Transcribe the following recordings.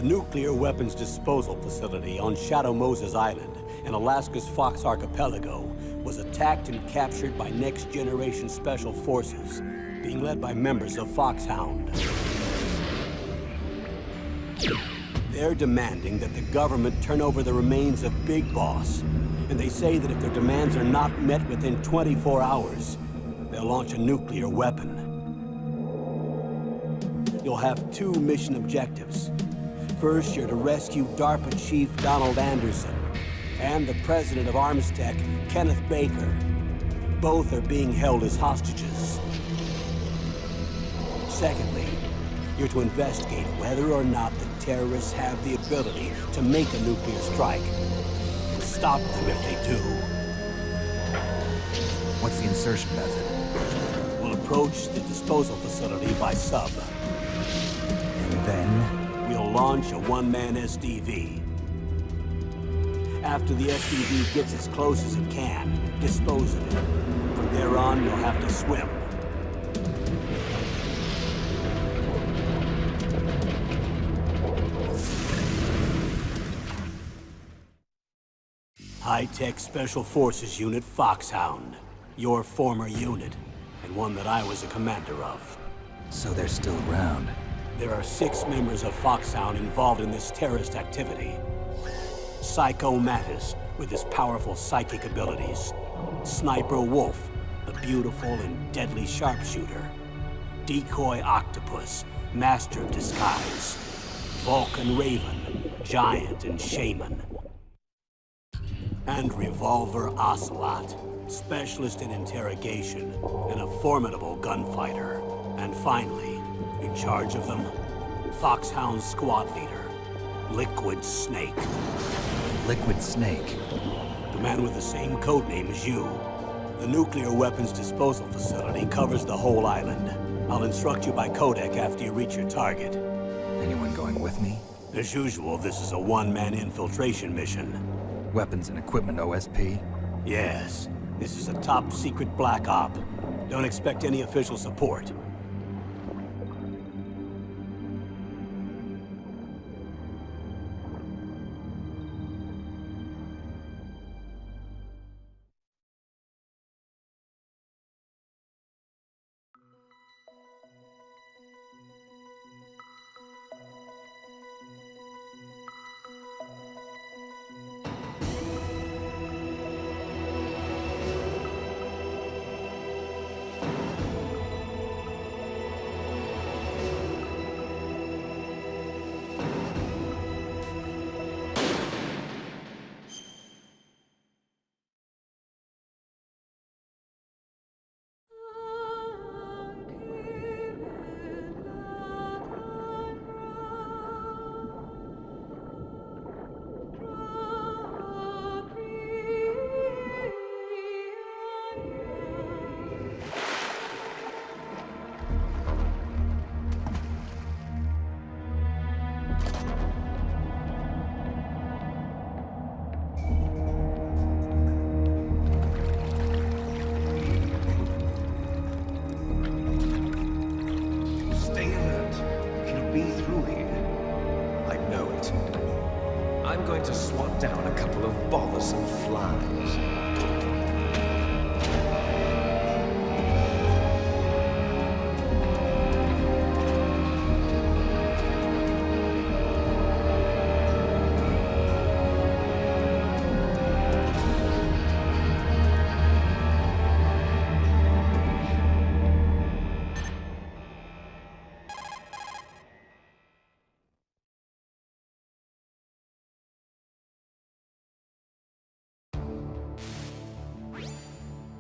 The nuclear weapons disposal facility on Shadow Moses Island in Alaska's Fox Archipelago was attacked and captured by next-generation special forces, being led by members of Foxhound. They're demanding that the government turn over the remains of Big Boss, and they say that if their demands are not met within 24 hours, they'll launch a nuclear weapon. You'll have two mission objectives. First, you're to rescue DARPA Chief Donald Anderson and the president of Armstech, Kenneth Baker. Both are being held as hostages. Secondly, you're to investigate whether or not the terrorists have the ability to make a nuclear strike, and stop them if they do. What's the insertion method? We'll approach the disposal facility by sub. And then? We'll launch a one-man SDV. After the SDV gets as close as it can, dispose of it. From there on, you'll have to swim. High-Tech Special Forces Unit Foxhound. Your former unit, and one that I was a commander of. So they're still around. There are 6 members of Foxhound involved in this terrorist activity. Psycho Mattis, with his powerful psychic abilities. Sniper Wolf, the beautiful and deadly sharpshooter. Decoy Octopus, master of disguise. Vulcan Raven, giant and shaman. And Revolver Ocelot, specialist in interrogation and a formidable gunfighter. And finally, in charge of them, Foxhound's squad leader, Liquid Snake. Liquid Snake? The man with the same codename as you. The nuclear weapons disposal facility covers the whole island. I'll instruct you by codec after you reach your target. Anyone going with me? As usual, this is a one-man infiltration mission. Weapons and equipment OSP? Yes. This is a top-secret black op. Don't expect any official support. I'm going to swat down a couple of bothersome flies.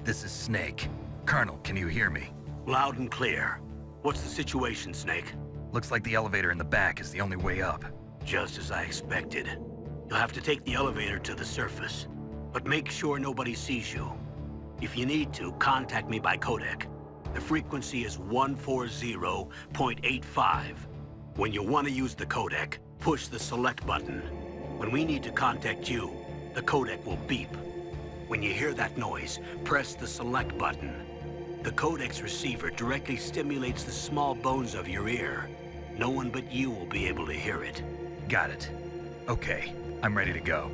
This is Snake. Colonel, can you hear me? Loud and clear. What's the situation, Snake? Looks like the elevator in the back is the only way up. Just as I expected. You'll have to take the elevator to the surface. But make sure nobody sees you. If you need to, contact me by codec. The frequency is 140.85. When you want to use the codec, push the select button. When we need to contact you, the codec will beep. When you hear that noise, press the select button. The codec's receiver directly stimulates the small bones of your ear. No one but you will be able to hear it. Got it. Okay, I'm ready to go.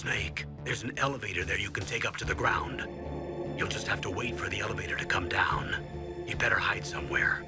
Snake, there's an elevator there you can take up to the ground. You'll just have to wait for the elevator to come down. You'd better hide somewhere.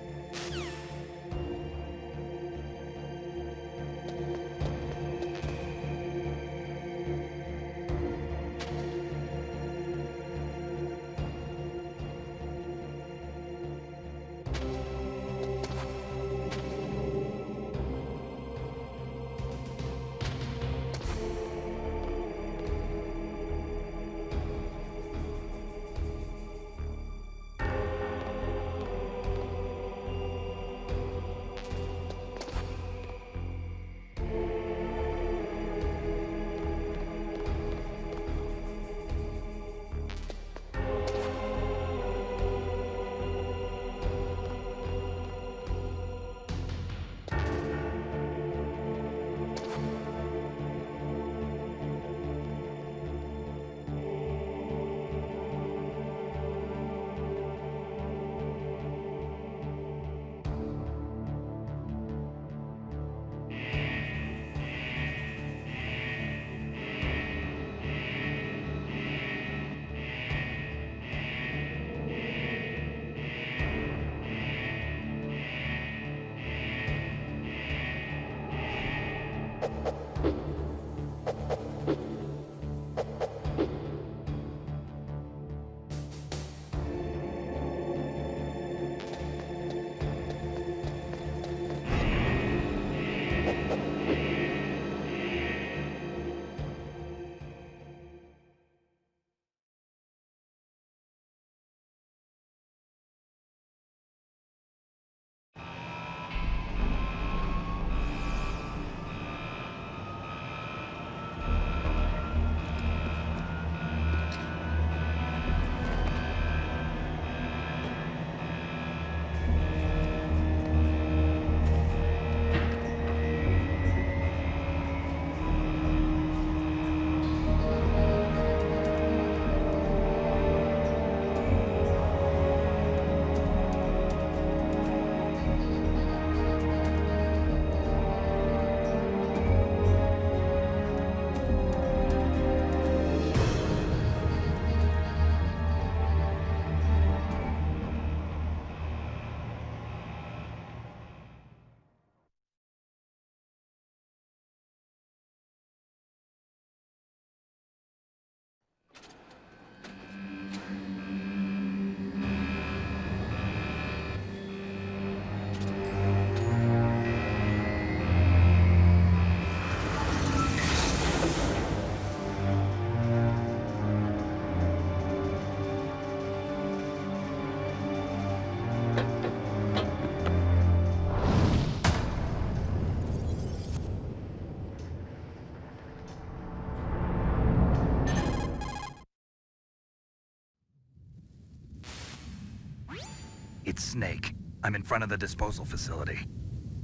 It's Snake. I'm in front of the disposal facility.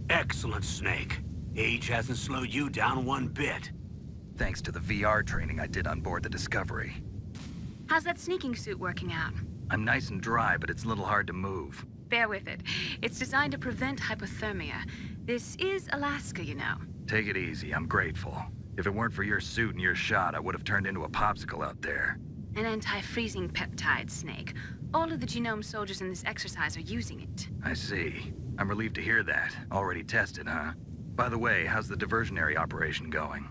Excellent, Snake. Age hasn't slowed you down one bit. Thanks to the VR training I did on board the Discovery. How's that sneaking suit working out? I'm nice and dry, but it's a little hard to move. Bear with it. It's designed to prevent hypothermia. This is Alaska, you know. Take it easy, I'm grateful. If it weren't for your suit and your shot, I would have turned into a popsicle out there. An anti-freezing peptide, Snake. All of the genome soldiers in this exercise are using it. I see. I'm relieved to hear that. Already tested, huh? By the way, how's the diversionary operation going?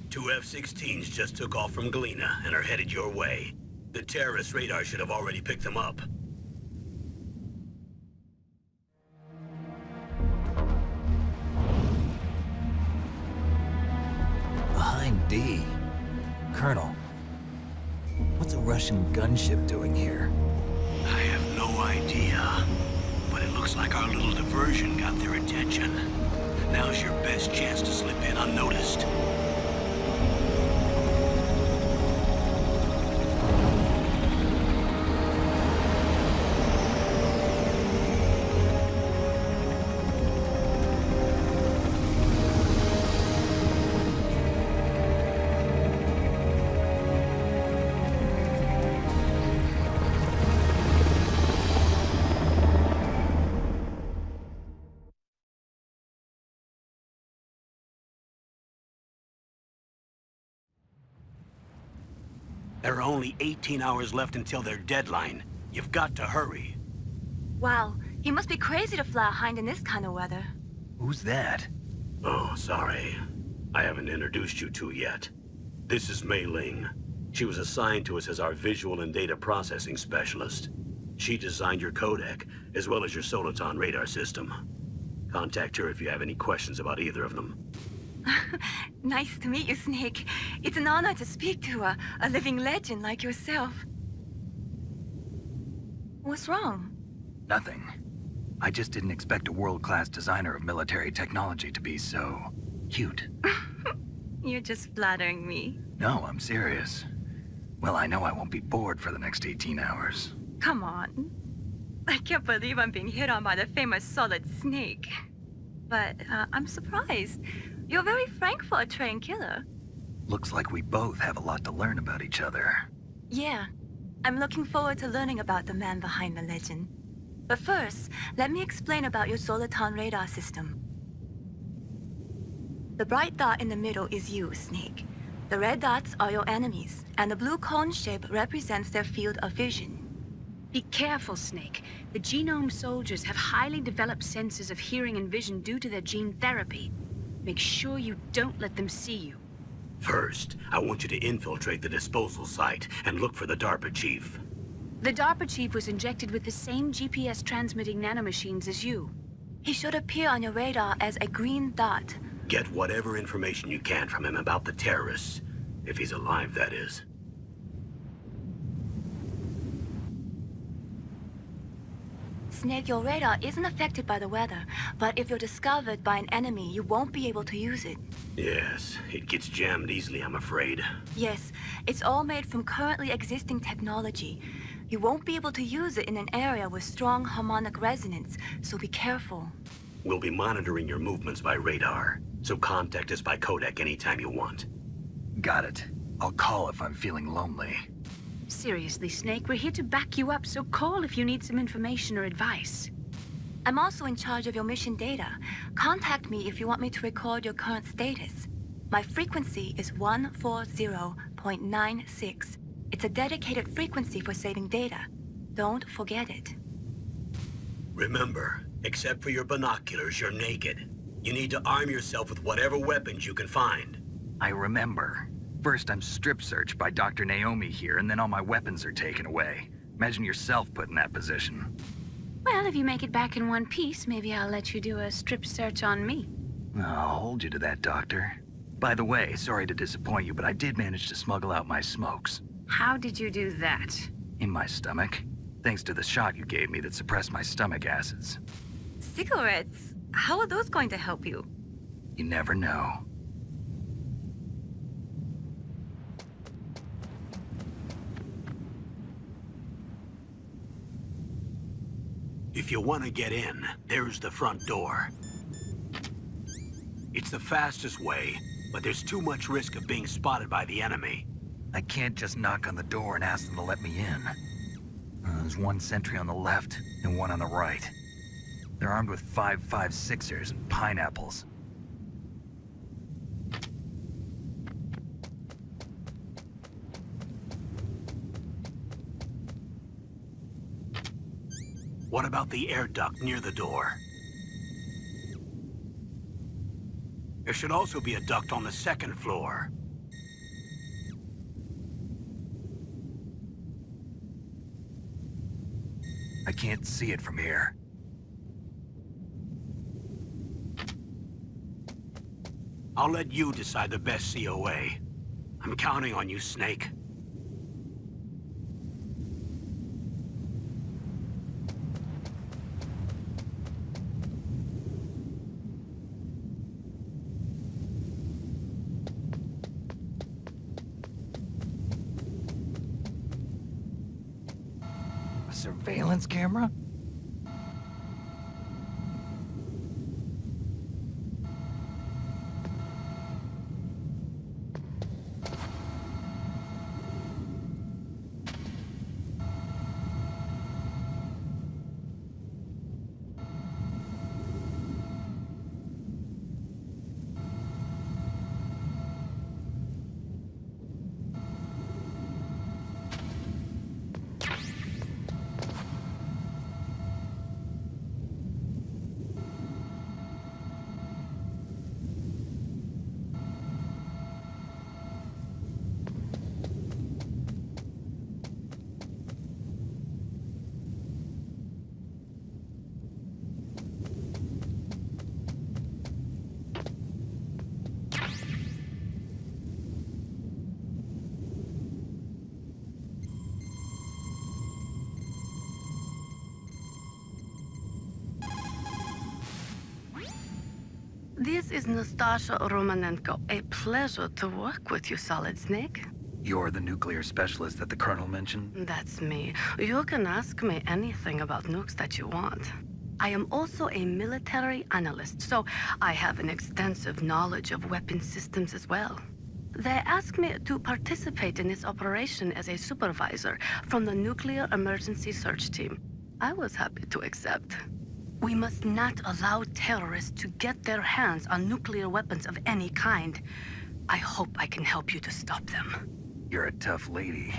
2 F-16s just took off from Galena and are headed your way. The terrorist radar should have already picked them up. Behind D. Colonel, what's a Russian gunship doing here? I have no idea, but it looks like our little diversion got their attention. Now's your best chance to slip in unnoticed. There are only 18 hours left until their deadline. You've got to hurry. Wow, he must be crazy to fly a hind in this kind of weather. Who's that? Oh, sorry. I haven't introduced you to yet. This is Mei Ling. She was assigned to us as our visual and data processing specialist. She designed your codec, as well as your Soliton radar system. Contact her if you have any questions about either of them. Nice to meet you, Snake. It's an honor to speak to a living legend like yourself. What's wrong? Nothing. I just didn't expect a world-class designer of military technology to be so cute. You're just flattering me. No, I'm serious. Well, I know I won't be bored for the next 18 hours. Come on. I can't believe I'm being hit on by the famous Solid Snake. But I'm surprised. You're very frank for a trained killer. Looks like we both have a lot to learn about each other. Yeah. I'm looking forward to learning about the man behind the legend. But first, let me explain about your Soliton radar system. The bright dot in the middle is you, Snake. The red dots are your enemies, and the blue cone shape represents their field of vision. Be careful, Snake. The genome soldiers have highly developed senses of hearing and vision due to their gene therapy. Make sure you don't let them see you. First, I want you to infiltrate the disposal site and look for the DARPA chief. The DARPA chief was injected with the same GPS-transmitting nanomachines as you. He should appear on your radar as a green dot. Get whatever information you can from him about the terrorists. If he's alive, that is. Snake, your radar isn't affected by the weather, but if you're discovered by an enemy, you won't be able to use it. Yes, it gets jammed easily, I'm afraid. Yes, it's all made from currently existing technology. You won't be able to use it in an area with strong harmonic resonance, so be careful. We'll be monitoring your movements by radar, so contact us by codec anytime you want. Got it. I'll call if I'm feeling lonely. Seriously, Snake, we're here to back you up, so call if you need some information or advice. I'm also in charge of your mission data. Contact me if you want me to record your current status. My frequency is 140.96. It's a dedicated frequency for saving data. Don't forget it. Remember, except for your binoculars, you're naked. You need to arm yourself with whatever weapons you can find. I remember. First, I'm strip searched by Dr. Naomi here, and then all my weapons are taken away. Imagine yourself put in that position. Well, if you make it back in one piece, maybe I'll let you do a strip search on me. I'll hold you to that, Doctor. By the way, sorry to disappoint you, but I did manage to smuggle out my smokes. How did you do that? In my stomach. Thanks to the shot you gave me that suppressed my stomach acids. Cigarettes? How are those going to help you? You never know. If you want to get in, there's the front door. It's the fastest way, but there's too much risk of being spotted by the enemy. I can't just knock on the door and ask them to let me in. There's one sentry on the left and one on the right. They're armed with 5.56ers and pineapples. What about the air duct near the door? There should also be a duct on the second floor. I can't see it from here. I'll let you decide the best COA. I'm counting on you, Snake. A surveillance camera? This is Nastasha Romanenko. A pleasure to work with you, Solid Snake. You're the nuclear specialist that the Colonel mentioned? That's me. You can ask me anything about nukes that you want. I am also a military analyst, so I have an extensive knowledge of weapon systems as well. They asked me to participate in this operation as a supervisor from the Nuclear Emergency Search Team. I was happy to accept. We must not allow terrorists to get their hands on nuclear weapons of any kind. I hope I can help you to stop them. You're a tough lady.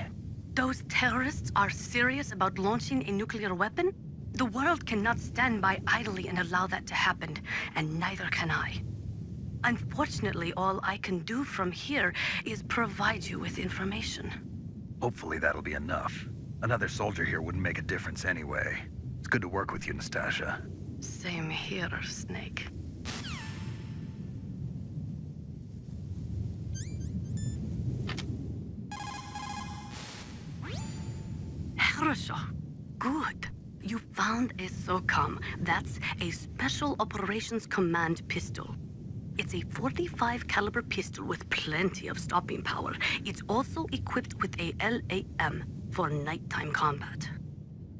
Those terrorists are serious about launching a nuclear weapon? The world cannot stand by idly and allow that to happen, and neither can I. Unfortunately, all I can do from here is provide you with information. Hopefully that'll be enough. Another soldier here wouldn't make a difference anyway. It's good to work with you, Nastasha. Same here, Snake. Хорошо. Good. You found a SOCOM. That's a Special Operations Command pistol. It's a 45 caliber pistol with plenty of stopping power. It's also equipped with a LAM for nighttime combat.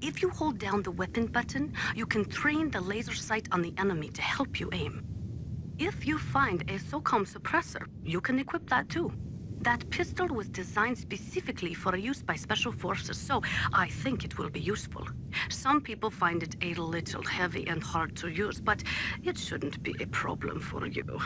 If you hold down the weapon button, you can train the laser sight on the enemy to help you aim. If you find a SOCOM suppressor, you can equip that too. That pistol was designed specifically for use by special forces, so I think it will be useful. Some people find it a little heavy and hard to use, but it shouldn't be a problem for you.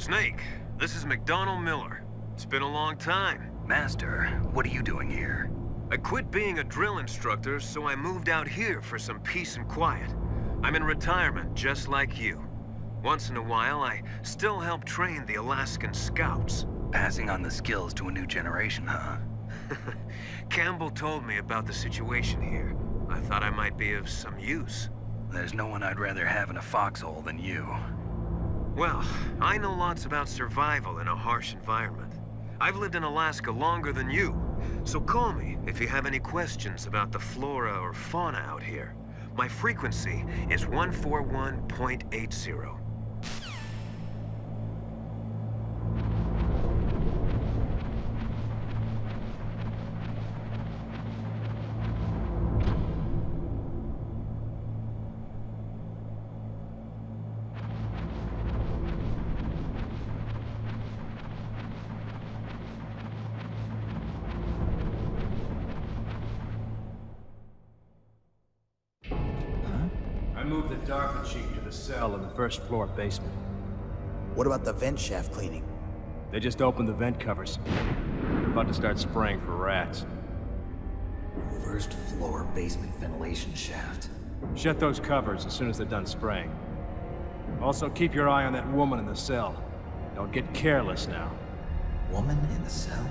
Snake, this is McDonald Miller. It's been a long time. Master, what are you doing here? I quit being a drill instructor, so I moved out here for some peace and quiet. I'm in retirement, just like you. Once in a while, I still help train the Alaskan Scouts. Passing on the skills to a new generation, huh? Campbell told me about the situation here. I thought I might be of some use. There's no one I'd rather have in a foxhole than you. Well, I know lots about survival in a harsh environment. I've lived in Alaska longer than you, so call me if you have any questions about the flora or fauna out here. My frequency is 141.80. I moved the DARPA chief to the cell in the first floor basement. What about the vent shaft cleaning? They just opened the vent covers. They're about to start spraying for rats. First floor basement ventilation shaft. Shut those covers as soon as they're done spraying. Also, keep your eye on that woman in the cell. Don't get careless now. Woman in the cell?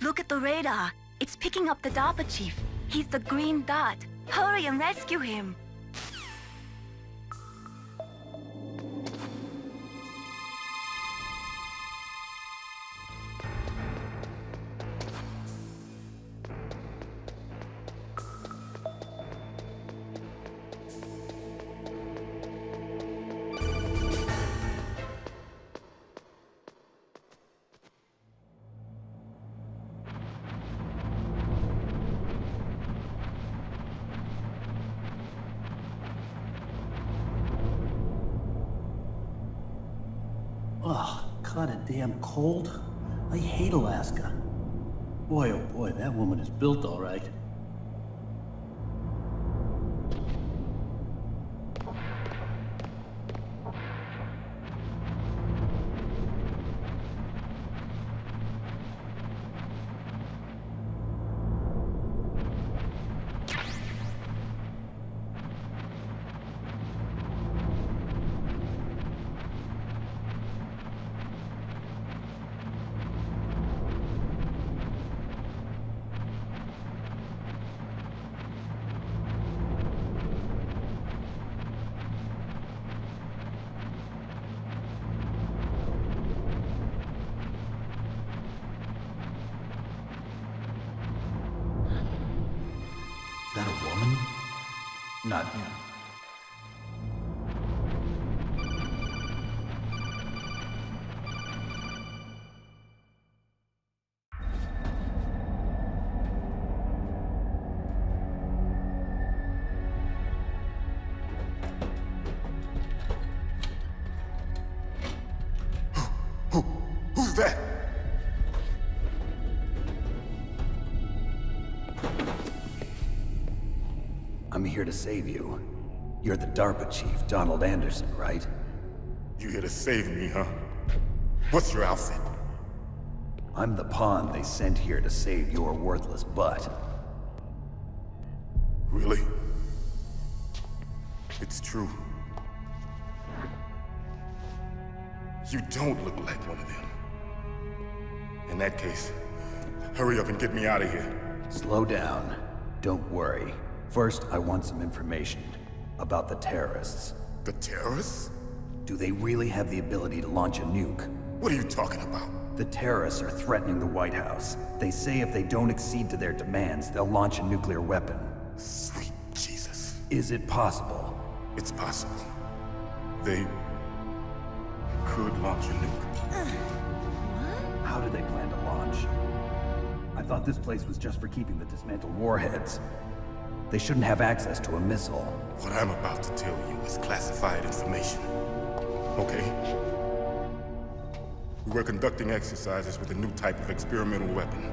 Look at the radar. It's picking up the DARPA chief. He's the green dot. Hurry and rescue him. Ugh, kinda damn cold. I hate Alaska. Boy, oh boy, that woman is built all right. Not him. Who's that? I'm here to save you. You're the DARPA chief, Donald Anderson, right? You here to save me, huh? What's your outfit? I'm the pawn they sent here to save your worthless butt. Really? It's true. You don't look like one of them. In that case, hurry up and get me out of here. Slow down. Don't worry. First, I want some information about the terrorists. The terrorists? Do they really have the ability to launch a nuke? What are you talking about? The terrorists are threatening the White House. They say if they don't accede to their demands, they'll launch a nuclear weapon. Sweet Jesus. Is it possible? It's possible. They could launch a nuke. How do they plan to launch? I thought this place was just for keeping the dismantled warheads. They shouldn't have access to a missile. What I'm about to tell you is classified information. Okay? We were conducting exercises with a new type of experimental weapon.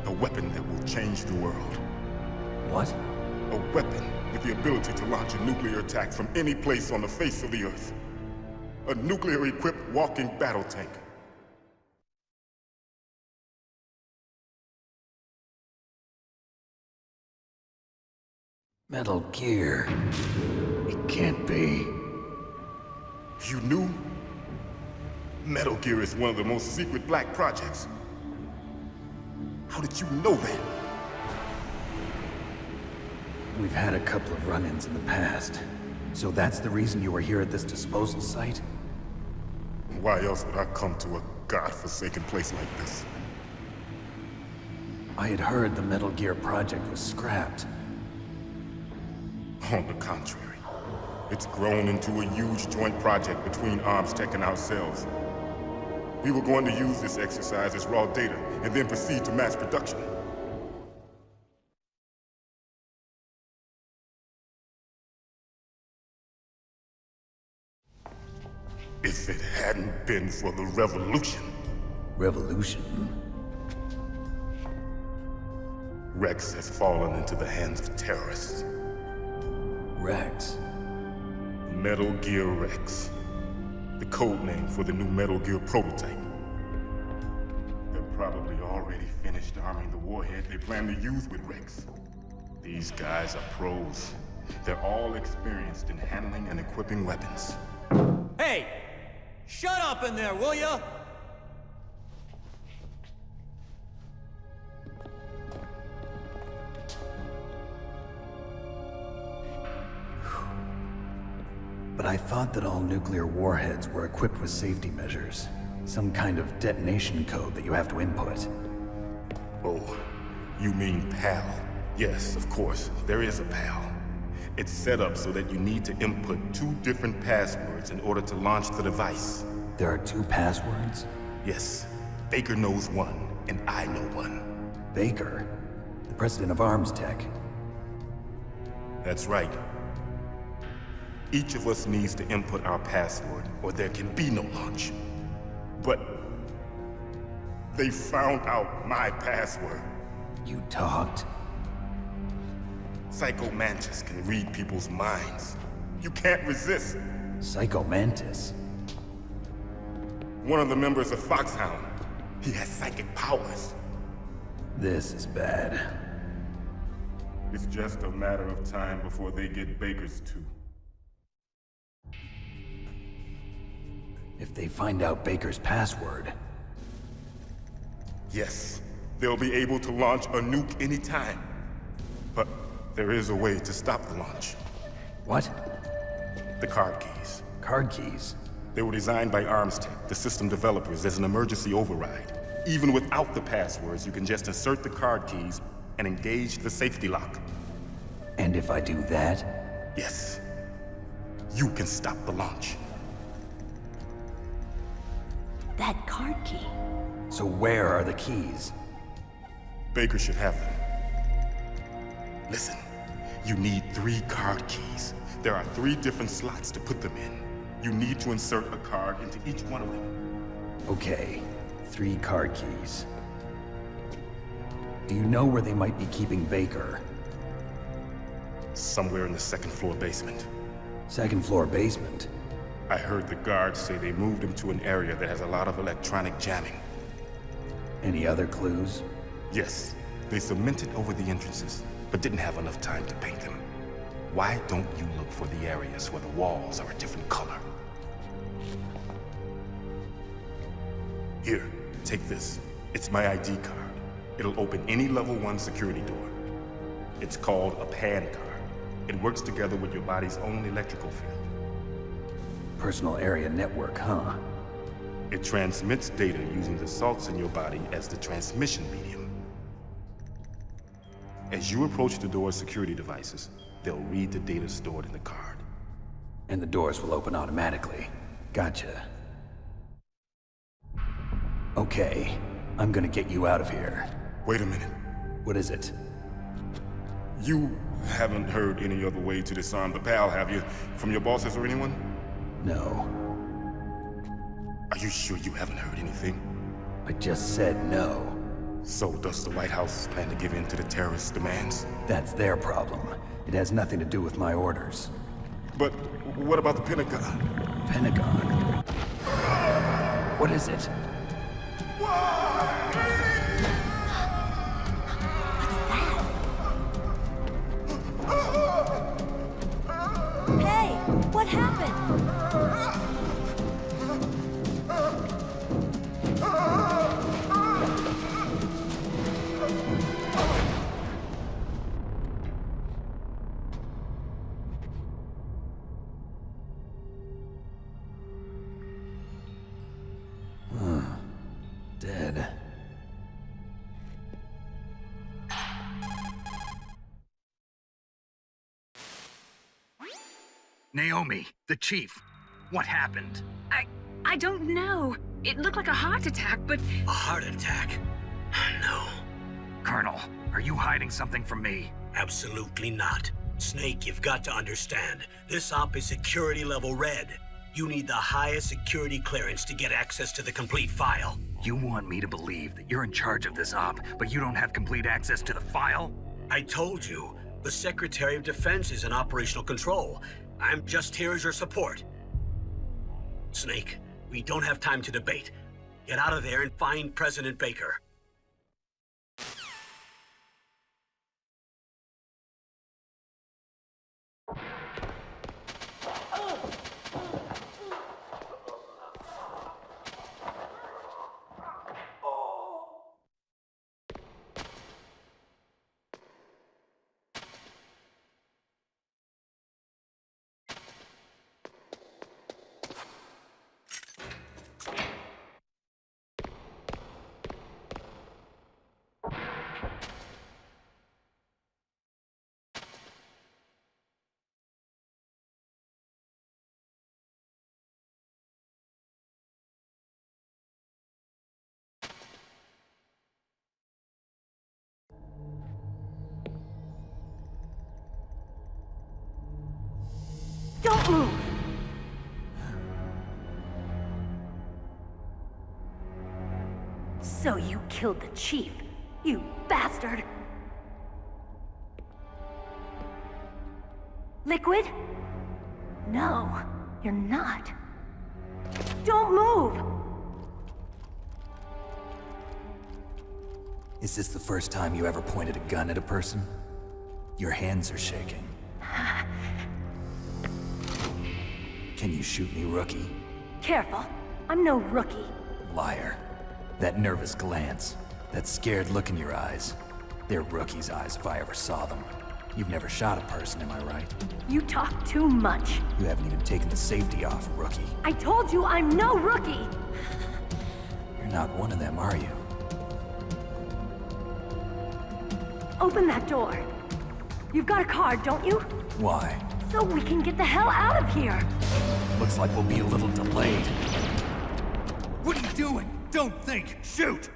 A weapon that will change the world. What? A weapon with the ability to launch a nuclear attack from any place on the face of the Earth. A nuclear-equipped walking battle tank. Metal Gear. It can't be. You knew? Metal Gear is one of the most secret black projects. How did you know that? We've had a couple of run-ins in the past. So that's the reason you were here at this disposal site? Why else would I come to a godforsaken place like this? I had heard the Metal Gear project was scrapped. On the contrary, it's grown into a huge joint project between ArmsTech and ourselves. We were going to use this exercise as raw data and then proceed to mass production. If it hadn't been for the revolution. Revolution? Rex has fallen into the hands of terrorists. Rex? Metal Gear Rex. The code name for the new Metal Gear prototype. They're probably already finished arming the warhead they plan to use with Rex. These guys are pros. They're all experienced in handling and equipping weapons. Hey! Shut up in there, will ya? But I thought that all nuclear warheads were equipped with safety measures. Some kind of detonation code that you have to input. Oh, you mean PAL? Yes, of course, there is a PAL. It's set up so that you need to input 2 different passwords in order to launch the device. There are 2 passwords? Yes. Baker knows one, and I know one. Baker? The president of ArmsTech? That's right. Each of us needs to input our password, or there can be no launch. But they found out my password. You talked? Psycho Mantis can read people's minds. You can't resist. Psycho Mantis? One of the members of Foxhound. He has psychic powers. This is bad. It's just a matter of time before they get Baker's too. If they find out Baker's password... Yes, they'll be able to launch a nuke anytime. But there is a way to stop the launch. What? The card keys. Card keys? They were designed by ArmsTech, the system developers, as an emergency override. Even without the passwords, you can just insert the card keys and engage the safety lock. And if I do that? Yes. You can stop the launch. That card key. So where are the keys? Baker should have them. Listen, you need 3 card keys. There are 3 different slots to put them in. You need to insert a card into each one of them. Okay, 3 card keys. Do you know where they might be keeping Baker? Somewhere in the 2nd floor basement. 2nd floor basement? I heard the guards say they moved him to an area that has a lot of electronic jamming. Any other clues? Yes, they cemented over the entrances, but didn't have enough time to paint them. Why don't you look for the areas where the walls are a different color? Here, take this. It's my ID card. It'll open any level 1 security door. It's called a PAN card. It works together with your body's own electrical field. Personal area network, huh? It transmits data using the salts in your body as the transmission medium. As you approach the door's security devices, they'll read the data stored in the card. And the doors will open automatically. Gotcha. Okay, I'm gonna get you out of here. Wait a minute. What is it? You haven't heard any other way to disarm the PAL, have you? From your bosses or anyone? No. Are you sure you haven't heard anything? I just said no. So does the White House plan to give in to the terrorists' demands? That's their problem. It has nothing to do with my orders. But what about the Pentagon? Pentagon? What is it? Hey, what happened? Dead. Naomi, the chief. What happened? I don't know. It looked like a heart attack, but... A heart attack? No, Colonel, are you hiding something from me? absolutely not. Snake, you've got to understand. This op is security level red. You need the highest security clearance to get access to the complete file. You want me to believe that you're in charge of this op, but you don't have complete access to the file? I told you, the Secretary of Defense is in operational control. I'm just here as your support. Snake, we don't have time to debate. Get out of there and find President Baker. Don't move! So you killed the chief, you bastard! Liquid? No, you're not. Don't move! Is this the first time you ever pointed a gun at a person? Your hands are shaking. Can you shoot me, rookie? Careful, I'm no rookie. Liar. That nervous glance, that scared look in your eyes. They're rookie's eyes if I ever saw them. You've never shot a person, am I right? You talk too much. You haven't even taken the safety off, rookie. I told you I'm no rookie! You're not one of them, are you? Open that door. You've got a card, don't you? Why? So we can get the hell out of here. Looks like we'll be a little delayed. What are you doing? Don't think! Shoot!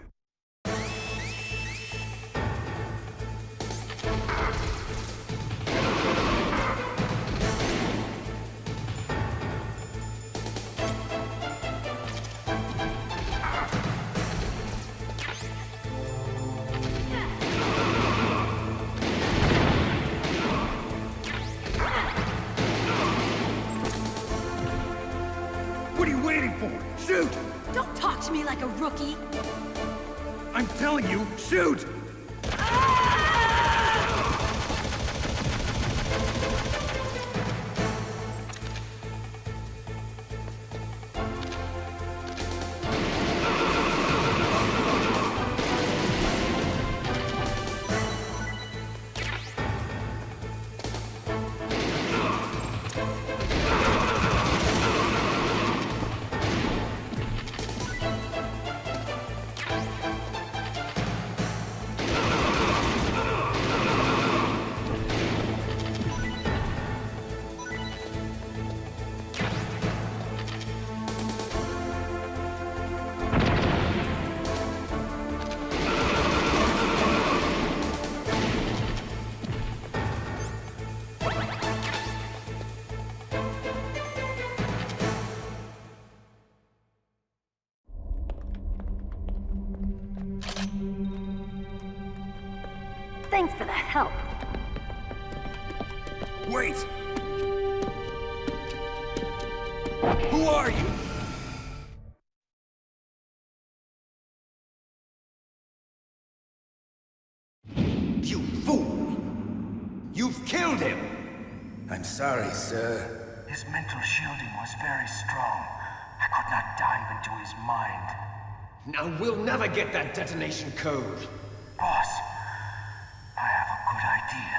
What are you waiting for? Shoot! Don't talk to me like a rookie. I'm telling you, shoot! Thanks for the help. Wait! Who are you? You fool! You've killed him! I'm sorry, sir. His mental shielding was very strong. I could not dive into his mind. Now we'll never get that detonation code. Boss, I have a good idea.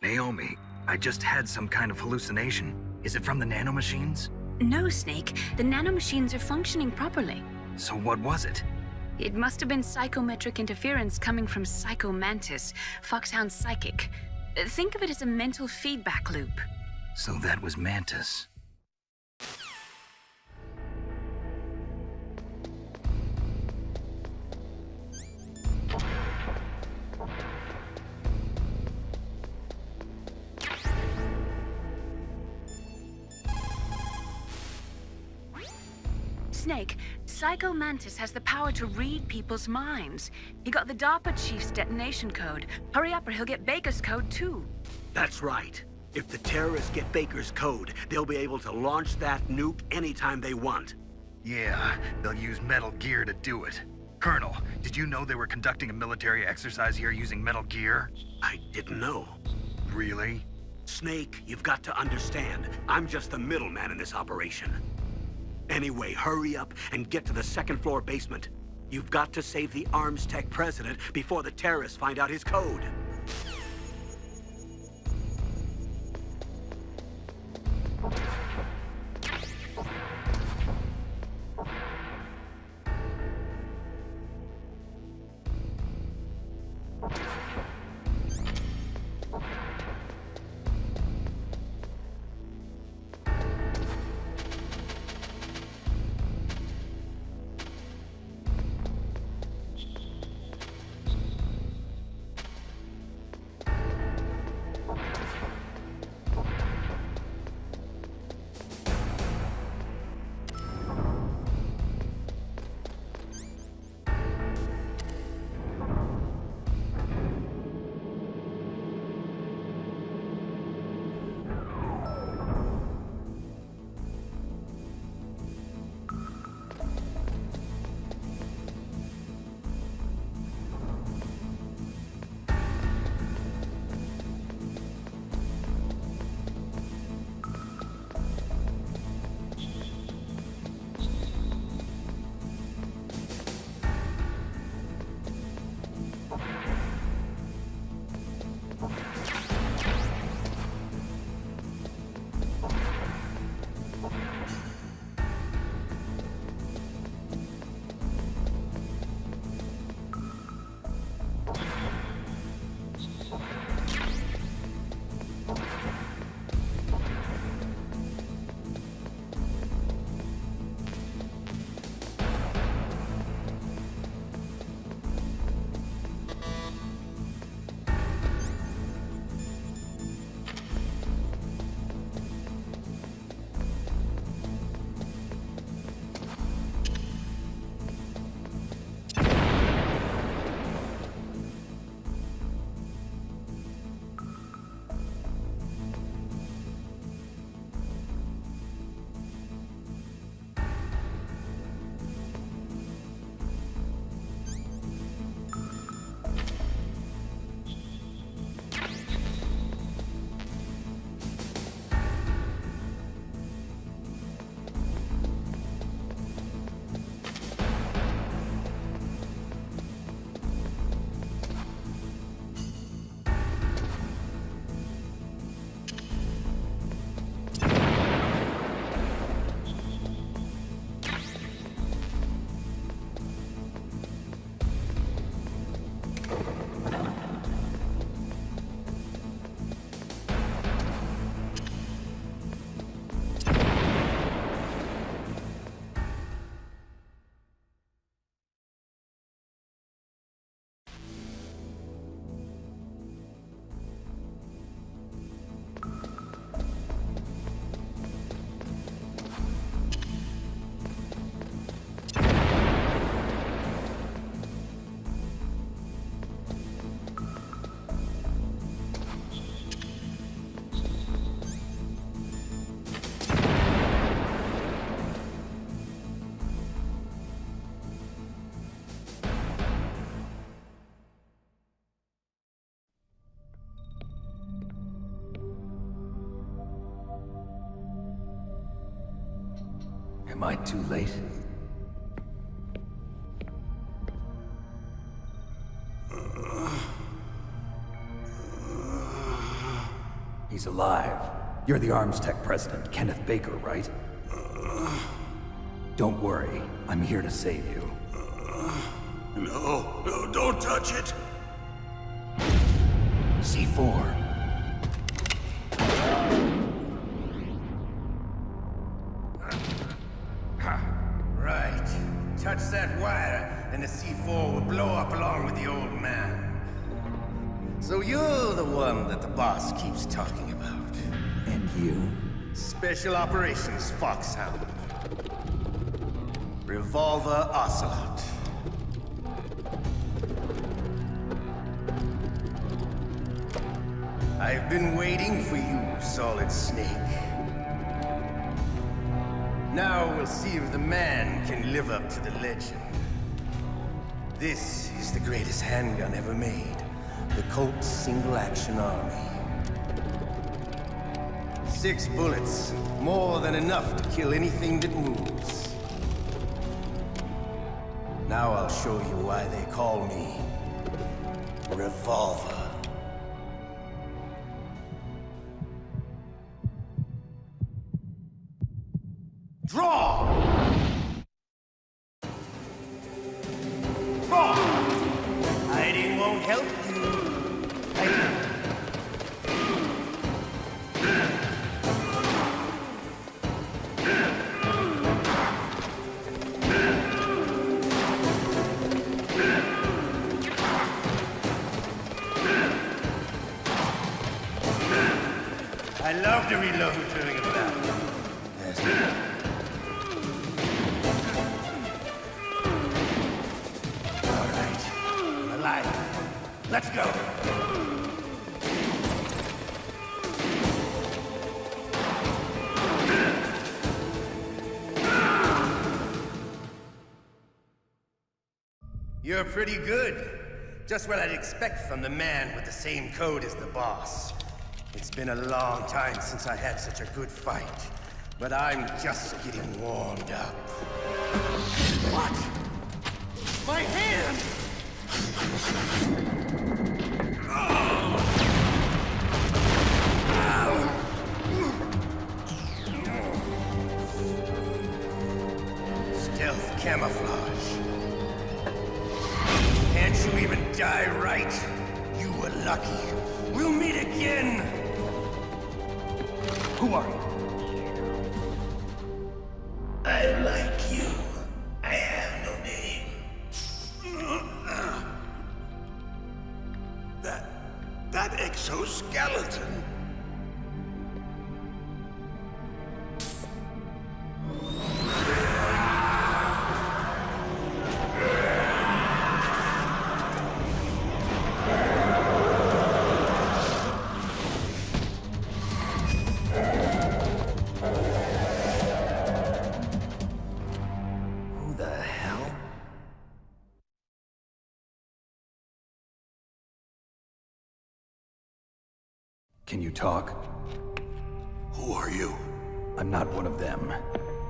Naomi, I just had some kind of hallucination. Is it from the nanomachines? No, Snake. The nanomachines are functioning properly. So what was it? It must have been psychometric interference coming from Psycho Mantis, Foxhound's psychic. Think of it as a mental feedback loop. So that was Mantis. Snake, Psycho Mantis has the power to read people's minds. He got the DARPA chief's detonation code. Hurry up or he'll get Baker's code too. That's right. If the terrorists get Baker's code, they'll be able to launch that nuke anytime they want. Yeah, they'll use Metal Gear to do it. Colonel, did you know they were conducting a military exercise here using Metal Gear? I didn't know. Really? Snake, you've got to understand. I'm just the middleman in this operation. Anyway, hurry up and get to the second-floor basement. You've got to save the Arms Tech president before the terrorists find out his code. Am I too late? He's alive. You're the Arms Tech president, Kenneth Baker, right? Don't worry. I'm here to save you. No, don't touch it! C4. Right. Touch that wire, and the C4 will blow up along with the old man. So you're the one that the boss keeps talking about. And you? Special Operations Foxhound. Revolver Ocelot. I've been waiting for you, Solid Snake. Now we'll see if the man can live up to the legend. This is the greatest handgun ever made. The Colt's Single Action Army. 6 bullets, more than enough to kill anything that moves. Now I'll show you why they call me Revolver. Draw! Draw! Hiding won't help you. I love to reload during a battle. All right, I'm alive. Let's go. You're pretty good. Just what I'd expect from the man with the same code as the boss. It's been a long time since I had such a good fight, but I'm just getting warmed up. What? My hand! Stealth camouflage. Can't you even die right? You were lucky. We'll meet again! Who are you? I'm like you. I have no name. That exoskeleton. Who the hell? Can you talk? Who are you? I'm not one of them.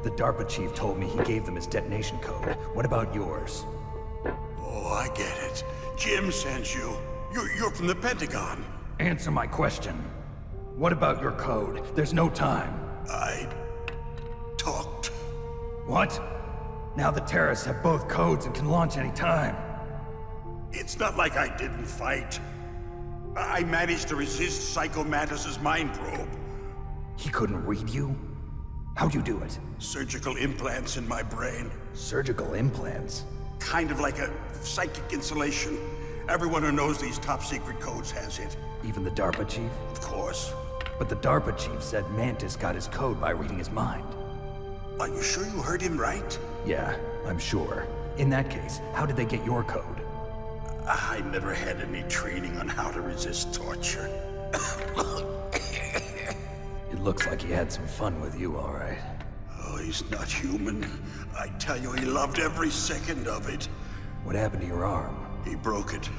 The DARPA chief told me he gave them his detonation code. What about yours? Oh, I get it. Jim sent you. You're from the Pentagon. Answer my question. What about your code? There's no time. I talked. What? Now the terrorists have both codes and can launch any time. It's not like I didn't fight. I managed to resist Psycho Mantis's mind probe. He couldn't read you? How'd you do it? Surgical implants in my brain. Surgical implants? Kind of like a psychic insulation. Everyone who knows these top secret codes has it. Even the DARPA chief? Of course. But the DARPA chief said Mantis got his code by reading his mind. Are you sure you heard him right? Yeah, I'm sure. In that case, how did they get your code? I never had any training on how to resist torture. It looks like he had some fun with you, all right. Oh, he's not human. I tell you, he loved every second of it. What happened to your arm? He broke it.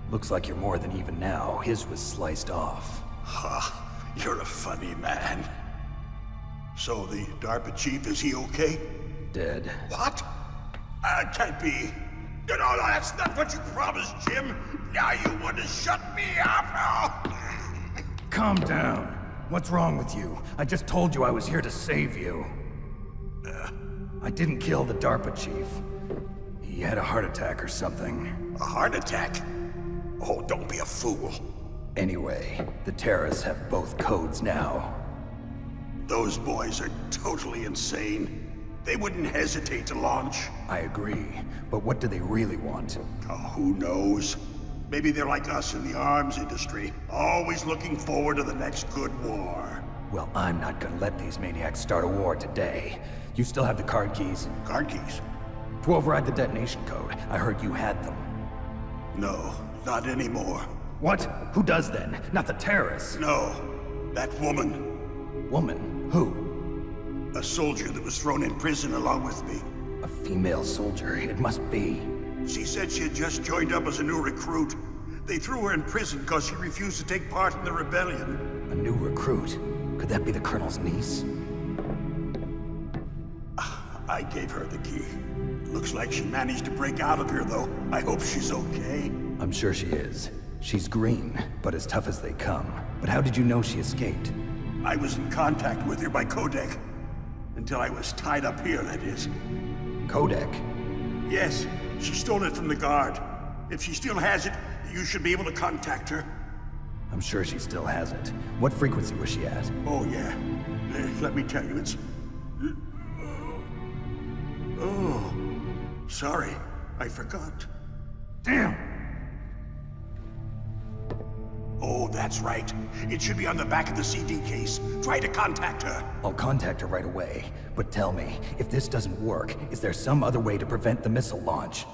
Looks like you're more than even now. His was sliced off. Ha, you're a funny man. So the DARPA chief, is he okay? dead. What? Can't be. No, that's not what you promised, Jim. Now you want to shut me up? Calm down. What's wrong with you? I just told you I was here to save you. I didn't kill the DARPA chief. He had a heart attack or something. A heart attack? Oh, don't be a fool. Anyway, the terrorists have both codes now. Those boys are totally insane. They wouldn't hesitate to launch. I agree, but what do they really want? Oh, who knows? Maybe they're like us in the arms industry, always looking forward to the next good war. Well, I'm not gonna let these maniacs start a war today. You still have the card keys? Card keys? To override the detonation code. I heard you had them. No, not anymore. What? Who does then? Not the terrorists? No, that woman. Woman? Who? A soldier that was thrown in prison along with me. A female soldier, it must be. She said she had just joined up as a new recruit. They threw her in prison because she refused to take part in the rebellion. A new recruit? Could that be the Colonel's niece? I gave her the key. Looks like she managed to break out of here, though. I hope she's okay. I'm sure she is. She's green, but as tough as they come. But how did you know she escaped? I was in contact with her by codec. Until I was tied up here, that is. Codec? Yes, she stole it from the guard. If she still has it, you should be able to contact her. I'm sure she still has it. What frequency was she at? Oh, yeah. Let me tell you, it's... Oh, sorry. I forgot. Damn! Oh, that's right. It should be on the back of the CD case. Try to contact her. I'll contact her right away. But tell me, if this doesn't work, is there some other way to prevent the missile launch?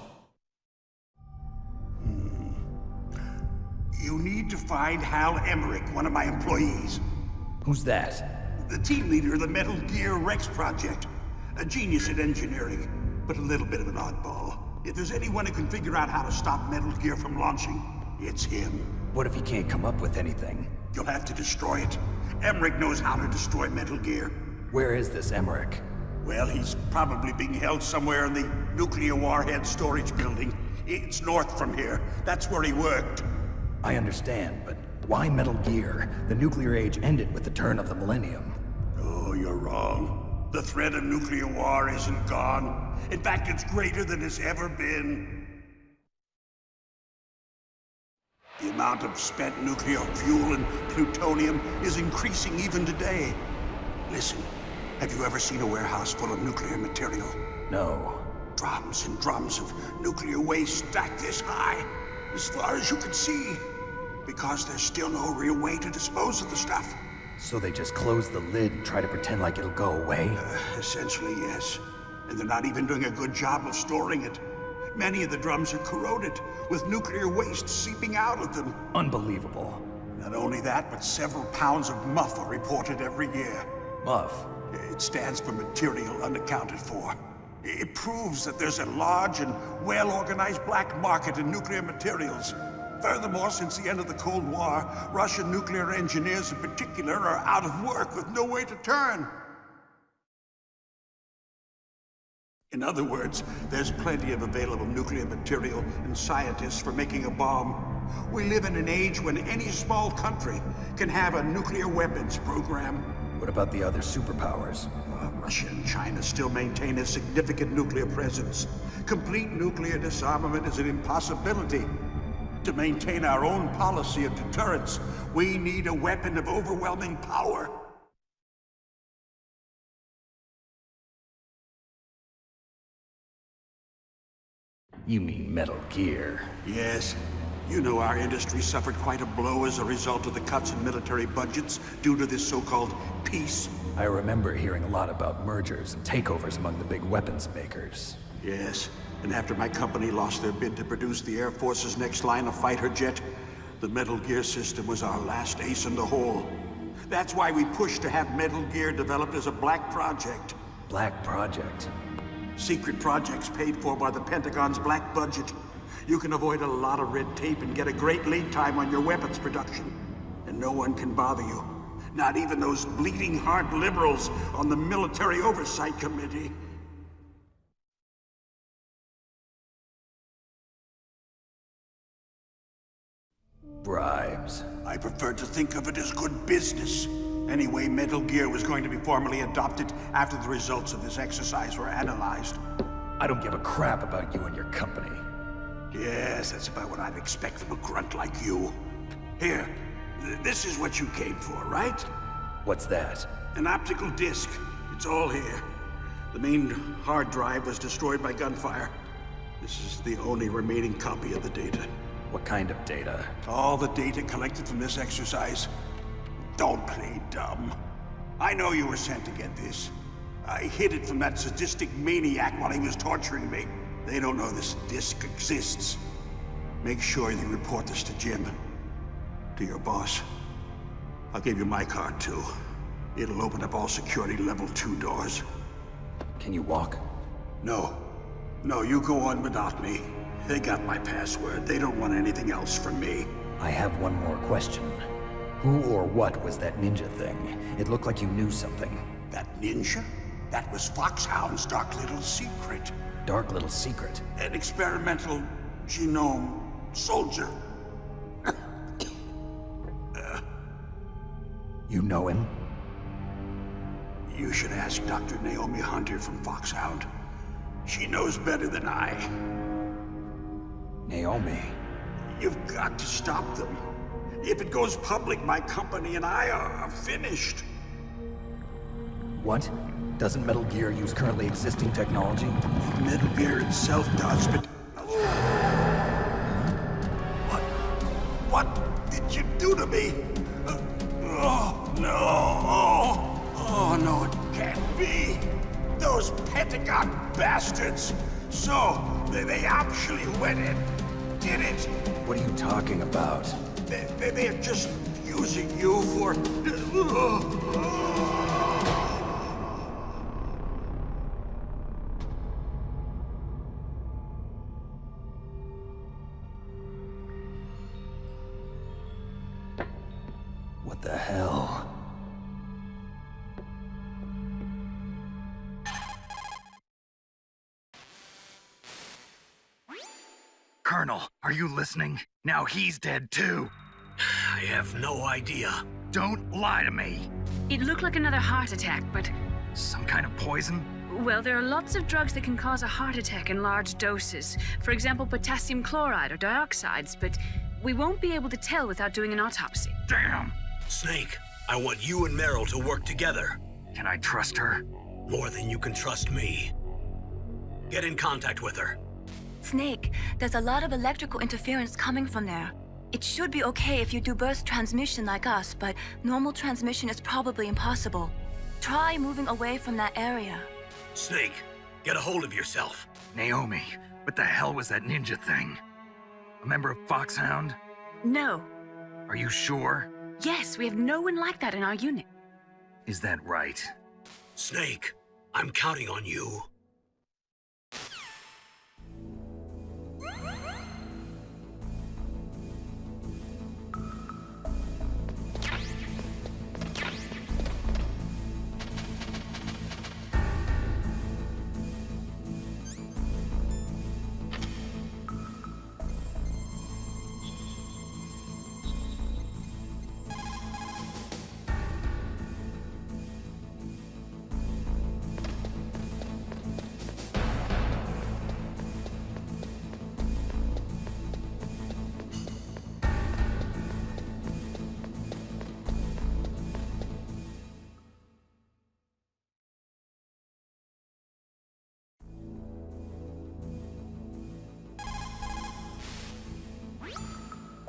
You need to find Hal Emmerich, one of my employees. Who's that? The team leader of the Metal Gear Rex project. A genius at engineering, but a little bit of an oddball. If there's anyone who can figure out how to stop Metal Gear from launching, it's him. What if he can't come up with anything? You'll have to destroy it. Emmerich knows how to destroy Metal Gear. Where is this Emmerich? Well, he's probably being held somewhere in the nuclear warhead storage building. It's north from here. That's where he worked. I understand, but why Metal Gear? The nuclear age ended with the turn of the millennium. Oh, you're wrong. The threat of nuclear war isn't gone. In fact, it's greater than it's ever been. The amount of spent nuclear fuel and plutonium is increasing even today. Listen, have you ever seen a warehouse full of nuclear material? No. Drums and drums of nuclear waste stacked this high, as far as you can see. Because there's still no real way to dispose of the stuff. So they just close the lid and try to pretend like it'll go away? Essentially, yes. And they're not even doing a good job of storing it. Many of the drums are corroded, with nuclear waste seeping out of them. Unbelievable. Not only that, but several pounds of MUF are reported every year. MUF? It stands for material unaccounted for. It proves that there's a large and well-organized black market in nuclear materials. Furthermore, since the end of the Cold War, Russian nuclear engineers in particular are out of work with no way to turn. In other words, there's plenty of available nuclear material and scientists for making a bomb. We live in an age when any small country can have a nuclear weapons program. What about the other superpowers? Russia and China still maintain a significant nuclear presence. Complete nuclear disarmament is an impossibility. To maintain our own policy of deterrence, we need a weapon of overwhelming power. You mean Metal Gear? Yes. You know our industry suffered quite a blow as a result of the cuts in military budgets due to this so-called peace. I remember hearing a lot about mergers and takeovers among the big weapons makers. Yes, and after my company lost their bid to produce the Air Force's next line of fighter jet, the Metal Gear system was our last ace in the hole. That's why we pushed to have Metal Gear developed as a black project. Black project? Secret projects paid for by the Pentagon's black budget. You can avoid a lot of red tape and get a great lead time on your weapons production. And no one can bother you. Not even those bleeding heart liberals on the Military Oversight Committee. Bribes. I prefer to think of it as good business. Anyway, Metal Gear was going to be formally adopted after the results of this exercise were analyzed. I don't give a crap about you and your company. Yes, that's about what I'd expect from a grunt like you. Here, this is what you came for, right? What's that? An optical disc. It's all here. The main hard drive was destroyed by gunfire. This is the only remaining copy of the data. What kind of data? All the data collected from this exercise. Don't play dumb. I know you were sent to get this. I hid it from that sadistic maniac while he was torturing me. They don't know this disc exists. Make sure you report this to Jim. To your boss. I'll give you my card, too. It'll open up all security level 2 doors. Can you walk? No. No, you go on without me. They got my password. They don't want anything else from me. I have one more question. Who or what was that ninja thing? It looked like you knew something. That ninja? That was Foxhound's dark little secret. Dark little secret? An experimental genome soldier. You know him? You should ask Dr. Naomi Hunter from Foxhound. She knows better than I. Naomi? You've got to stop them. If it goes public, my company and I are finished. What? Doesn't Metal Gear use currently existing technology? Metal Gear itself does, but... What did you do to me? Oh, no. Oh, no, it can't be. Those Pentagon bastards. So, they actually went and did it. What are you talking about? They're just using you for... What the hell? Colonel, are you listening? Now he's dead too. I have no idea. Don't lie to me. It looked like another heart attack, but... Some kind of poison? Well, there are lots of drugs that can cause a heart attack in large doses. For example, potassium chloride or dioxides, but we won't be able to tell without doing an autopsy. Damn! Snake, I want you and Meryl to work together. Can I trust her? More than you can trust me. Get in contact with her. Snake, there's a lot of electrical interference coming from there. It should be okay if you do burst transmission like us, but normal transmission is probably impossible. Try moving away from that area. Snake, get a hold of yourself. Naomi, what the hell was that ninja thing? A member of Foxhound? No. Are you sure? Yes, we have no one like that in our unit. Is that right? Snake, I'm counting on you.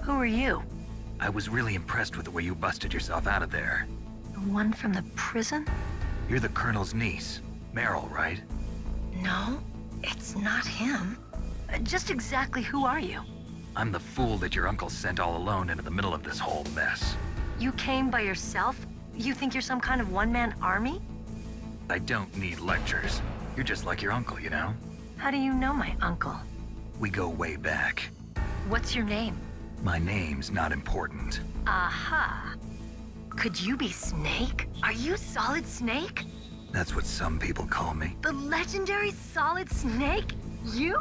Who are you? I was really impressed with the way you busted yourself out of there. The one from the prison? You're the Colonel's niece, Meryl, right? No, it's not him. Just exactly who are you? I'm the fool that your uncle sent all alone into the middle of this whole mess. You came by yourself? You think you're some kind of one-man army? I don't need lectures. You're just like your uncle, you know? How do you know my uncle? We go way back. What's your name? My name's not important. Aha. Could you be Snake? Are you Solid Snake? That's what some people call me. The legendary Solid Snake? You?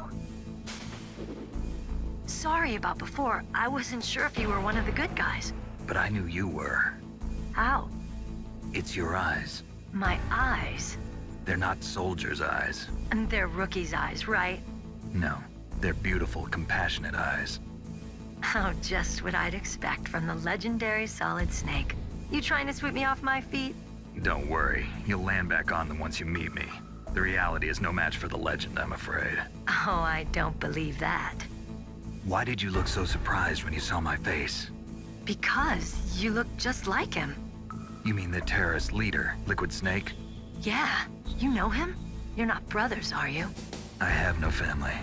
Sorry about before. I wasn't sure if you were one of the good guys. But I knew you were. How? It's your eyes. My eyes? They're not soldiers' eyes. And they're rookies' eyes, right? No, they're beautiful, compassionate eyes. Oh, just what I'd expect from the legendary Solid Snake. You trying to sweep me off my feet? Don't worry, you'll land back on them once you meet me. The reality is no match for the legend, I'm afraid. Oh, I don't believe that. Why did you look so surprised when you saw my face? Because you look just like him. You mean the terrorist leader, Liquid Snake? Yeah, you know him? You're not brothers, are you? I have no family.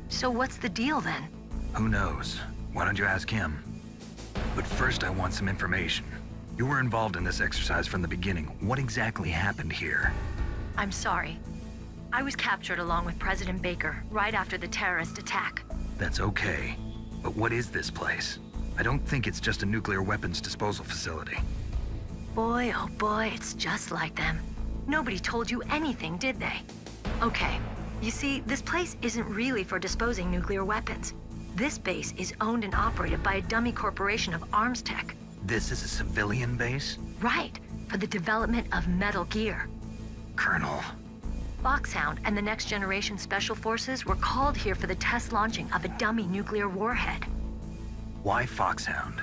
So what's the deal then? Who knows? Why don't you ask him? But first I want some information. You were involved in this exercise from the beginning. What exactly happened here? I'm sorry. I was captured along with President Baker right after the terrorist attack. That's okay. But what is this place? I don't think it's just a nuclear weapons disposal facility. Boy, oh boy, it's just like them. Nobody told you anything, did they? Okay, you see, this place isn't really for disposing nuclear weapons. This base is owned and operated by a dummy corporation of arms tech. This is a civilian base? Right, for the development of Metal Gear. Colonel. Foxhound and the Next Generation Special Forces were called here for the test launching of a dummy nuclear warhead. Why Foxhound?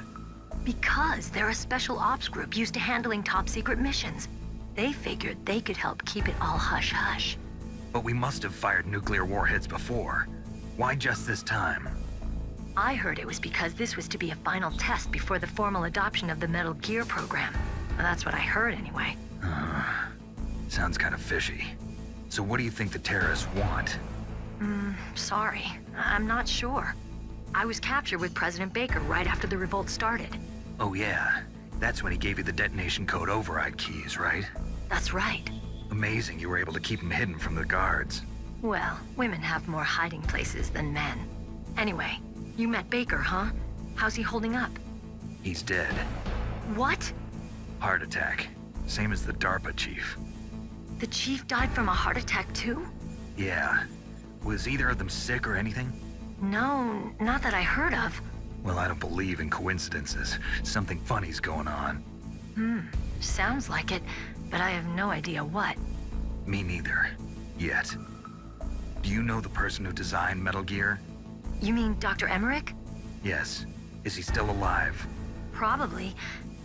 Because they're a special ops group used to handling top-secret missions. They figured they could help keep it all hush-hush. But we must have fired nuclear warheads before. Why just this time? I heard it was because this was to be a final test before the formal adoption of the Metal Gear program. Well, that's what I heard anyway. Sounds kind of fishy. So what do you think the terrorists want? Sorry. I'm not sure. I was captured with President Baker right after the revolt started. Oh yeah, that's when he gave you the detonation code override keys, right? That's right. Amazing you were able to keep him hidden from the guards. Well, women have more hiding places than men. Anyway, you met Baker, huh? How's he holding up? He's dead. What? Heart attack. Same as the DARPA chief. The chief died from a heart attack too? Yeah. Was either of them sick or anything? No, not that I heard of. Well, I don't believe in coincidences. Something funny's going on. Sounds like it, but I have no idea what. Me neither. Yet. Do you know the person who designed Metal Gear? You mean Dr. Emmerich? Yes. Is he still alive? Probably.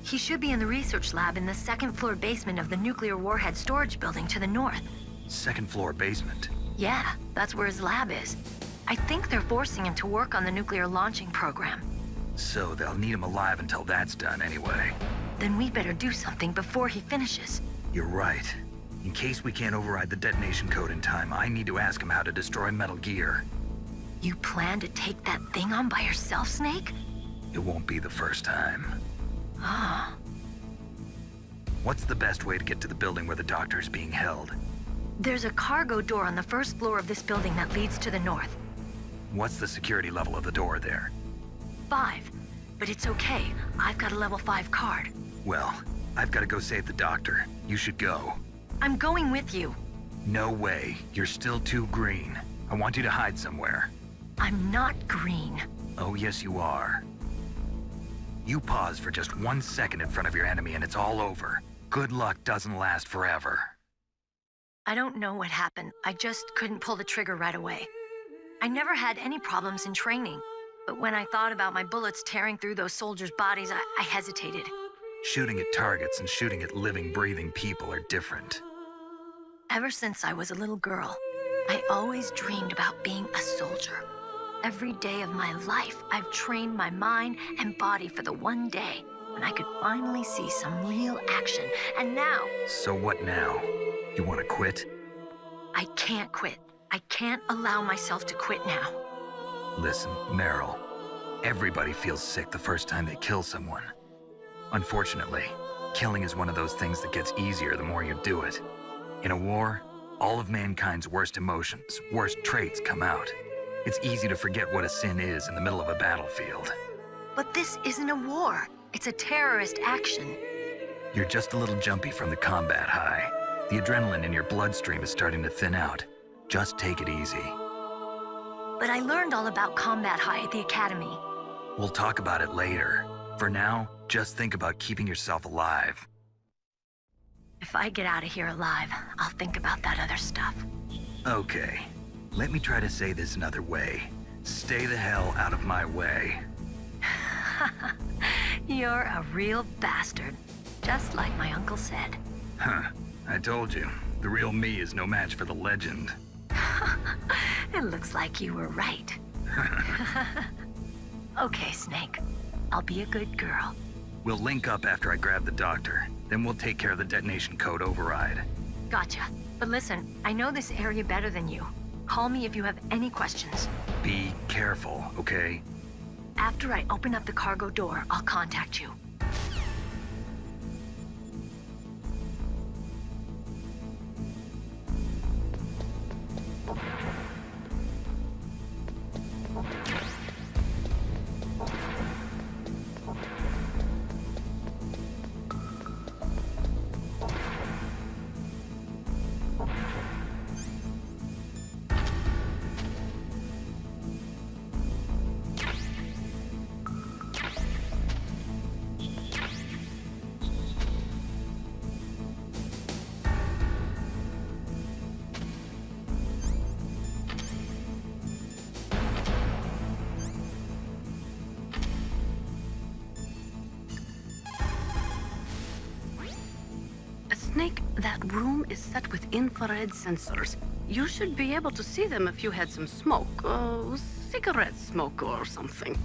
He should be in the research lab in the second-floor basement of the nuclear warhead storage building to the north. Second-floor basement? Yeah, that's where his lab is. I think they're forcing him to work on the nuclear launching program. So they'll need him alive until that's done anyway. Then we better do something before he finishes. You're right. In case we can't override the detonation code in time, I need to ask him how to destroy Metal Gear. You plan to take that thing on by yourself, Snake? It won't be the first time. Ah. What's the best way to get to the building where the doctor's being held? There's a cargo door on the first floor of this building that leads to the north. What's the security level of the door there? 5. But it's okay. I've got a level 5 card. Well, I've got to go save the doctor. You should go. I'm going with you. No way. You're still too green. I want you to hide somewhere. I'm not green. Oh, yes, you are. You pause for just 1 second in front of your enemy and it's all over. Good luck doesn't last forever. I don't know what happened. I just couldn't pull the trigger right away. I never had any problems in training, but when I thought about my bullets tearing through those soldiers' bodies, I hesitated. Shooting at targets and shooting at living, breathing people are different. Ever since I was a little girl, I always dreamed about being a soldier. Every day of my life, I've trained my mind and body for the one day when I could finally see some real action, and now... So what now? You want to quit? I can't quit. I can't allow myself to quit now. Listen, Meryl, everybody feels sick the first time they kill someone. Unfortunately, killing is one of those things that gets easier the more you do it. In a war, all of mankind's worst emotions, worst traits come out. It's easy to forget what a sin is in the middle of a battlefield. But this isn't a war. It's a terrorist action. You're just a little jumpy from the combat high. The adrenaline in your bloodstream is starting to thin out. Just take it easy. but I learned all about combat high at the academy. We'll talk about it later. For now, just think about keeping yourself alive. If I get out of here alive, I'll think about that other stuff. Okay. Let me try to say this another way. Stay the hell out of my way. You're a real bastard, just like my uncle said. Huh. I told you, the real me is no match for the legend. It looks like you were right. Okay, Snake. I'll be a good girl. We'll link up after I grab the doctor. Then we'll take care of the detonation code override. Gotcha. But listen, I know this area better than you. Call me if you have any questions. Be careful, okay? After I open up the cargo door, I'll contact you. Snake, that room is set with infrared sensors. You should be able to see them if you had some smoke. Cigarette smoke or something.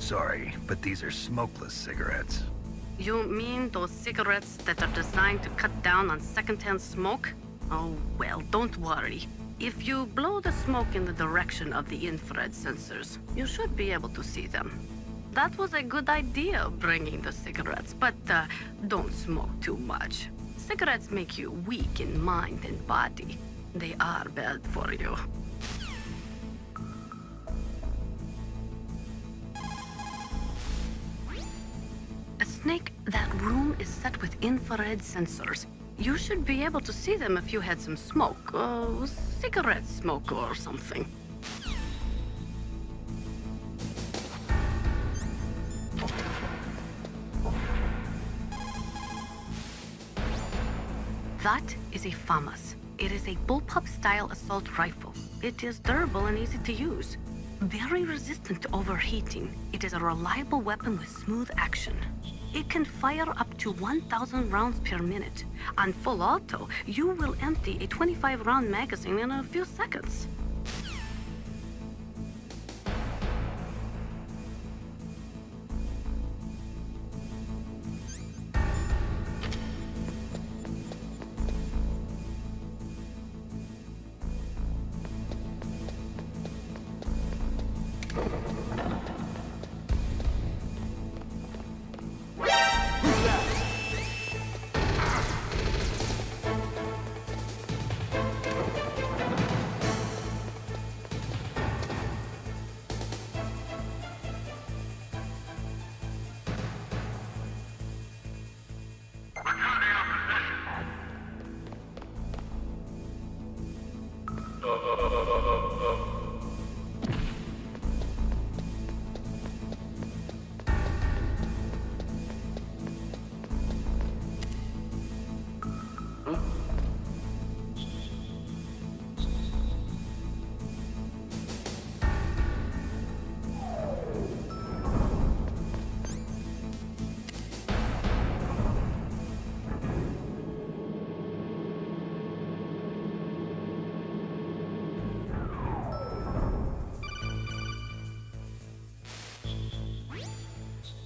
Sorry, but these are smokeless cigarettes. You mean those cigarettes that are designed to cut down on secondhand smoke? Oh, well, don't worry. If you blow the smoke in the direction of the infrared sensors, you should be able to see them. That was a good idea, bringing the cigarettes, but don't smoke too much. Cigarettes make you weak in mind and body. They are bad for you. Snake, that room is set with infrared sensors. You should be able to see them if you had some smoke. Cigarette smoke or something. That is a FAMAS. It is a bullpup-style assault rifle. It is durable and easy to use. Very resistant to overheating. It is a reliable weapon with smooth action. It can fire up to 1,000 rounds per minute. On full auto, you will empty a 25-round magazine in a few seconds.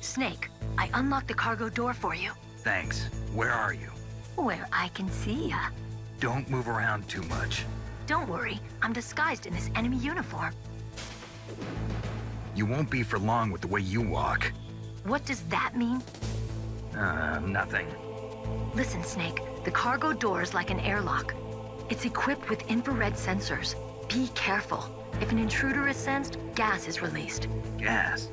Snake, I unlocked the cargo door for you. Thanks. Where are you? Where I can see ya. Don't move around too much. Don't worry, I'm disguised in this enemy uniform. You won't be for long with the way you walk. What does that mean? Nothing. Listen, Snake, the cargo door is like an airlock. It's equipped with infrared sensors. Be careful. If an intruder is sensed, gas is released. Gas?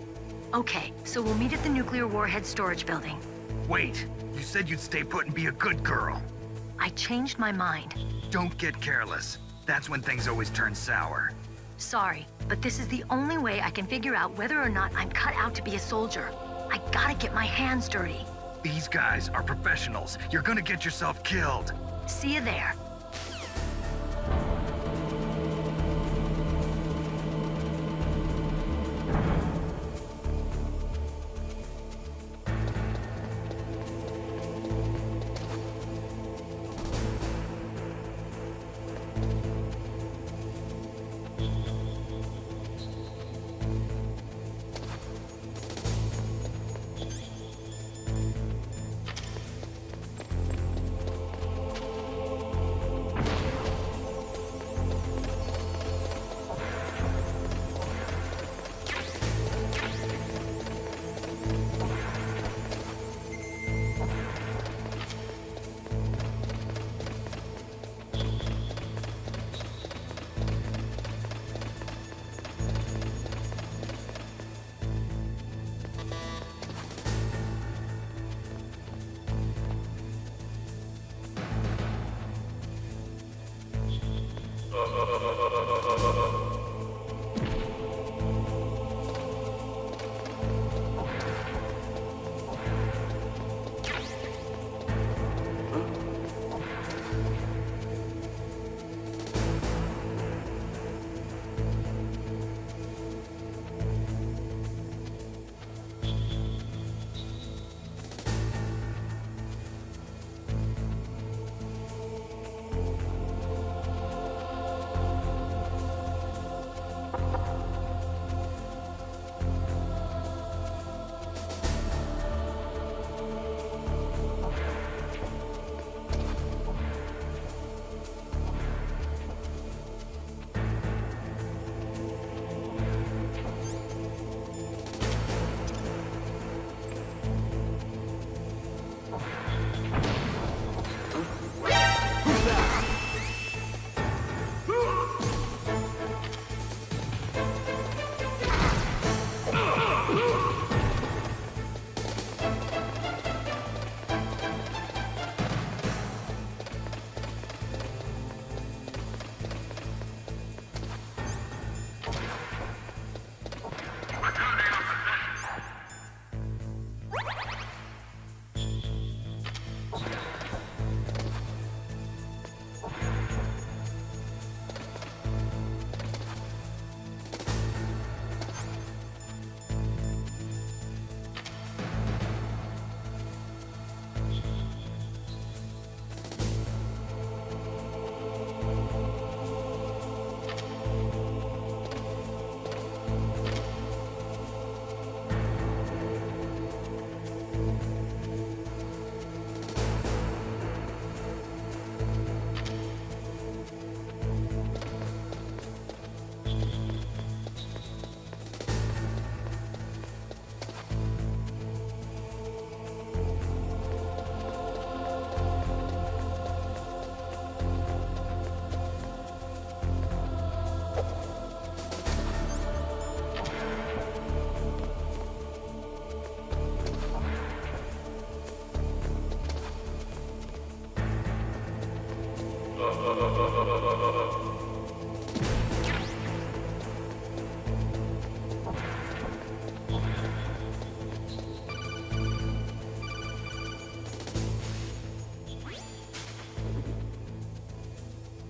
Okay, so we'll meet at the nuclear warhead storage building. Wait, you said you'd stay put and be a good girl. I changed my mind. Don't get careless. That's when things always turn sour. Sorry, but this is the only way I can figure out whether or not I'm cut out to be a soldier. I gotta get my hands dirty. These guys are professionals. You're gonna get yourself killed. See you there.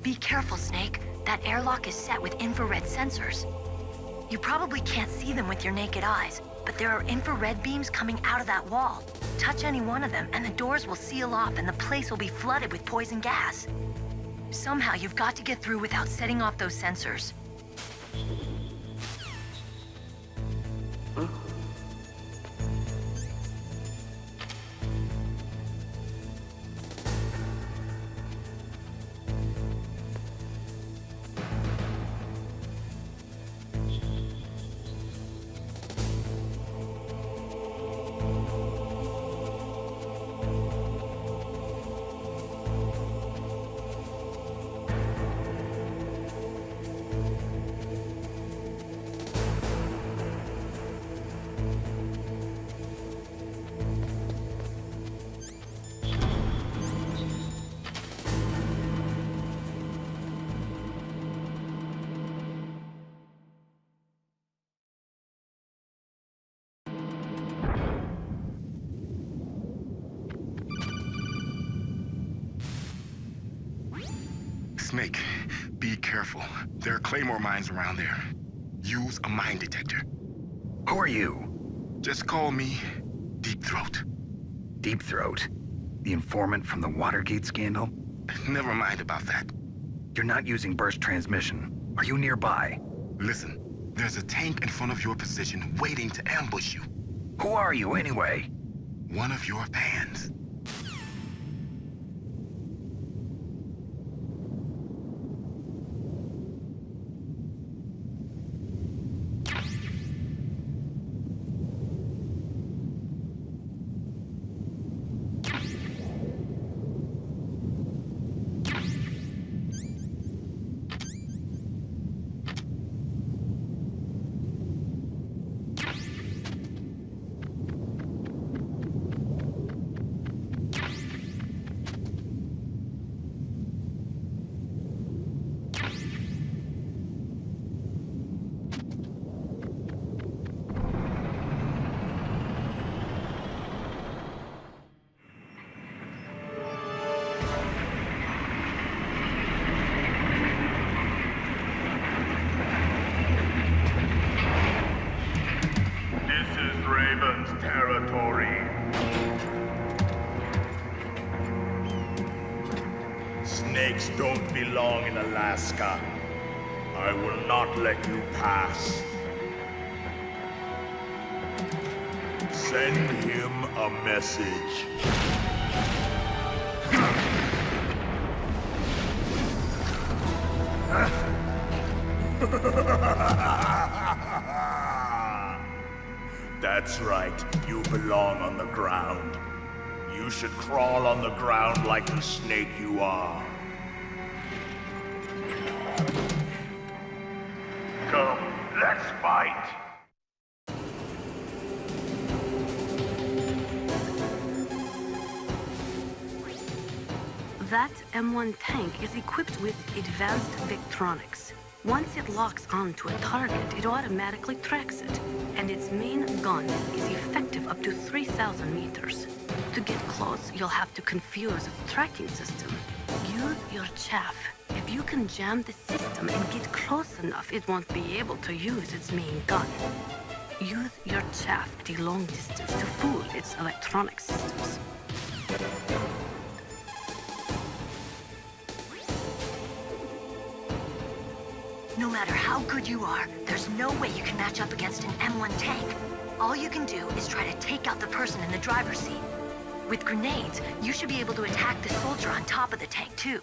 Be careful, Snake. That airlock is set with infrared sensors. You probably can't see them with your naked eyes, but there are infrared beams coming out of that wall. Touch any one of them, and the doors will seal off and the place will be flooded with poison gas. Somehow you've got to get through without setting off those sensors. Snake, be careful. There are Claymore mines around there. Use a mine detector. Who are you? Just call me Deep Throat. Deep Throat? The informant from the Watergate scandal? Never mind about that. You're not using burst transmission. Are you nearby? Listen, there's a tank in front of your position waiting to ambush you. Who are you, anyway? One of your fans. Snakes don't belong in Alaska. I will not let you pass. Send him a message. That's right, you belong on the ground. You should crawl on the ground like the snake you are. Come, let's fight! That M1 tank is equipped with advanced Victronics. Once it locks onto a target, it automatically tracks it, and its main gun is effective up to 3,000 meters. To get close, you'll have to confuse the tracking system. Use your chaff. If you can jam the system and get close enough, it won't be able to use its main gun. Use your chaff at a long distance to fool its electronic systems. No matter how good you are, there's no way you can match up against an M1 tank. All you can do is try to take out the person in the driver's seat. With grenades, you should be able to attack the soldier on top of the tank, too.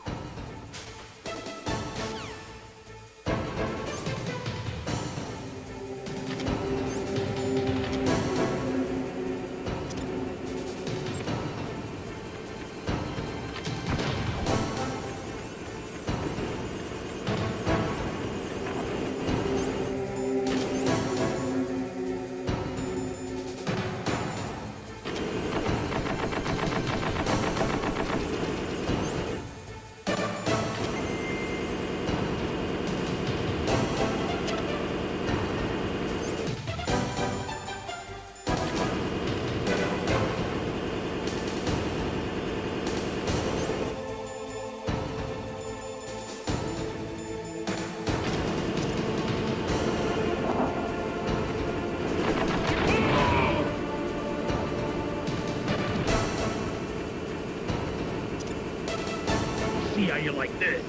See how you like this?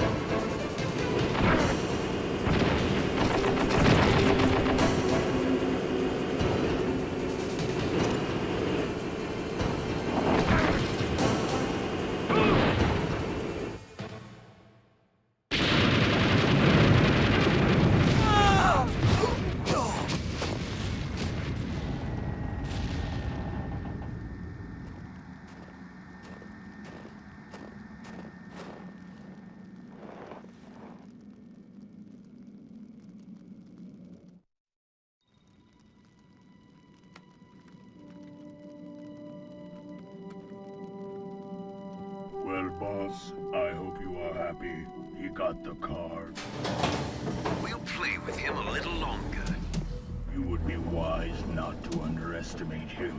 Well, boss, I hope you are happy. He got the card. We'll play with him a little longer. You would be wise not to underestimate him.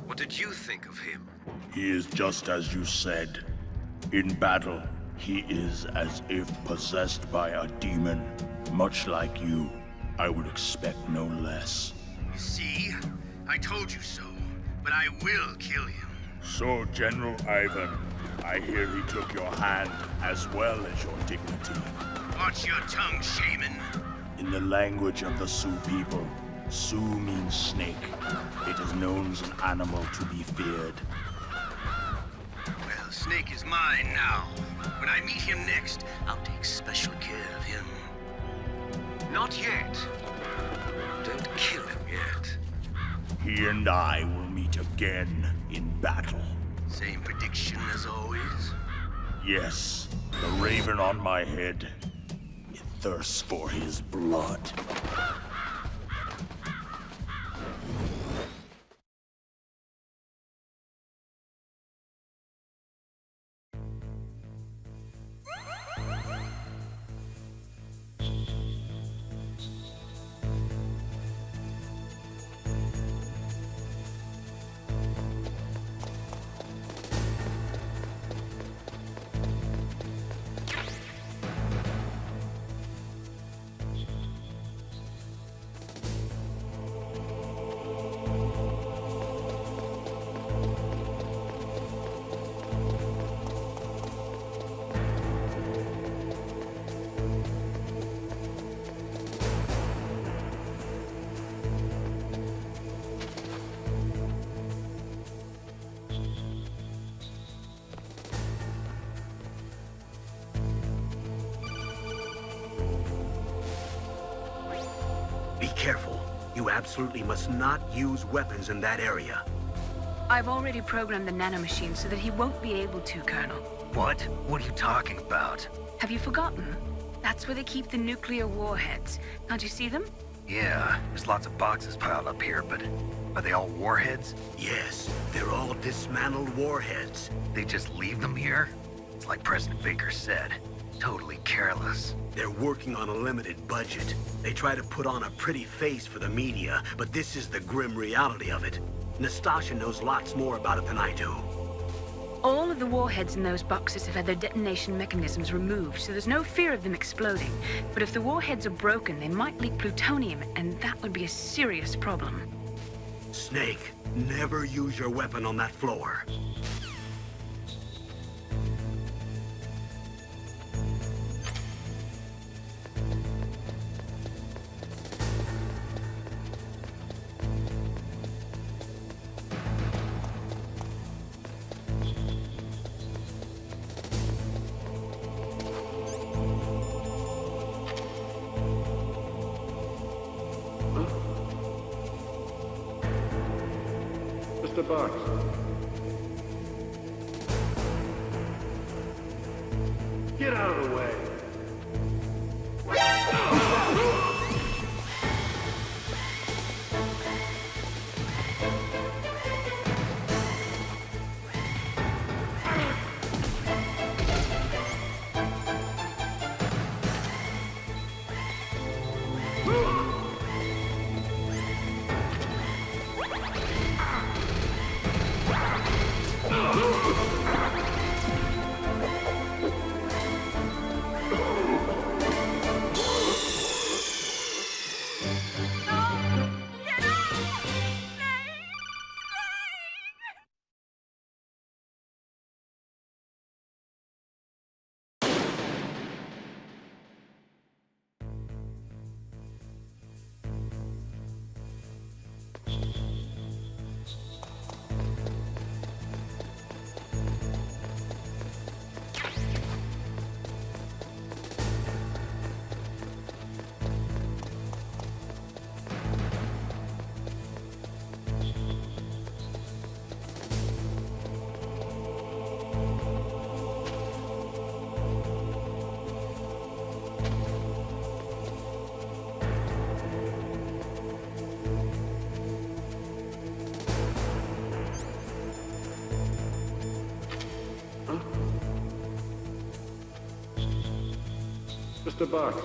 What did you think of him? He is just as you said. In battle, He is as if possessed by a demon, much like you. I would expect no less. See? I told you so, but I will kill him. So, General Ivan, I hear he took your hand as well as your dignity. Watch your tongue, shaman. In the language of the Sioux people, Sioux means snake. It is known as an animal to be feared. Well, Snake is mine now. When I meet him next, I'll take special care of him. Not yet. Don't kill him yet. He and I will meet again in battle. Same prediction as always? Yes, the raven on my head. It thirsts for his blood. Be careful. You absolutely must not use weapons in that area. I've already programmed the nanomachine so that he won't be able to, Colonel. What? What are you talking about? Have you forgotten? That's where they keep the nuclear warheads. Can't you see them? Yeah, there's lots of boxes piled up here, but are they all warheads? Yes, they're all dismantled warheads. They just leave them here? It's like President Baker said. Totally careless. They're working on a limited budget. They try to put on a pretty face for the media, but this is the grim reality of it. Nastasha knows lots more about it than I do. All of the warheads in those boxes have had their detonation mechanisms removed, so there's no fear of them exploding. But if the warheads are broken, they might leak plutonium, and that would be a serious problem. Snake, never use your weapon on that floor. Mr. Box. Get out of the way. Mr. Box.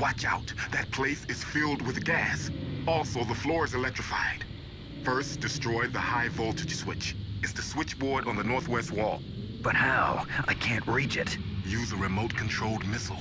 Watch out. That place is filled with gas. Also, the floor is electrified. First, destroy the high voltage switch. It's the switchboard on the northwest wall. But how? I can't reach it. Use a remote-controlled missile.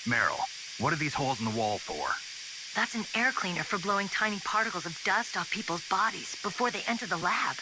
Meryl, what are these holes in the wall for? That's an air cleaner for blowing tiny particles of dust off people's bodies before they enter the lab.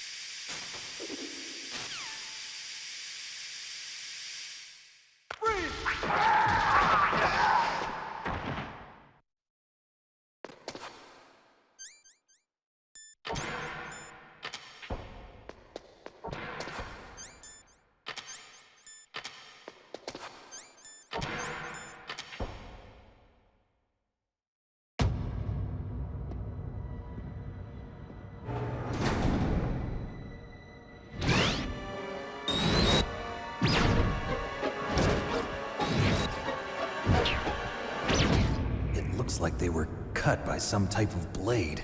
Looks like they were cut by some type of blade.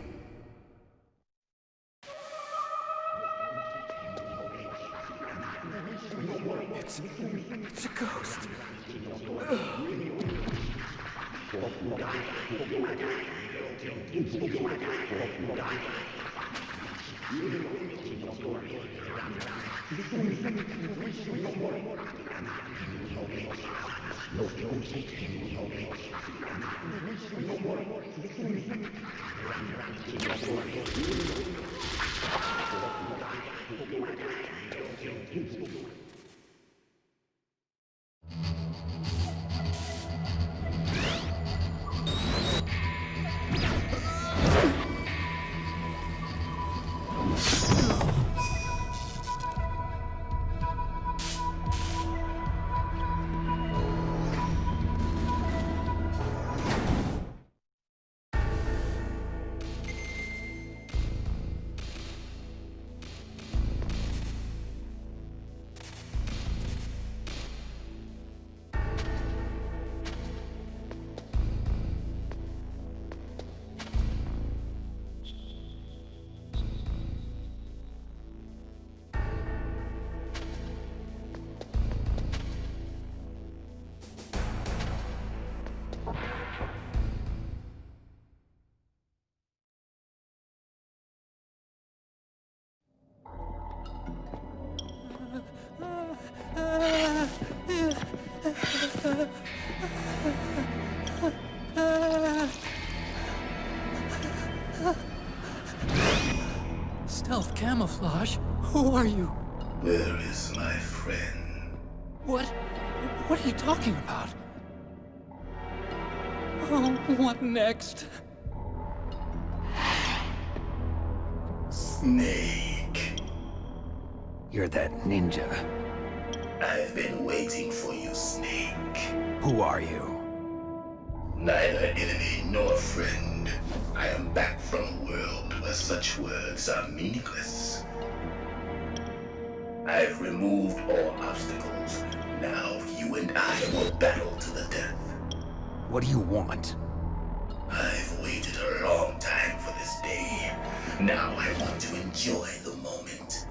It's a ghost. Stealth camouflage? Who are you? Where is my friend? What are you talking about? Oh, what next? Snake. You're that ninja. I've been waiting for you, Snake. Who are you? Neither enemy nor friend. I am back from a world where such words are meaningless. I've removed all obstacles. Now you and I will battle to the death. What do you want? I've waited a long time for this day. Now I want to enjoy the moment.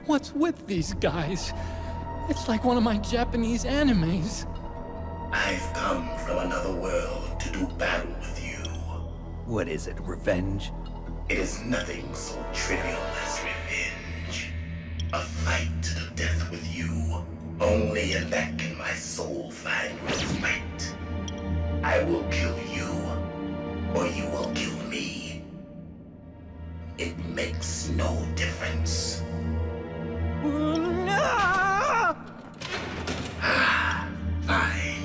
What's with these guys? It's like one of my Japanese animes. I've come from another world to do battle with you. What is it, revenge? It is nothing so trivial as revenge. A fight to the death with you. Only in that can my soul find respite. I will kill you, or you will kill me. It makes no difference. Fine.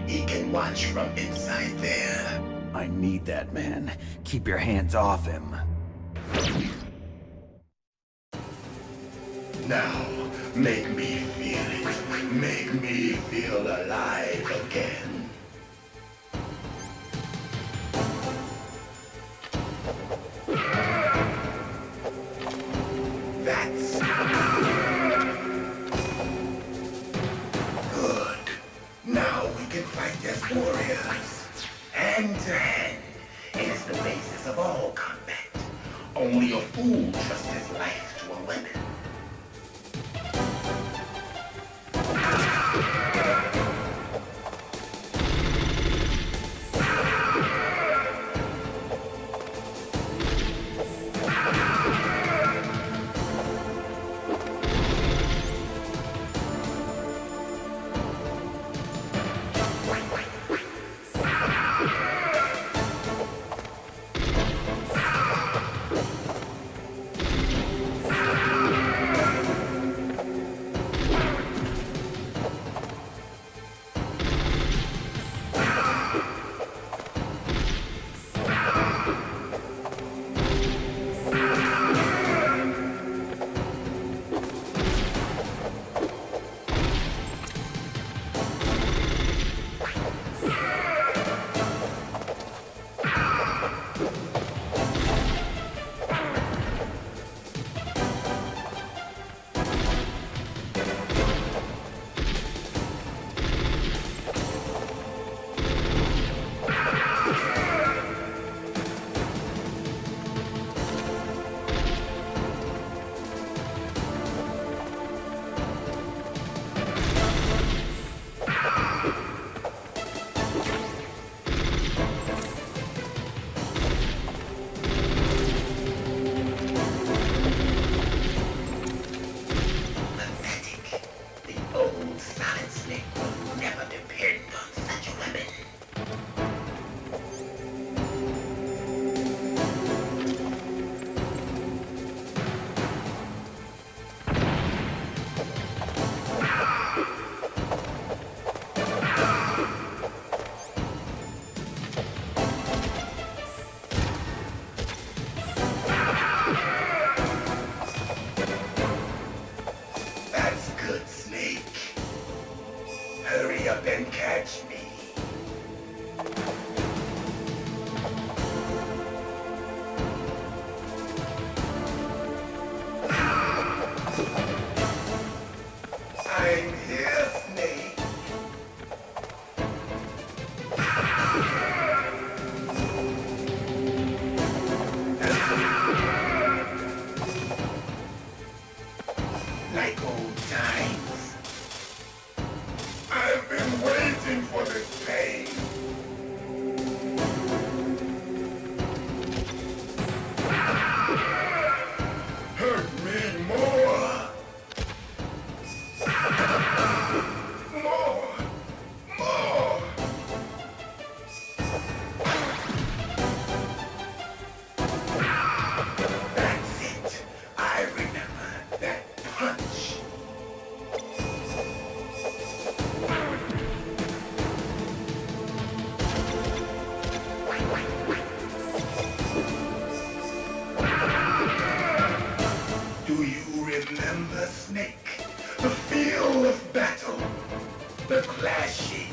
He can watch from inside there. I need that man. Keep your hands off him. Now, make me feel it. Make me feel alive again. That's good. Now we can fight as warriors. Hand to hand. It is the basis of all combat. Only a fool trusts his life to a weapon. More!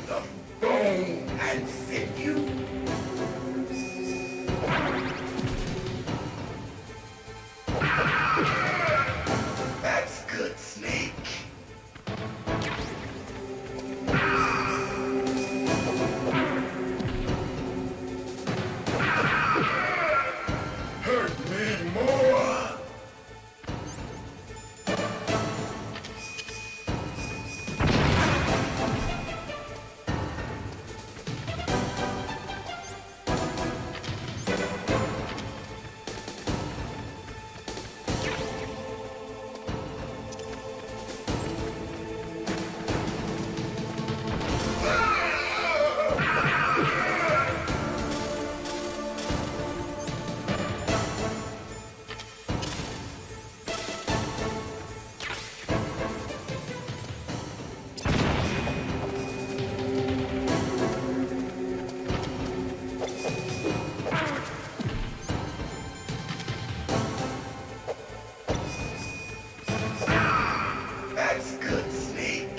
of bone and sinew. That's good, Snake. Hurt me more. That's good, Snake.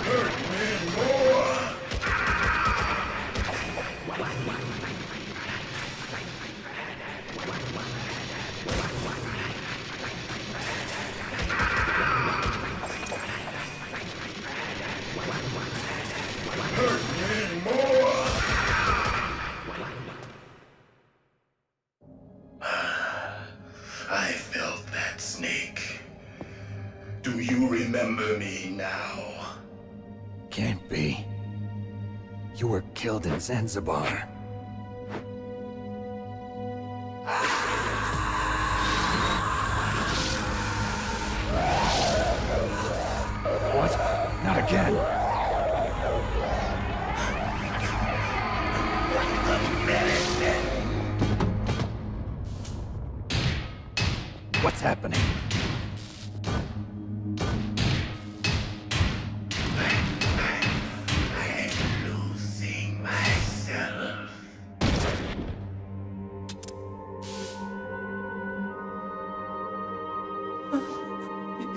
Hurt me more. Hurt me more. I felt that, Snake. Do you remember me now? Can't be. You were killed in Zanzibar. What? Not again. What's happening? I'm losing myself.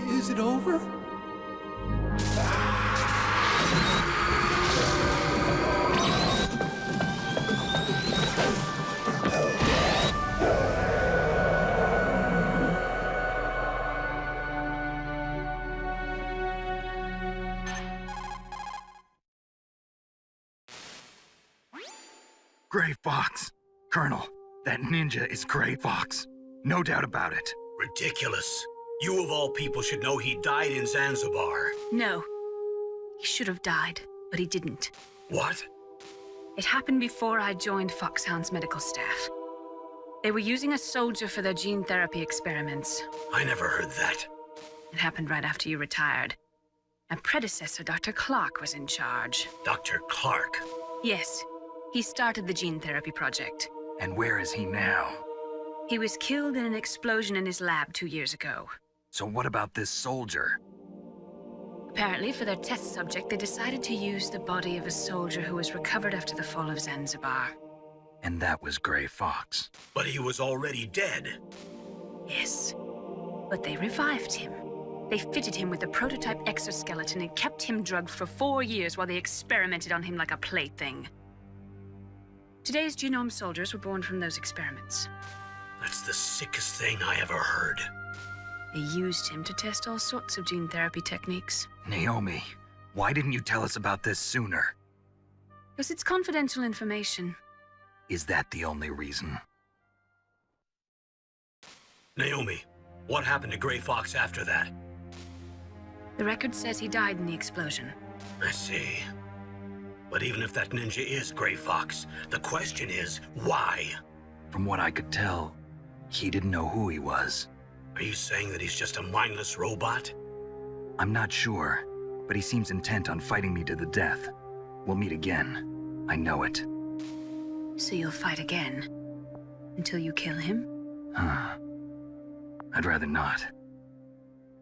Is it over? Gray Fox. Colonel, that ninja is Gray Fox. No doubt about it. Ridiculous. You of all people should know he died in Zanzibar. No. He should have died, but he didn't. What? It happened before I joined Foxhound's medical staff. They were using a soldier for their gene therapy experiments. I never heard that. It happened right after you retired. My predecessor, Dr. Clark, was in charge. Dr. Clark? Yes. He started the gene therapy project. And where is he now? He was killed in an explosion in his lab 2 years ago. So what about this soldier? Apparently, for their test subject, they decided to use the body of a soldier who was recovered after the fall of Zanzibar. And that was Gray Fox. But he was already dead. Yes. But they revived him. They fitted him with a prototype exoskeleton and kept him drugged for 4 years while they experimented on him like a plaything. Today's genome soldiers were born from those experiments. That's the sickest thing I ever heard. They used him to test all sorts of gene therapy techniques. Naomi, why didn't you tell us about this sooner? Because it's confidential information. Is that the only reason? Naomi, what happened to Gray Fox after that? The record says he died in the explosion. I see. But even if that ninja is Gray Fox, the question is, why? From what I could tell, he didn't know who he was. Are you saying that he's just a mindless robot? I'm not sure, but he seems intent on fighting me to the death. We'll meet again. I know it. So you'll fight again? Until you kill him? I'd rather not.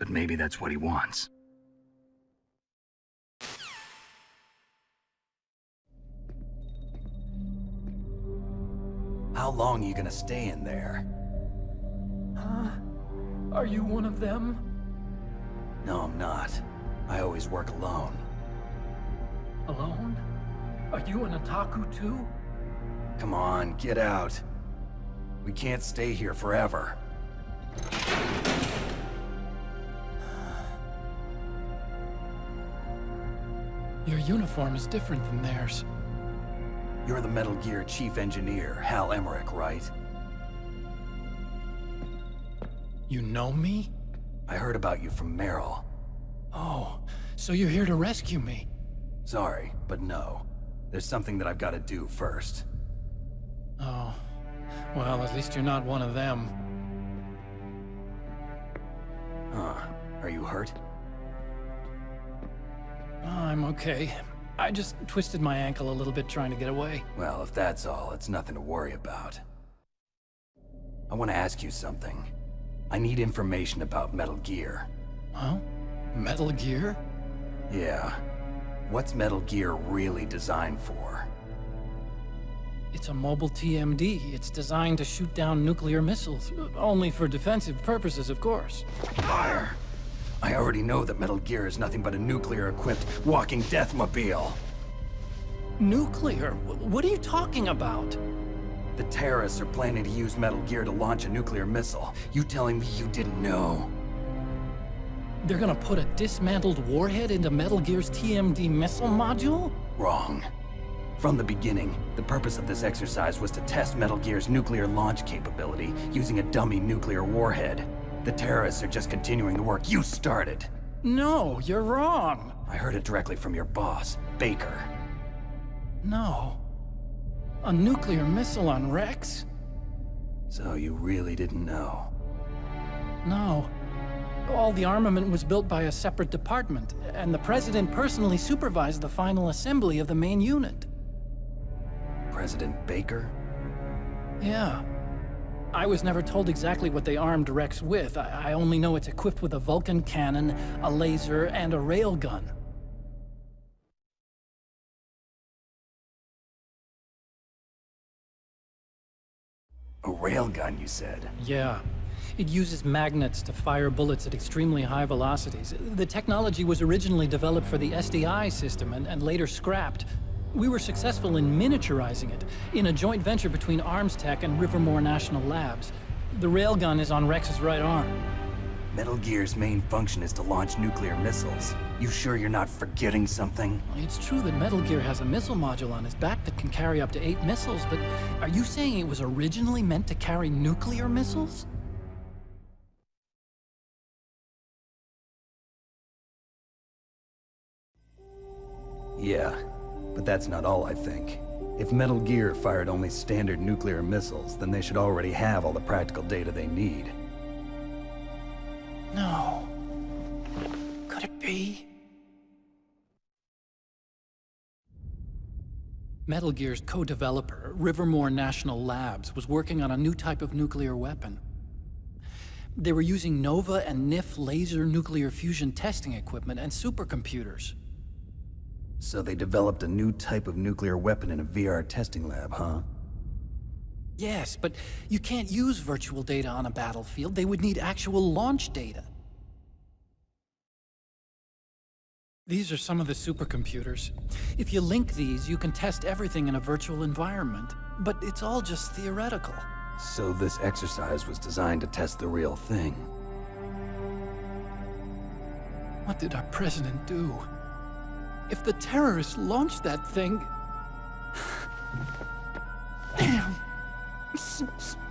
but maybe that's what he wants. How long are you gonna stay in there? Huh? Are you one of them? No, I'm not. I always work alone. Alone? Are you an otaku too? Come on, get out. We can't stay here forever. Your uniform is different than theirs. You're the Metal Gear Chief Engineer, Hal Emmerich, right? You know me? I heard about you from Meryl. Oh, so you're here to rescue me? Sorry, but no. There's something that I've got to do first. Oh. Well, at least you're not one of them. Huh. Are you hurt? Oh, I'm okay. I just twisted my ankle a little bit trying to get away. Well, if that's all, it's nothing to worry about. I want to ask you something. I need information about Metal Gear. Huh? Metal Gear? Yeah. What's Metal Gear really designed for? It's a mobile TMD. It's designed to shoot down nuclear missiles. Only for defensive purposes, of course. Fire! I already know that Metal Gear is nothing but a nuclear-equipped walking deathmobile. Nuclear? What are you talking about? The terrorists are planning to use Metal Gear to launch a nuclear missile. You telling me you didn't know? They're gonna put a dismantled warhead into Metal Gear's TMD missile module? Wrong. From the beginning, the purpose of this exercise was to test Metal Gear's nuclear launch capability using a dummy nuclear warhead. The terrorists are just continuing the work you started. No, you're wrong. I heard it directly from your boss, Baker. No. A nuclear missile on Rex? So you really didn't know? No. All the armament was built by a separate department, and the President personally supervised the final assembly of the main unit. President Baker? Yeah. I was never told exactly what they armed Rex with. I only know it's equipped with a Vulcan cannon, a laser, and a railgun. A railgun, you said? Yeah. It uses magnets to fire bullets at extremely high velocities. The technology was originally developed for the SDI system and later scrapped. We were successful in miniaturizing it, in a joint venture between Arms Tech and Rivermore National Labs. The railgun is on Rex's right arm. Metal Gear's main function is to launch nuclear missiles. You sure you're not forgetting something? It's true that Metal Gear has a missile module on his back that can carry up to 8 missiles, but are you saying it was originally meant to carry nuclear missiles? Yeah, but that's not all I think. If Metal Gear fired only standard nuclear missiles, then they should already have all the practical data they need. No. Could it be? Metal Gear's co-developer, Rivermore National Labs, was working on a new type of nuclear weapon. They were using NOVA and NIF laser nuclear fusion testing equipment and supercomputers. So they developed a new type of nuclear weapon in a VR testing lab, huh? Yes, but you can't use virtual data on a battlefield. They would need actual launch data. These are some of the supercomputers. If you link these, you can test everything in a virtual environment. But it's all just theoretical. So this exercise was designed to test the real thing. What did our president do? If the terrorists launched that thing... Damn!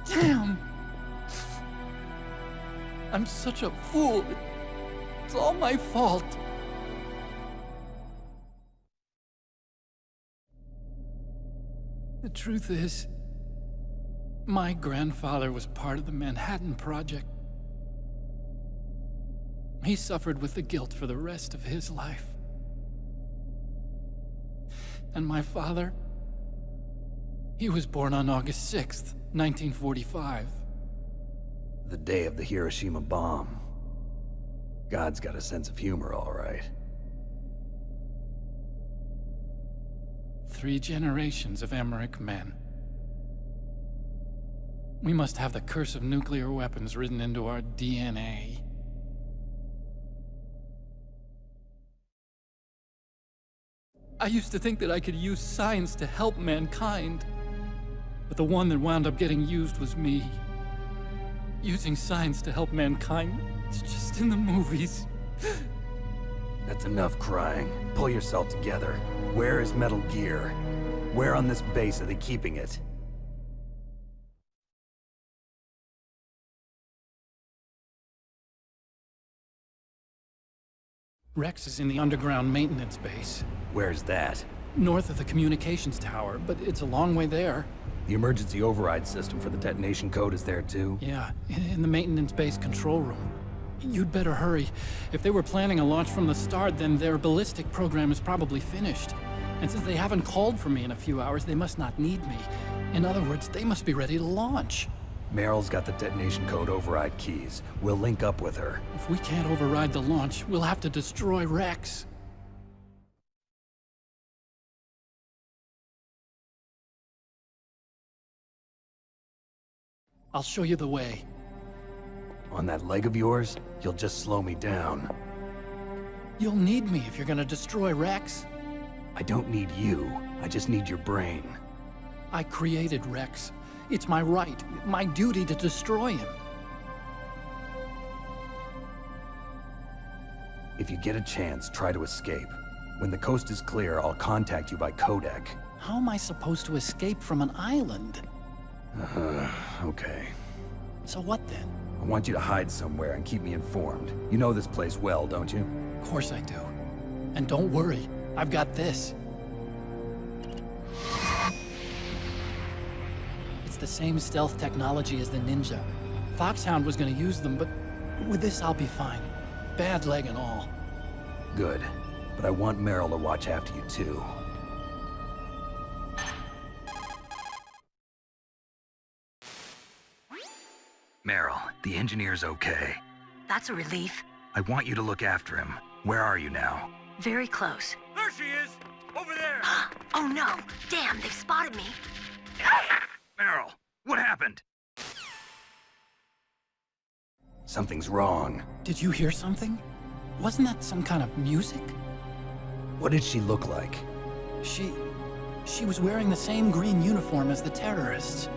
Damn! I'm such a fool. It's all my fault. The truth is, my grandfather was part of the Manhattan Project. He suffered with the guilt for the rest of his life. And my father, he was born on August 6th, 1945. The day of the Hiroshima bomb. God's got a sense of humor, all right. 3 generations of Emmerich men. We must have the curse of nuclear weapons written into our DNA. I used to think that I could use science to help mankind. But the one that wound up getting used was me. Using science to help mankind, it's just in the movies. That's enough crying. Pull yourself together. Where is Metal Gear? Where on this base are they keeping it? Rex is in the underground maintenance base. Where's that? North of the communications tower, but it's a long way there. The emergency override system for the detonation code is there too? Yeah, in the maintenance base control room. You'd better hurry. If they were planning a launch from the start, then their ballistic program is probably finished. And since they haven't called for me in a few hours, they must not need me. In other words, they must be ready to launch. Meryl's got the detonation code override keys. We'll link up with her. If we can't override the launch, we'll have to destroy Rex. I'll show you the way. On that leg of yours, you'll just slow me down. You'll need me if you're gonna destroy Rex. I don't need you. I just need your brain. I created Rex. It's my right, my duty to destroy him. If you get a chance, try to escape. When the coast is clear, I'll contact you by codec. How am I supposed to escape from an island? Okay. So what then? I want you to hide somewhere and keep me informed. You know this place well, don't you? Of course I do. And don't worry, I've got this. It's the same stealth technology as the Ninja. Foxhound was gonna use them, but with this I'll be fine. Bad leg and all. Good. But I want Meryl to watch after you too. Meryl, the engineer's okay. That's a relief. I want you to look after him. Where are you now? Very close. There she is! Over there! Oh no! Damn, they've spotted me. Meryl, what happened? Something's wrong. Did you hear something? Wasn't that some kind of music? What did she look like? She was wearing the same green uniform as the terrorists.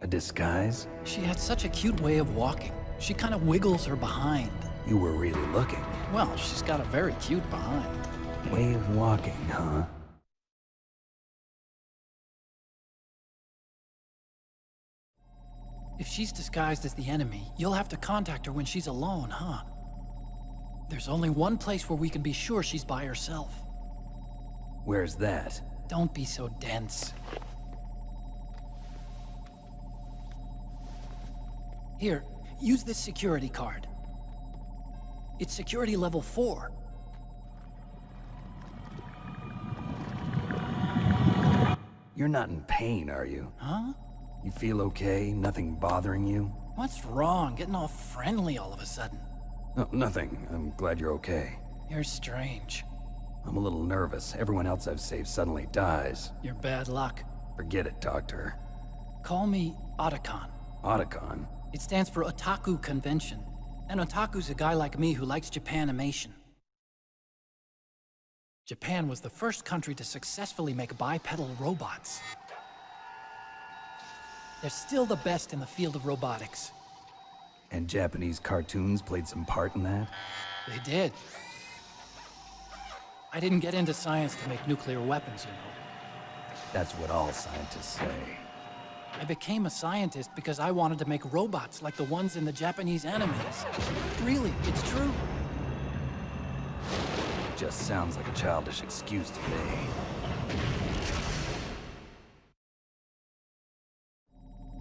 A disguise? She had such a cute way of walking. She kind of wiggles her behind. You were really looking. Well, she's got a very cute behind. Way of walking, huh? If she's disguised as the enemy, you'll have to contact her when she's alone, huh? There's only one place where we can be sure she's by herself. Where's that? Don't be so dense. Here, use this security card. It's security level 4. You're not in pain, are you? Huh? You feel okay? Nothing bothering you? What's wrong? Getting all friendly all of a sudden. No, nothing. I'm glad you're okay. You're strange. I'm a little nervous. Everyone else I've saved suddenly dies. You're bad luck. Forget it, Doctor. Call me Otacon. Otacon? It stands for Otaku Convention. An otaku's a guy like me who likes Japanimation. Japan was the first country to successfully make bipedal robots. They're still the best in the field of robotics. And Japanese cartoons played some part in that? They did. I didn't get into science to make nuclear weapons, you know. That's what all scientists say. I became a scientist because I wanted to make robots like the ones in the Japanese animes. Really, it's true. Just sounds like a childish excuse to me.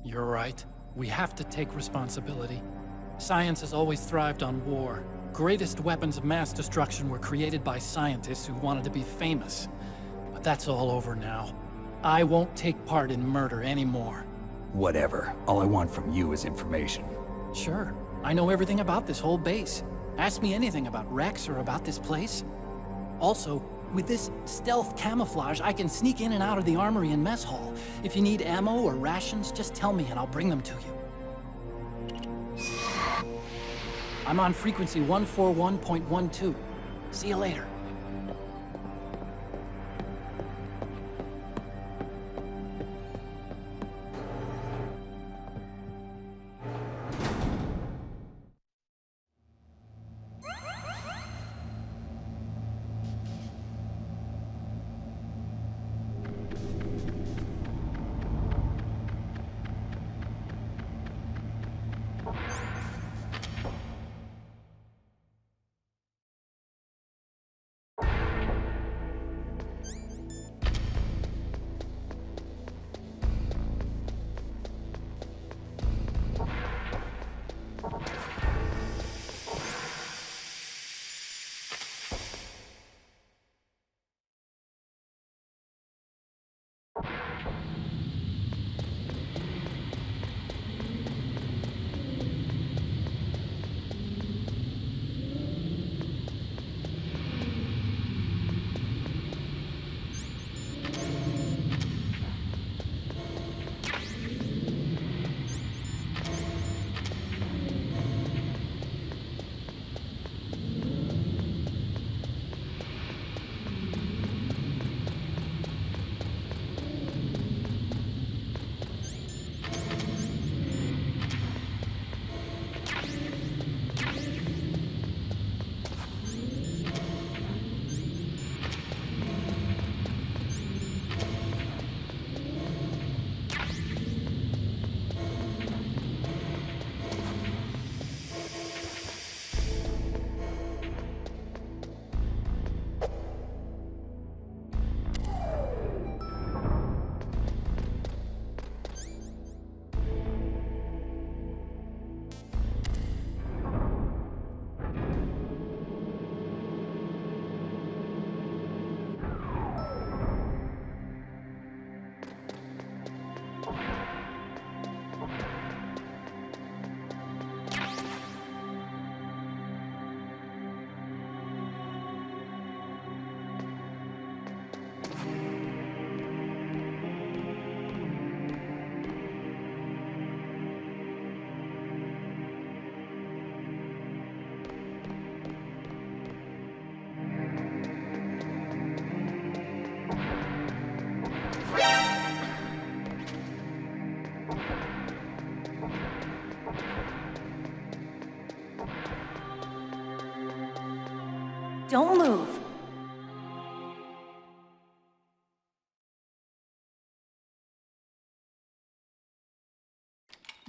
You're right. We have to take responsibility. Science has always thrived on war. Greatest weapons of mass destruction were created by scientists who wanted to be famous. But that's all over now. I won't take part in murder anymore. Whatever. All I want from you is information. Sure. I know everything about this whole base. Ask me anything about Rex or about this place. Also, with this stealth camouflage, I can sneak in and out of the armory and mess hall. If you need ammo or rations, just tell me and I'll bring them to you. I'm on frequency 141.12. See you later. Don't move.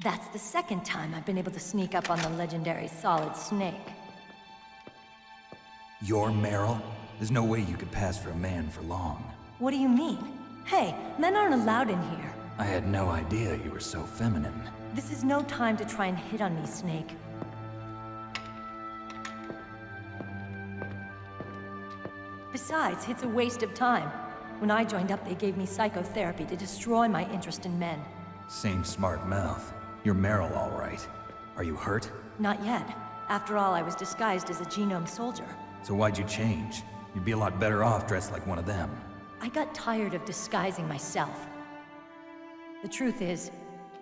That's the second time I've been able to sneak up on the legendary Solid Snake. You're Meryl? There's no way you could pass for a man for long. What do you mean? Hey, men aren't allowed in here. I had no idea you were so feminine. This is no time to try and hit on me, Snake. Besides, it's a waste of time. When I joined up, they gave me psychotherapy to destroy my interest in men. Same smart mouth. You're Meryl, all right. Are you hurt? Not yet. After all, I was disguised as a genome soldier. So why'd you change? You'd be a lot better off dressed like one of them. I got tired of disguising myself. The truth is,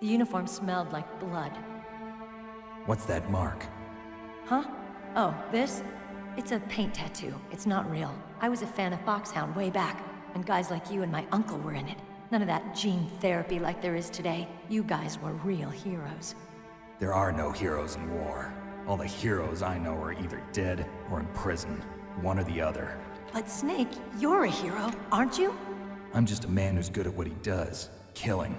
the uniform smelled like blood. What's that mark? Huh? Oh, this? It's a paint tattoo. It's not real. I was a fan of Foxhound way back, and guys like you and my uncle were in it. None of that gene therapy like there is today. You guys were real heroes. There are no heroes in war. All the heroes I know are either dead or in prison. One or the other. But Snake, you're a hero, aren't you? I'm just a man who's good at what he does. Killing.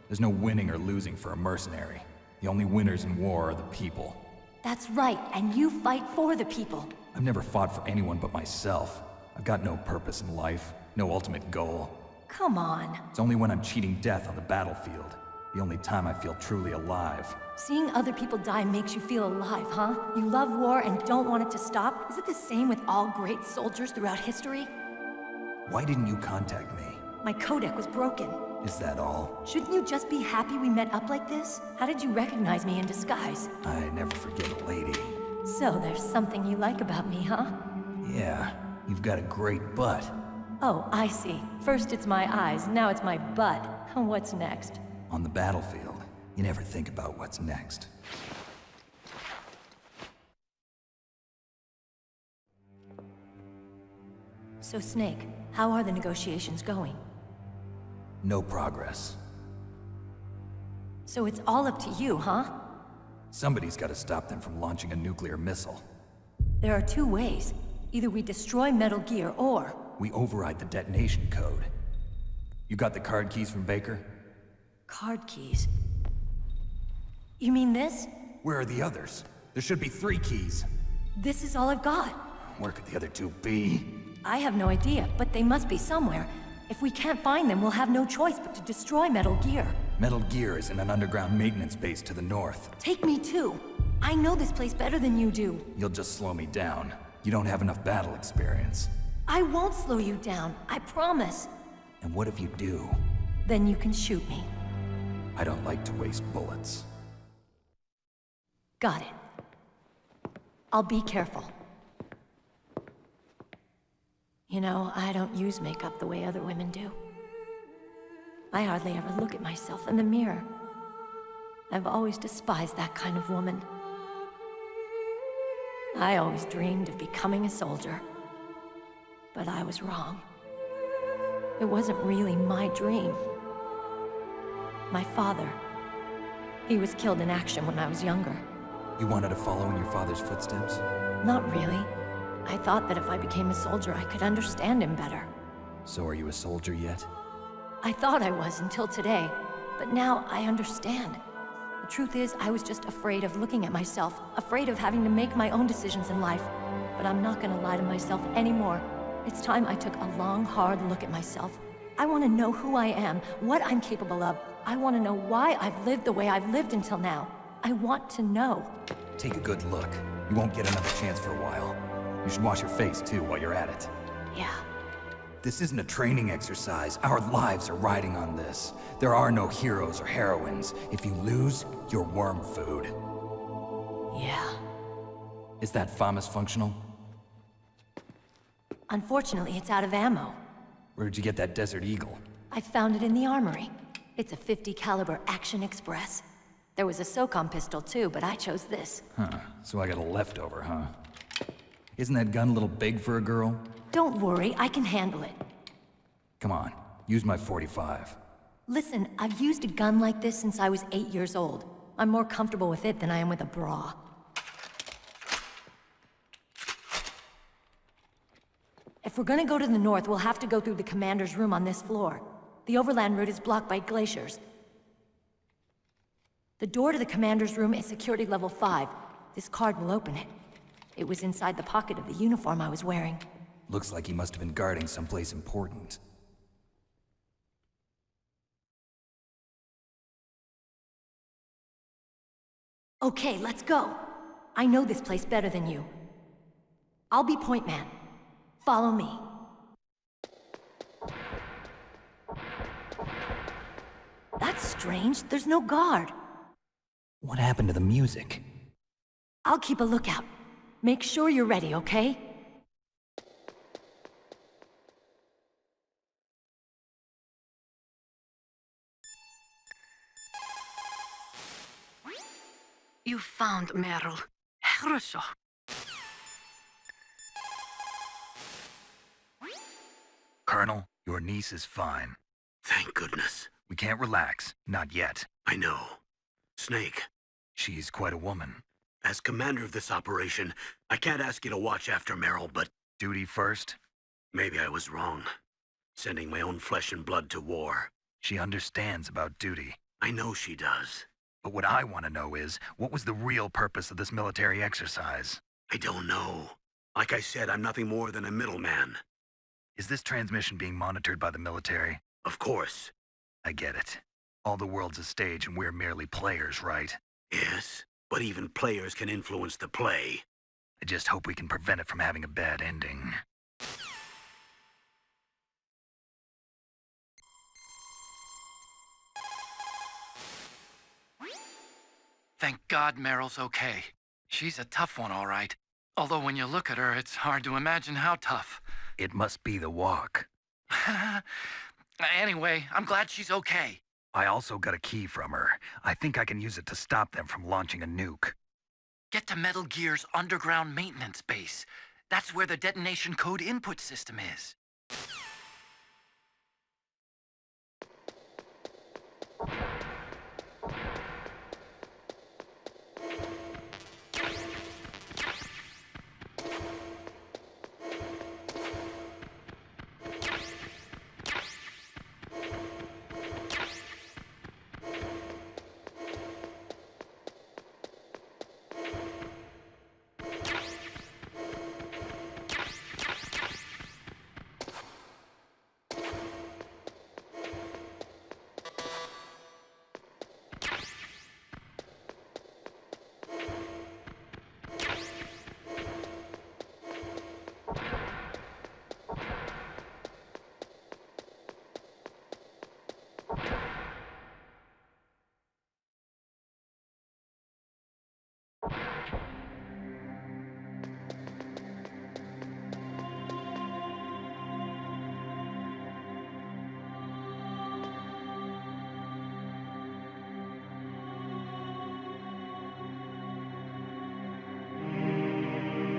There's no winning or losing for a mercenary. The only winners in war are the people. That's right, and you fight for the people. I've never fought for anyone but myself. I've got no purpose in life, no ultimate goal. Come on. It's only when I'm cheating death on the battlefield. The only time I feel truly alive. Seeing other people die makes you feel alive, huh? You love war and don't want it to stop? Is it the same with all great soldiers throughout history? Why didn't you contact me? My codec was broken. Is that all? Shouldn't you just be happy we met up like this? How did you recognize me in disguise? I never forget a lady. So there's something you like about me, huh? Yeah, you've got a great butt. Oh, I see. First it's my eyes, now it's my butt. What's next? On the battlefield, you never think about what's next. So Snake, how are the negotiations going? No progress. So it's all up to you, huh? Somebody's got to stop them from launching a nuclear missile. There are two ways. Either we destroy Metal Gear, or... we override the detonation code. You got the card keys from Baker? Card keys? You mean this? Where are the others? There should be 3 keys. This is all I've got. Where could the other 2 be? I have no idea, but they must be somewhere. If we can't find them, we'll have no choice but to destroy Metal Gear. Metal Gear is in an underground maintenance base to the north. Take me too. I know this place better than you do. You'll just slow me down. You don't have enough battle experience. I won't slow you down, I promise. And what if you do? Then you can shoot me. I don't like to waste bullets. Got it. I'll be careful. You know, I don't use makeup the way other women do. I hardly ever look at myself in the mirror. I've always despised that kind of woman. I always dreamed of becoming a soldier. But I was wrong. It wasn't really my dream. My father, he was killed in action when I was younger. You wanted to follow in your father's footsteps? Not really. I thought that if I became a soldier, I could understand him better. So are you a soldier yet? I thought I was until today, but now I understand. The truth is, I was just afraid of looking at myself, afraid of having to make my own decisions in life. But I'm not gonna lie to myself anymore. It's time I took a long, hard look at myself. I want to know who I am, what I'm capable of. I want to know why I've lived the way I've lived until now. I want to know. Take a good look. You won't get another chance for a while. You should wash your face, too, while you're at it. Yeah. This isn't a training exercise. Our lives are riding on this. There are no heroes or heroines. If you lose, you're worm food. Yeah. Is that FAMAS functional? Unfortunately, it's out of ammo. Where'd you get that Desert Eagle? I found it in the armory. It's a .50 caliber Action Express. There was a SOCOM pistol too, but I chose this. Huh, so I got a leftover, huh? Isn't that gun a little big for a girl? Don't worry, I can handle it. Come on, use my .45. Listen, I've used a gun like this since I was 8 years old. I'm more comfortable with it than I am with a bra. If we're gonna go to the north, we'll have to go through the commander's room on this floor. The overland route is blocked by glaciers. The door to the commander's room is security level 5. This card will open it. It was inside the pocket of the uniform I was wearing. Looks like he must have been guarding someplace important. Okay, let's go. I know this place better than you. I'll be point man. Follow me. That's strange. There's no guard. What happened to the music? I'll keep a lookout. Make sure you're ready, okay? You found Meryl. хорошо. Colonel, your niece is fine. Thank goodness. We can't relax. Not yet. I know. Snake. She's quite a woman. As commander of this operation, I can't ask you to watch after Meryl, but... Duty first? Maybe I was wrong. Sending my own flesh and blood to war. She understands about duty. I know she does. But what I want to know is, what was the real purpose of this military exercise? I don't know. Like I said, I'm nothing more than a middleman. Is this transmission being monitored by the military? Of course. I get it. All the world's a stage and we're merely players, right? Yes, but even players can influence the play. I just hope we can prevent it from having a bad ending. Thank God Meryl's okay. She's a tough one, all right. Although when you look at her, it's hard to imagine how tough. It must be the walk. Anyway, I'm glad she's okay. I also got a key from her. I think I can use it to stop them from launching a nuke. Get to Metal Gear's underground maintenance base. That's where the detonation code input system is.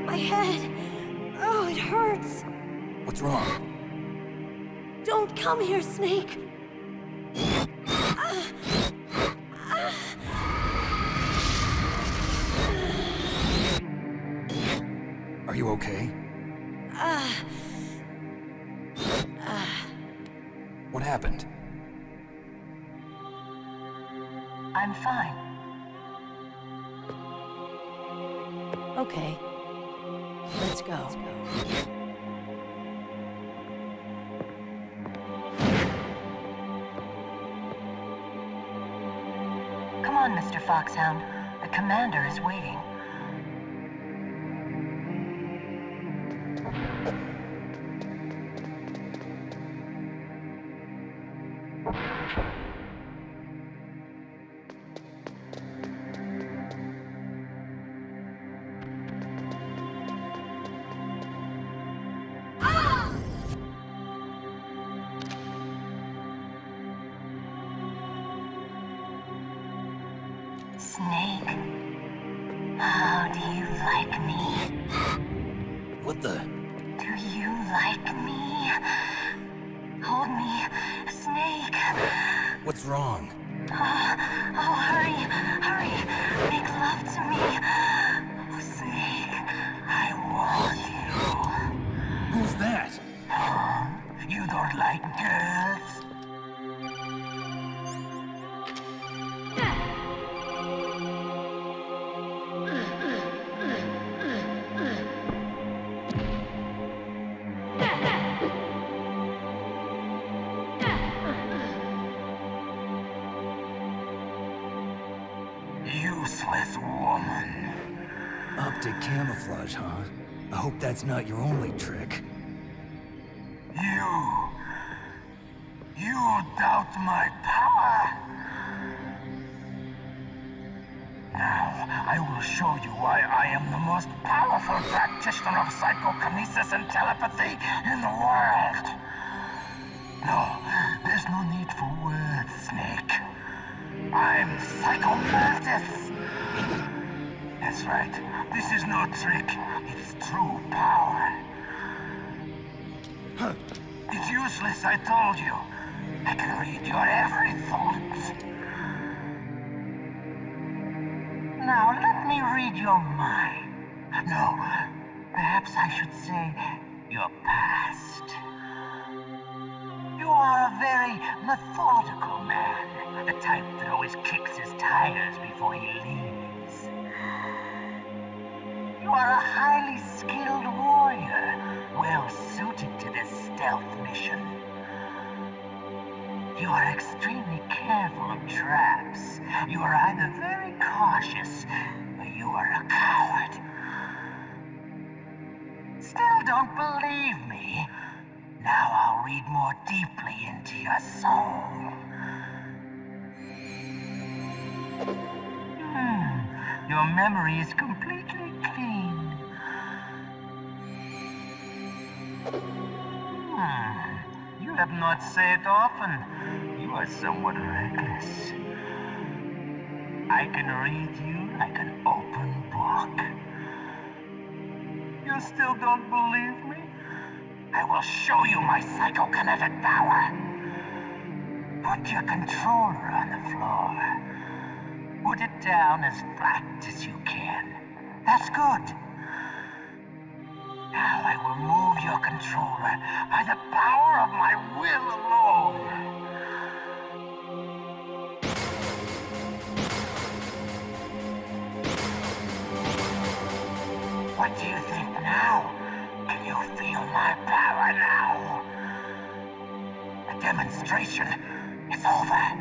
My head. Oh, it hurts. What's wrong? Don't come here, Snake. Are you okay? What happened? I'm fine. Okay. Let's go. Come on, Mr. Foxhound. The commander is waiting. Snake, how do you like me? What the? Do you like me? Hold me, Snake. What's wrong? Oh, hurry, hurry. Make love to me. Oh, Snake, I want you. Who's that? You don't like girls? Useless woman. Optic camouflage, huh? I hope that's not your only trick. You doubt my power? Now, I will show you why I am the most powerful practitioner of psychokinesis and telepathy in the world. No, there's no need for words, Snake. I'm Psychomantis. That's right. This is no trick. It's true power. It's useless, I told you. I can read your every thought. Now, let me read your mind. No, perhaps I should say your past. You are a very methodical man. The type that always kicks his tires before he leaves. You are a highly skilled warrior, well suited to this stealth mission. You are extremely careful of traps. You are either very cautious, or you are a coward. Still don't believe me? Now I'll read more deeply into your soul. Your memory is completely clean. You have not said often. You are somewhat reckless. I can read you like an open book. You still don't believe me? I will show you my psychokinetic power. Put your controller on the floor. Put it down as flat as you can. That's good. Now I will move your controller by the power of my will alone. What do you think now? Can you feel my power now? The demonstration is over.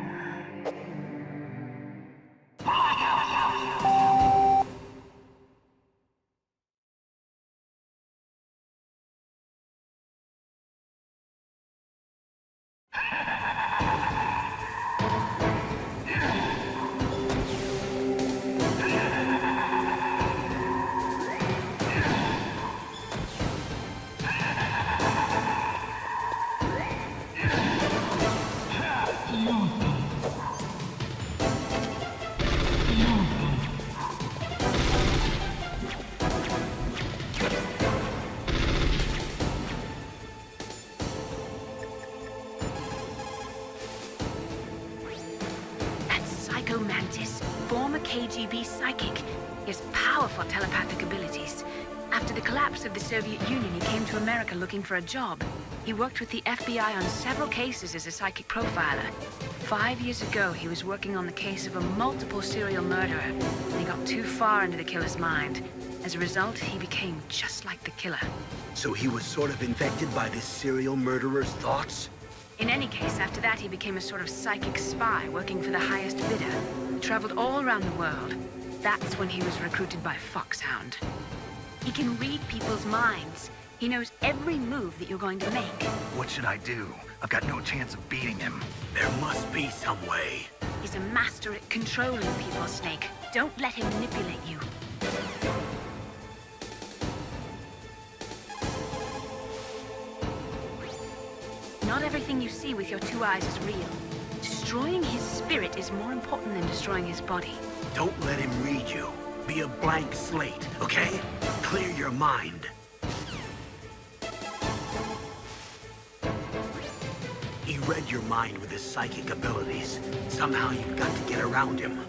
KGB psychic. He has powerful telepathic abilities. After the collapse of the Soviet Union, he came to America looking for a job. He worked with the FBI on several cases as a psychic profiler. 5 years ago, he was working on the case of a multiple serial murderer, and he got too far into the killer's mind. As a result, he became just like the killer. So he was sort of infected by this serial murderer's thoughts? In any case, after that, he became a sort of psychic spy working for the highest bidder. He traveled all around the world. That's when he was recruited by Foxhound. He can read people's minds. He knows every move that you're going to make. What should I do? I've got no chance of beating him. There must be some way. He's a master at controlling people, Snake. Don't let him manipulate you. Not everything you see with your two eyes is real. Destroying his spirit is more important than destroying his body. Don't let him read you. Be a blank slate, okay? Clear your mind. He read your mind with his psychic abilities. Somehow you've got to get around him.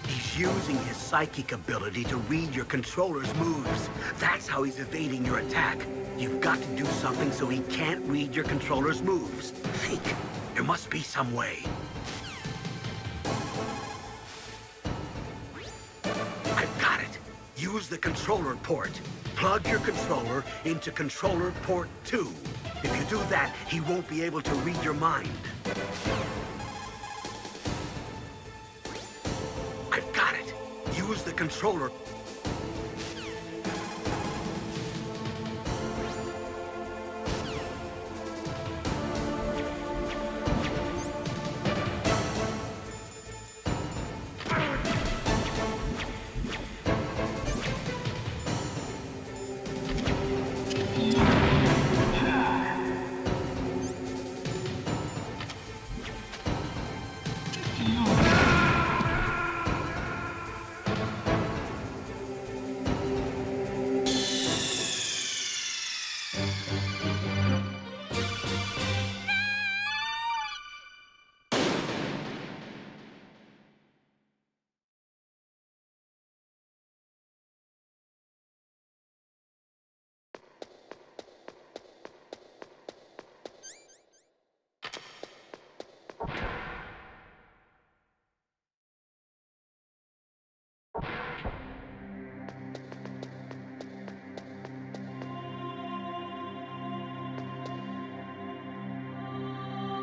He's using his psychic ability to read your controller's moves. That's how he's evading your attack. You've got to do something so he can't read your controller's moves. Think. There must be some way. I've got it. Use the controller port. Plug your controller into controller port 2. If you do that, he won't be able to read your mind. I've got it. Use the controller.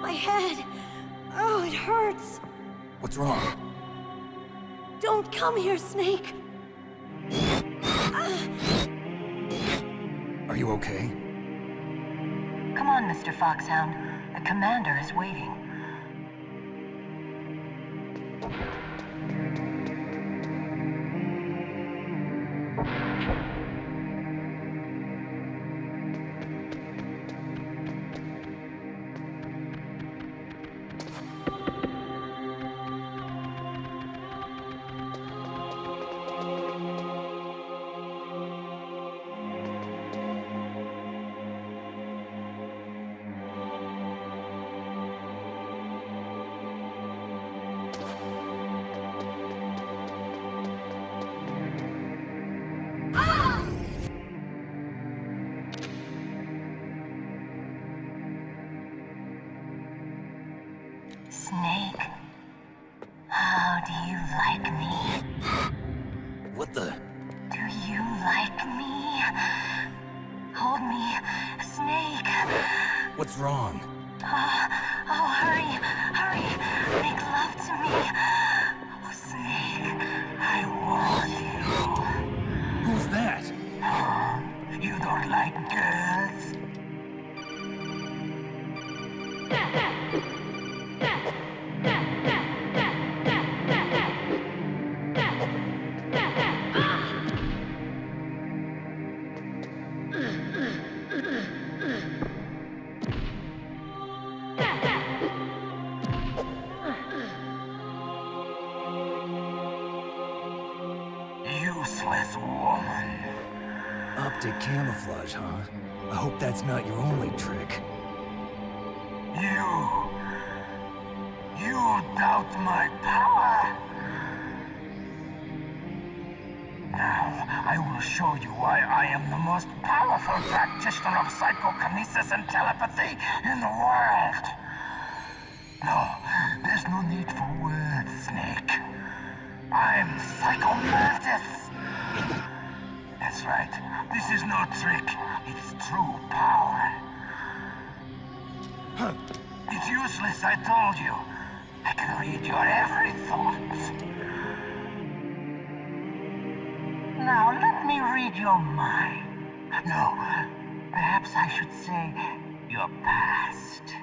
My head! Oh, it hurts! What's wrong? Don't come here, Snake! Are you okay? Come on, Mr. Foxhound. The commander is waiting. Snake, how do you like me? What the? Do you like me? Hold me, Snake. What's wrong? Oh, hurry, hurry, make love to me. Oh, Snake, I want you. Who's that? Oh, you don't like girls? Useless woman. Optic camouflage, huh? I hope that's not your only trick. You doubt my power? Now, I will show you why I am the most powerful practitioner of psychokinesis and telepathy in the world. No, there's no need for words, Snake. I'm Psychomantis. That's right. This is no trick. It's true power. It's useless, I told you. I can read your every thought. Now, let me read your mind. No, perhaps I should say your past.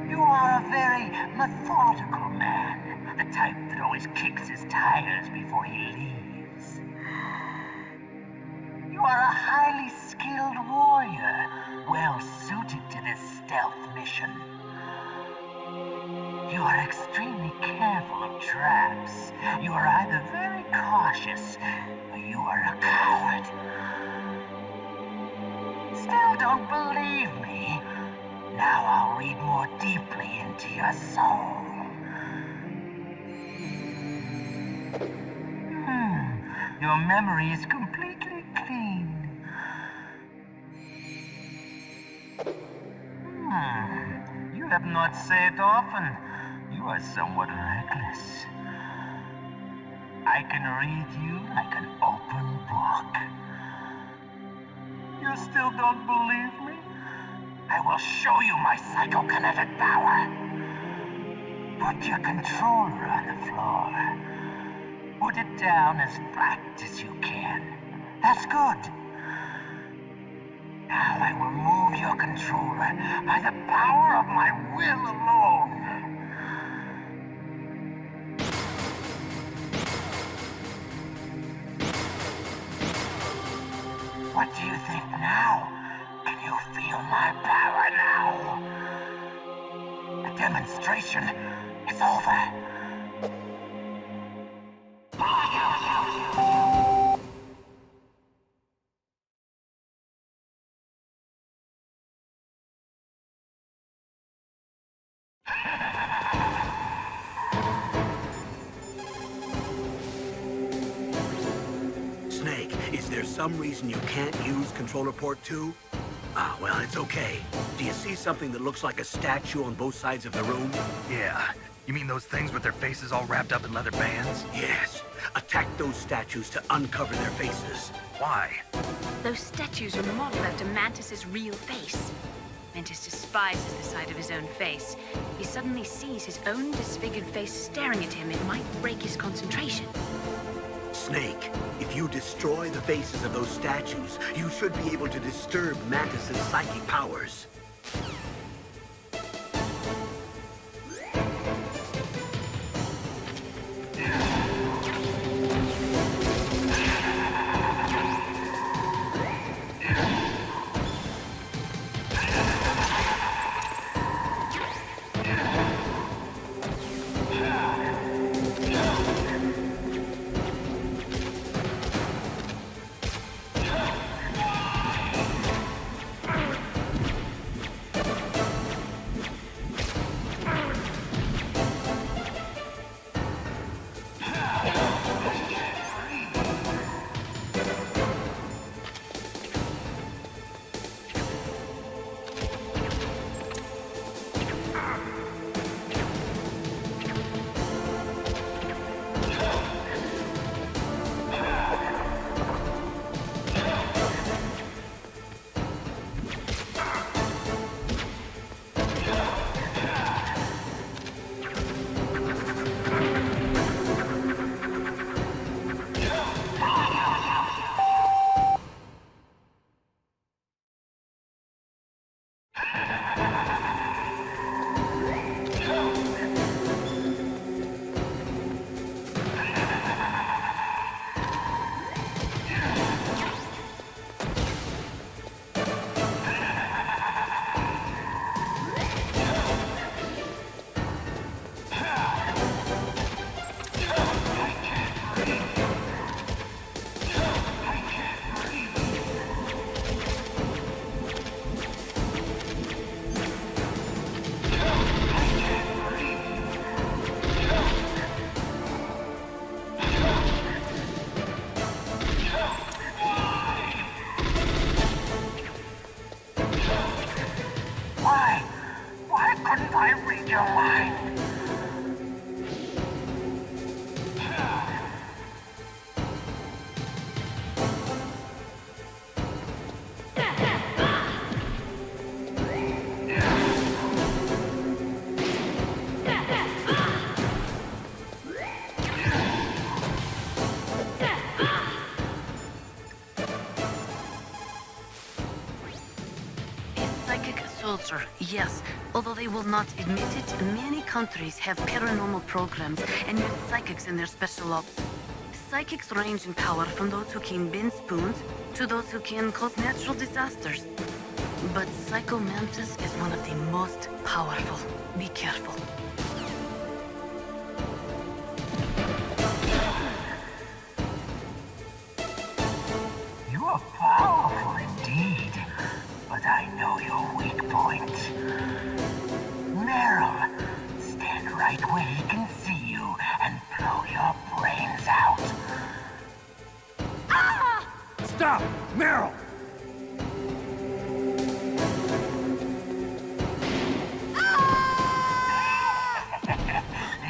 You are a very methodical man. The type that always kicks his tires before he leaves. You are a highly skilled warrior, well suited to this stealth mission. You are extremely careful of traps. You are either very cautious, or you are a coward. Still don't believe me? Now I'll read more deeply into your soul. Your memory is completely clean. You have not said often. You are somewhat reckless. I can read you like an open book. You still don't believe me? I will show you my psychokinetic power. Put your controller on the floor. Put it down as flat as you can. That's good. Now I will move your controller by the power of my will alone. What do you think now? Can you feel my power now? The demonstration is over. Snake, is there some reason you can't use controller port 2? Ah, well, it's okay. Do you see something that looks like a statue on both sides of the room? Yeah. You mean those things with their faces all wrapped up in leather bands? Yes. Attack those statues to uncover their faces. Why? Those statues are modeled after Mantis's real face. Mantis despises the sight of his own face. If he suddenly sees his own disfigured face staring at him, it might break his concentration. Snake, if you destroy the faces of those statues, you should be able to disturb Mantis's psychic powers. read your mind. Soldier, yes. Although they will not admit it, many countries have paranormal programs and use psychics in their special ops. Psychics range in power from those who can bend spoons to those who can cause natural disasters. But Psycho Mantis is one of the most powerful. Be careful. You are powerful indeed, but I know your weak point. Meryl, stand right where he can see you and blow your brains out. Ah! Stop! Meryl!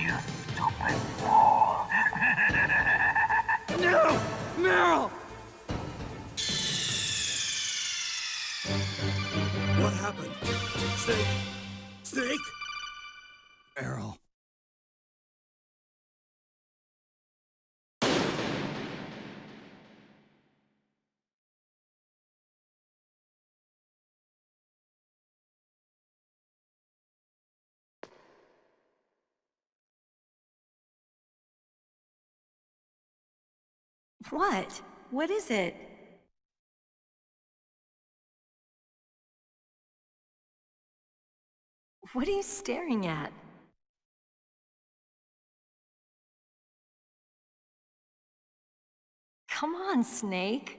You stupid fool. No! Meryl! What happened? Snake? Snake? Meryl. What? What is it? What are you staring at? Come on, Snake.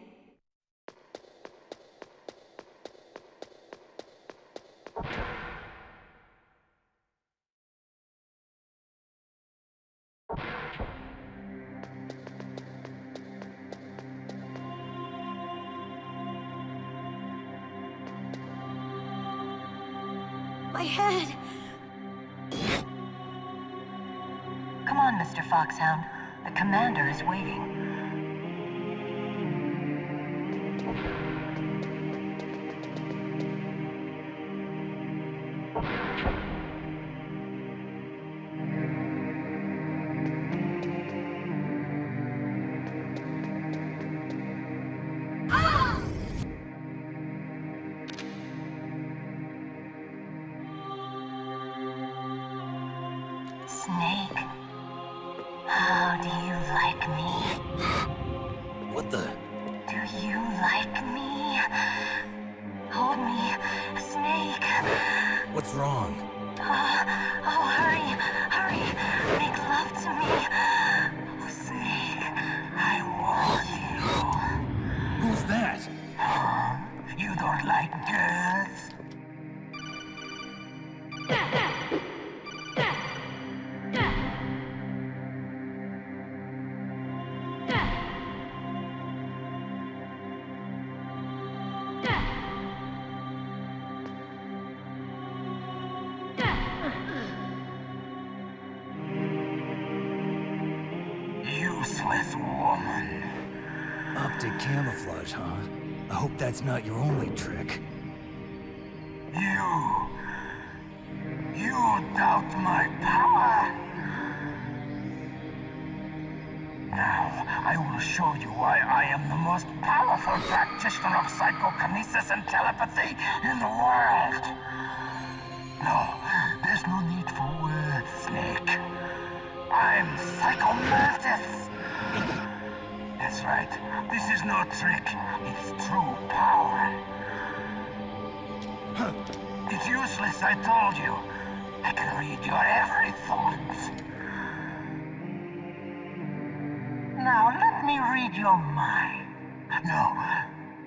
My head! Come on, Mr. Foxhound. The commander is waiting. Snake, how do you like me? What the? Do you like me? Hold me, Snake. What's wrong? Oh, hurry, hurry. Make love to me. Oh, Snake, I want you. Who's that? You don't like girls? Useless woman. Optic camouflage, huh? I hope that's not your only trick. You doubt my power? Now, I will show you why I am the most powerful practitioner of psychokinesis and telepathy in the world. No, there's no need for words, Snake. I'm Psycho Mantis. That's right. This is no trick. It's true power. It's useless, I told you. I can read your every thought. Now, let me read your mind. No,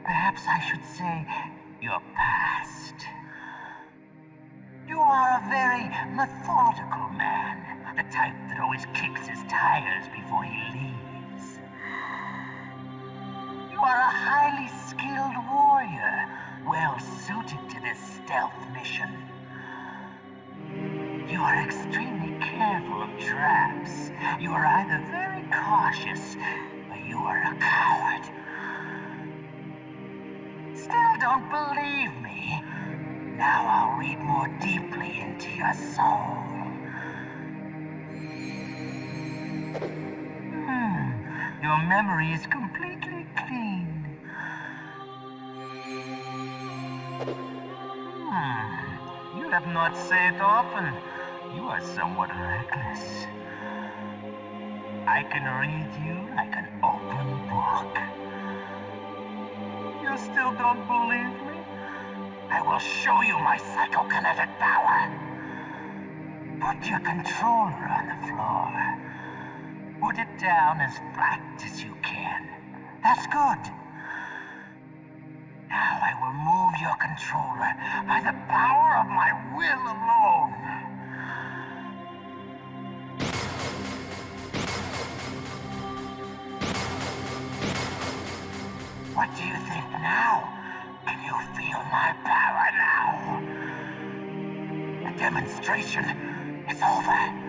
perhaps I should say your past. You are a very methodical man. The type that always kicks his tires before he leaves. You are a highly skilled warrior, well suited to this stealth mission. You are extremely careful of traps. You are either very cautious, or you are a coward. Still don't believe me? Now I'll read more deeply into your soul. Your memory is completely clean. You have not saved often. You are somewhat reckless. I can read you like an open book. You still don't believe me? I will show you my psychokinetic power. Put your controller on the floor. Put it down as flat as you can. That's good. Now I will move your controller by the power of my will alone. What do you think now? Can you feel my power now? The demonstration is over.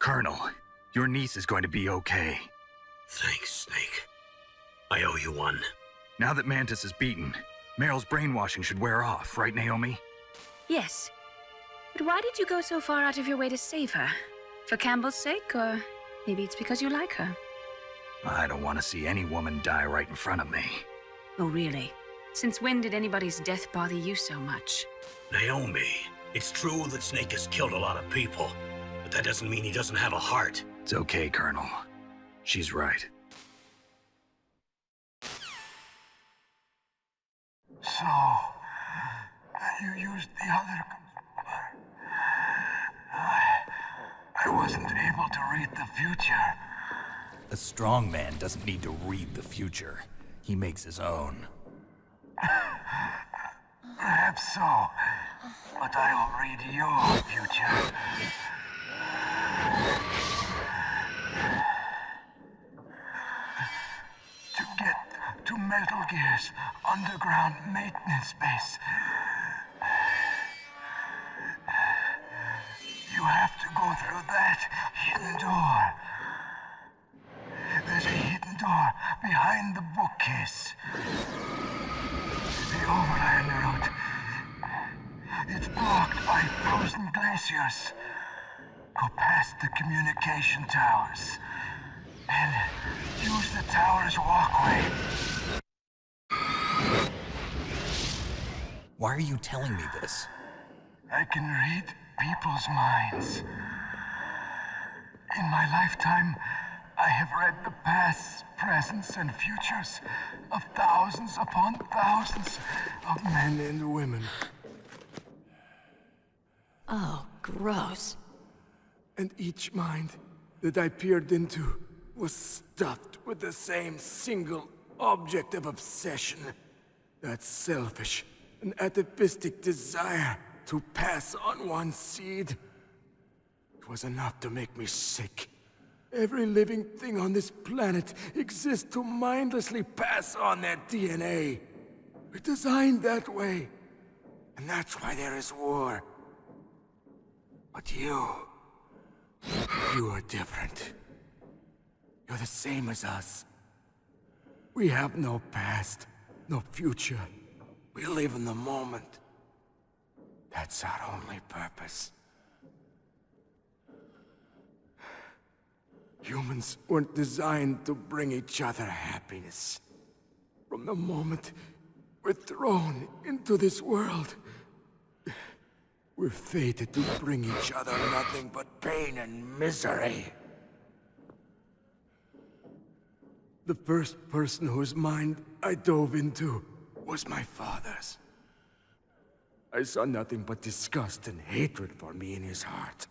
Colonel, your niece is going to be okay. Thanks, Snake. I owe you one. Now that Mantis is beaten, Meryl's brainwashing should wear off, right, Naomi? Yes. But why did you go so far out of your way to save her? For Campbell's sake, or maybe it's because you like her? I don't want to see any woman die right in front of me. Oh, really? Since when did anybody's death bother you so much? Naomi, it's true that Snake has killed a lot of people, but that doesn't mean he doesn't have a heart. It's okay, Colonel. She's right. So, you used the other... I wasn't able to read the future. A strong man doesn't need to read the future. He makes his own. Perhaps so, but I'll read your future. To get to Metal Gear's underground maintenance base, you have to go through that hidden door. There's a hidden door behind the bookcase. The overland route. It's blocked by frozen glaciers. Go past the communication towers. And use the tower's walkway. Why are you telling me this? I can read people's minds. In my lifetime, I have read the pasts, presents, and futures of thousands upon thousands of men and women. Oh, gross. And each mind that I peered into was stuffed with the same single object of obsession. That selfish and atavistic desire to pass on one seed. It was enough to make me sick. Every living thing on this planet exists to mindlessly pass on their DNA. We're designed that way. And that's why there is war. But you are different. You're the same as us. We have no past, no future. We live in the moment. That's our only purpose. Humans weren't designed to bring each other happiness. From the moment we're thrown into this world, we're fated to bring each other nothing but pain and misery. The first person whose mind I dove into was my father's. I saw nothing but disgust and hatred for me in his heart.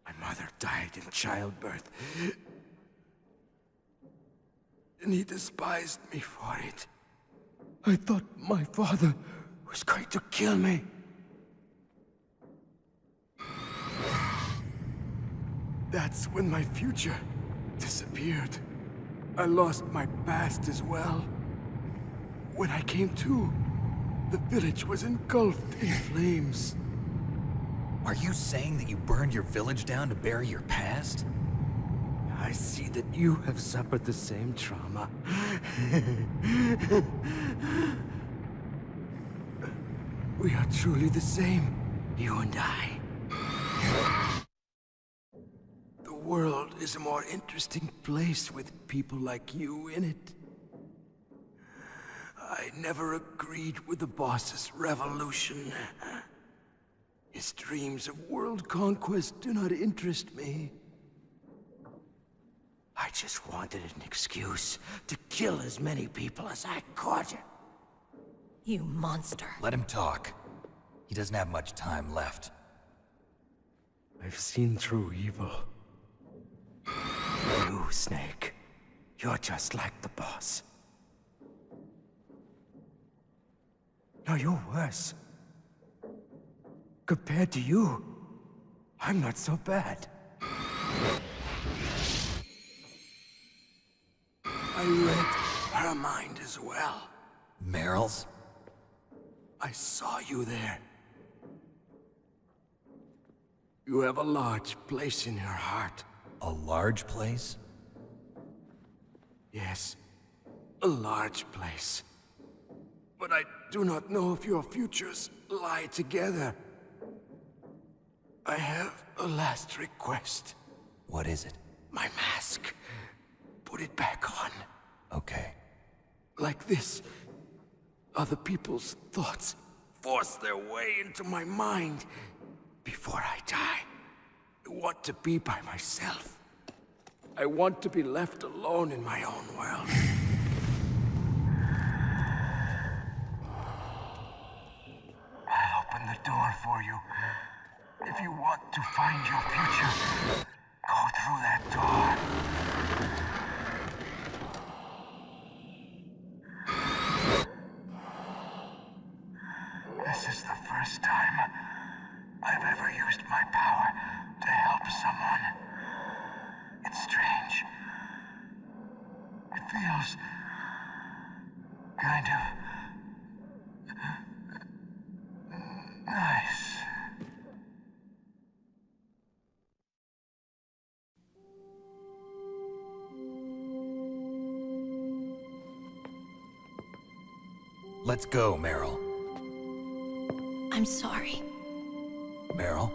My mother died in childbirth, and he despised me for it. I thought my father was going to kill me. That's when my future disappeared. I lost my past as well. When I came to, the village was engulfed in flames. Are you saying that you burned your village down to bury your past? I see that you have suffered the same trauma. We are truly the same, you and I. The world is a more interesting place with people like you in it. I never agreed with the boss's revolution. His dreams of world conquest do not interest me. I just wanted an excuse to kill as many people as I could. You monster. Let him talk. He doesn't have much time left. I've seen through evil. You, Snake. You're just like the boss. No, you're worse. Compared to you, I'm not so bad. I read her mind as well. Meryl's? I saw you there. You have a large place in your heart. A large place? Yes, a large place. But I do not know if your futures lie together. I have a last request. What is it? My mask. Put it back on. Okay. Like this, other people's thoughts force their way into my mind. Before I die, I want to be by myself. I want to be left alone in my own world. I'll open the door for you. If you want to find your future, go through that door. This is the first time I've ever used my power to help someone. It's strange. It feels kind of nice. Let's go, Meryl. I'm sorry. Meryl?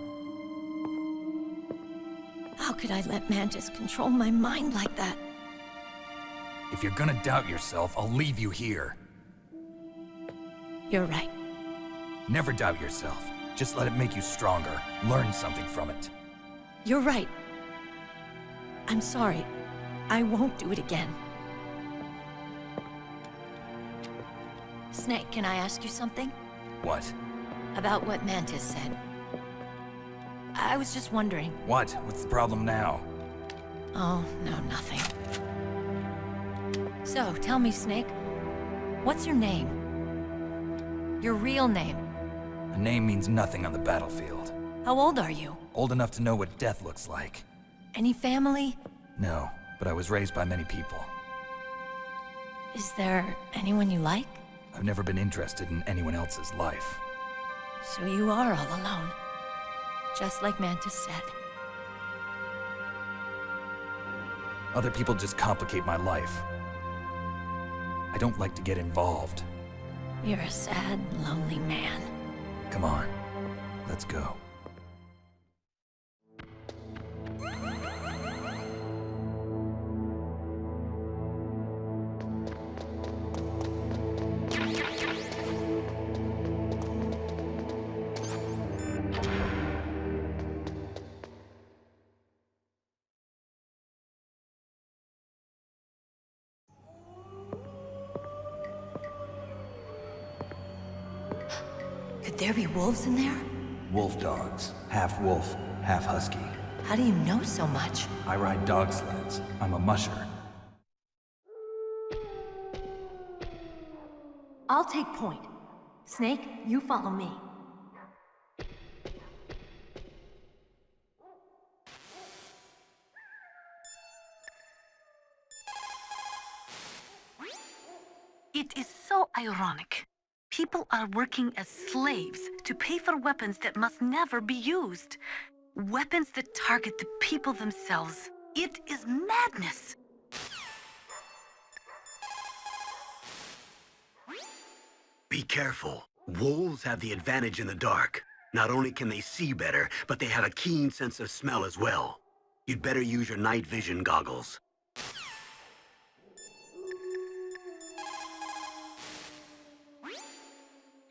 How could I let Mantis control my mind like that? If you're gonna doubt yourself, I'll leave you here. You're right. Never doubt yourself. Just let it make you stronger. Learn something from it. You're right. I'm sorry. I won't do it again. Snake, can I ask you something? What? About what Mantis said. I was just wondering. What? What's the problem now? Oh, no, nothing. So, tell me, Snake. What's your name? Your real name? A name means nothing on the battlefield. How old are you? Old enough to know what death looks like. Any family? No, but I was raised by many people. Is there anyone you like? I've never been interested in anyone else's life. So you are all alone. Just like Mantis said. Other people just complicate my life. I don't like to get involved. You're a sad, lonely man. Come on, let's go. Could there be wolves in there? Wolf dogs. Half wolf, half husky. How do you know so much? I ride dog sleds. I'm a musher. I'll take point. Snake, you follow me. It is so ironic. People are working as slaves to pay for weapons that must never be used. Weapons that target the people themselves. It is madness. Be careful. Wolves have the advantage in the dark. Not only can they see better, but they have a keen sense of smell as well. You'd better use your night vision goggles.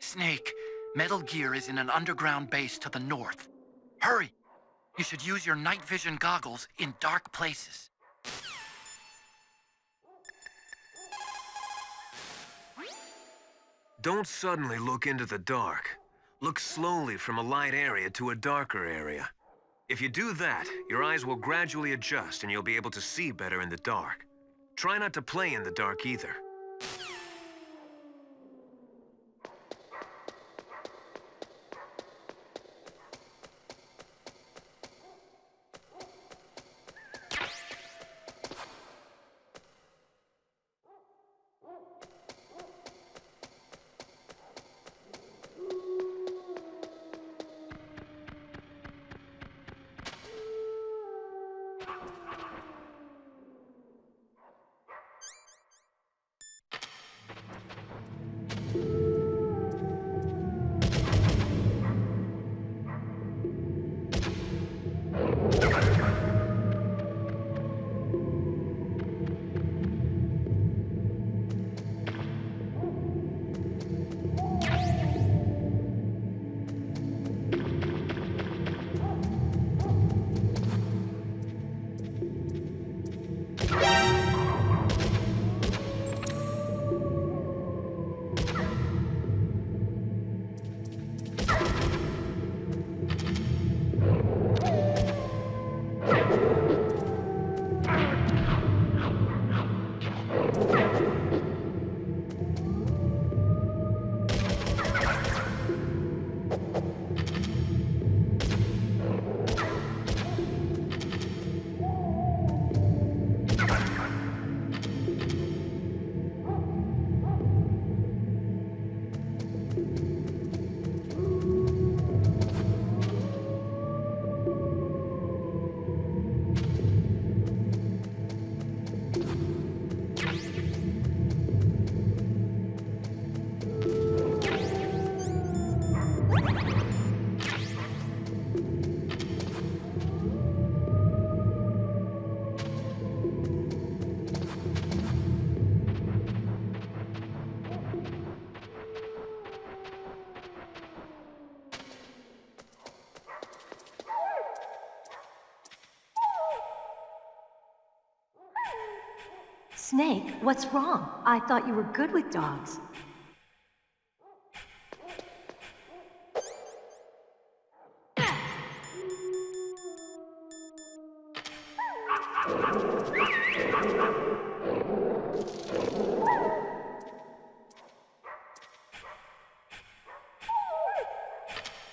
Snake, Metal Gear is in an underground base to the north. Hurry! You should use your night vision goggles in dark places. Don't suddenly look into the dark. Look slowly from a light area to a darker area. If you do that, your eyes will gradually adjust and you'll be able to see better in the dark. Try not to play in the dark either. Snake, what's wrong? I thought you were good with dogs.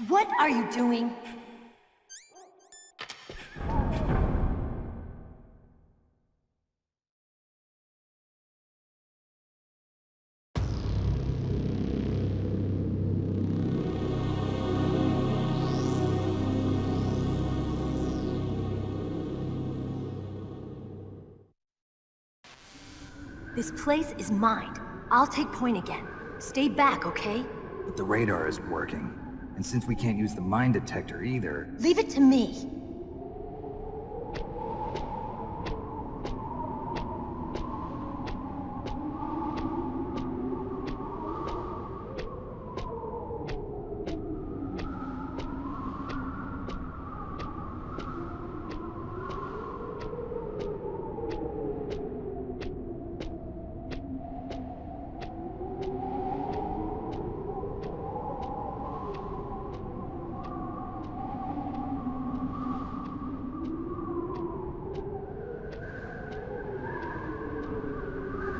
What are you doing? This place is mine. I'll take point again. Stay back, okay? But the radar isn't working. And since we can't use the mine detector either... Leave it to me.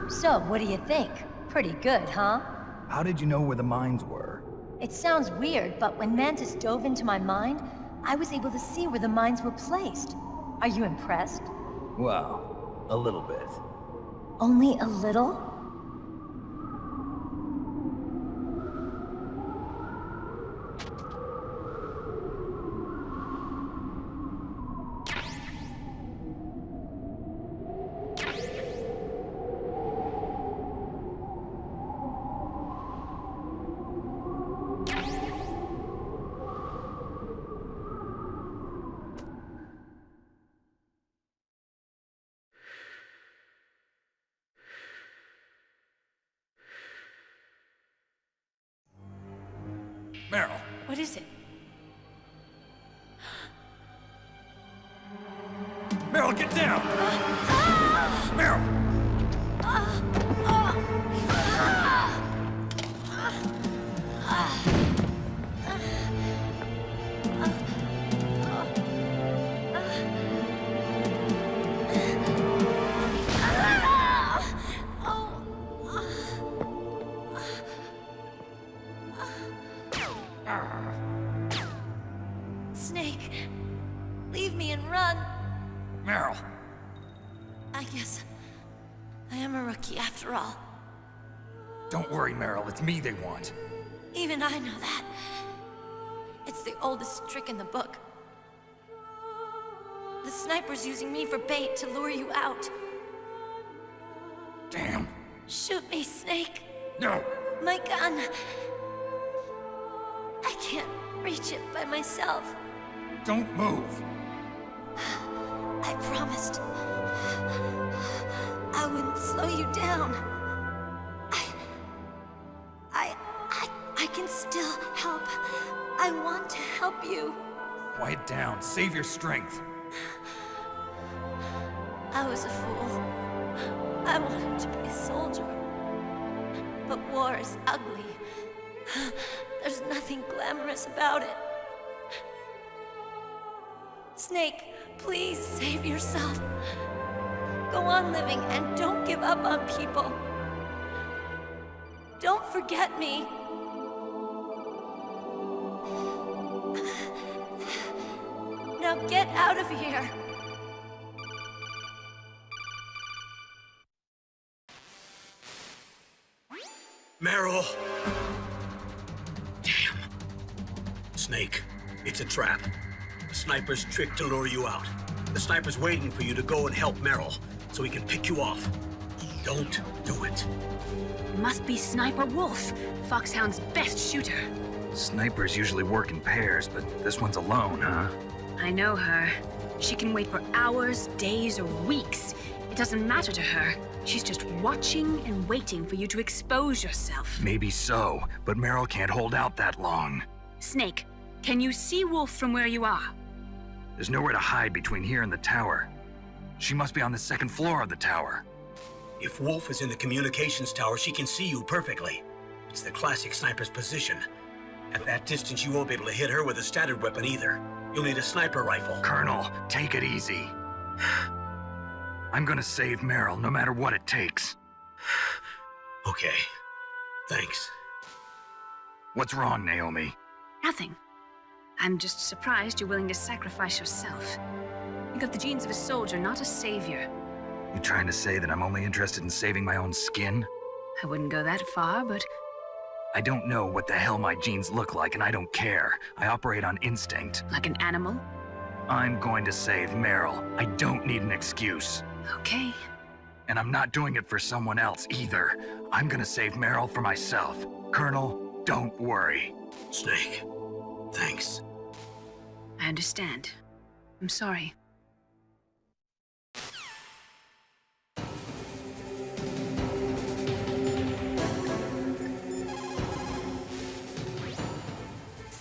So, what do you think? Pretty good, huh? How did you know where the mines were? It sounds weird, but when Mantis dove into my mind, I was able to see where the mines were placed. Are you impressed? Well, a little bit. Only a little? Meryl. What is it? Meryl, get down! Meryl! Snake, leave me and run. Meryl! I guess I am a rookie after all. Don't worry, Meryl. It's me they want. Even I know that. It's the oldest trick in the book. The sniper's using me for bait to lure you out. Damn. Shoot me, Snake. No. My gun. I can't reach it by myself. Don't move. I promised. I wouldn't slow you down. I can still help. I want to help you. Quiet down. Save your strength. I was a fool. I wanted to be a soldier. But war is ugly. There's nothing glamorous about it. Snake, please save yourself. Go on living and don't give up on people. Don't forget me. Now get out of here. Meryl! Damn. Snake, it's a trap. The sniper's trick to lure you out. The sniper's waiting for you to go and help Meryl, so he can pick you off. Don't do it. Must be Sniper Wolf, Foxhound's best shooter. Snipers usually work in pairs, but this one's alone, huh? I know her. She can wait for hours, days, or weeks. It doesn't matter to her. She's just watching and waiting for you to expose yourself. Maybe so, but Meryl can't hold out that long. Snake, can you see Wolf from where you are? There's nowhere to hide between here and the tower. She must be on the second floor of the tower. If Wolf is in the communications tower, she can see you perfectly. It's the classic sniper's position. At that distance, you won't be able to hit her with a standard weapon either. You'll need a sniper rifle. Colonel, take it easy. I'm gonna save Meryl, no matter what it takes. Okay. Thanks. What's wrong, Naomi? Nothing. I'm just surprised you're willing to sacrifice yourself. You got the genes of a soldier, not a savior. You trying to say that I'm only interested in saving my own skin? I wouldn't go that far, but I don't know what the hell my genes look like, and I don't care. I operate on instinct. like an animal? I'm going to save Meryl. I don't need an excuse. Okay. And I'm not doing it for someone else either. I'm gonna save Meryl for myself. Colonel, don't worry. Snake, thanks. I understand. I'm sorry.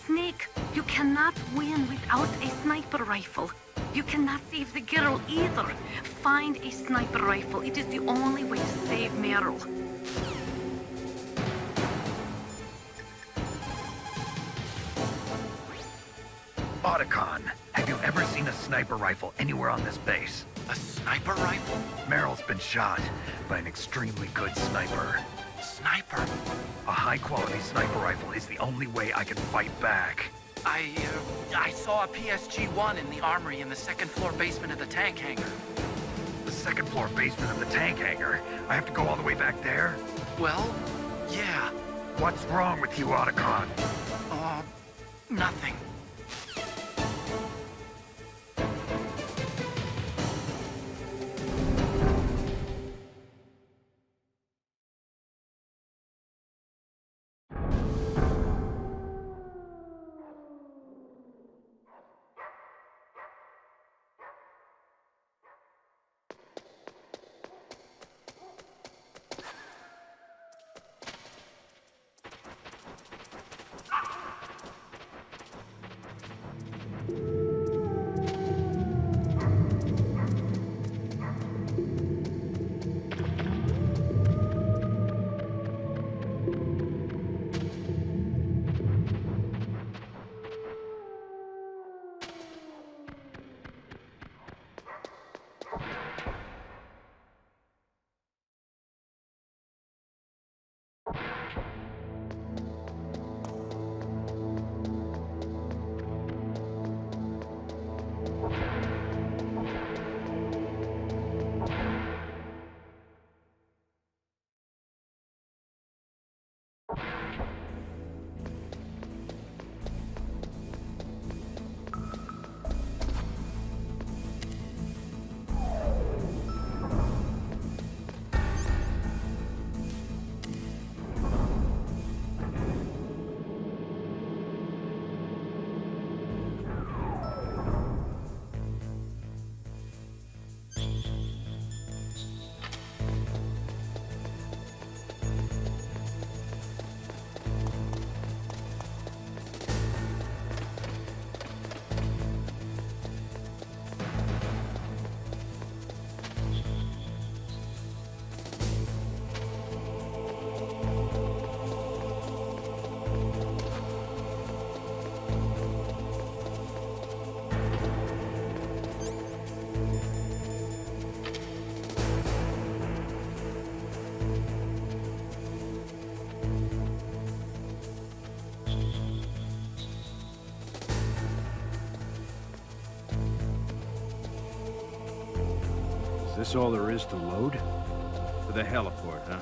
Snake, you cannot win without a sniper rifle. You cannot save the girl either. Find a sniper rifle. It is the only way to save Meryl. Otacon, have you ever seen a sniper rifle anywhere on this base? A sniper rifle? Meryl's been shot by an extremely good sniper. Sniper? A high-quality sniper rifle is the only way I can fight back. I saw a PSG-1 in the armory in the second-floor basement of the tank hangar. The second-floor basement of the tank hangar? I have to go all the way back there? Well, yeah. What's wrong with you, Otacon? Nothing. Is this all there is to load? To the heliport, huh?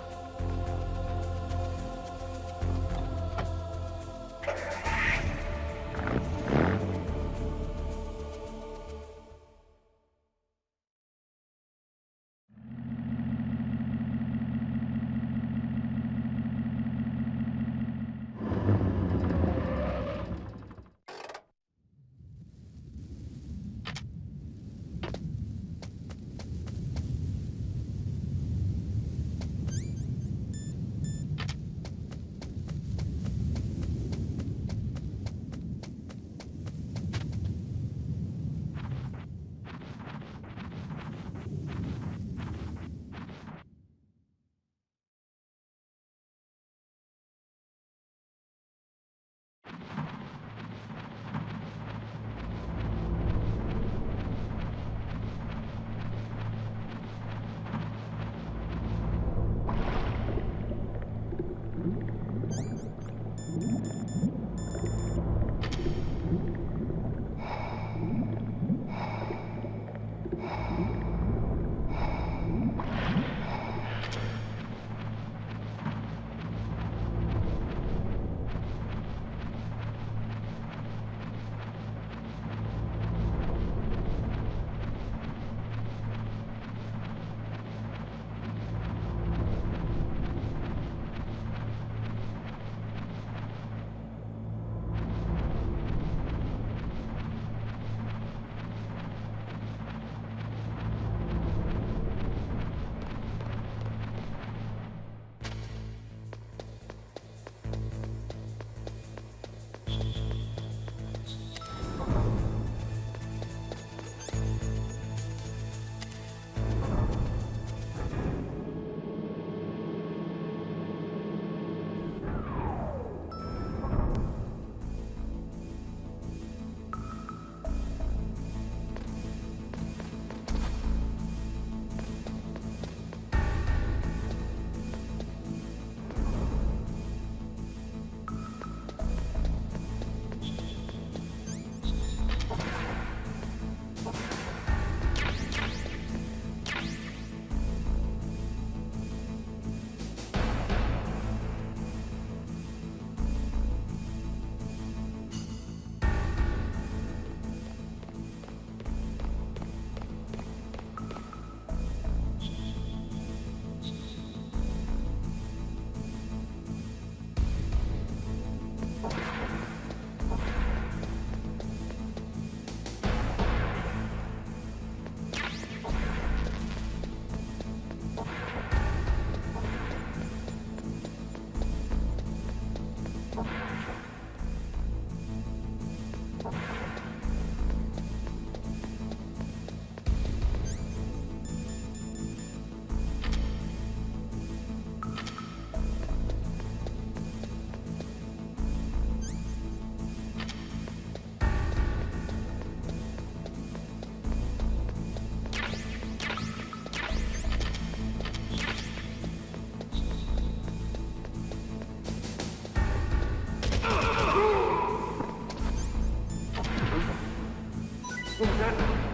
that noise?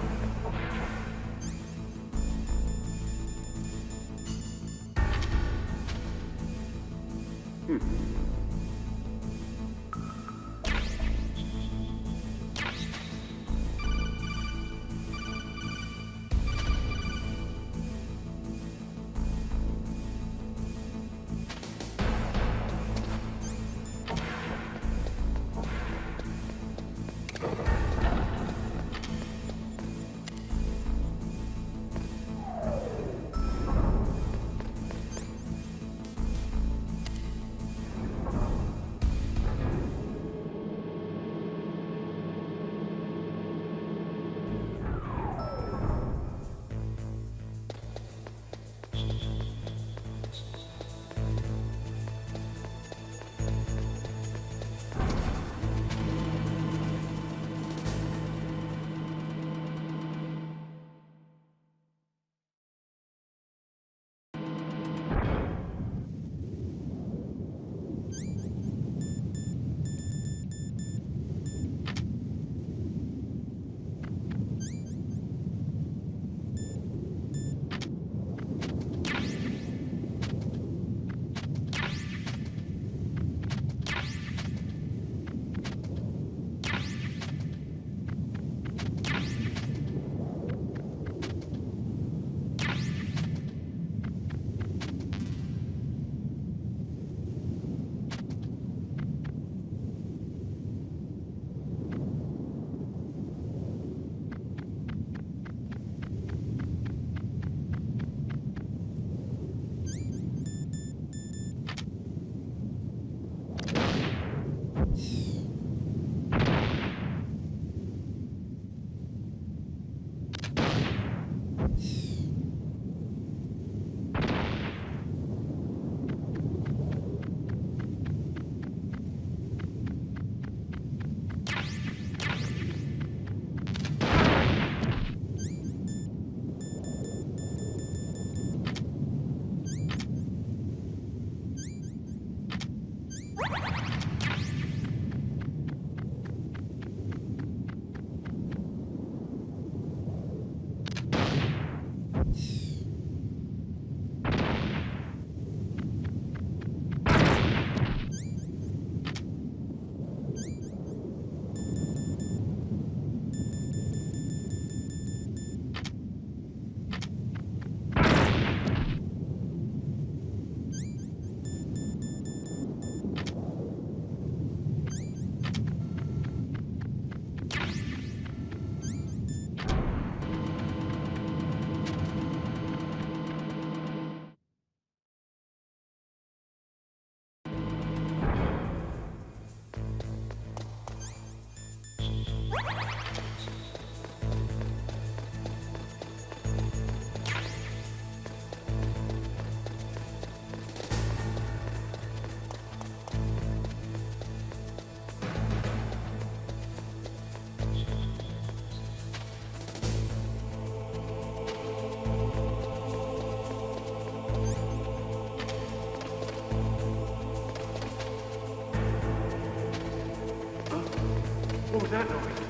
What was that noise?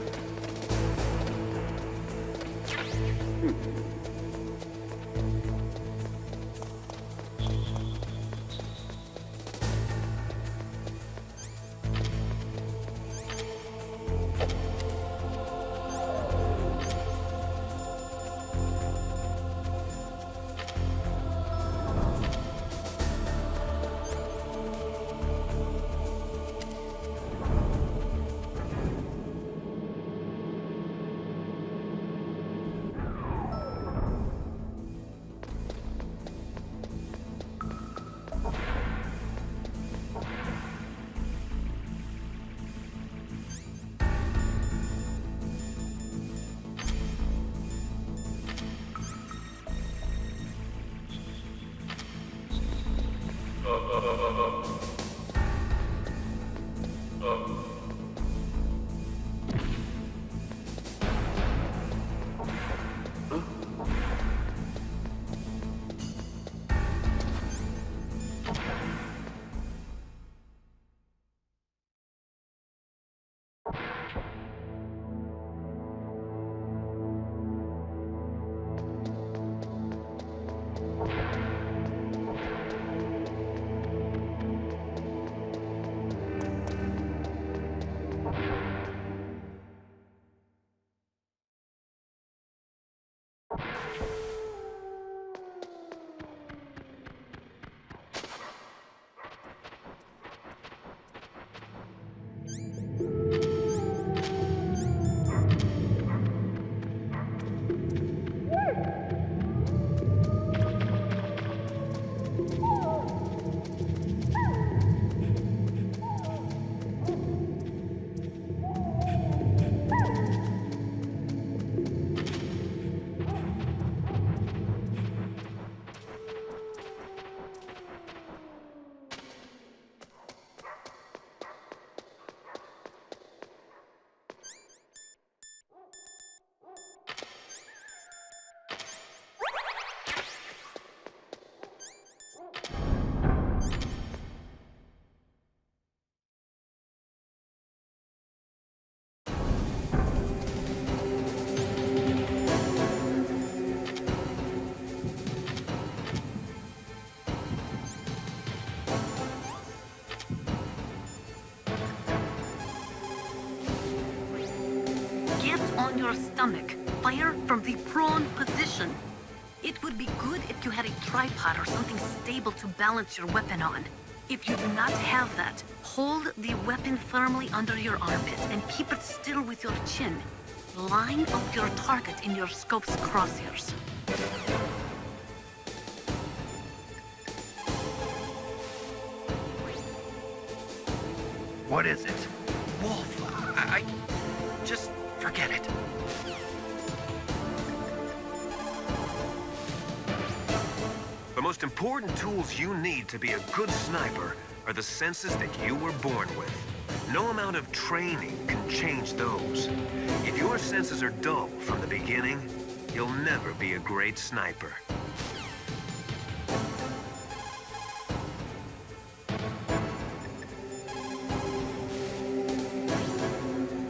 Get on your stomach. Fire from the prone position. It would be good if you had a tripod or something stable to balance your weapon on. If you do not have that, hold the weapon firmly under your armpit and keep it still with your chin. Line up your target in your scope's crosshairs. What is it? Wolf. I just forget it. The most important tools you need to be a good sniper are the senses that you were born with. No amount of training can change those. If your senses are dull from the beginning, you'll never be a great sniper.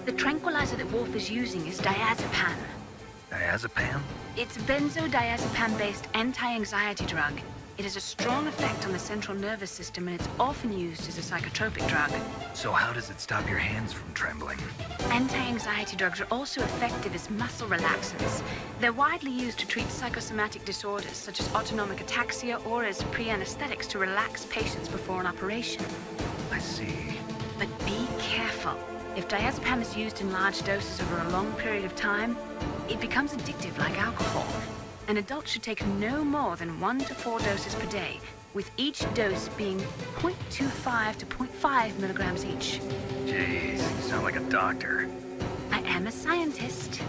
The tranquilizer that Wolf is using is diazepam. Diazepam? It's benzodiazepam-based anti-anxiety drug. It has a strong effect on the central nervous system, and it's often used as a psychotropic drug. So how does it stop your hands from trembling? Anti-anxiety drugs are also effective as muscle relaxants. They're widely used to treat psychosomatic disorders, such as autonomic ataxia, or as pre-anesthetics to relax patients before an operation. I see. But be careful. If diazepam is used in large doses over a long period of time, it becomes addictive like alcohol. An adult should take no more than 1 to 4 doses per day, with each dose being 0.25 to 0.5 milligrams each. Jeez, you sound like a doctor. I am a scientist.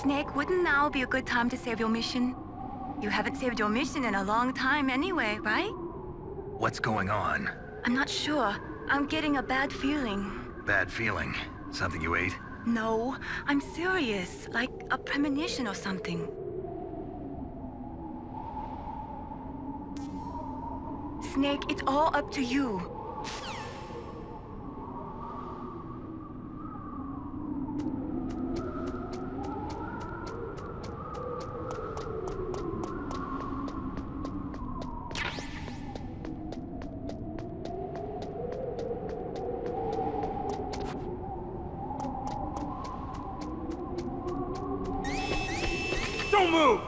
Snake, wouldn't now be a good time to save your mission? You haven't saved your mission in a long time anyway, right? What's going on? I'm not sure. I'm getting a bad feeling. Bad feeling? Something you ate? No, I'm serious. Like a premonition or something. Snake, it's all up to you. Don't move!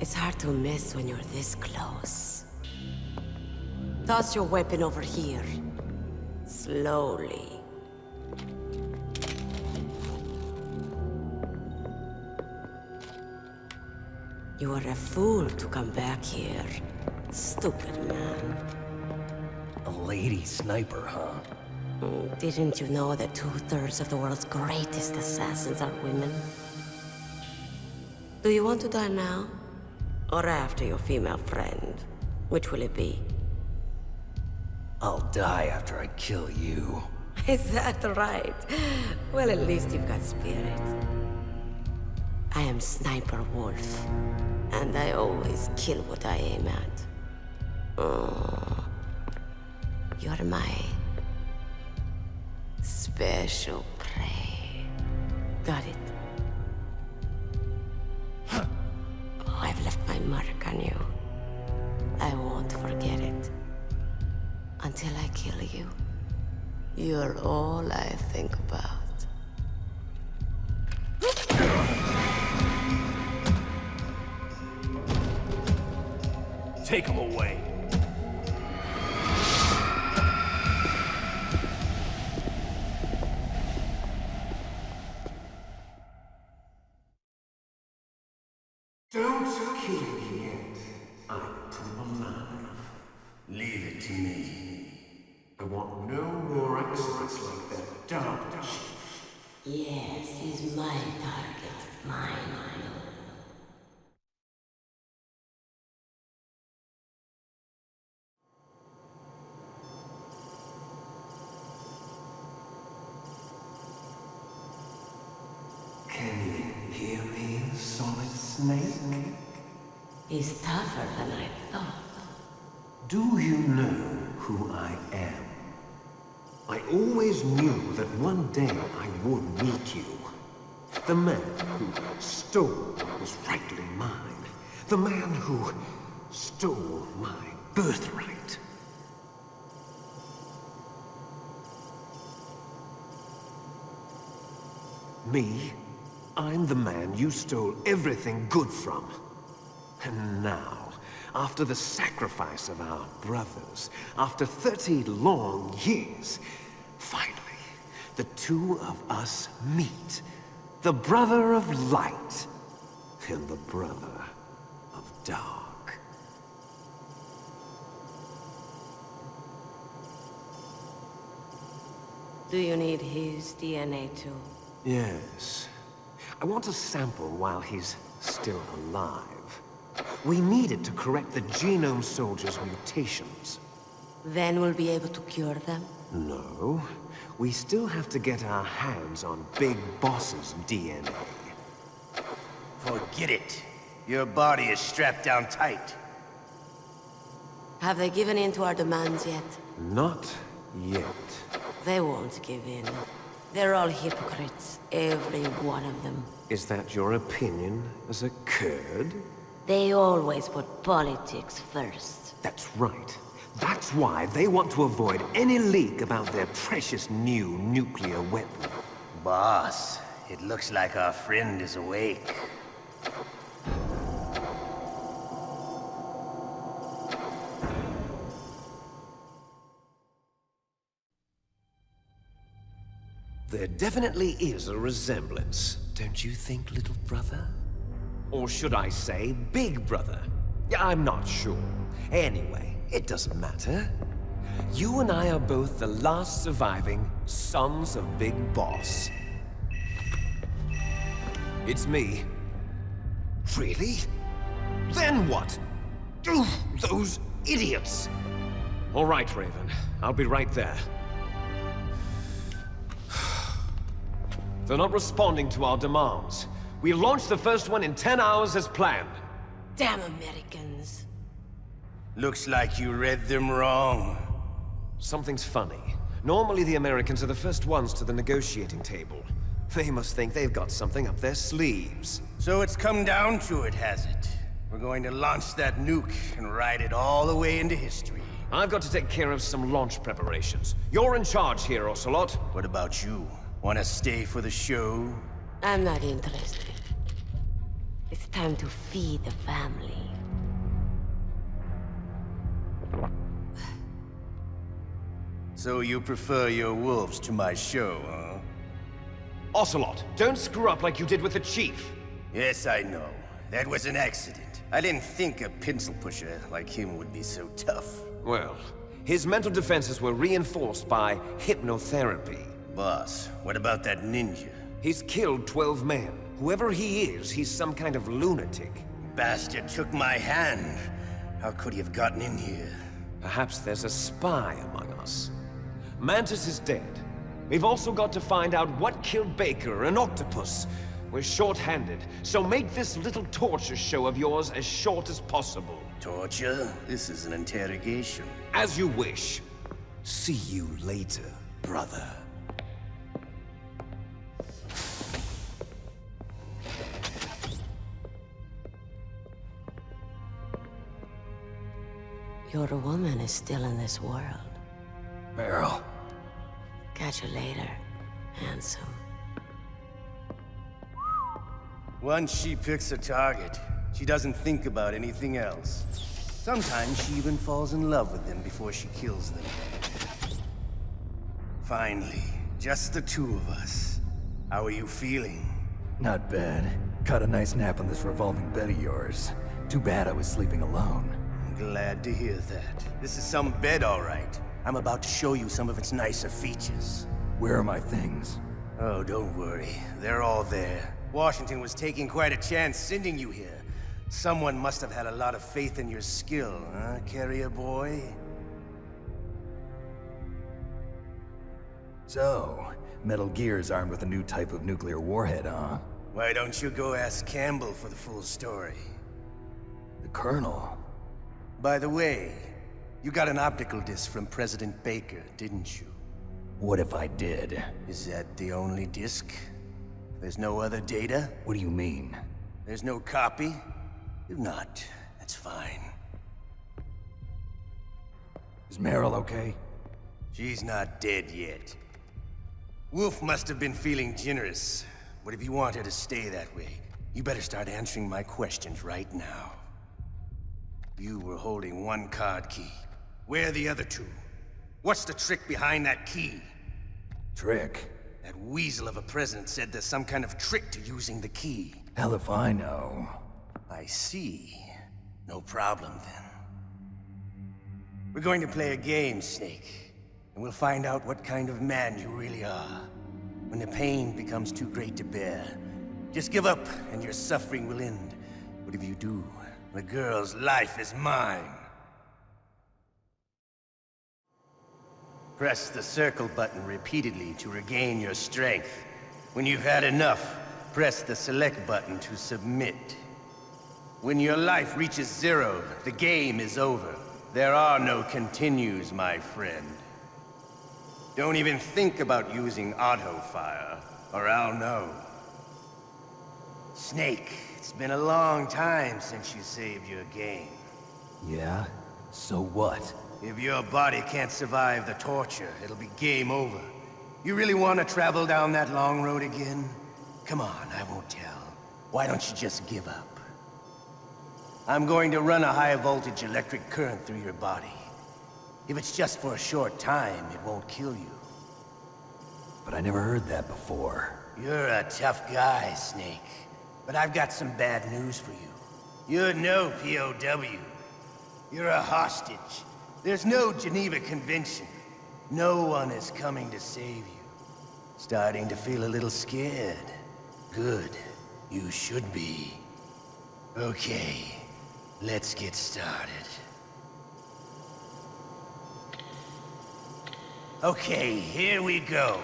It's hard to miss when you're this close. Toss your weapon over here. Slowly. You were a fool to come back here. Stupid man. A lady sniper, huh? Didn't you know that 2/3 of the world's greatest assassins are women? Do you want to die now? Or after your female friend? Which will it be? I'll die after I kill you. Is that right? Well, at least you've got spirit. I am Sniper Wolf, and I always kill what I aim at. Oh, you're my special prey. Got it. I've left my mark on you. I won't forget it. Until I kill you. You're all I think about. Take him away. Don't kill me yet. I'm alive. Leave it to me. I want no more accidents like that dark chief. Yes, he's my target. Mine. Can you hear me, Solid Snake? He's tougher than I thought. Do you know who I am? I always knew that one day I would meet you. The man who stole what was rightly mine. The man who stole my birthright. Me? I'm the man you stole everything good from. And now, after the sacrifice of our brothers, after 30 long years, finally, the two of us meet. The brother of light and the brother of dark. Do you need his DNA too? Yes. I want a sample while he's still alive. We need it to correct the Genome Soldier's mutations. Then we'll be able to cure them? No. We still have to get our hands on Big Boss's DNA. Forget it. Your body is strapped down tight. Have they given in to our demands yet? Not yet. They won't give in. They're all hypocrites, every one of them. Is that your opinion as a Kurd? They always put politics first. That's right. That's why they want to avoid any leak about their precious new nuclear weapon. Boss, it looks like our friend is awake. There definitely is a resemblance, don't you think, little brother? Or should I say, big brother? I'm not sure. Anyway, it doesn't matter. You and I are both the last surviving sons of Big Boss. It's me. Really? Then what? Oof, those idiots! All right, Raven. I'll be right there. They're not responding to our demands. We launched the first one in 10 hours as planned. Damn Americans. Looks like you read them wrong. Something's funny. Normally the Americans are the first ones to the negotiating table. They must think they've got something up their sleeves. So it's come down to it, has it? We're going to launch that nuke and ride it all the way into history. I've got to take care of some launch preparations. You're in charge here, Ocelot. What about you? Want to stay for the show? I'm not interested. It's time to feed the family. So you prefer your wolves to my show, huh? Ocelot, don't screw up like you did with the Chief. Yes, I know. That was an accident. I didn't think a pencil pusher like him would be so tough. Well, his mental defenses were reinforced by hypnotherapy. Boss, what about that ninja? He's killed 12 men. Whoever he is, he's some kind of lunatic. Bastard took my hand. How could he have gotten in here? Perhaps there's a spy among us. Mantis is dead. We've also got to find out what killed Baker and Octopus. We're short-handed, so make this little torture show of yours as short as possible. Torture? This is an interrogation. As you wish. See you later, brother. Your woman is still in this world. Meryl. Catch you later, handsome. Once she picks a target, she doesn't think about anything else. Sometimes she even falls in love with them before she kills them. Finally, just the two of us. How are you feeling? Not bad. Caught a nice nap on this revolving bed of yours. Too bad I was sleeping alone. Glad to hear that. This is some bed, all right. I'm about to show you some of its nicer features. Where are my things? Oh, don't worry. They're all there. Washington was taking quite a chance sending you here. Someone must have had a lot of faith in your skill, huh, carrier boy? So, Metal Gear's armed with a new type of nuclear warhead, huh? Why don't you go ask Campbell for the full story? The Colonel? By the way, you got an optical disc from President Baker, didn't you? What if I did? Is that the only disc? There's no other data? What do you mean? There's no copy? If not, that's fine. Is Meryl okay? She's not dead yet. Wolf must have been feeling generous. But if you want her to stay that way, you better start answering my questions right now. You were holding one card key. Where are the other two? What's the trick behind that key? Trick? That weasel of a president said there's some kind of trick to using the key. Hell if I know. I see. No problem, then. We're going to play a game, Snake. And we'll find out what kind of man you really are. When the pain becomes too great to bear, just give up and your suffering will end. But if you do, the girl's life is mine. Press the circle button repeatedly to regain your strength. When you've had enough, press the select button to submit. When your life reaches 0, the game is over. There are no continues, my friend. Don't even think about using auto-fire, or I'll know. Snake, it's been a long time since you saved your game. Yeah? So what? If your body can't survive the torture, it'll be game over. You really want to travel down that long road again? Come on, I won't tell. Why don't you just give up? I'm going to run a high-voltage electric current through your body. If it's just for a short time, it won't kill you. But I never heard that before. You're a tough guy, Snake. But I've got some bad news for you. You're no POW. You're a hostage. There's no Geneva Convention. No one is coming to save you. Starting to feel a little scared. Good. You should be. Okay, let's get started. Okay, here we go.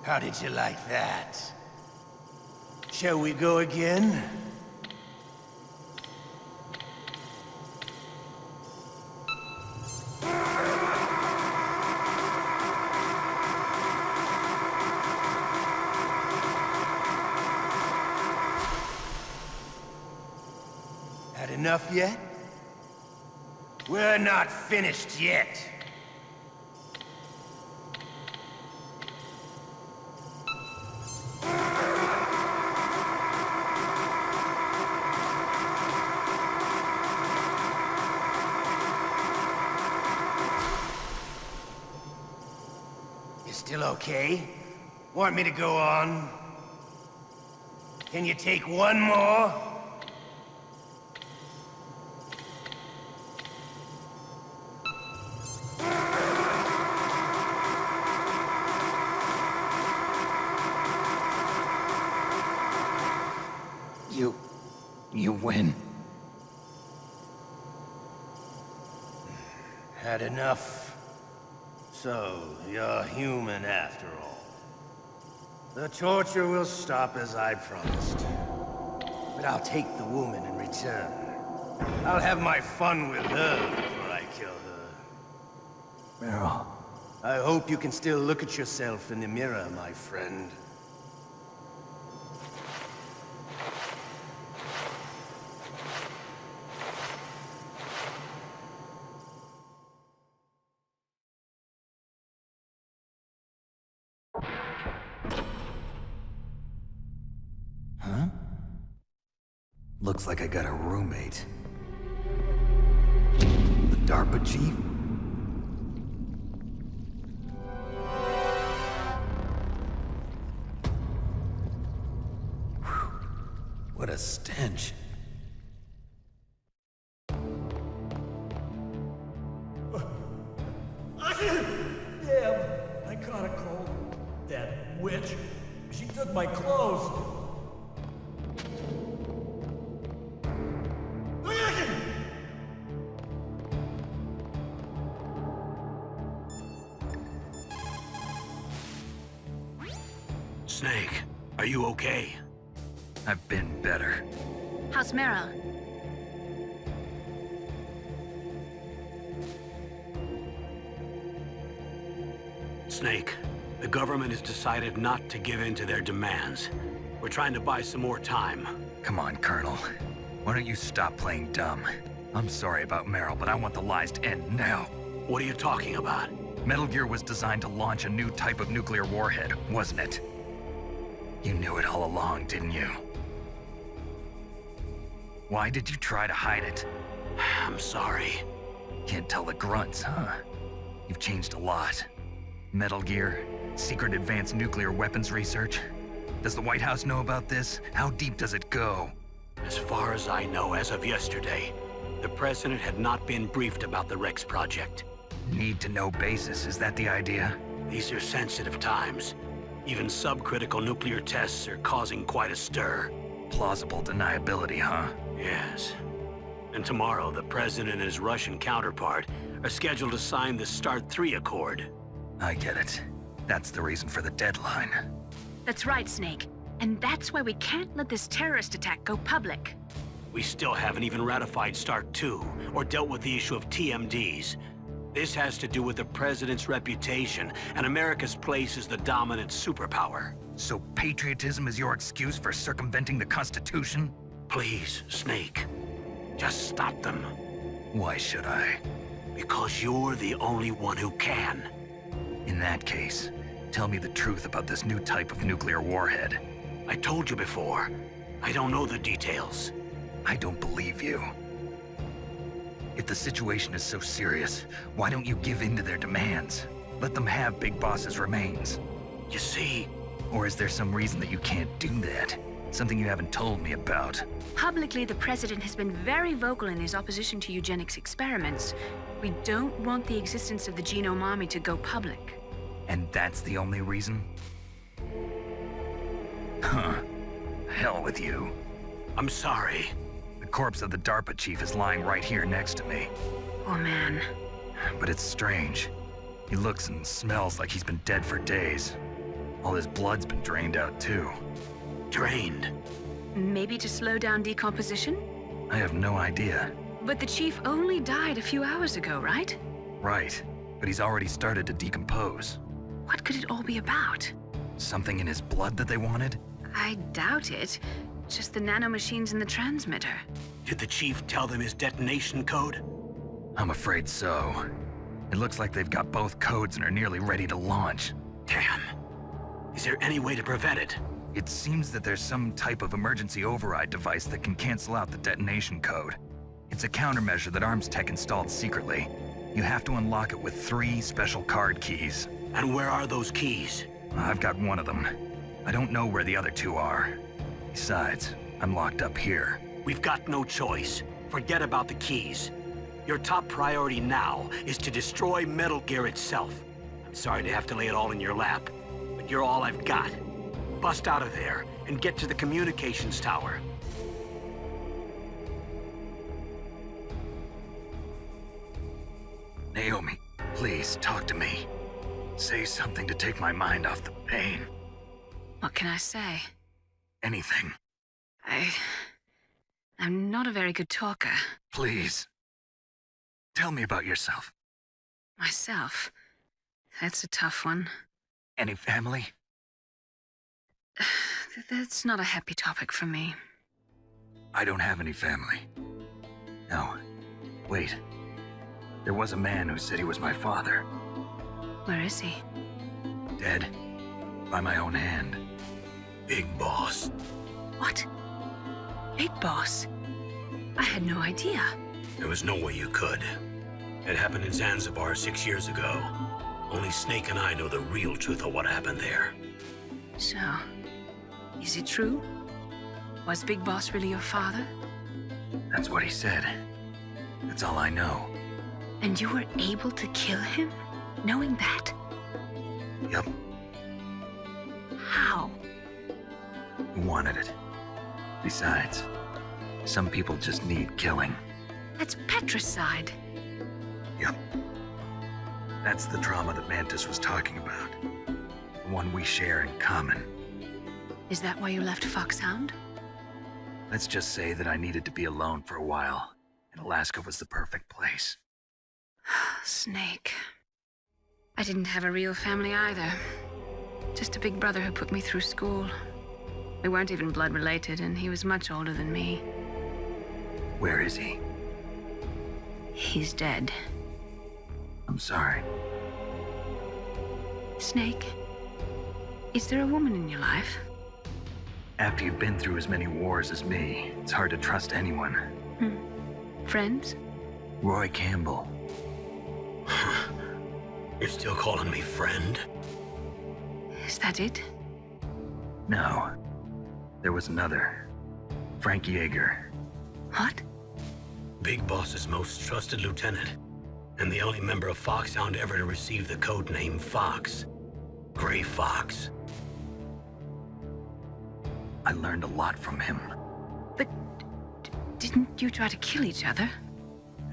How did you like that? Shall we go again? Had enough yet? We're not finished yet. Still okay? Want me to go on? Can you take one more? You win. Had enough. So, you're human after all. The torture will stop as I promised. But I'll take the woman in return. I'll have my fun with her before I kill her. Meryl. I hope you can still look at yourself in the mirror, my friend. Huh? Looks like I got a roommate. The DARPA chief? Whew. What a stench. Damn, I caught a cold. That witch, she took my clothes. Snake, are you okay? I've been better. How's Meryl? Snake, the government has decided not to give in to their demands. We're trying to buy some more time. Come on, Colonel. Why don't you stop playing dumb? I'm sorry about Meryl, but I want the lies to end now. What are you talking about? Metal Gear was designed to launch a new type of nuclear warhead, wasn't it? You knew it all along, didn't you? Why did you try to hide it? I'm sorry. Can't tell the grunts, huh? You've changed a lot. Metal Gear, secret advanced nuclear weapons research. Does the White House know about this? How deep does it go? As far as I know, as of yesterday, the President had not been briefed about the Rex project. Need-to-know basis, is that the idea? These are sensitive times. Even subcritical nuclear tests are causing quite a stir. Plausible deniability, huh? Yes. And tomorrow, the President and his Russian counterpart are scheduled to sign the START 3 Accord. I get it. That's the reason for the deadline. That's right, Snake. And that's why we can't let this terrorist attack go public. We still haven't even ratified START 2 or dealt with the issue of TMDs. This has to do with the President's reputation and America's place as the dominant superpower. So patriotism is your excuse for circumventing the Constitution? Please, Snake. Just stop them. Why should I? Because you're the only one who can. In that case, tell me the truth about this new type of nuclear warhead. I told you before. I don't know the details. I don't believe you. If the situation is so serious, why don't you give in to their demands? Let them have Big Boss's remains. You see? Or is there some reason that you can't do that? Something you haven't told me about? Publicly, the president has been very vocal in his opposition to eugenics experiments. We don't want the existence of the Genome Army to go public. And that's the only reason? Huh. Hell with you. I'm sorry. The corpse of the DARPA chief is lying right here next to me. Oh, man. But it's strange. He looks and smells like he's been dead for days. All his blood's been drained out, too. Drained? Maybe to slow down decomposition? I have no idea. But the chief only died a few hours ago, right? Right. But he's already started to decompose. What could it all be about? Something in his blood that they wanted? I doubt it. Just the nanomachines in the transmitter. Did the chief tell them his detonation code? I'm afraid so. It looks like they've got both codes and are nearly ready to launch. Damn. Is there any way to prevent it? It seems that there's some type of emergency override device that can cancel out the detonation code. It's a countermeasure that Arms Tech installed secretly. You have to unlock it with 3 special card keys. And where are those keys? I've got one of them. I don't know where the other 2 are. Besides, I'm locked up here. We've got no choice. Forget about the keys. Your top priority now is to destroy Metal Gear itself. I'm sorry to have to lay it all in your lap, but you're all I've got. Bust out of there and get to the communications tower. Naomi, please talk to me. Say something to take my mind off the pain. What can I say? Anything. I'm not a very good talker. Please. Tell me about yourself. Myself? That's a tough one. Any family? That's not a happy topic for me. I don't have any family. No. Wait. There was a man who said he was my father. Where is he? Dead. By my own hand. Big Boss. What? Big Boss? I had no idea. There was no way you could. It happened in Zanzibar 6 years ago. Only Snake and I know the real truth of what happened there. So, is it true? Was Big Boss really your father? That's what he said. That's all I know. And you were able to kill him, knowing that? Yep. How? He wanted it. Besides, some people just need killing. That's patricide. Yep. That's the trauma that Mantis was talking about. The one we share in common. Is that why you left Foxhound? Let's just say that I needed to be alone for a while, and Alaska was the perfect place. Snake. I didn't have a real family either. Just a big brother who put me through school. We weren't even blood related, and he was much older than me. Where is he? He's dead. I'm sorry. Snake, is there a woman in your life? After you've been through as many wars as me, it's hard to trust anyone. Friends? Roy Campbell. You're still calling me friend? Is that it? No. There was another. Frank Yeager. What? Big Boss's most trusted lieutenant, and the only member of Foxhound ever to receive the code name Fox. Gray Fox. I learned a lot from him. But didn't you try to kill each other?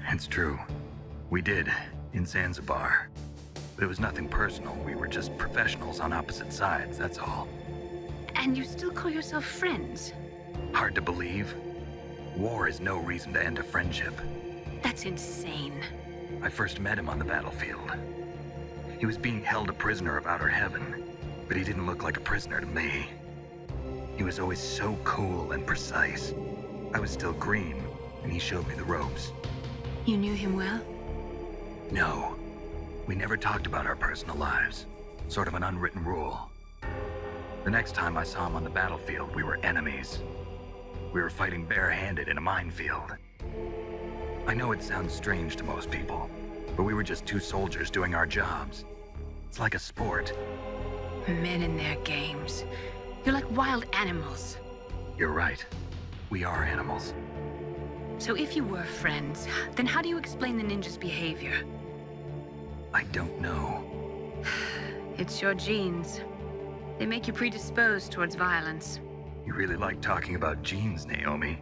It's true. We did, in Zanzibar. But it was nothing personal. We were just professionals on opposite sides, that's all. And you still call yourself friends? Hard to believe. War is no reason to end a friendship. That's insane. I first met him on the battlefield. He was being held a prisoner of outer heaven, but he didn't look like a prisoner to me. He was always so cool and precise. I was still green, and he showed me the ropes. You knew him well? No. We never talked about our personal lives. Sort of an unwritten rule. The next time I saw him on the battlefield, we were enemies. We were fighting barehanded in a minefield. I know it sounds strange to most people, but we were just two soldiers doing our jobs. It's like a sport. Men and their games. You're like wild animals. You're right. We are animals. So if you were friends, then how do you explain the ninjas' behavior? I don't know. It's your genes. They make you predisposed towards violence. You really like talking about genes, Naomi.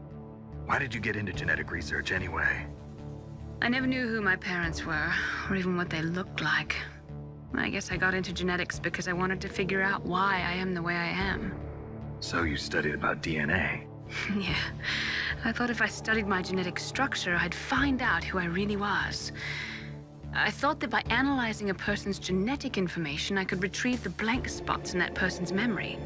Why did you get into genetic research anyway? I never knew who my parents were, or even what they looked like. I guess I got into genetics because I wanted to figure out why I am the way I am. So you studied about DNA? Yeah. I thought if I studied my genetic structure, I'd find out who I really was. I thought that by analyzing a person's genetic information, I could retrieve the blank spots in that person's memory.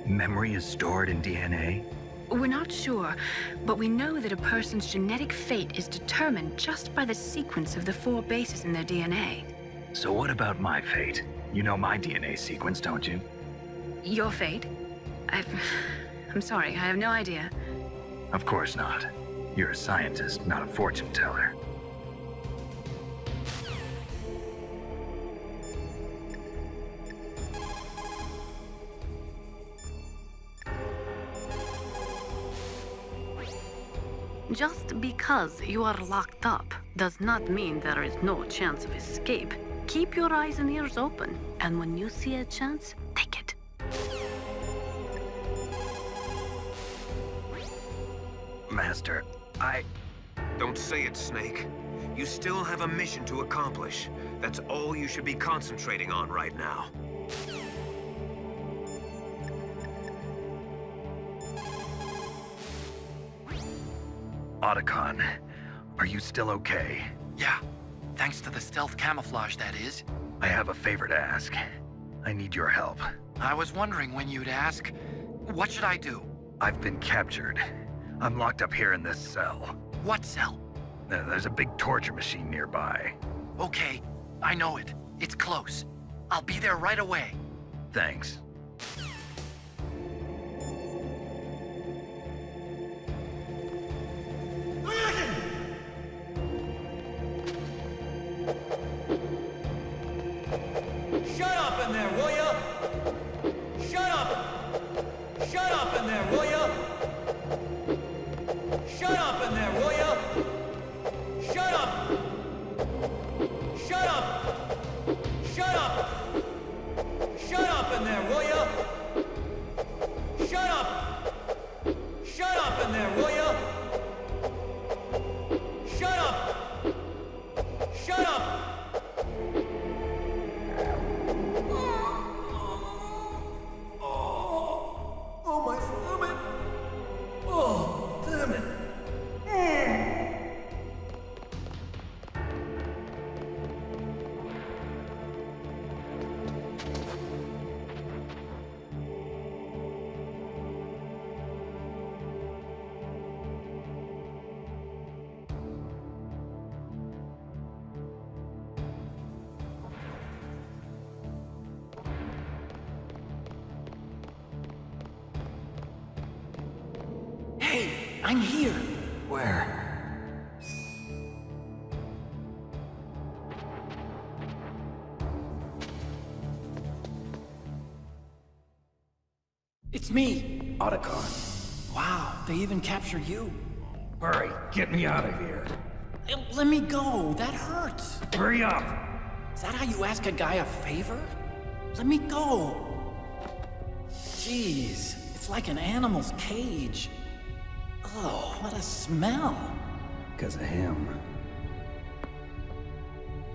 Memory is stored in DNA? We're not sure, but we know that a person's genetic fate is determined just by the sequence of the 4 bases in their DNA. So what about my fate? You know my DNA sequence, don't you? Your fate? I'm sorry, I have no idea. Of course not. You're a scientist, not a fortune teller. Just because you are locked up does not mean there is no chance of escape. Keep your eyes and ears open, and when you see a chance, take it. Master, Don't say it, Snake. You still have a mission to accomplish. That's all you should be concentrating on right now. Otacon, are you still okay? Yeah, thanks to the stealth camouflage, that is. I have a favor to ask. I need your help. I was wondering when you'd ask. What should I do? I've been captured. I'm locked up here in this cell. What cell? There's a big torture machine nearby. Okay, I know it. It's close. I'll be there right away. Thanks. Shut up in there, will ya? Shut up! Shut up in there, will ya? Shut up in there, will ya? Shut up! Shut up! Shut up! Shut up in there, will ya? Shut up! Shut up in there, will ya? Shut up! Shut up! Oh, my stomach! Oh, damn it! Hey, I'm here. Where? It's me. Otacon. Wow, they even captured you. Hurry, get me out of here. Let me go. That hurts. Hurry up! Is that how you ask a guy a favor? Let me go. Jeez, it's like an animal's cage. Oh, what a smell. Because of him.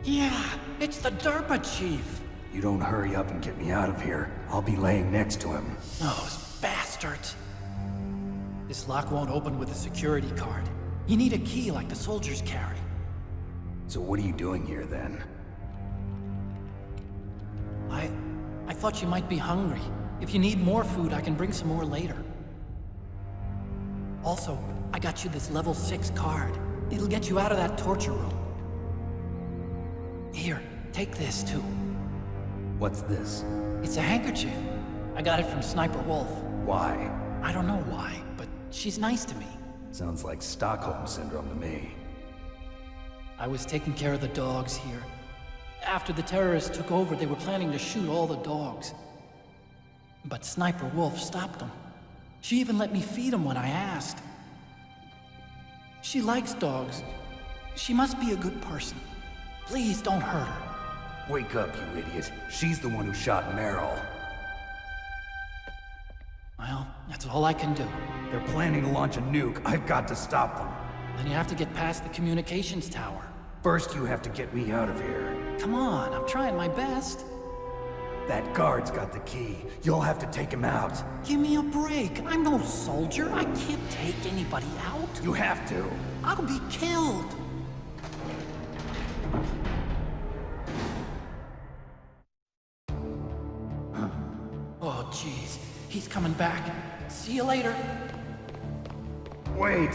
Yeah, it's the DARPA chief. You don't hurry up and get me out of here, I'll be laying next to him. Those bastards. This lock won't open with a security card. You need a key like the soldiers carry. So what are you doing here then? I thought you might be hungry. If you need more food, I can bring some more later. Also, I got you this level 6 card. It'll get you out of that torture room. Here, take this too. What's this? It's a handkerchief. I got it from Sniper Wolf. Why? I don't know why, but she's nice to me. Sounds like Stockholm Syndrome to me. I was taking care of the dogs here. After the terrorists took over, they were planning to shoot all the dogs. But Sniper Wolf stopped them. She even let me feed them when I asked. She likes dogs. She must be a good person. Please don't hurt her. Wake up, you idiot. She's the one who shot Meryl. Well, that's all I can do. They're planning to launch a nuke. I've got to stop them. Then you have to get past the communications tower. First, you have to get me out of here. Come on, I'm trying my best. That guard's got the key. You'll have to take him out. Give me a break. I'm no soldier. I can't take anybody out. You have to. I'll be killed. Oh, jeez. He's coming back. See you later. Wait.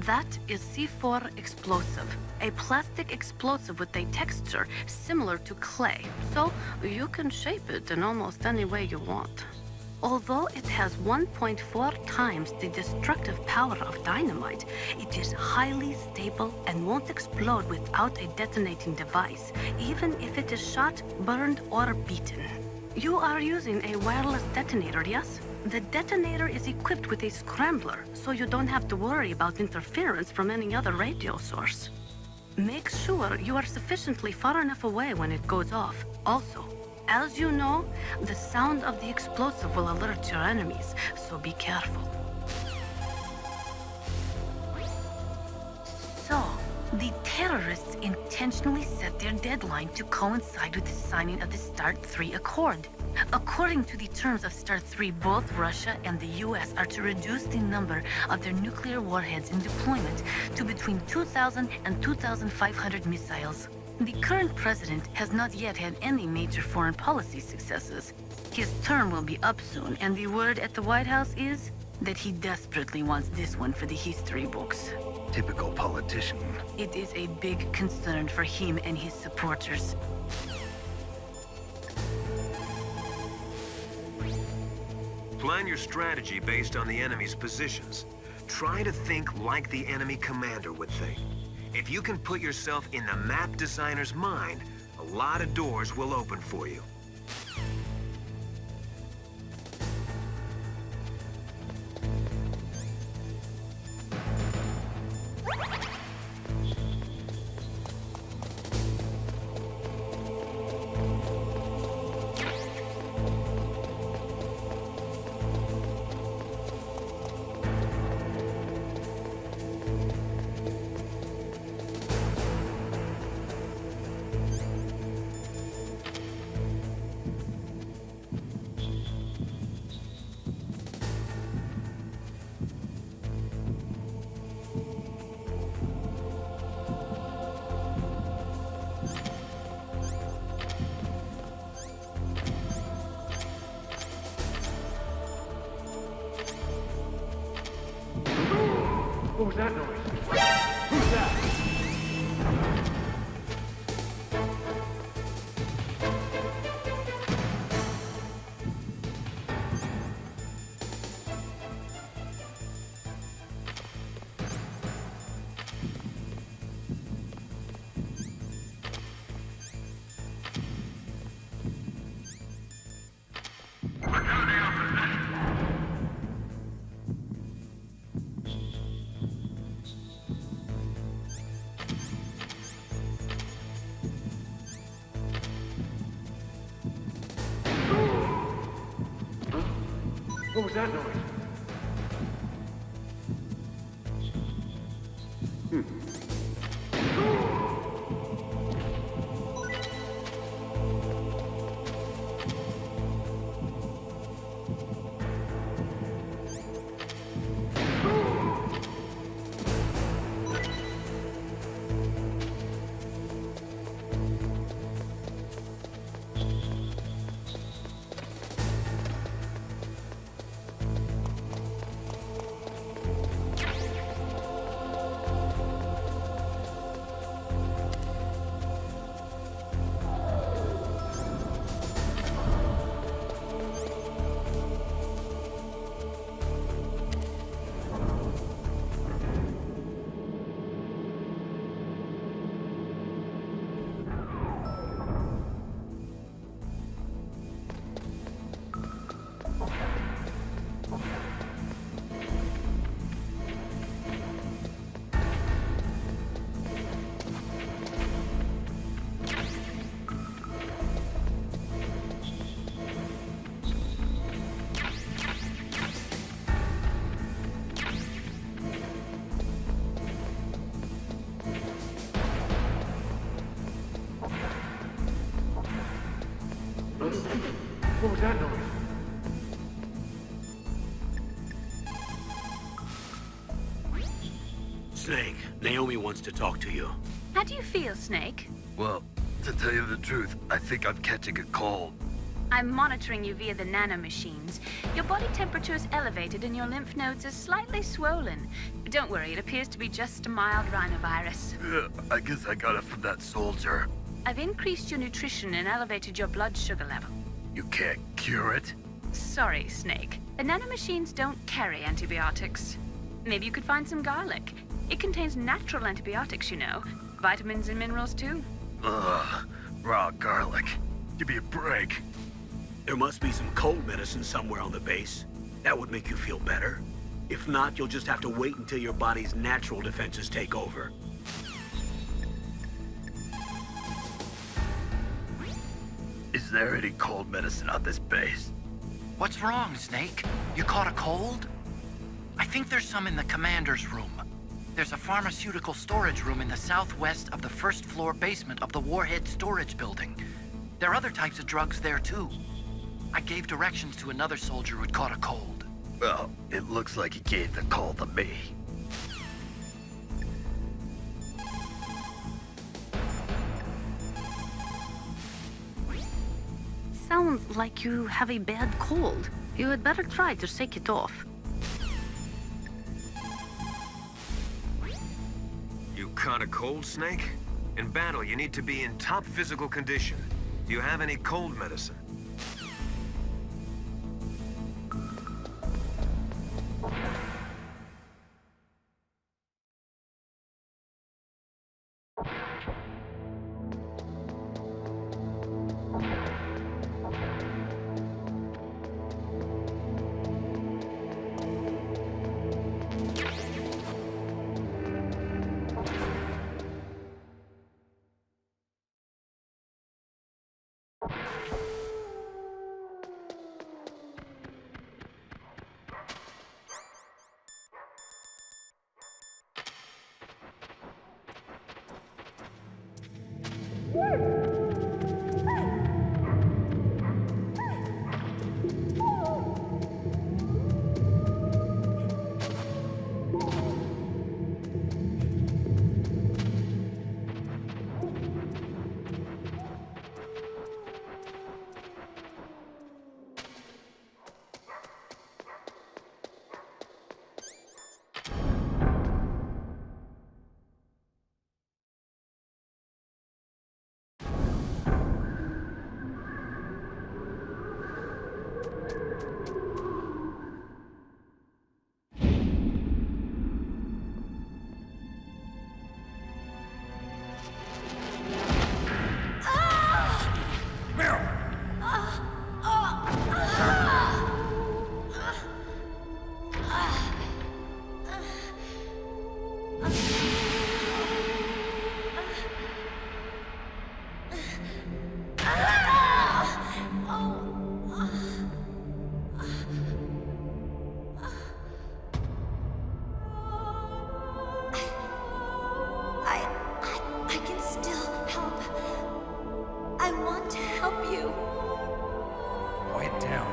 That is C4 explosive, a plastic explosive with a texture similar to clay, so you can shape it in almost any way you want. Although it has 1.4 times the destructive power of dynamite, it is highly stable and won't explode without a detonating device, even if it is shot, burned, or beaten. You are using a wireless detonator, yes? The detonator is equipped with a scrambler, so you don't have to worry about interference from any other radio source. Make sure you are sufficiently far enough away when it goes off. Also, as you know, the sound of the explosive will alert your enemies, so be careful. So, the terrorists intentionally set their deadline to coincide with the signing of the START 3 Accord. According to the terms of START 3, both Russia and the US are to reduce the number of their nuclear warheads in deployment to between 2,000 and 2,500 missiles. The current president has not yet had any major foreign policy successes. His term will be up soon, and the word at the White House is that he desperately wants this one for the history books. Typical politician. It is a big concern for him and his supporters. Plan your strategy based on the enemy's positions. Try to think like the enemy commander would think. If you can put yourself in the map designer's mind, a lot of doors will open for you. What was that noise? Who's that? What was that noise? What was that noise? Snake, Naomi wants to talk to you. How do you feel, Snake? Well, to tell you the truth, I think I'm catching a cold. I'm monitoring you via the nanomachines. Your body temperature is elevated and your lymph nodes are slightly swollen. Don't worry, it appears to be just a mild rhinovirus. I guess I got it from that soldier. I've increased your nutrition and elevated your blood sugar level. You can't cure it? Sorry, Snake. The nanomachines don't carry antibiotics. Maybe you could find some garlic. It contains natural antibiotics, you know. Vitamins and minerals, too. Ugh, raw garlic. Give me a break. There must be some cold medicine somewhere on the base. That would make you feel better. If not, you'll just have to wait until your body's natural defenses take over. Is there any cold medicine on this base? What's wrong, Snake? You caught a cold? I think there's some in the commander's room. There's a pharmaceutical storage room in the southwest of the first floor basement of the warhead storage building. There are other types of drugs there, too. I gave directions to another soldier who'd caught a cold. Well, it looks like he gave the call to me. Sounds like you have a bad cold. You had better try to shake it off. You caught a cold, Snake? In battle, you need to be in top physical condition. Do you have any cold medicine?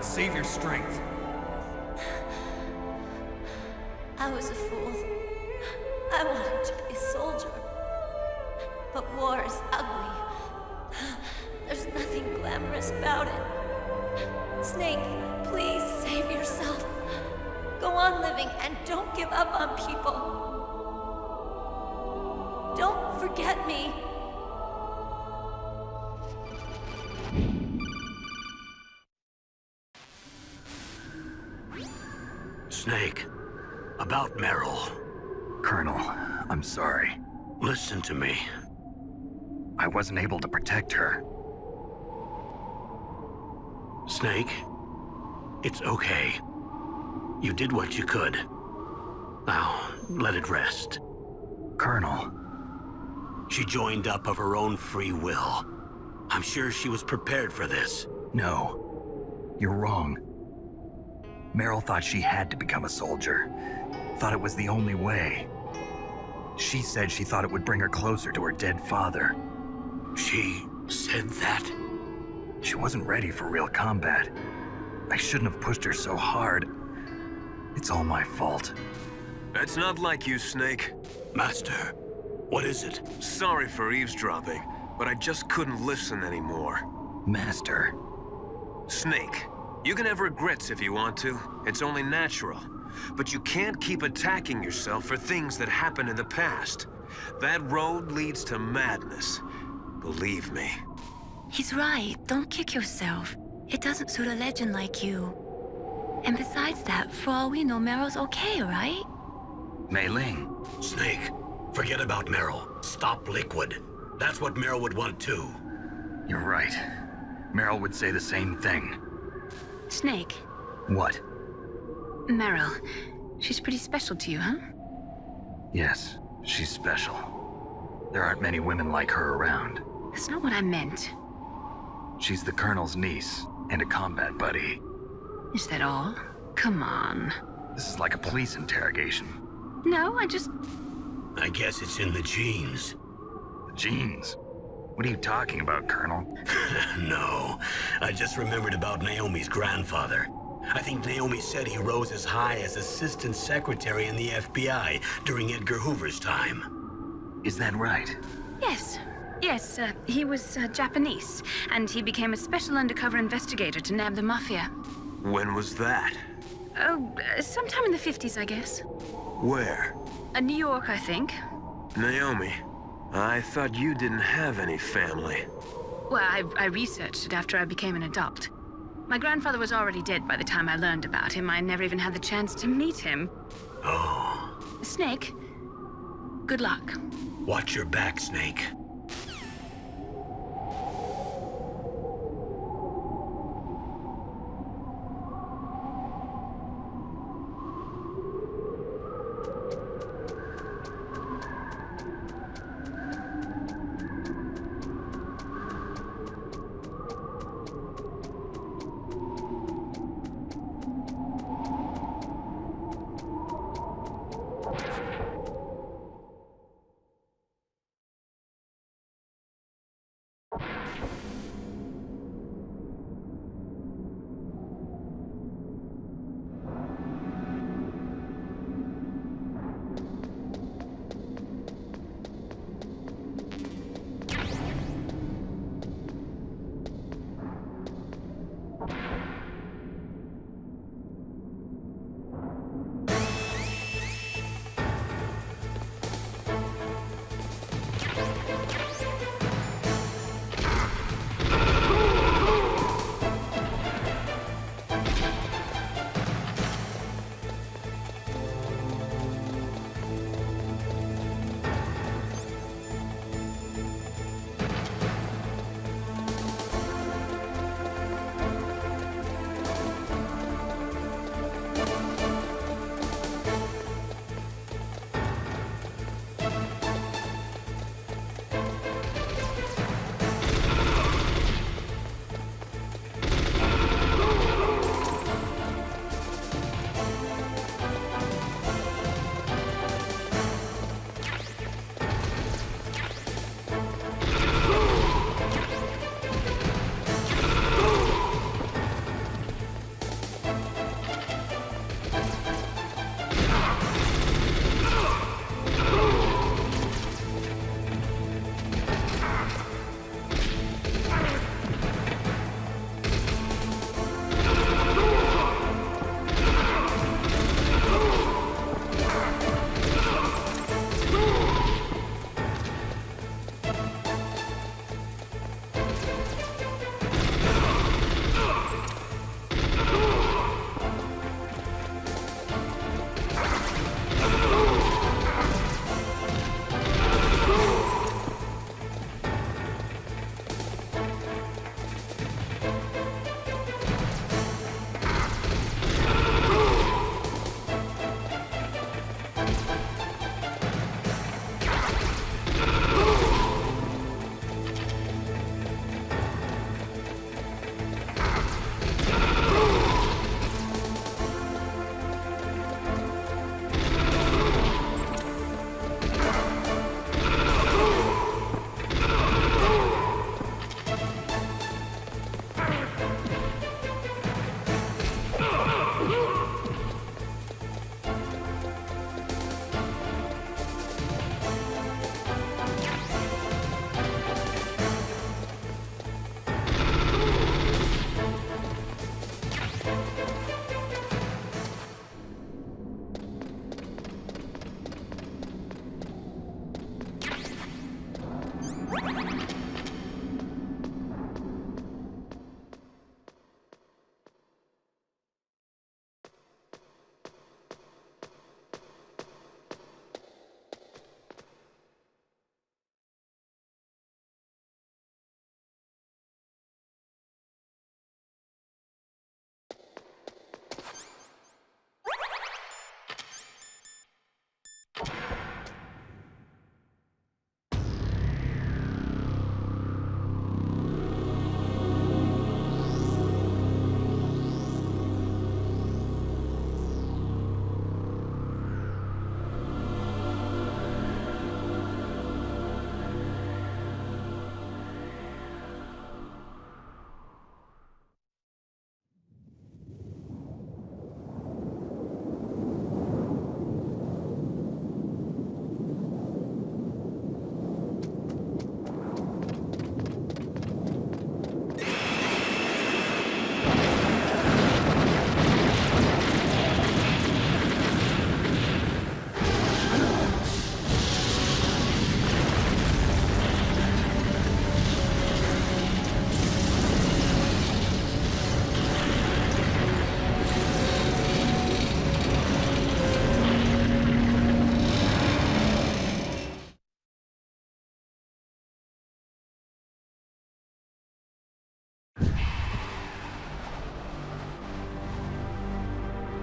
Save your strength. I was a fool. I wanted to be a soldier. But war is ugly. There's nothing glamorous about it. Snake, please save yourself. Go on living and don't give up on people. Don't forget me. Snake, about Meryl. Colonel, I'm sorry. Listen to me. I wasn't able to protect her. Snake, it's okay. You did what you could. Now, let it rest. Colonel. She joined up of her own free will. I'm sure she was prepared for this. No, you're wrong. Meryl thought she had to become a soldier. Thought it was the only way. She said she thought it would bring her closer to her dead father. She said that? She wasn't ready for real combat. I shouldn't have pushed her so hard. It's all my fault. It's not like you, Snake. Master, what is it? Sorry for eavesdropping, but I just couldn't listen anymore. Master, Snake, you can have regrets if you want to. It's only natural. But you can't keep attacking yourself for things that happened in the past. That road leads to madness. Believe me. He's right. Don't kick yourself. It doesn't suit a legend like you. And besides that, for all we know, Meryl's okay, right? Mei Ling. Snake, forget about Meryl. Stop Liquid. That's what Meryl would want too. You're right. Meryl would say the same thing. Snake. What? Meryl. She's pretty special to you, huh? Yes, she's special. There aren't many women like her around. That's not what I meant. She's the Colonel's niece and a combat buddy. Is that all? Come on. This is like a police interrogation. No, I guess it's in the genes. The genes? What are you talking about, Colonel? No, I just remembered about Naomi's grandfather. I think Naomi said he rose as high as assistant secretary in the FBI during Edgar Hoover's time. Is that right? Yes. Yes, he was Japanese, and he became a special undercover investigator to nab the Mafia. When was that? Oh, sometime in the 50s, I guess. Where? New York, I think. Naomi, I thought you didn't have any family. Well, I researched it after I became an adult. My grandfather was already dead by the time I learned about him. I never even had the chance to meet him. Oh. Snake, good luck. Watch your back, Snake.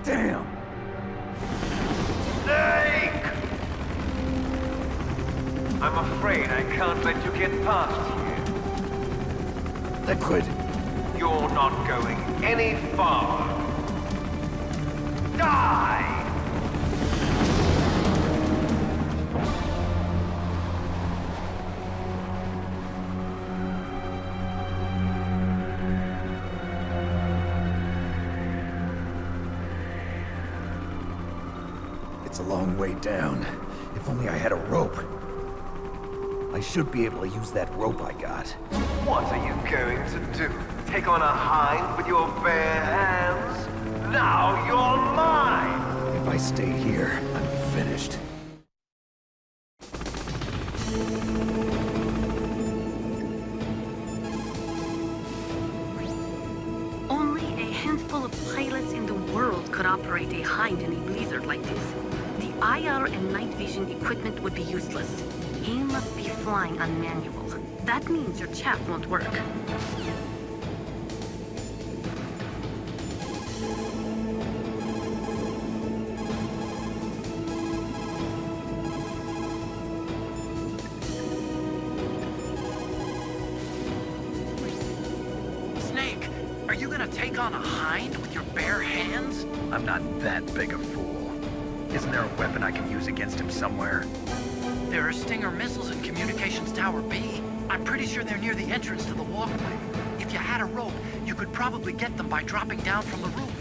Damn! Snake! I'm afraid I can't let you get past here. Liquid! You're not going any farther. Die! It's a long way down. If only I had a rope. I should be able to use that rope I got. What are you going to do? Take on a hind with your bare hands? Now you're mine! If I stay here, I'm finished. Only a handful of pilots in the world could operate a hind in a blizzard like this. The IR and night vision equipment would be useless. He must be flying on manual. That means your chaff won't work. Snake, are you gonna take on a hind with your bare hands? I'm not that big a fool. Isn't there a weapon I can use against him somewhere? There are Stinger missiles in Communications Tower B. I'm pretty sure they're near the entrance to the walkway. If you had a rope, you could probably get them by dropping down from the roof.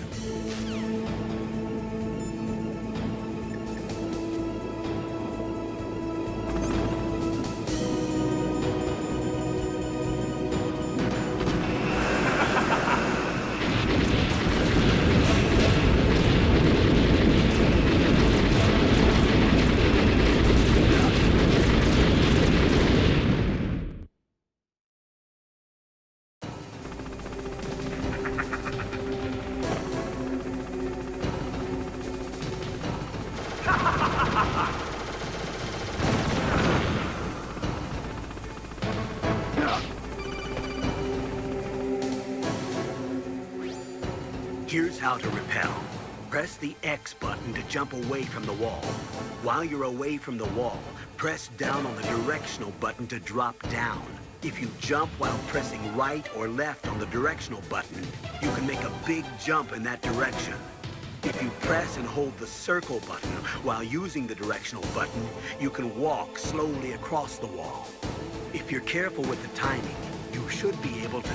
Here's how to repel. Press the X button to jump away from the wall. While you're away from the wall, press down on the directional button to drop down. If you jump while pressing right or left on the directional button, you can make a big jump in that direction. If you press and hold the circle button while using the directional button, you can walk slowly across the wall. If you're careful with the timing, you should be able to...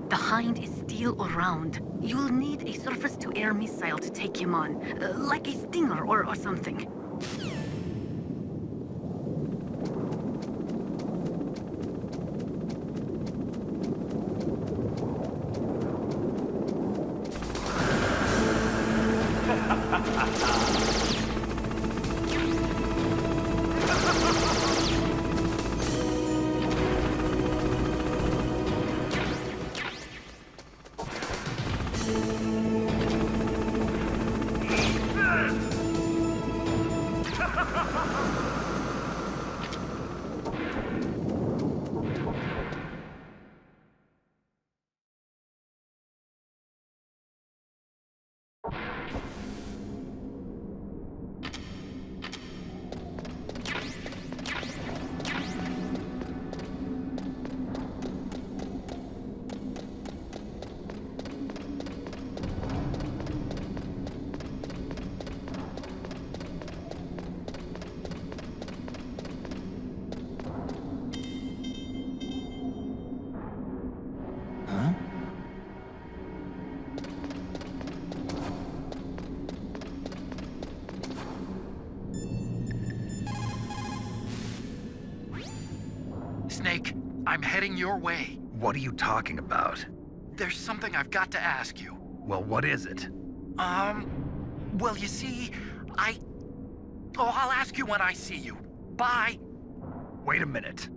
The Hind is still around. You'll need a surface-to-air missile to take him on, like a Stinger or something. I'm heading your way. What are you talking about? There's something I've got to ask you. Well, what is it? Well, you see, I'll ask you when I see you. Bye. Wait a minute.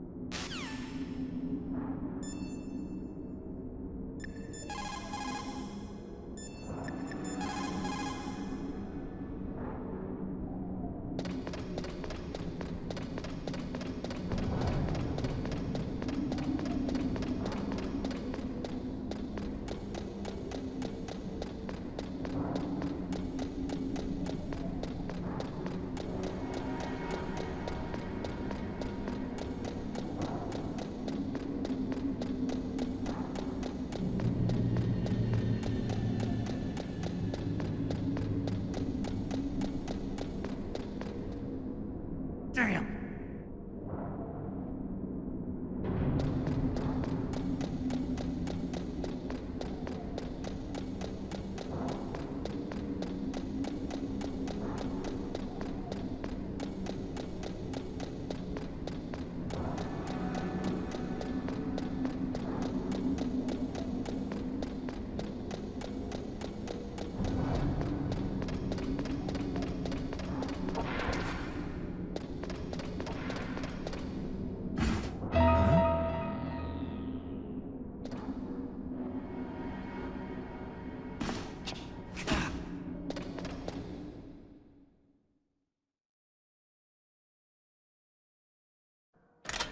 Damn!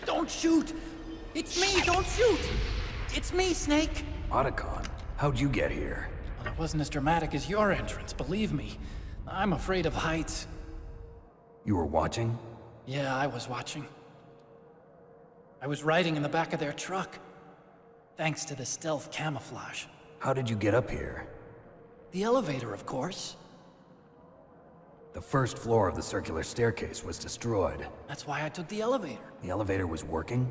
Don't shoot! It's me, don't shoot! It's me, Snake! Otacon, how'd you get here? Well, it wasn't as dramatic as your entrance, believe me. I'm afraid of heights. You were watching? Yeah, I was watching. I was riding in the back of their truck. Thanks to the stealth camouflage. How did you get up here? The elevator, of course. The first floor of the circular staircase was destroyed. That's why I took the elevator. The elevator was working?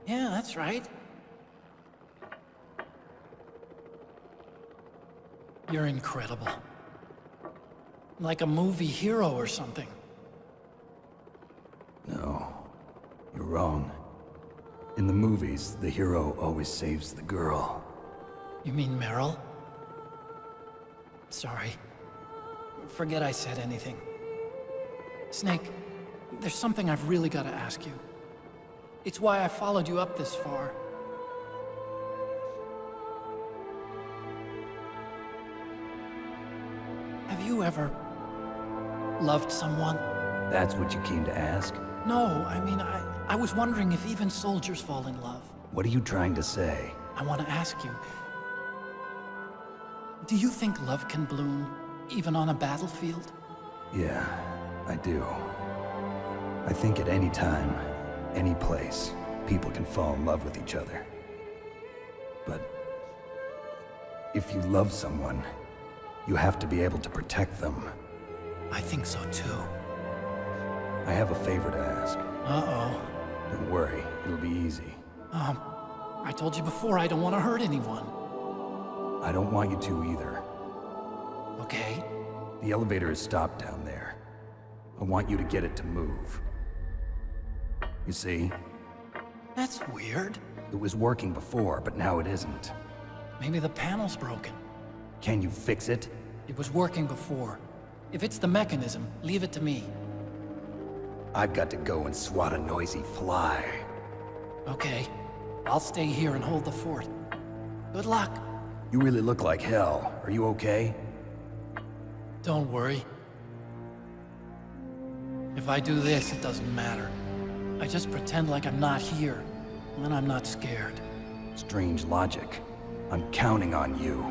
Yeah, that's right. You're incredible. Like a movie hero or something. No, you're wrong. In the movies, the hero always saves the girl. You mean Meryl? Sorry. Forget I said anything. Snake, there's something I've really got to ask you. It's why I followed you up this far. Have you ever loved someone? That's what you came to ask? No, I mean, I was wondering if even soldiers fall in love. What are you trying to say? I want to ask you, do you think love can bloom, even on a battlefield? Yeah, I do. I think at any time, any place, people can fall in love with each other. But if you love someone, you have to be able to protect them. I think so too. I have a favor to ask. Uh-oh. Don't worry, it'll be easy. I told you before I don't want to hurt anyone. I don't want you to either. Okay. The elevator is stopped down there. I want you to get it to move. You see? That's weird. It was working before, but now it isn't. Maybe the panel's broken. Can you fix it? It was working before. If it's the mechanism, leave it to me. I've got to go and swat a noisy fly. Okay. I'll stay here and hold the fort. Good luck. You really look like hell. Are you okay? Don't worry. If I do this, it doesn't matter. I just pretend like I'm not here, and then I'm not scared. Strange logic. I'm counting on you.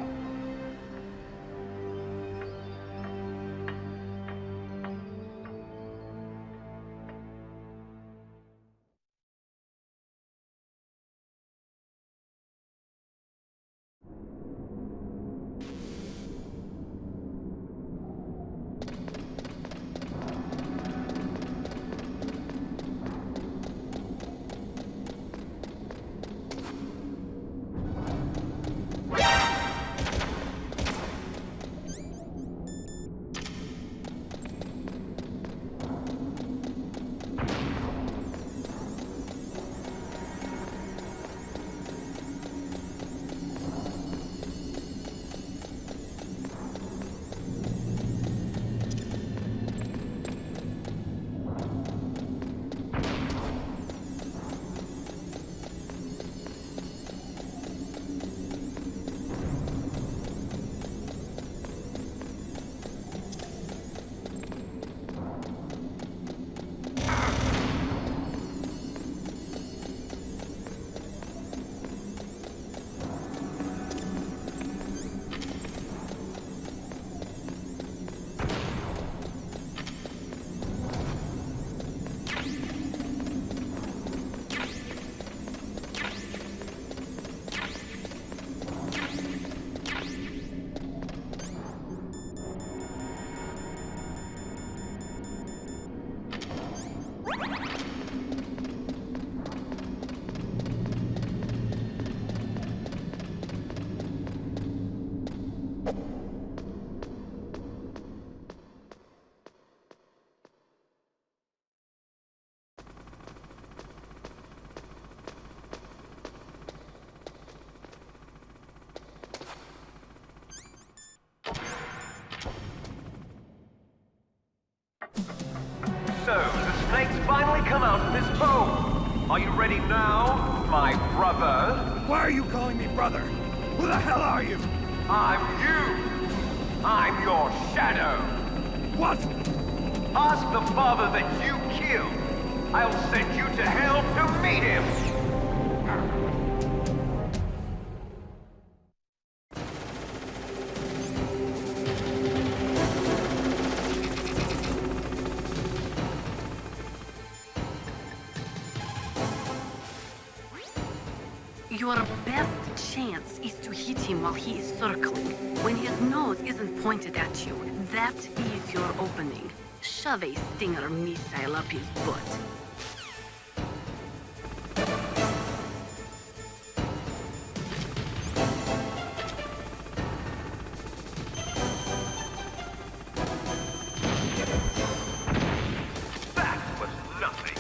now, my brother? Why are you calling me brother? Who the hell are you? I'm you. I'm your shadow. What? Ask the father that you killed. I'll send you to hell to meet him. Your best chance is to hit him while he is circling. When his nose isn't pointed at you, that is your opening. Shove a Stinger missile up his butt. That was nothing.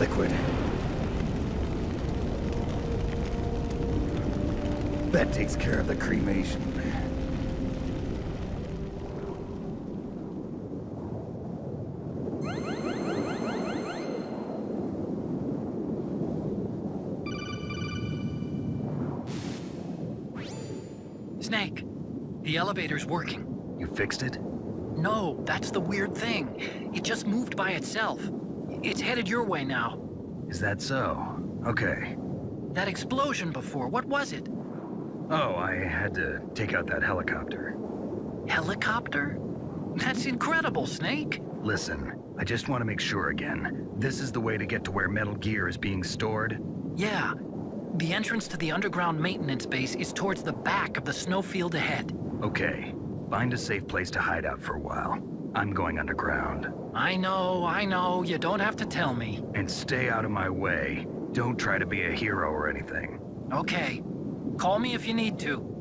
liquid. That takes care of the cremation. Snake, the elevator's working. You fixed it? No, that's the weird thing. It just moved by itself. It's headed your way now. Is that so? Okay. That explosion before, what was it? Oh, I had to take out that helicopter. Helicopter? That's incredible, Snake. Listen, I just want to make sure again. This is the way to get to where Metal Gear is being stored? Yeah. The entrance to the underground maintenance base is towards the back of the snowfield ahead. Okay. Find a safe place to hide out for a while. I'm going underground. I know. You don't have to tell me. And stay out of my way. Don't try to be a hero or anything. Okay. Call me if you need to.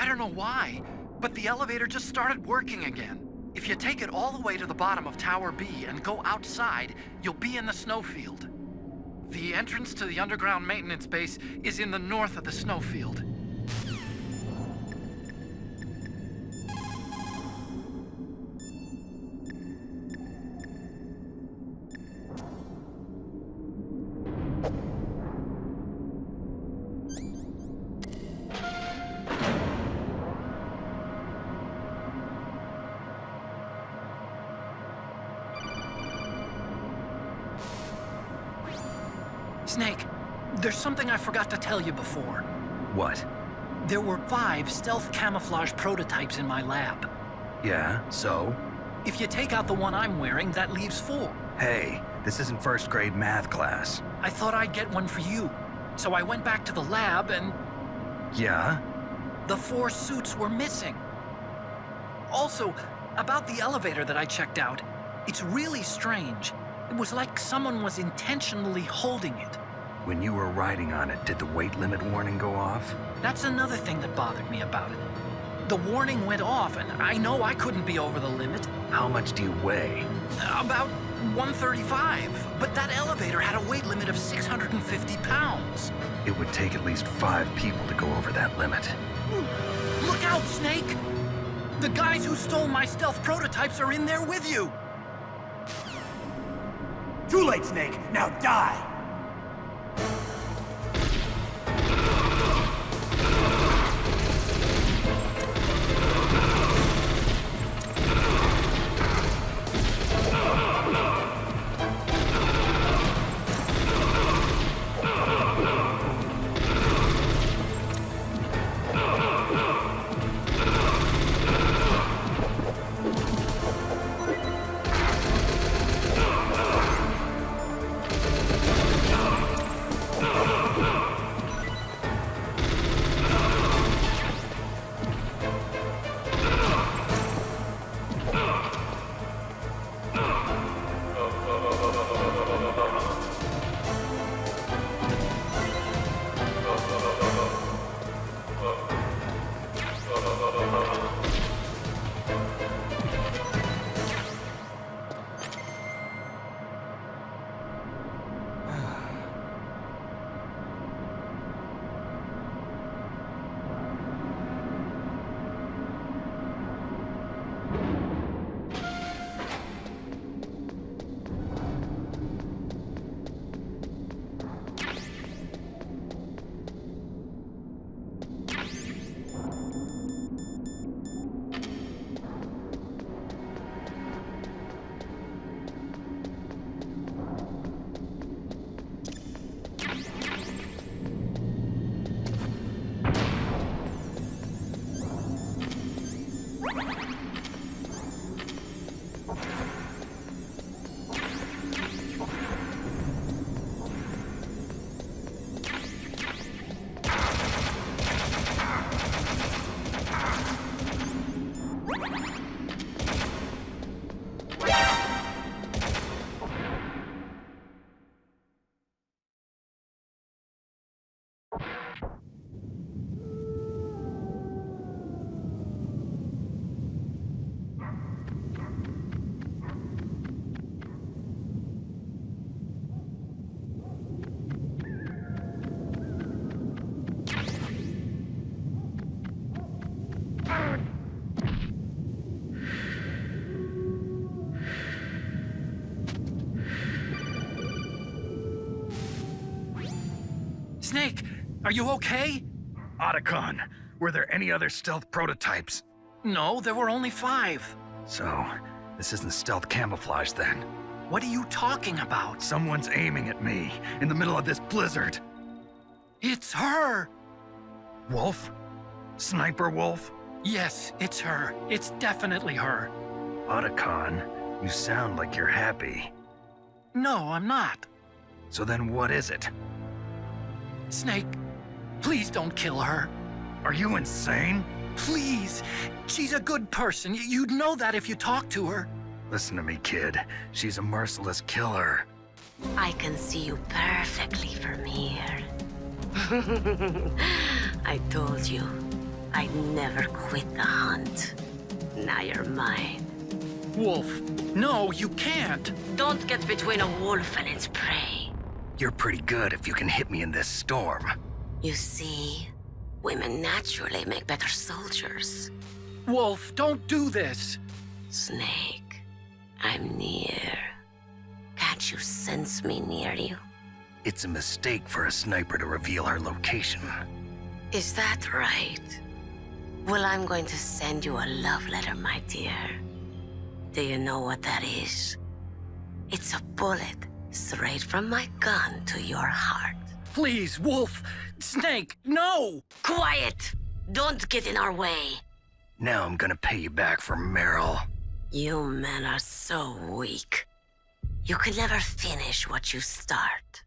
don't know why, but the elevator just started working again. If you take it all the way to the bottom of Tower B and go outside, you'll be in the snowfield. The entrance to the underground maintenance base is in the north of the snowfield. Snake, there's something I forgot to tell you before. What? There were 5 stealth camouflage prototypes in my lab. Yeah, so? If you take out the one I'm wearing, that leaves 4. Hey, this isn't first grade math class. I thought I'd get one for you. So I went back to the lab and... Yeah? The 4 suits were missing. Also, about the elevator that I checked out, it's really strange. It was like someone was intentionally holding it. When you were riding on it, did the weight limit warning go off? That's another thing that bothered me about it. The warning went off, and I know I couldn't be over the limit. How much do you weigh? About 135, but that elevator had a weight limit of 650 pounds. It would take at least 5 people to go over that limit. Look out, Snake! The guys who stole my stealth prototypes are in there with you! Too late, Snake! Now die! Snake, are you okay? Otacon, were there any other stealth prototypes? No, there were only 5. So, this isn't stealth camouflage then? What are you talking about? Someone's aiming at me, in the middle of this blizzard. It's her! Wolf? Sniper Wolf? Yes, it's her. It's definitely her. Otacon, you sound like you're happy. No, I'm not. So then what is it? Snake, please don't kill her. Are you insane? Please. She's a good person. You'd know that if you talked to her. Listen to me, kid. She's a merciless killer. I can see you perfectly from here. I told you. I never quit the hunt. Now you're mine. Wolf, no, you can't! Don't get between a wolf and its prey. You're pretty good if you can hit me in this storm. You see, women naturally make better soldiers. Wolf, don't do this! Snake, I'm near. Can't you sense me near you? It's a mistake for a sniper to reveal our location. Is that right? Well, I'm going to send you a love letter, my dear. Do you know what that is? It's a bullet straight from my gun to your heart. Please, Wolf! Snake, no! Quiet! Don't get in our way. Now I'm gonna pay you back for Meryl. You men are so weak. You can never finish what you start.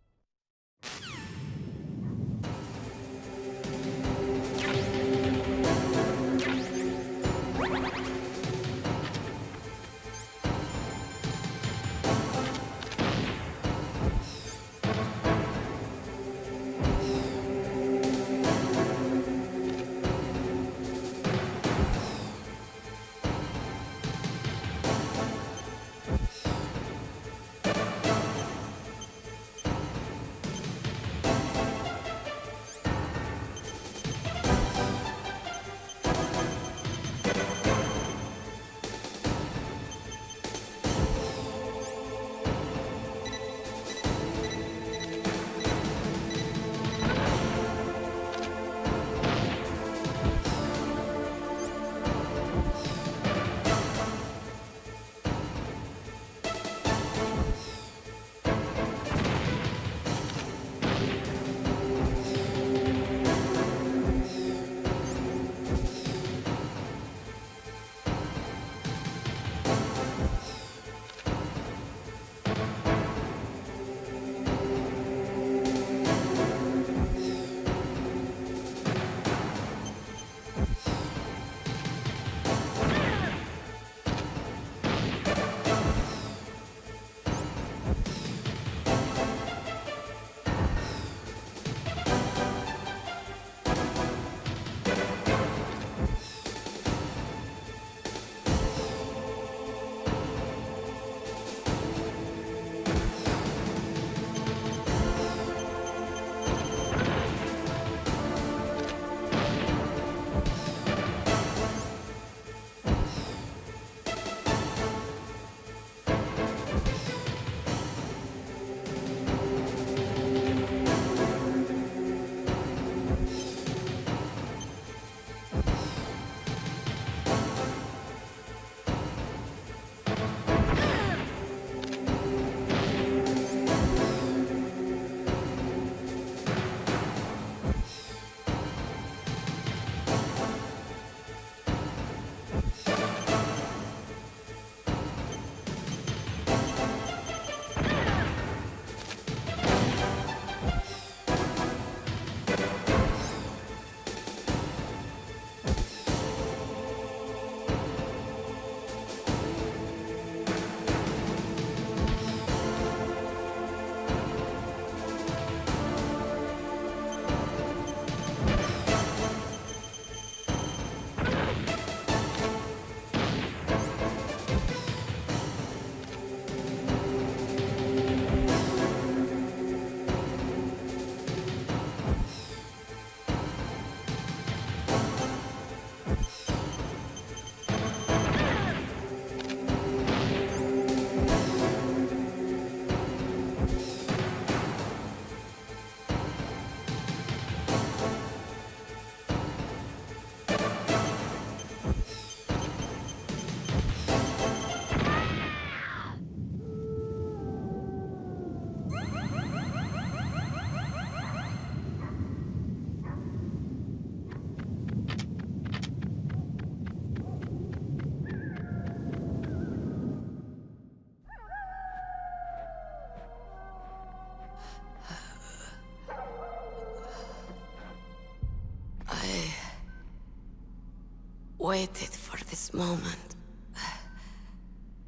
Waited for this moment.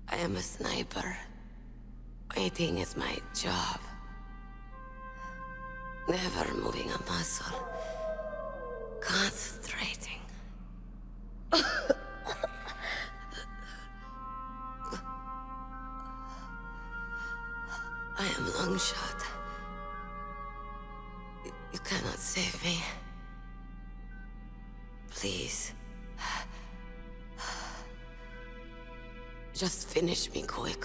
I am a sniper. Waiting is my job. Never moving a muscle. Concentrating. long shot. You cannot save me. Please. Just finish me quick.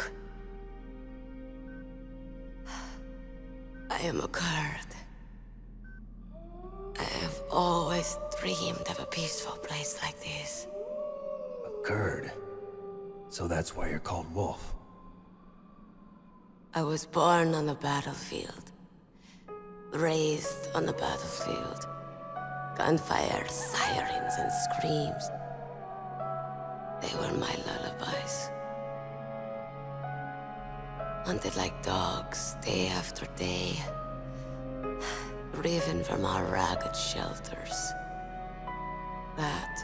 I am a Kurd. I have always dreamed of a peaceful place like this. A Kurd? So that's why you're called Wolf. I was born on the battlefield. Raised on the battlefield. Gunfire, sirens, and screams. They were my lullabies. Hunted like dogs, day after day. Driven from our ragged shelters. That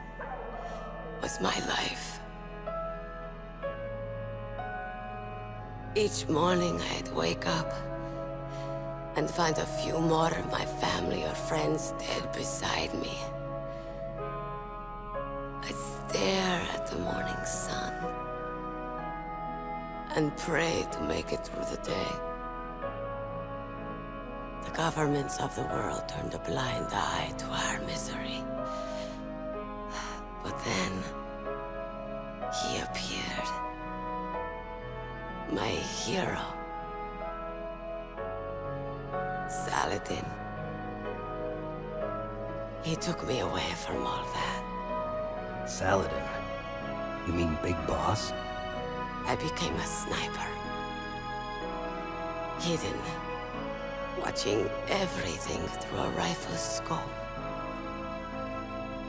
was my life. Each morning I'd wake up and find a few more of my family or friends dead beside me. I'd stare at the morning sun and pray to make it through the day. The governments of the world turned a blind eye to our misery. But then, he appeared. My hero. Saladin. He took me away from all that. Saladin? You mean Big Boss? I became a sniper. Hidden. Watching everything through a rifle's scope.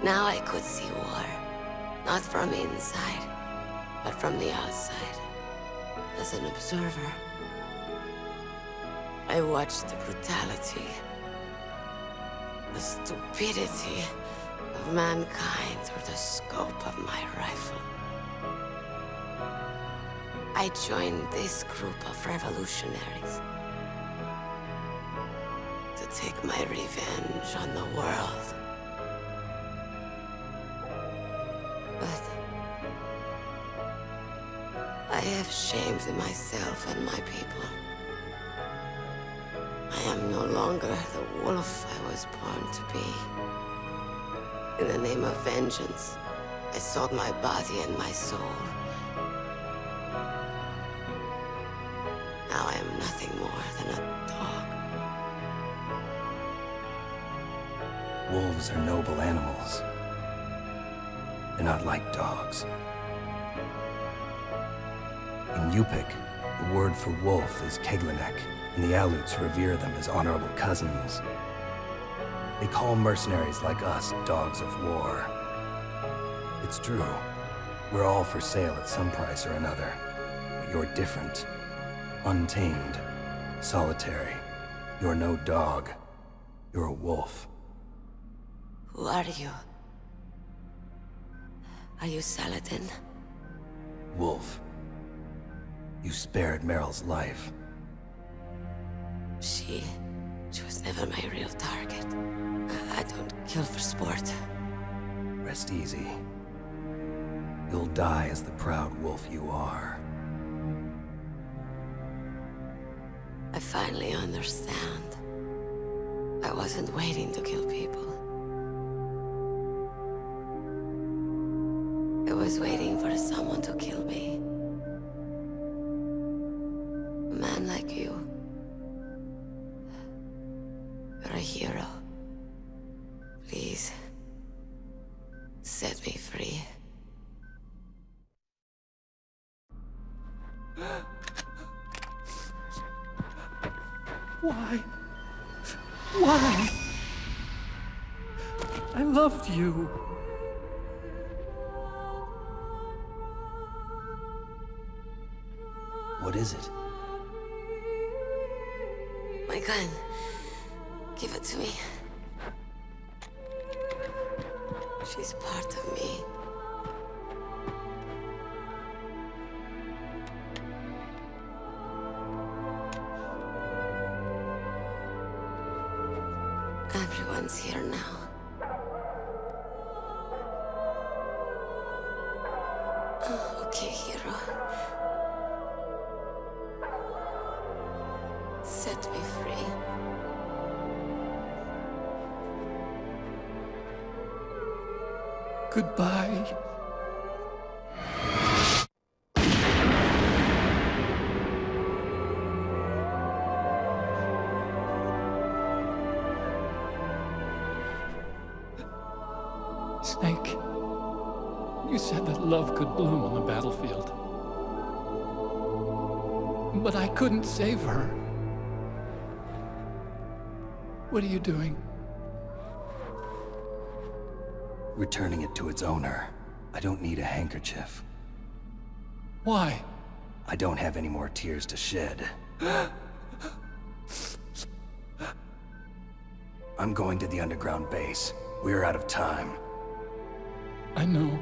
Now I could see war. Not from inside, but from the outside. As an observer. I watched the brutality, the stupidity of mankind through the scope of my rifle. I joined this group of revolutionaries to take my revenge on the world. But I have shamed myself and my people. I am no longer the wolf I was born to be. In the name of vengeance, I sold my body and my soul. Now I am nothing more than a dog. Wolves are noble animals. They're not like dogs. In Yupik, the word for wolf is Keglanek, and the Aleuts revere them as honorable cousins. They call mercenaries like us dogs of war. It's true. We're all for sale at some price or another. But you're different. Untamed. Solitary. You're no dog. You're a wolf. Who are you? Are you Saladin? Wolf. You spared Meryl's life. She was never my real target. I don't kill for sport. Rest easy. You'll die as the proud wolf you are. I finally understand. I wasn't waiting to kill people. I was waiting for someone to kill me. A man like you. You're a hero. Please, set me free. Why? Why? I loved you. What is it? My gun. Give it to me. She's part of me. Everyone's here now. Okay, hero. set me free. Goodbye. Snake, you said that love could bloom on the battlefield. But I couldn't save her. What are you doing? Returning it to its owner. I don't need a handkerchief. Why? I don't have any more tears to shed. I'm going to the underground base. We're out of time. I know.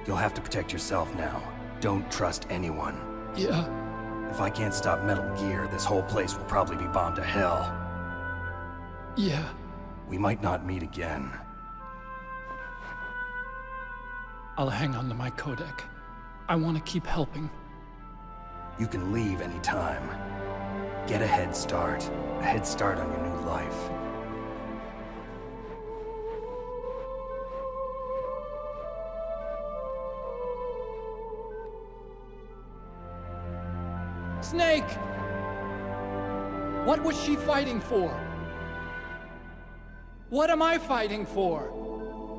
You'll have to protect yourself now. Don't trust anyone. Yeah. If I can't stop Metal Gear, this whole place will probably be bombed to hell. Yeah. We might not meet again. I'll hang on to my codec. I want to keep helping. You can leave anytime. Get a head start. A head start on your new life. Snake! What was she fighting for? What am I fighting for?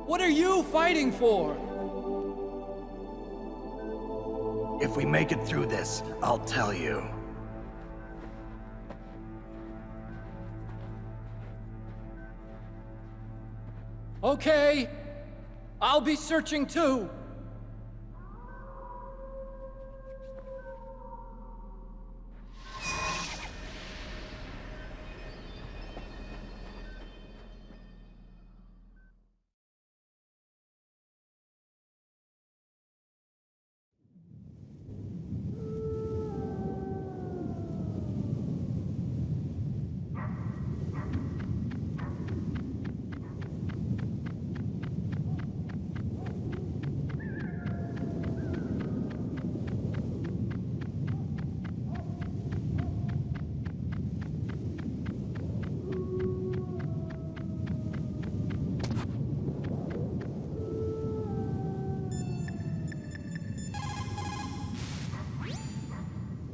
What are you fighting for? If we make it through this, I'll tell you. Okay. I'll be searching too.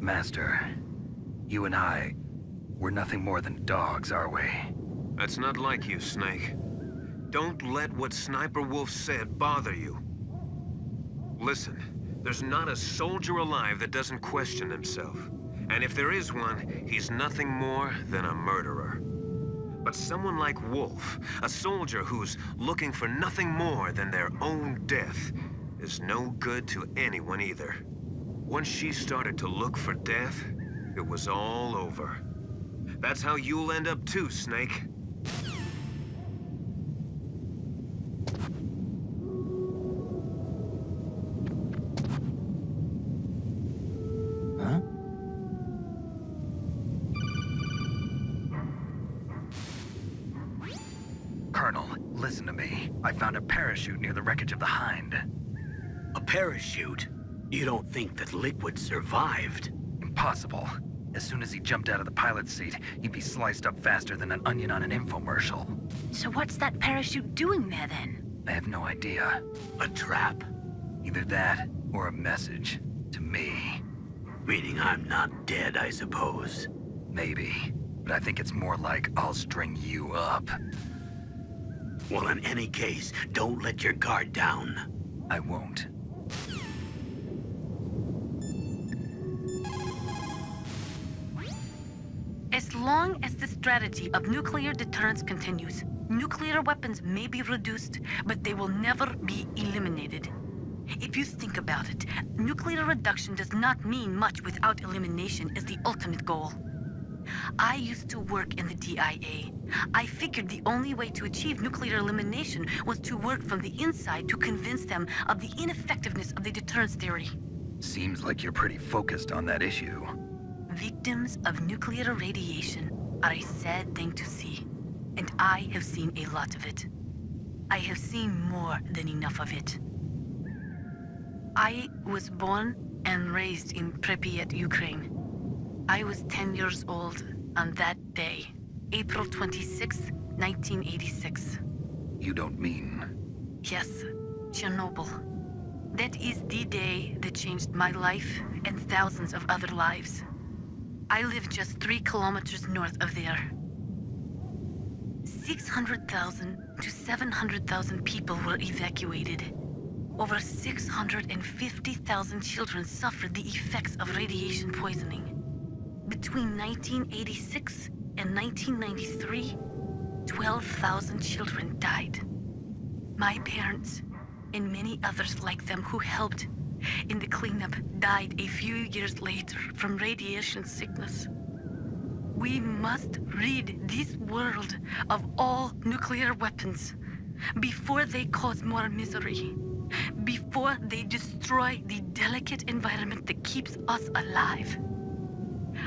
Master, you and I, we're nothing more than dogs, are we? That's not like you, Snake. Don't let what Sniper Wolf said bother you. Listen, there's not a soldier alive that doesn't question himself. And if there is one, he's nothing more than a murderer. But someone like Wolf, a soldier who's looking for nothing more than their own death, is no good to anyone either. Once she started to look for death, it was all over. That's how you'll end up too, Snake. Huh? Colonel, listen to me. I found a parachute near the wreckage of the Hind. A parachute? You don't think that Liquid survived? Impossible. As soon as he jumped out of the pilot's seat, he'd be sliced up faster than an onion on an infomercial. So what's that parachute doing there then? I have no idea. A trap? Either that, or a message. To me. Meaning I'm not dead, I suppose. Maybe. But I think it's more like I'll string you up. Well, in any case, don't let your guard down. I won't. As long as the strategy of nuclear deterrence continues, nuclear weapons may be reduced, but they will never be eliminated. If you think about it, nuclear reduction does not mean much without elimination as the ultimate goal. I used to work in the DIA. I figured the only way to achieve nuclear elimination was to work from the inside to convince them of the ineffectiveness of the deterrence theory. Seems like you're pretty focused on that issue. Victims of nuclear radiation are a sad thing to see, and I have seen a lot of it. I have seen more than enough of it. I was born and raised in Pripyat, Ukraine. I was 10 years old On that day, April 26th, 1986. You don't mean... Yes, Chernobyl. That is the day that changed my life and thousands of other lives. I live just 3 kilometers north of there. 600,000 to 700,000 people were evacuated. Over 650,000 children suffered the effects of radiation poisoning. Between 1986 and 1993, 12,000 children died. My parents, and many others like them who helped in the cleanup, died a few years later from radiation sickness. We must rid this world of all nuclear weapons before they cause more misery, before they destroy the delicate environment that keeps us alive.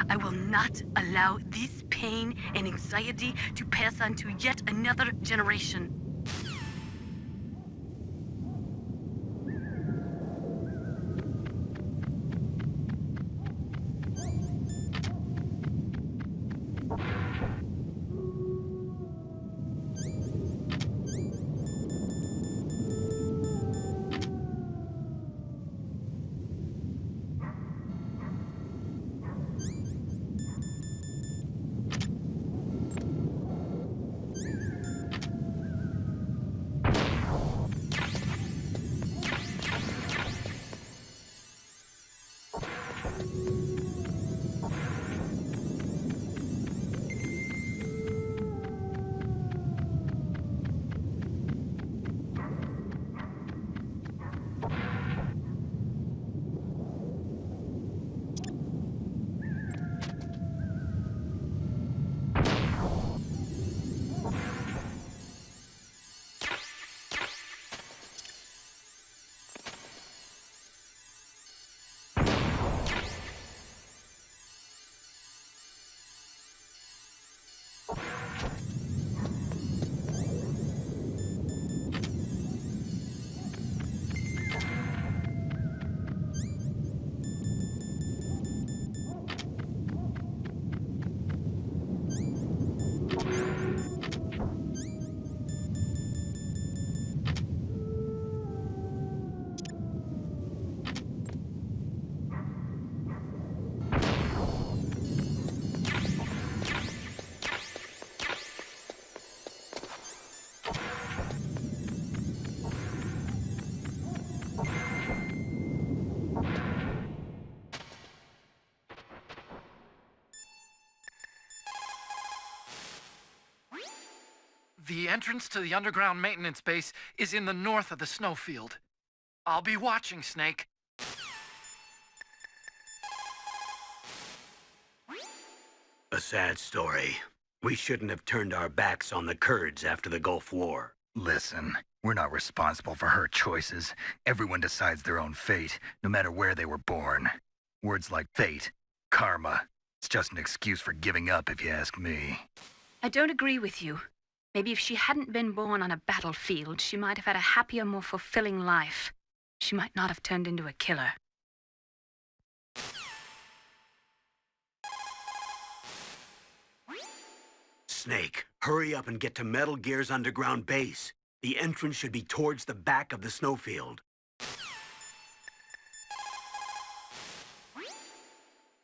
I will not allow this pain and anxiety to pass on to yet another generation. The entrance to the underground maintenance base is in the north of the snowfield. I'll be watching, Snake. A sad story. We shouldn't have turned our backs on the Kurds after the Gulf War. Listen, we're not responsible for her choices. Everyone decides their own fate, no matter where they were born. Words like fate, karma, it's just an excuse for giving up if you ask me. I don't agree with you. Maybe if she hadn't been born on a battlefield, she might have had a happier, more fulfilling life. She might not have turned into a killer. Snake, hurry up and get to Metal Gear's underground base. The entrance should be towards the back of the snowfield.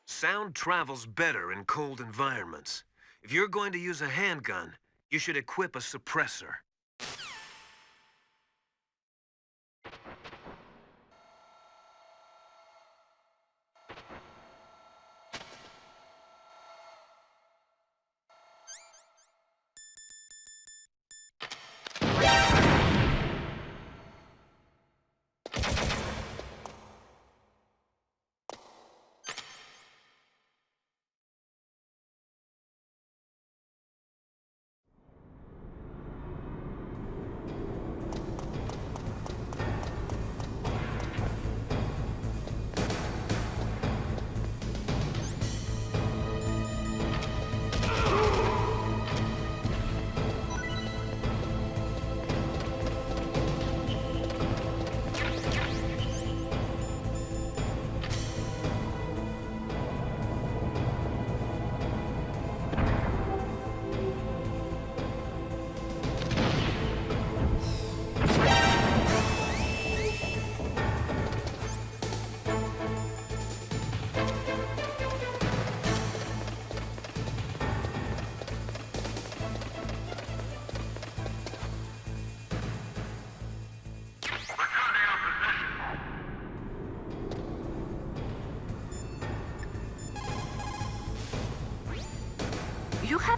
Sound travels better in cold environments. If you're going to use a handgun, you should equip a suppressor.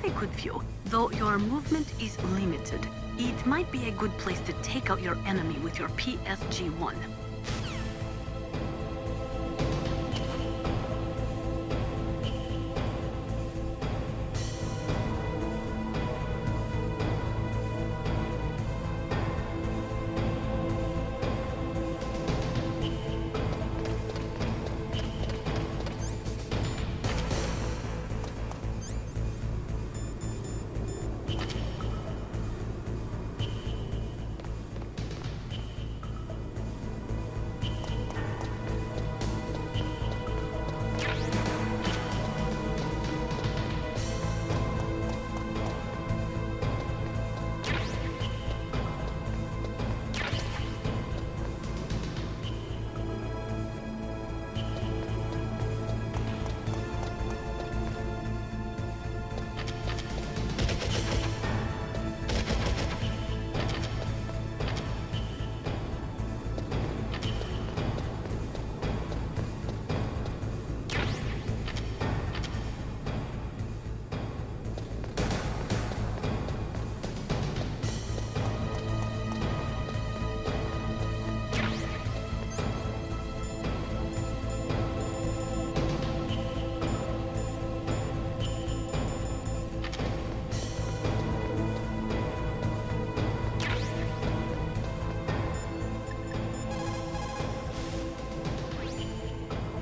have a good view, though your movement is limited. It might be a good place to take out your enemy with your PSG-1.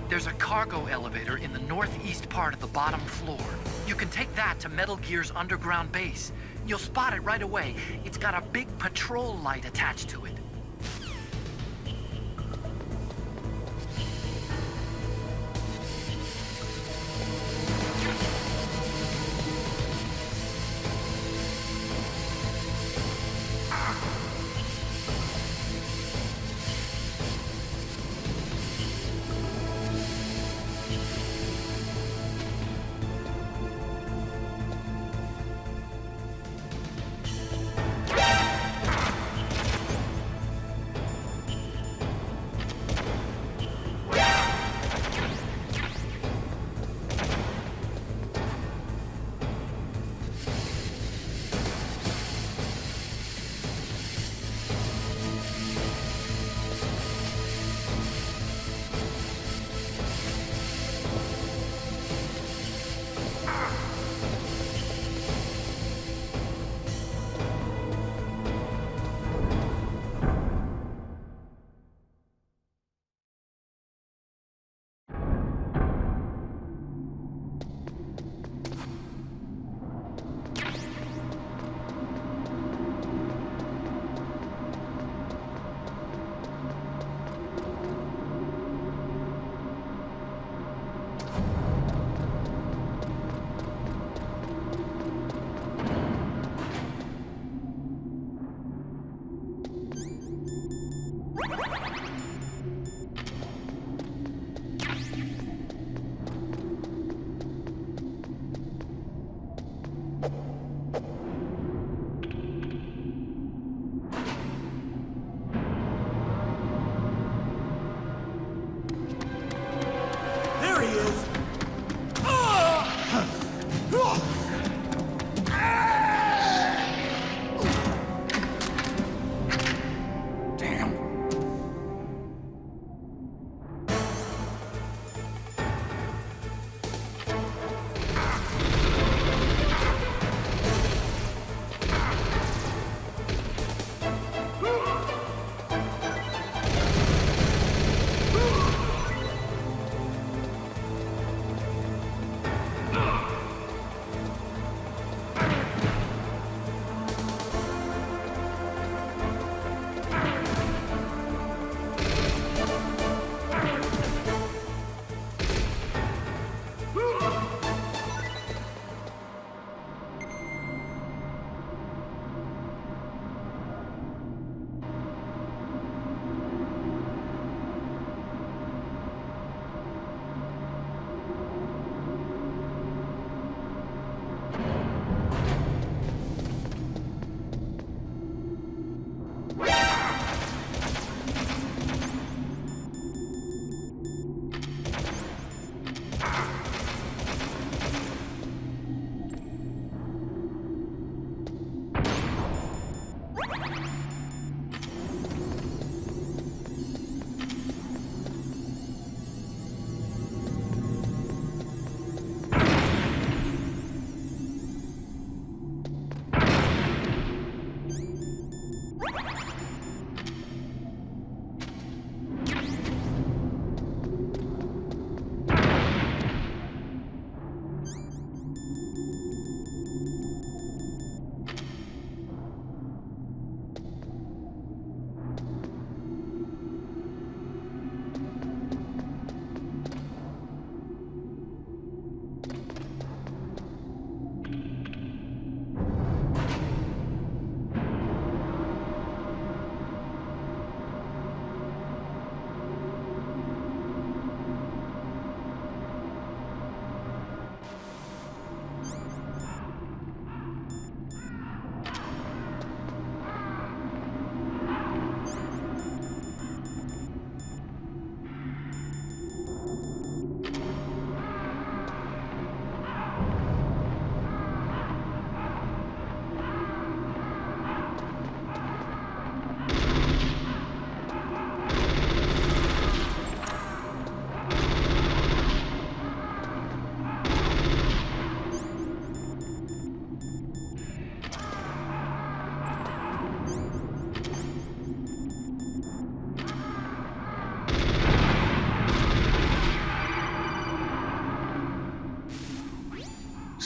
There's a cargo elevator in the northeast part of the bottom floor. You can take that to Metal Gear's underground base. You'll spot it right away. It's got a big patrol light attached to it.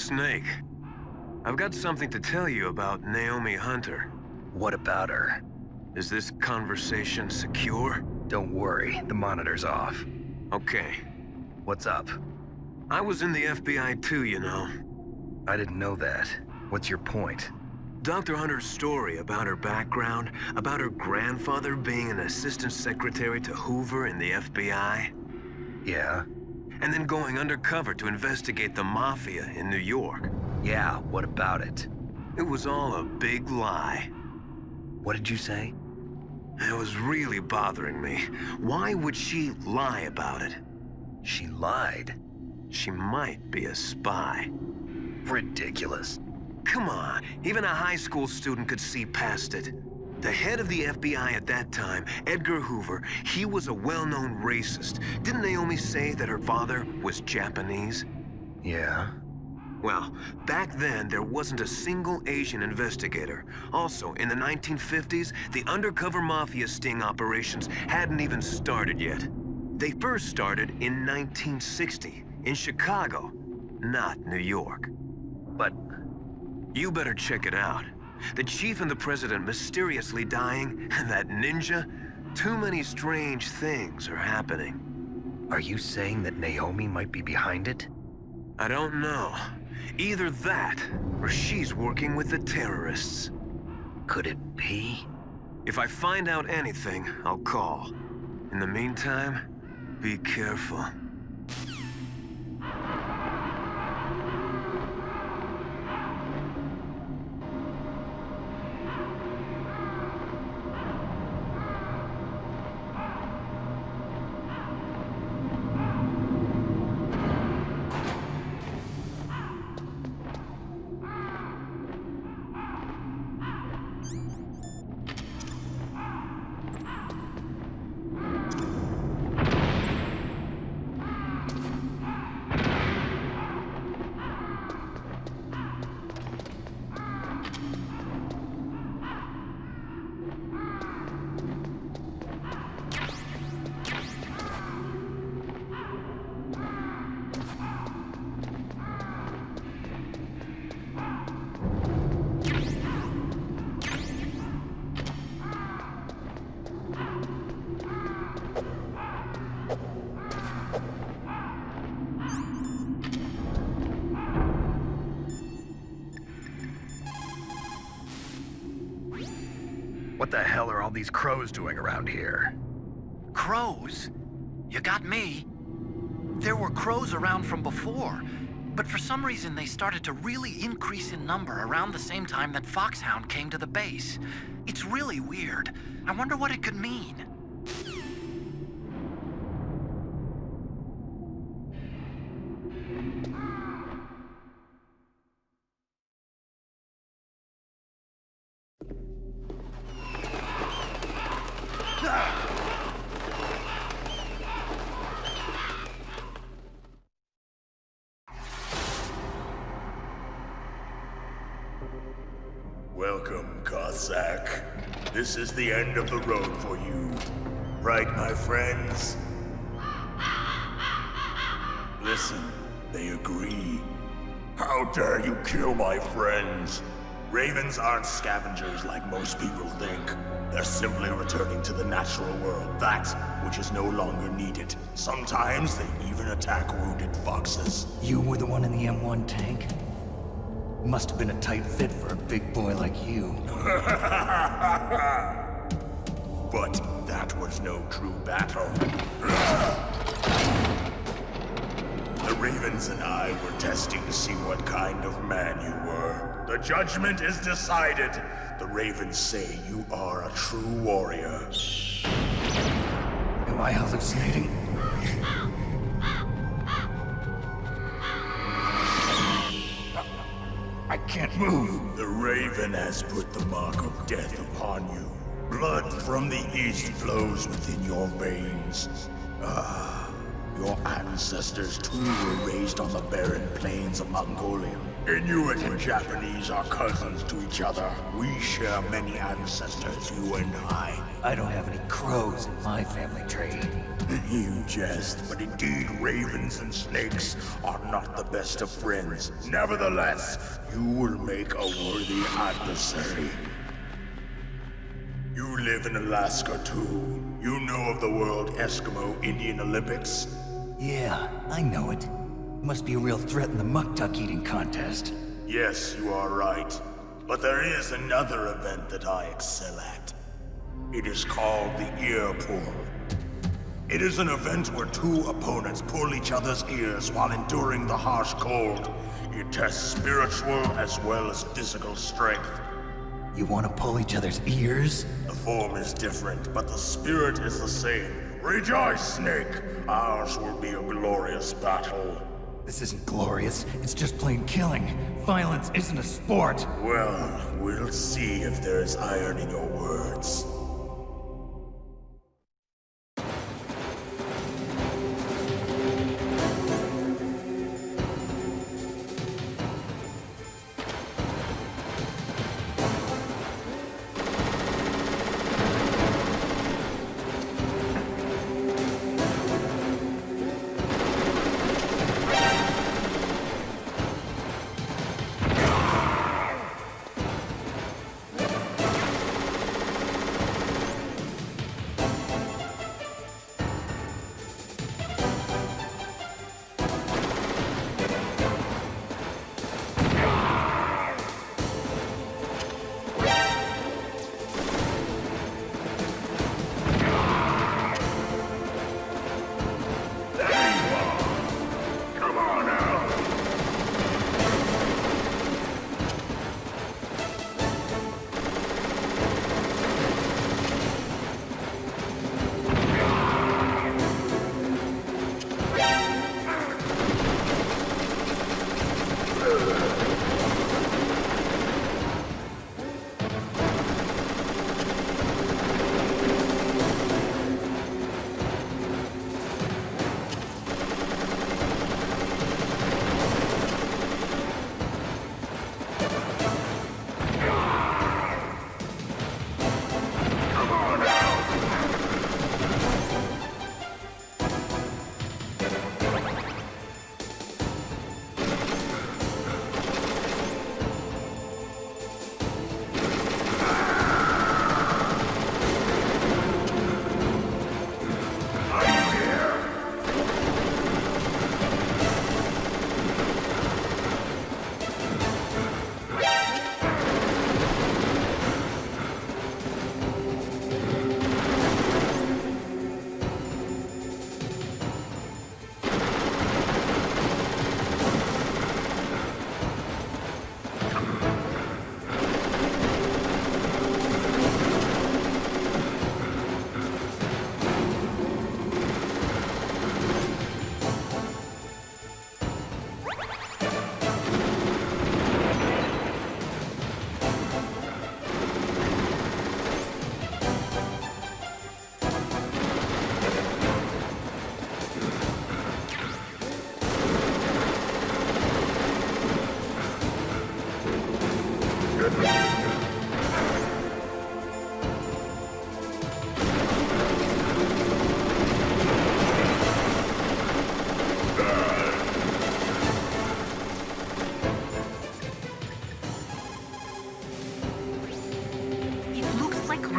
Snake, I've got something to tell you about Naomi Hunter. What about her? Is this conversation secure? Don't worry, the monitor's off. Okay. What's up? I was in the FBI too, you know. I didn't know that. What's your point? Dr. Hunter's story about her background, about her grandfather being an assistant secretary to Hoover in the FBI. Yeah? And then going undercover to investigate the Mafia in New York. Yeah, what about it? It was all a big lie. What did you say? It was really bothering me. Why would she lie about it? She lied? She might be a spy. Ridiculous. Come on, even a high school student could see past it. The head of the FBI at that time, Edgar Hoover, he was a well-known racist. Didn't Naomi say that her father was Japanese? Yeah. Well, back then, there wasn't a single Asian investigator. Also, in the 1950s, the undercover mafia sting operations hadn't even started yet. They first started in 1960, in Chicago, not New York. But you better check it out. The chief and the president mysteriously dying, and that ninja, too many strange things are happening. Are you saying that Naomi might be behind it? I don't know. Either that, or she's working with the terrorists. Could it be? If I find out anything, I'll call. In the meantime, be careful. What the hell are all these crows doing around here? Crows? You got me. There were crows around from before, but for some reason they started to really increase in number around the same time that Foxhound came to the base. It's really weird. I wonder what it could mean. Welcome, Cossack. This is the end of the road for you. Right, my friends? Listen, they agree. How dare you kill my friends? Ravens aren't scavengers like most people think. They're simply returning to the natural world, that which is no longer needed. Sometimes they even attack wounded foxes. You were the one in the M1 tank? Must have been a tight fit for a big boy like you. But that was no true battle. The Ravens and I were testing to see what kind of man you were. The judgment is decided. The Ravens say you are a true warrior. Am I hallucinating? I can't move. The Raven has put the mark of death upon you. Blood from the east flows within your veins. Your ancestors too were raised on the barren plains of Mongolia. Inuit and Japanese are cousins to each other. We share many ancestors, you and I. I don't have any crows in my family tree. You jest, but indeed ravens and snakes are not the best of friends. Nevertheless, you will make a worthy adversary. You live in Alaska too. You know of the World Eskimo Indian Olympics? Yeah, I know it. Must be a real threat in the muck-duck eating contest. Yes, you are right. But there is another event that I excel at. It is called the ear pull. It is an event where two opponents pull each other's ears while enduring the harsh cold. It tests spiritual as well as physical strength. You want to pull each other's ears? The form is different, but the spirit is the same. Rejoice, Snake! Ours will be a glorious battle. This isn't glorious, it's just plain killing. Violence isn't a sport. Well, we'll see if there's iron in your words.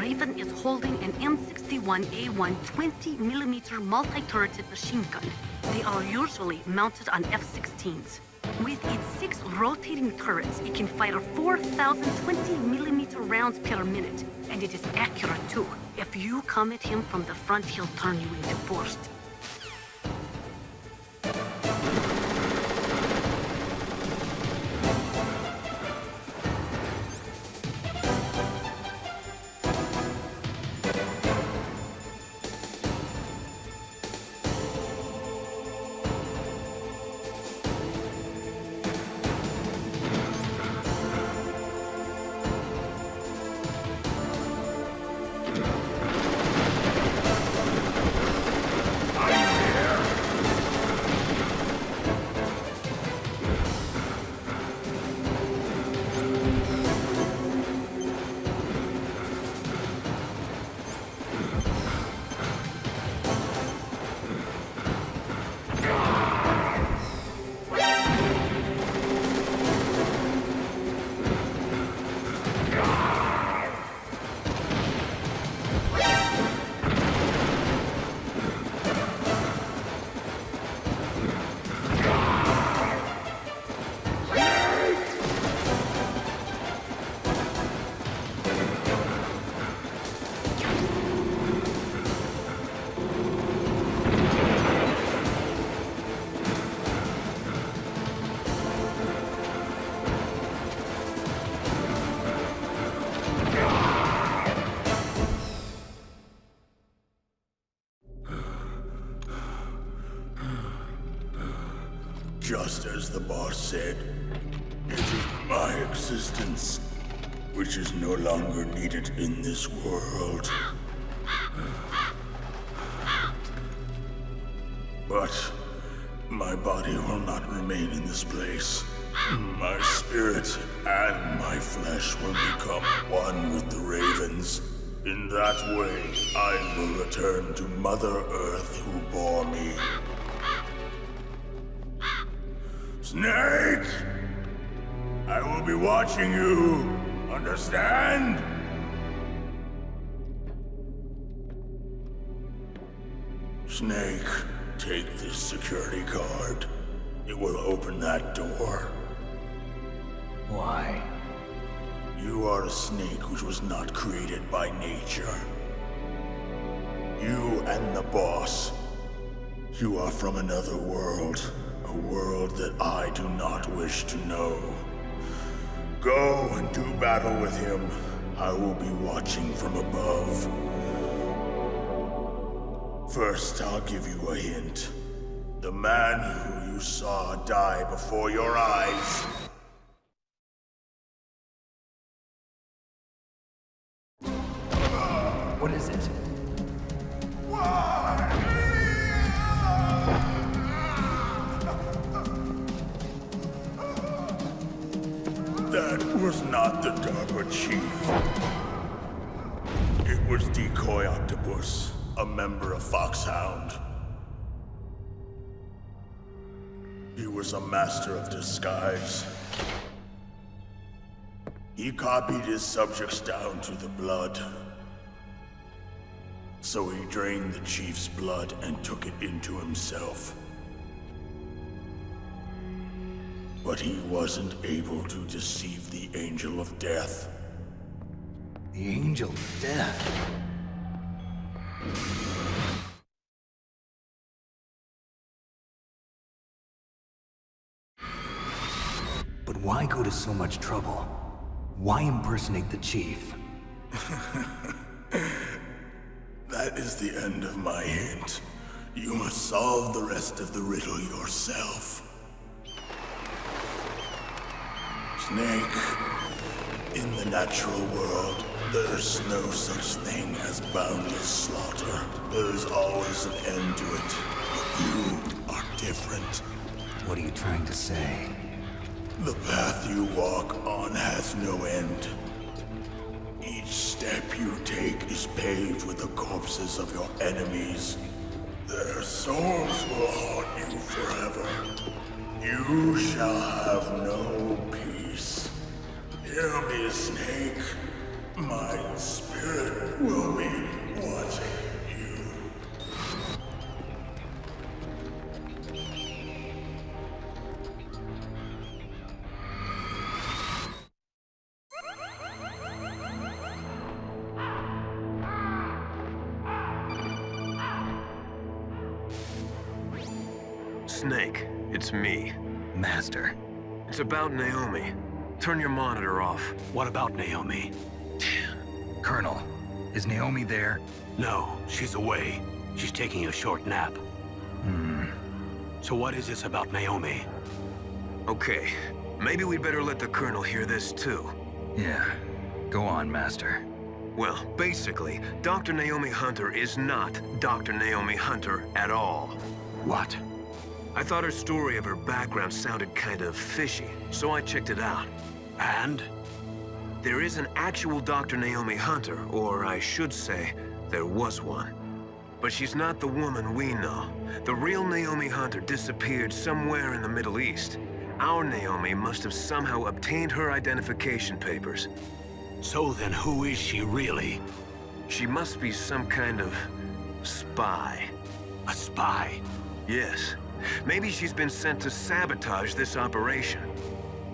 Raven is holding an M61A1 20mm multi-turreted machine gun. They are usually mounted on F-16s. With its 6 rotating turrets, it can fire 4,000 20mm rounds per minute, and it is accurate too. If you come at him from the front, he'll turn you into force. Just as the boss said, it is my existence which is no longer needed in this world. But my body will not remain in this place. My spirit and my flesh will become one with the ravens. In that way, I will return to Mother Earth who bore me. Snake! I will be watching you. Understand? Snake, take this security card. It will open that door. Why? You are a snake which was not created by nature. You and the boss. You are from another world. A world that I do not wish to know. Go and do battle with him. I will be watching from above. First, I'll give you a hint. The man who you saw die before your eyes. What is it? That was not the DARPA chief. It was Decoy Octopus, a member of Foxhound. He was a master of disguise. He copied his subjects down to the blood. So he drained the chief's blood and took it into himself. But he wasn't able to deceive the Angel of Death. The Angel of Death? But why go to so much trouble? Why impersonate the chief? That is the end of my hint. You must solve the rest of the riddle yourself. Snake, in the natural world, there's no such thing as boundless slaughter. There is always an end to it. But you are different. What are you trying to say? The path you walk on has no end. Each step you take is paved with the corpses of your enemies. Their souls will haunt you forever. You shall have no peace. Hear me, Snake. My spirit will be watching you. Snake, it's me. Master. It's about Naomi. Turn your monitor off. What about Naomi? Colonel, is Naomi there? No, she's away. She's taking a short nap. So what is this about Naomi? Okay, maybe we'd better let the Colonel hear this too. Yeah, go on, Master. Well, basically, Dr. Naomi Hunter is not Dr. Naomi Hunter at all. What? I thought her story of her background sounded kind of fishy, so I checked it out. And? There is an actual Dr. Naomi Hunter, or I should say, there was one. But she's not the woman we know. The real Naomi Hunter disappeared somewhere in the Middle East. Our Naomi must have somehow obtained her identification papers. So then who is she really? She must be some kind of spy. A spy? Yes. Maybe she's been sent to sabotage this operation.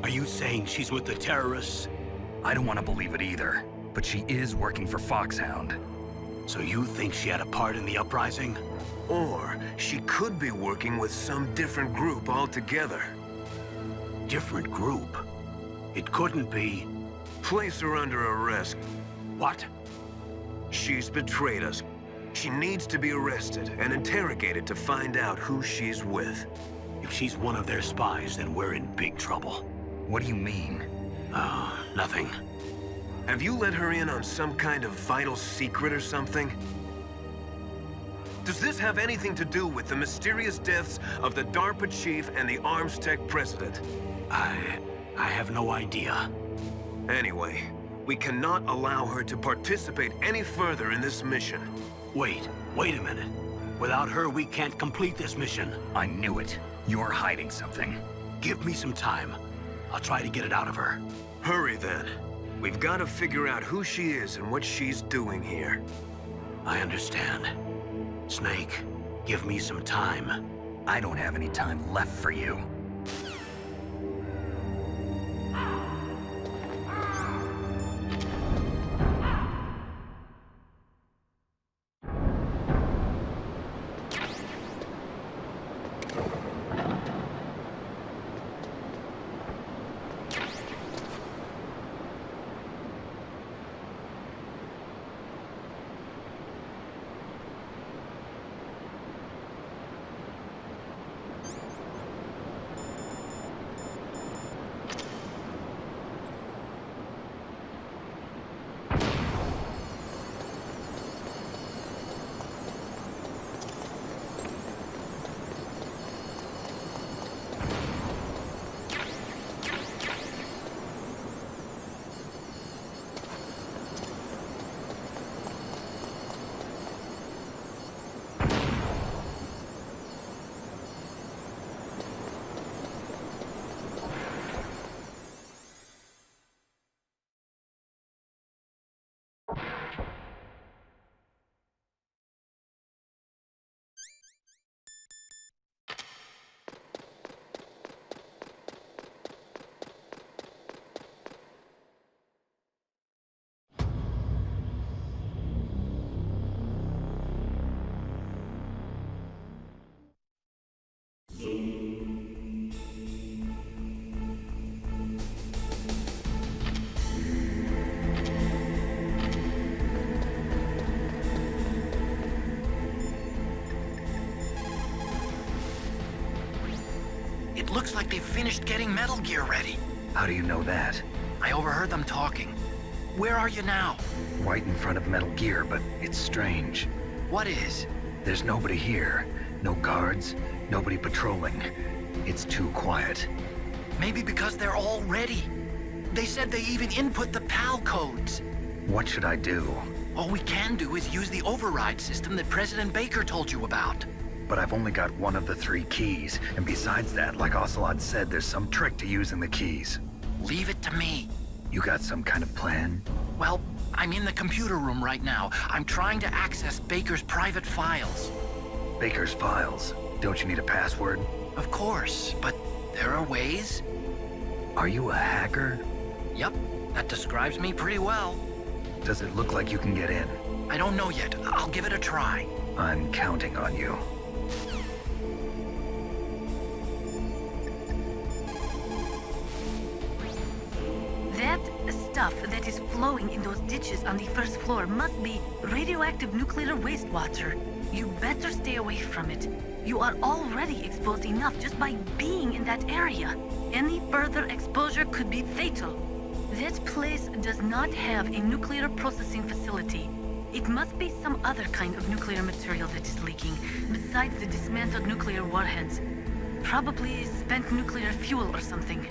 Are you saying she's with the terrorists? I don't want to believe it either, but she is working for Foxhound. So you think she had a part in the uprising? Or she could be working with some different group altogether. Different group? It couldn't be... Place her under arrest. What? She's betrayed us. She needs to be arrested and interrogated to find out who she's with. If If she's one of their spies, then we're in big trouble. What do you mean? Nothing. Have you let her in on some kind of vital secret or something? Does this have anything to do with the mysterious deaths of the DARPA chief and the Arms Tech president? I have no idea. Anyway, we cannot allow her to participate any further in this mission. Wait a minute. Without her, we can't complete this mission. I knew it. You're hiding something. Give me some time. I'll try to get it out of her. Hurry then. We've got to figure out who she is and what she's doing here. I understand. Snake, give me some time. I don't have any time left for you. It looks like they've finished getting Metal Gear ready. How do you know that? I overheard them talking. Where are you now? Right in front of Metal Gear, but it's strange. What is? There's nobody here. No guards, nobody patrolling. It's too quiet. Maybe because they're all ready. They said they even input the PAL codes. What should I do? All we can do is use the override system that President Baker told you about. But I've only got one of the 3 keys, and besides that, like Ocelot said, there's some trick to using the keys. Leave it to me. You got some kind of plan? Well, I'm in the computer room right now. I'm trying to access Baker's private files. Baker's files? Don't you need a password? Of course, but there are ways. Are you a hacker? Yep, that describes me pretty well. Does it look like you can get in? I don't know yet. I'll give it a try. I'm counting on you. That stuff that is flowing in those ditches on the first floor must be radioactive nuclear wastewater. You better stay away from it. You are already exposed enough just by being in that area. Any further exposure could be fatal. That place does not have a nuclear processing facility. It must be some other kind of nuclear material that is leaking, besides the dismantled nuclear warheads. Probably spent nuclear fuel or something.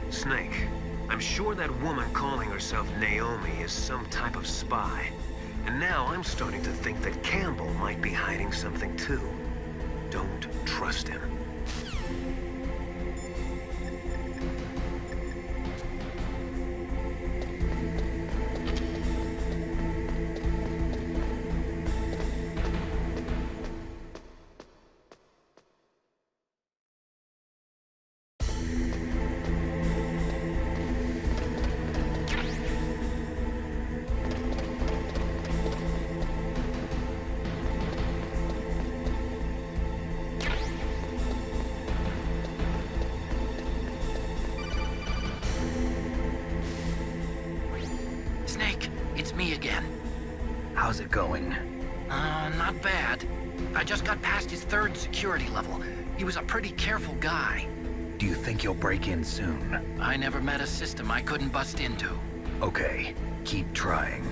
Snake, I'm sure that woman calling herself Naomi is some type of spy. And now I'm starting to think that Campbell might be hiding something too. Don't trust him. Snake, it's me again. How's it going? Not bad. I just got past his 3rd security level. He was a pretty careful guy. Do you think you'll break in soon? I never met a system I couldn't bust into. Okay, keep trying.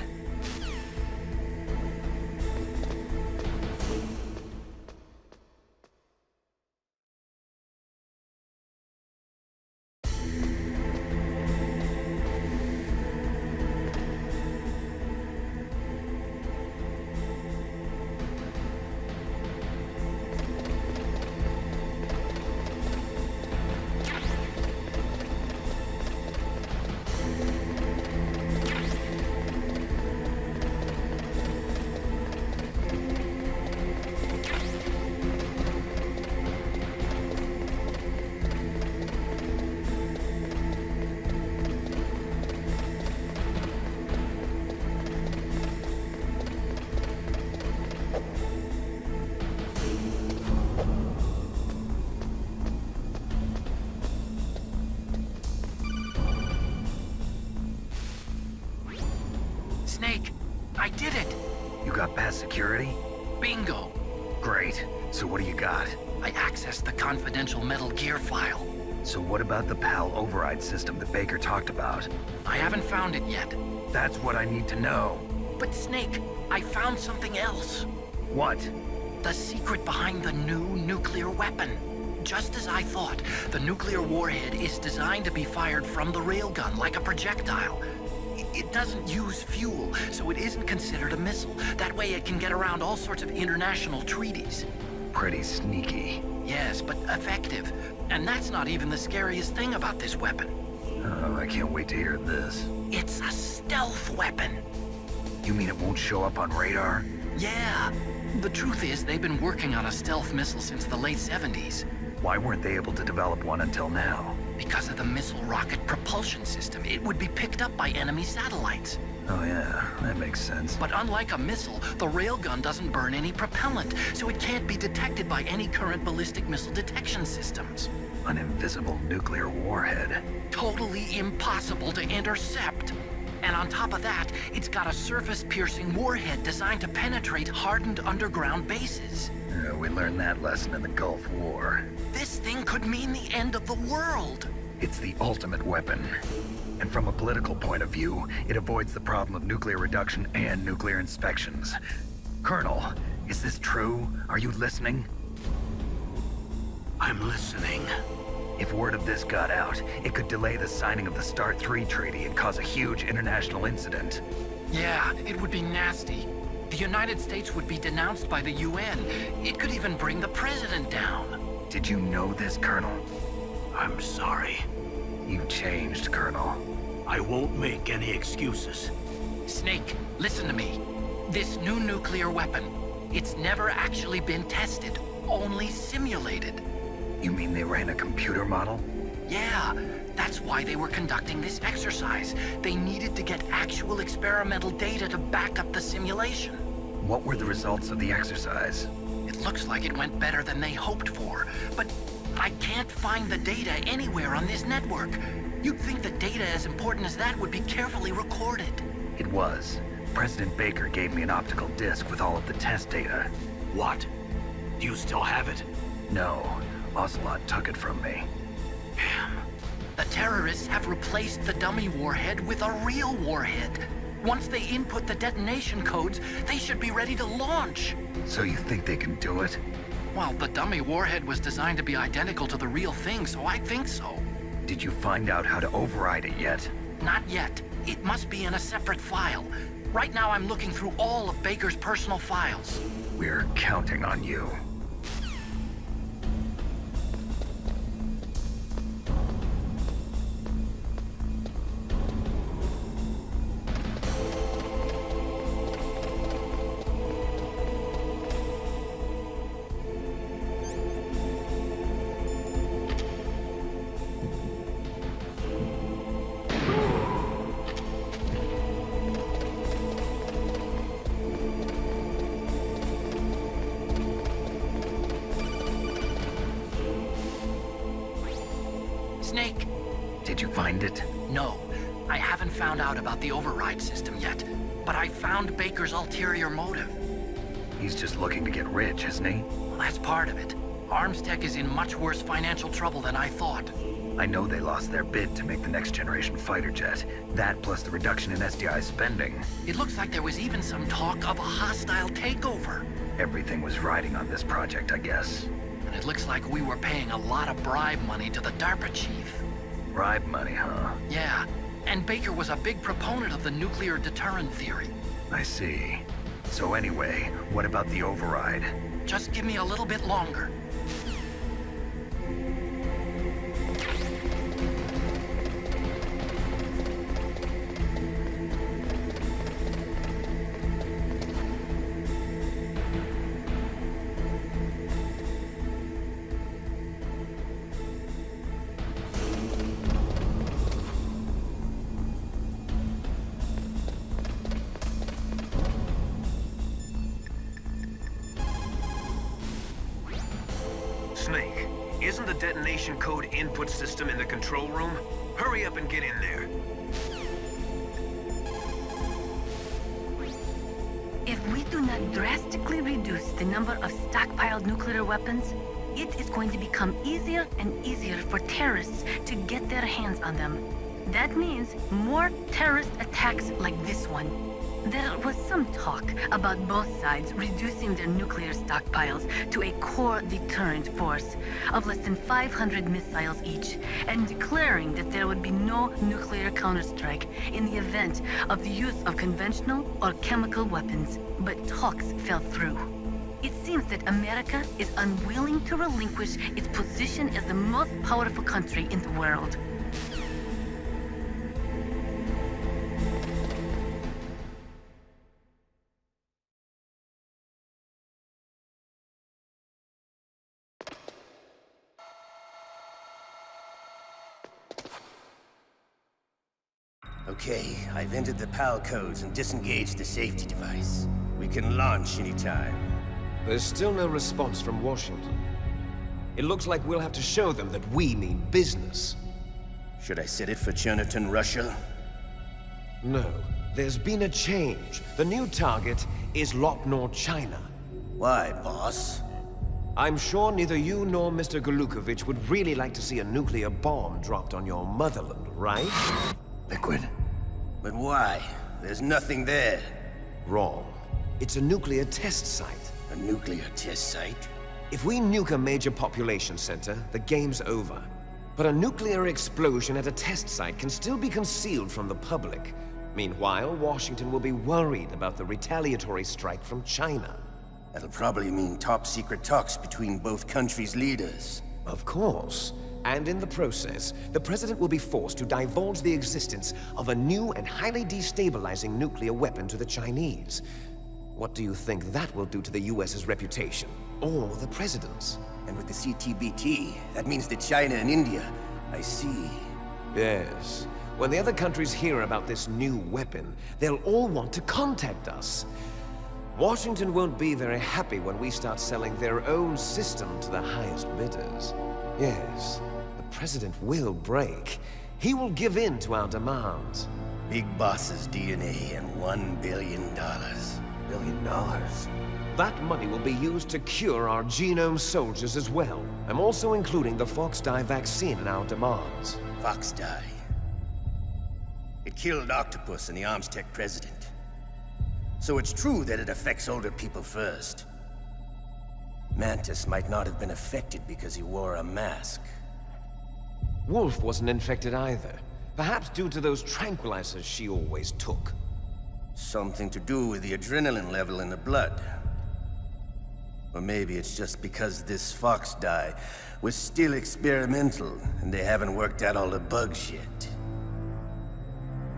Snake, I did it! You got past security? Bingo! Great. So what do you got? I accessed the confidential Metal Gear file. So what about the PAL override system that Baker talked about? I haven't found it yet. That's what I need to know. But Snake, I found something else. What? The secret behind the new nuclear weapon. Just as I thought, the nuclear warhead is designed to be fired from the railgun like a projectile. It doesn't use fuel, so it isn't considered a missile. That way it can get around all sorts of international treaties. Pretty sneaky. Yes, but effective. And that's not even the scariest thing about this weapon. Oh, I can't wait to hear this. It's a stealth weapon. You mean it won't show up on radar? Yeah. The truth is, they've been working on a stealth missile since the late 70s. Why weren't they able to develop one until now? Because of the missile rocket propulsion system. It would be picked up by enemy satellites. Oh yeah, that makes sense. But unlike a missile, the railgun doesn't burn any propellant, so it can't be detected by any current ballistic missile detection systems. An invisible nuclear warhead. Totally impossible to intercept. And on top of that, it's got a surface-piercing warhead designed to penetrate hardened underground bases. We learned that lesson in the Gulf War. This thing could mean the end of the world. It's the ultimate weapon. And from a political point of view, it avoids the problem of nuclear reduction and nuclear inspections. Colonel, is this true? Are you listening? I'm listening. If word of this got out, it could delay the signing of the START 3 treaty and cause a huge international incident. Yeah, it would be nasty. The United States would be denounced by the UN. It could even bring the president down. Did you know this, Colonel? I'm sorry. You've changed, Colonel. I won't make any excuses. Snake, listen to me. This new nuclear weapon, it's never actually been tested, only simulated. You mean they ran a computer model? Yeah, that's why they were conducting this exercise. They needed to get actual experimental data to back up the simulation. What were the results of the exercise? It looks like it went better than they hoped for, but I can't find the data anywhere on this network. You'd think the data as important as that would be carefully recorded. It was. President Baker gave me an optical disc with all of the test data. What? Do you still have it? No. Ocelot took it from me. Damn. The terrorists have replaced the dummy warhead with a real warhead. Once they input the detonation codes, they should be ready to launch. So you think they can do it? Well, the dummy warhead was designed to be identical to the real thing, so I think so. Did you find out how to override it yet? Not yet. It must be in a separate file. Right now I'm looking through all of Baker's personal files. We're counting on you. Snake! Did you find it? No. I haven't found out about the override system yet, but I found Baker's ulterior motive. He's just looking to get rich, isn't he? Well, that's part of it. Arms Tech is in much worse financial trouble than I thought. I know they lost their bid to make the next generation fighter jet. That plus the reduction in SDI spending. It looks like there was even some talk of a hostile takeover. Everything was riding on this project, I guess. And it looks like we were paying a lot of bribe money to the DARPA chief. Bribe money, huh? Yeah, and Baker was a big proponent of the nuclear deterrent theory. I see. So anyway, what about the override? Just give me a little bit longer. Snake, isn't the detonation code input system in the control room? Hurry up and get in there. If we do not drastically reduce the number of stockpiled nuclear weapons, it is going to become easier and easier for terrorists to get their hands on them. That means more terrorist attacks like this one. There was some talk about both sides reducing their nuclear stockpiles to a core deterrent force of less than 500 missiles each, and declaring that there would be no nuclear counterstrike in the event of the use of conventional or chemical weapons. But talks fell through. It seems that America is unwilling to relinquish its position as the most powerful country in the world. Okay, I've entered the PAL codes and disengaged the safety device. We can launch anytime. There's still no response from Washington. It looks like we'll have to show them that we mean business. Should I set it for Cherniton, Russia? No. There's been a change. The new target is Lopnor, China. Why, boss? I'm sure neither you nor Mr. Golukovich would really like to see a nuclear bomb dropped on your motherland, right? Liquid. But why? There's nothing there. Wrong. It's a nuclear test site. A nuclear test site? If we nuke a major population center, the game's over. But a nuclear explosion at a test site can still be concealed from the public. Meanwhile, Washington will be worried about the retaliatory strike from China. That'll probably mean top-secret talks between both countries' leaders. Of course. And in the process, the President will be forced to divulge the existence of a new and highly destabilizing nuclear weapon to the Chinese. What do you think that will do to the US's reputation? Or the President's? And with the CTBT, that means that China and India. I see. Yes. When the other countries hear about this new weapon, they'll all want to contact us. Washington won't be very happy when we start selling their own system to the highest bidders. Yes, the President will break. He will give in to our demands. Big Boss's DNA and $1 billion. $1 billion? That money will be used to cure our genome soldiers as well. I'm also including the Fox-Die vaccine in our demands. Fox-Die? It killed Octopus and the Arms Tech President. So it's true that it affects older people first. Mantis might not have been affected because he wore a mask. Wolf wasn't infected either. Perhaps due to those tranquilizers she always took. Something to do with the adrenaline level in the blood. Or maybe it's just because this Fox-Die was still experimental and they haven't worked out all the bugs yet.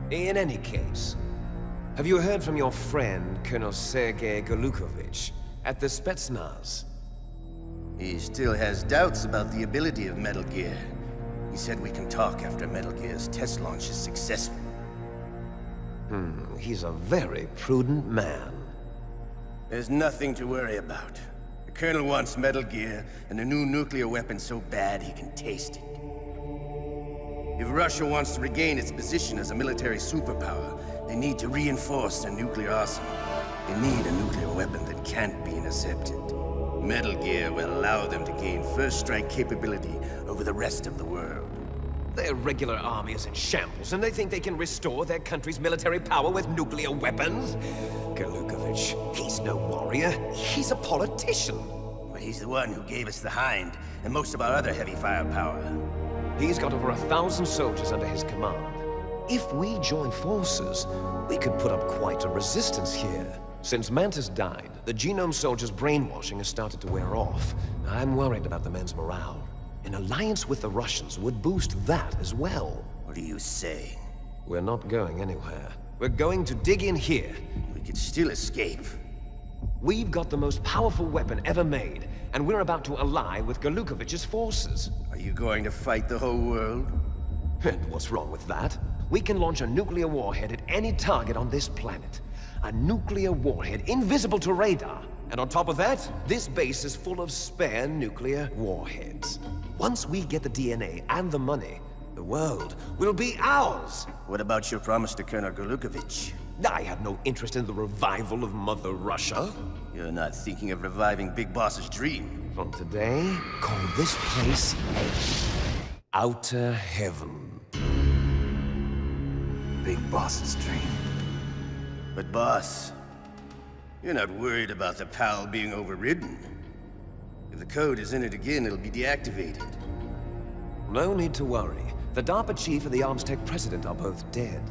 In any case, have you heard from your friend, Colonel Sergei Golukovich, at the Spetsnaz? He still has doubts about the ability of Metal Gear. He said we can talk after Metal Gear's test launch is successful. He's a very prudent man. There's nothing to worry about. The Colonel wants Metal Gear and a new nuclear weapon so bad he can taste it. If Russia wants to regain its position as a military superpower, they need to reinforce their nuclear arsenal. You need a nuclear weapon that can't be intercepted. Metal Gear will allow them to gain first strike capability over the rest of the world. Their regular army is in shambles, and they think they can restore their country's military power with nuclear weapons? Galukovich, he's no warrior. He's a politician. But he's the one who gave us the Hind and most of our other heavy firepower. He's got over 1,000 soldiers under his command. If we join forces, we could put up quite a resistance here. Since Mantis died, the Genome Soldiers' brainwashing has started to wear off. I'm worried about the men's morale. An alliance with the Russians would boost that as well. What are you saying? We're not going anywhere. We're going to dig in here. We could still escape. We've got the most powerful weapon ever made, and we're about to ally with Galukovich's forces. Are you going to fight the whole world? And what's wrong with that? We can launch a nuclear warhead at any target on this planet. A nuclear warhead invisible to radar. And on top of that, this base is full of spare nuclear warheads. Once we get the DNA and the money, the world will be ours. What about your promise to Colonel Galukovich? I have no interest in the revival of Mother Russia. You're not thinking of reviving Big Boss's dream. From today, call this place Outer Heaven. Big Boss's dream. But boss, you're not worried about the PAL being overridden. If the code is in it again, it'll be deactivated. No need to worry. The DARPA chief and the Armstech president are both dead.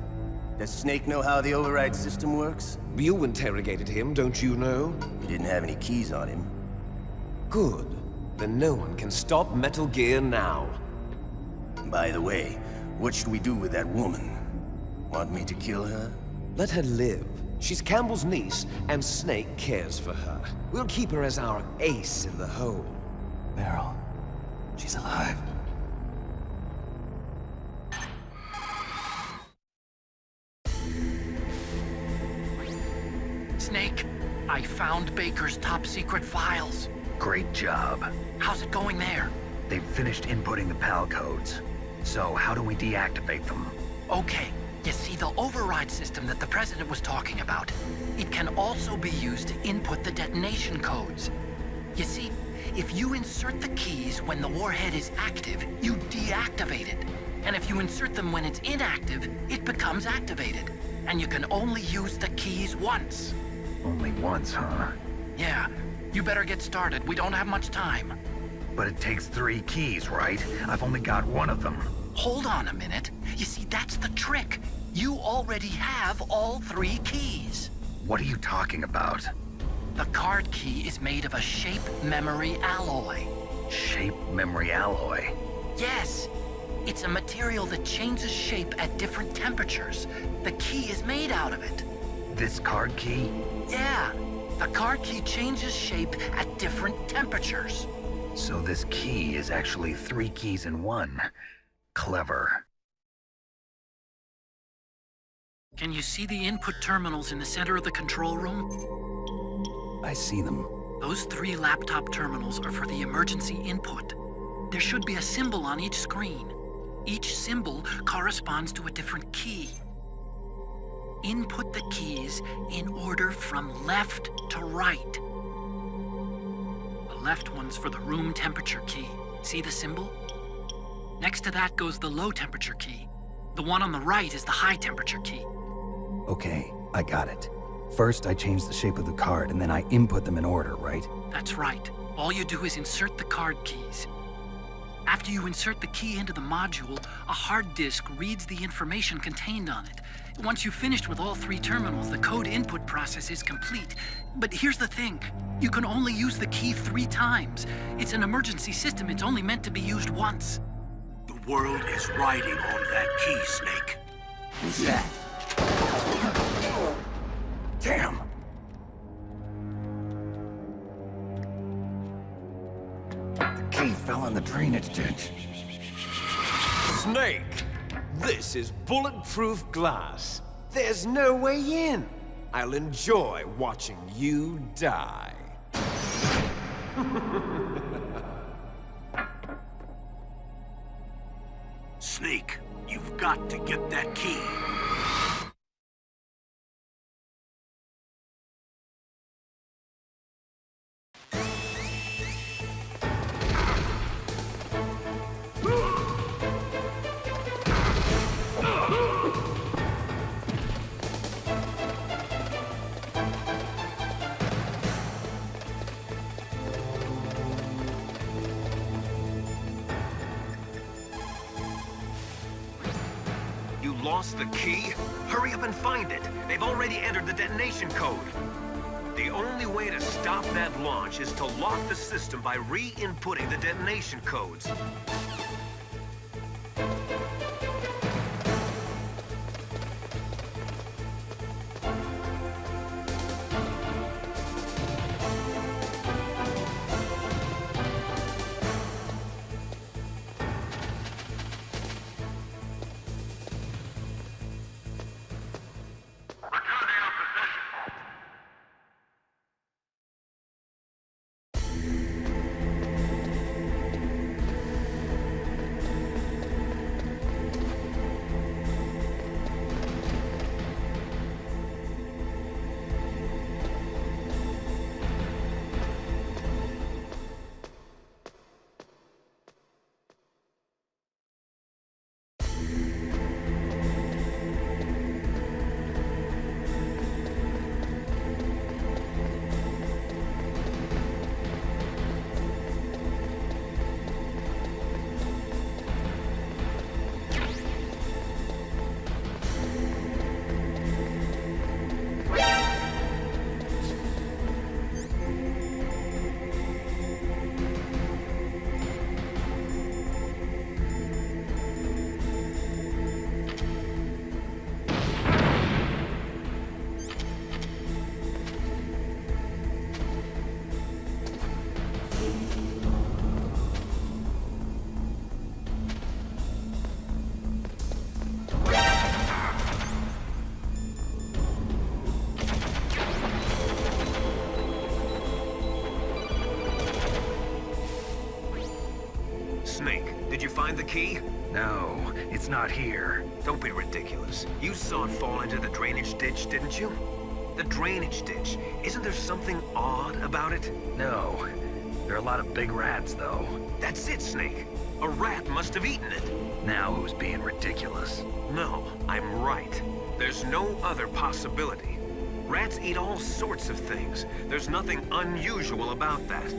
Does Snake know how the override system works? You interrogated him, don't you know? You didn't have any keys on him. Good. Then no one can stop Metal Gear now. By the way, what should we do with that woman? Want me to kill her? Let her live. She's Campbell's niece, and Snake cares for her. We'll keep her as our ace in the hole. Meryl, she's alive. Snake, I found Baker's top-secret files. Great job. How's it going there? They've finished inputting the PAL codes. So how do we deactivate them? Okay. You see, the override system that the President was talking about, it can also be used to input the detonation codes. You see, if you insert the keys when the warhead is active, you deactivate it. And if you insert them when it's inactive, it becomes activated. And you can only use the keys once. Only once, huh? Yeah. You better get started. We don't have much time. But it takes 3 keys, right? I've only got 1 of them. Hold on a minute. You see, that's the trick. You already have all 3 keys. What are you talking about? The card key is made of a shape memory alloy. Shape memory alloy? Yes. It's a material that changes shape at different temperatures. The key is made out of it. This card key? Yeah. The card key changes shape at different temperatures. So this key is actually 3 keys in 1. Clever. Can you see the input terminals in the center of the control room? I see them. Those 3 laptop terminals are for the emergency input. There should be a symbol on each screen. Each symbol corresponds to a different key. Input the keys in order from left to right. The left one's for the room temperature key. See the symbol? Next to that goes the low temperature key. The one on the right is the high temperature key. Okay, I got it. First, I change the shape of the card, and then I input them in order, right? That's right. All you do is insert the card keys. After you insert the key into the module, a hard disk reads the information contained on it. Once you've finished with all 3 terminals, the code input process is complete. But here's the thing. You can only use the key 3 times. It's an emergency system. It's only meant to be used once. The world is riding on that key, Snake. Who's that? Damn! The key fell in the drainage ditch. Snake! This is bulletproof glass. There's no way in. I'll enjoy watching you die. Snake, you've got to get that key. lost the key? Hurry up and find it. They've already entered the detonation code. The only way to stop that launch is to lock the system by re-inputting the detonation codes. Did you find the key? No, it's not here. Don't be ridiculous. You saw it fall into the drainage ditch, didn't you? The drainage ditch. Isn't there something odd about it? No. There are a lot of big rats, though. That's it, Snake. A rat must have eaten it. Now who's being ridiculous? No, I'm right. There's no other possibility. Rats eat all sorts of things. There's nothing unusual about that.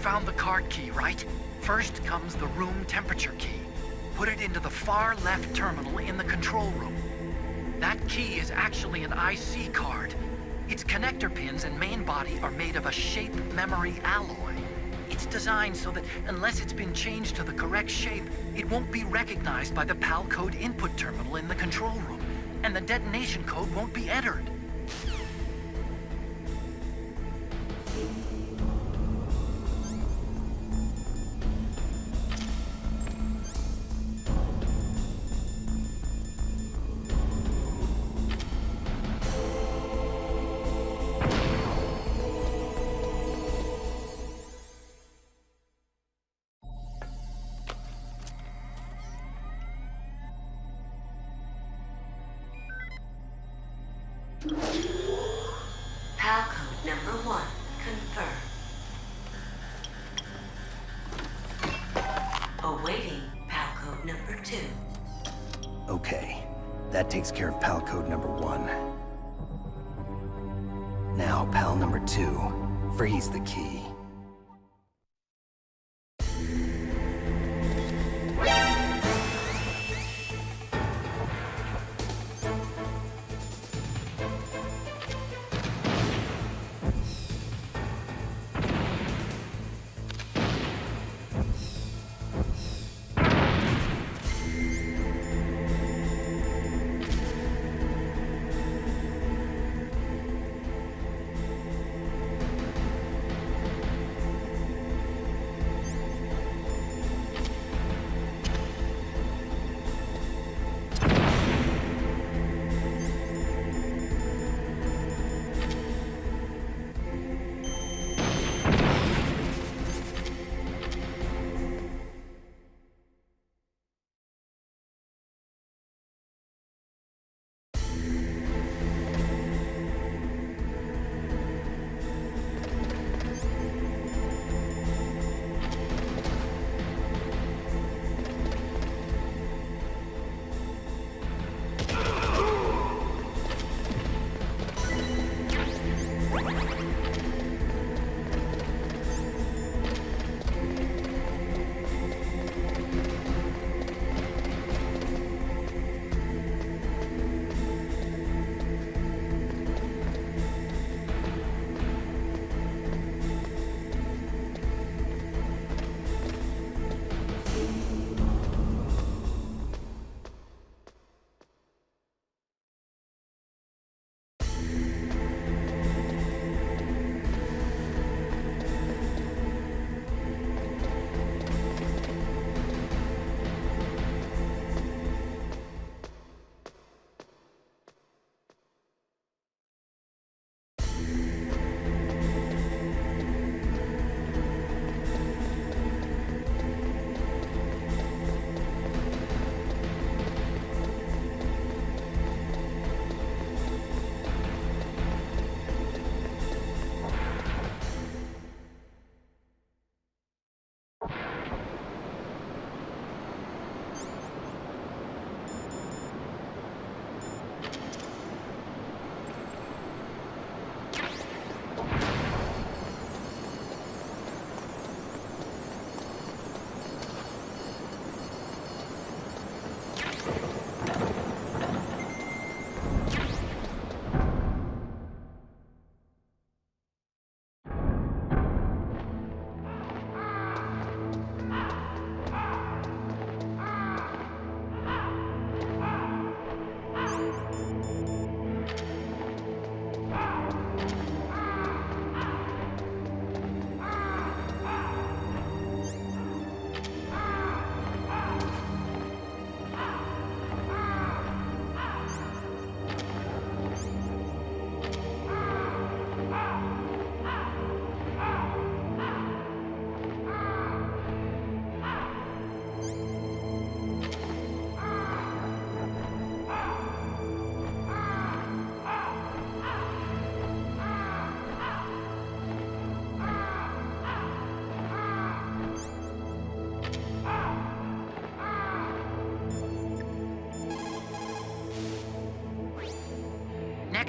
Found the card key, right? First comes the room temperature key. Put it into the far left terminal in the control room. That key is actually an IC card. Its connector pins and main body are made of a shape memory alloy. It's designed so that unless it's been changed to the correct shape, it won't be recognized by the PAL code input terminal in the control room, and the detonation code won't be entered. PAL code number 1, confirmed. Awaiting PAL code number 2. Okay, that takes care of PAL code number 1. Now, PAL number 2, freeze the key.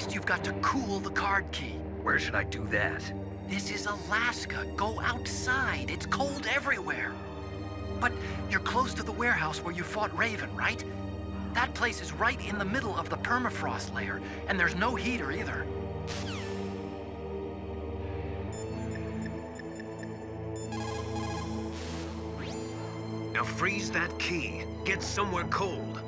First, you've got to cool the card key. Where should I do that? This is Alaska. Go outside. It's cold everywhere. But you're close to the warehouse where you fought Raven, right? That place is right in the middle of the permafrost layer, and there's no heater either. Now freeze that key. Get somewhere cold.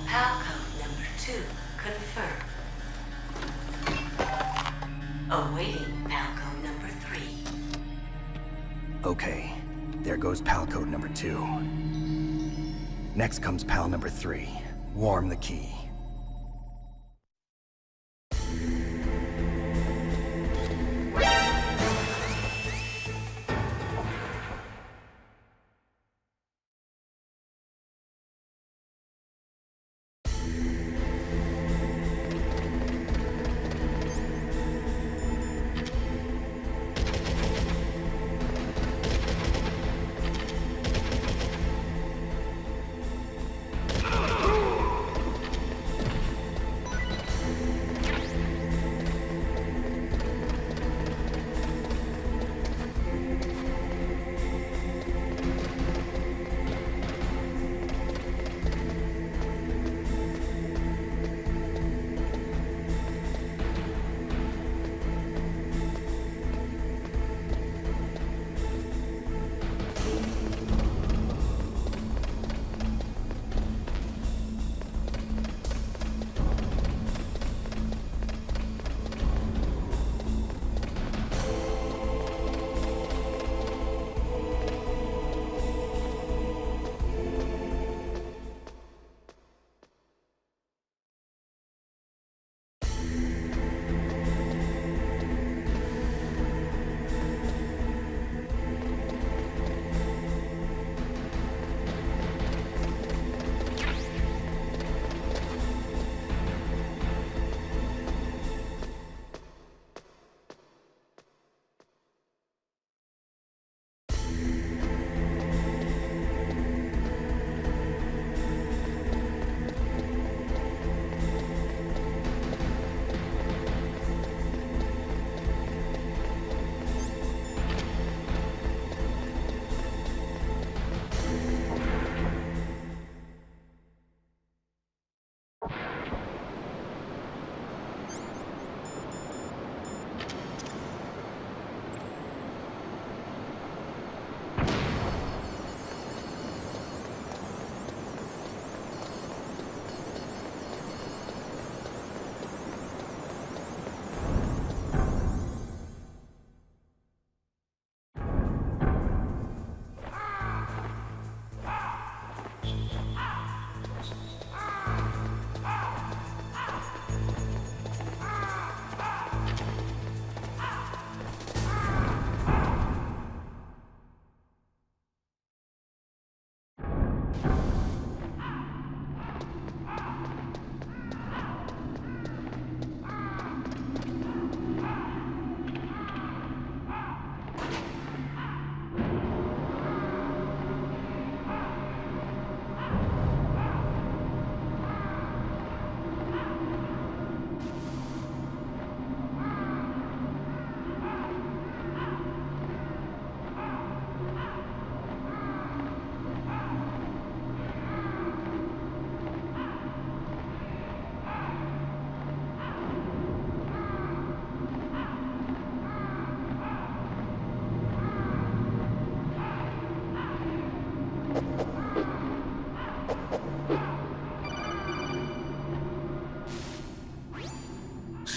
Palcode number 2 confirmed. Awaiting Palcode number 3. Okay, there goes pal code number 2. Next comes pal number 3. Warm the key.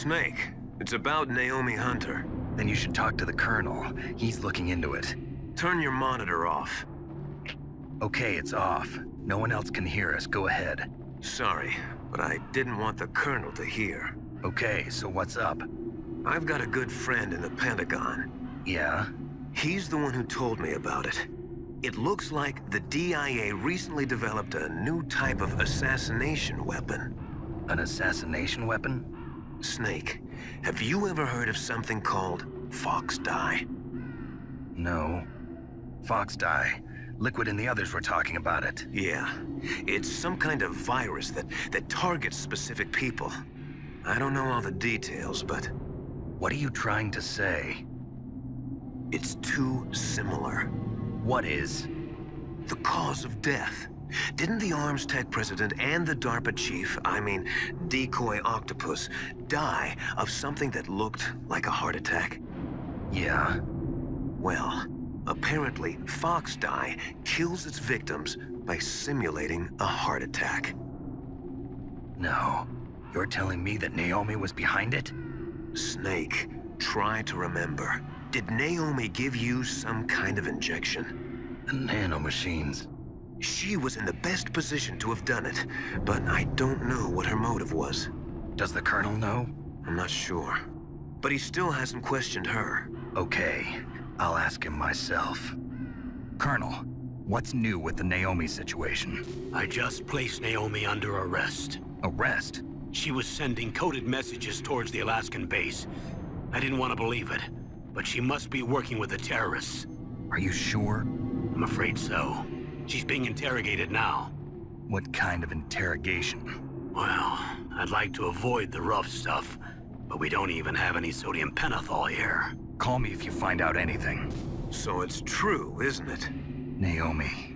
Snake, it's about Naomi Hunter. Then you should talk to the Colonel. He's looking into it. Turn your monitor off. Okay, it's off. No one else can hear us. Go ahead. Sorry, but I didn't want the Colonel to hear. Okay, so what's up? I've got a good friend in the Pentagon. Yeah? He's the one who told me about it. It looks like the DIA recently developed a new type of assassination weapon. An assassination weapon? Snake, have you ever heard of something called Fox Dye? No. Fox Dye. Liquid and the others were talking about it. Yeah. It's some kind of virus that targets specific people. I don't know all the details, but... What are you trying to say? It's too similar. What is? The cause of death. Didn't the Arms Tech president and the DARPA chief, Decoy Octopus, die of something that looked like a heart attack? Yeah. Well, apparently Fox Dye kills its victims by simulating a heart attack. No. You're telling me that Naomi was behind it? Snake, try to remember. Did Naomi give you some kind of injection? The nanomachines. She was in the best position to have done it, but I don't know what her motive was. Does the Colonel know? I'm not sure. But he still hasn't questioned her. Okay, I'll ask him myself. Colonel, what's new with the Naomi situation? I just placed Naomi under arrest. Arrest? She was sending coded messages towards the Alaskan base. I didn't want to believe it, but she must be working with the terrorists. Are you sure? I'm afraid so. She's being interrogated now. What kind of interrogation? Well, I'd like to avoid the rough stuff, but we don't even have any sodium pentothal here. Call me if you find out anything. So it's true, isn't it? Naomi,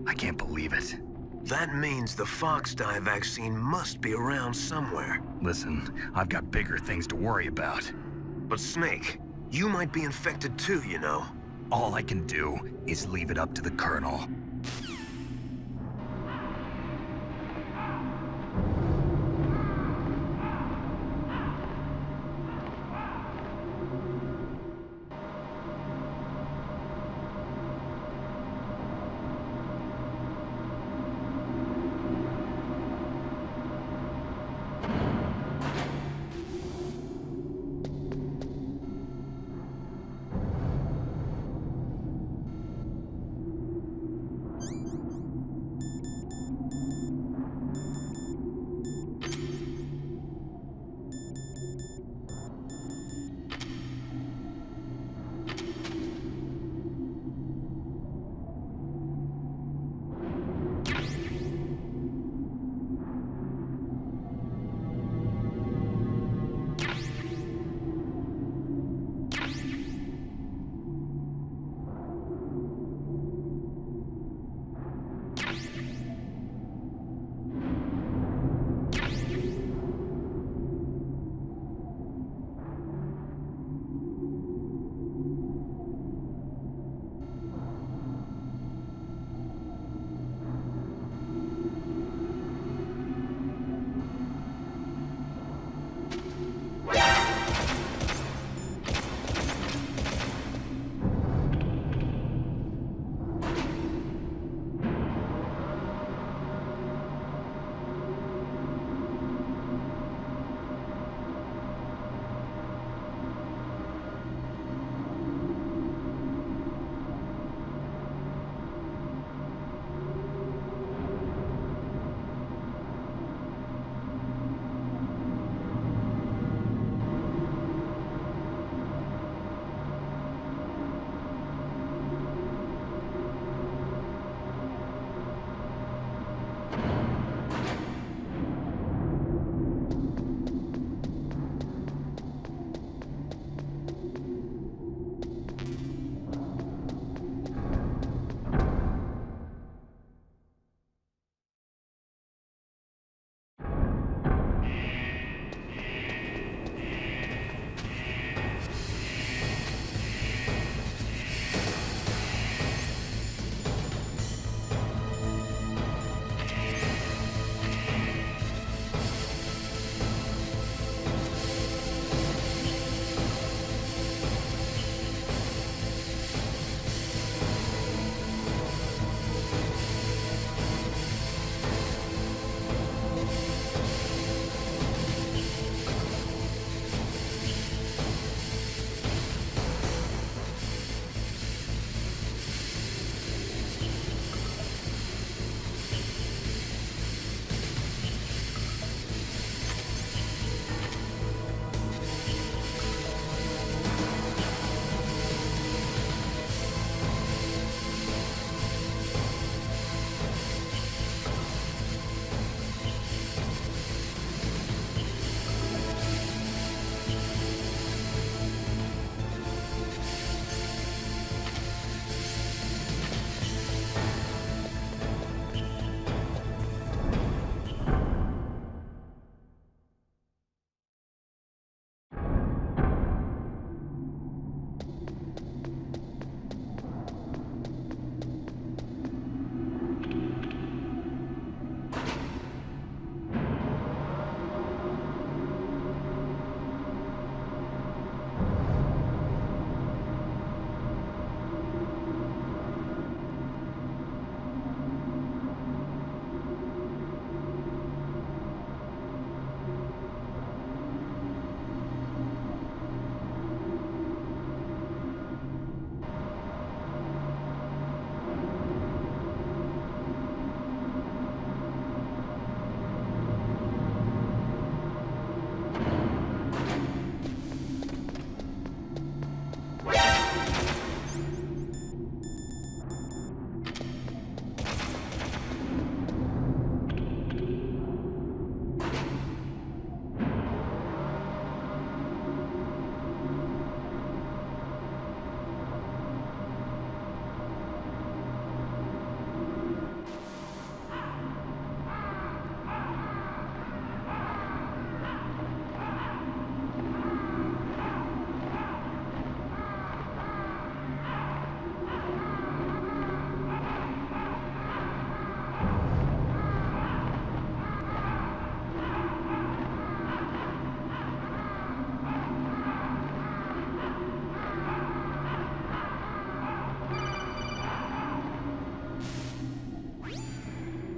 I can't believe it. That means the Fox Dye vaccine must be around somewhere. Listen, I've got bigger things to worry about. But Snake, you might be infected too, you know. All I can do is leave it up to the Colonel.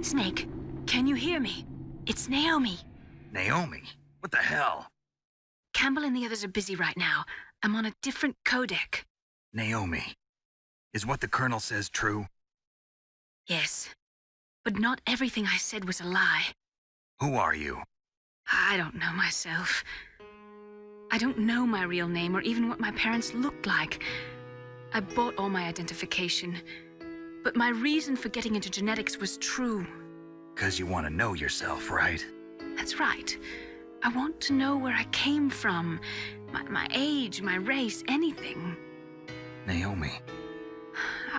Snake, can you hear me? It's Naomi. Naomi? What the hell? Campbell and the others are busy right now. I'm on a different codec. Naomi, is what the Colonel says true? Yes, but not everything I said was a lie. Who are you? I don't know myself. I don't know my real name or even what my parents looked like. I bought all my identification, but my reason for getting into genetics was true. 'Cause you want to know yourself, right? That's right. I want to know where I came from, my age, my race, anything. Naomi.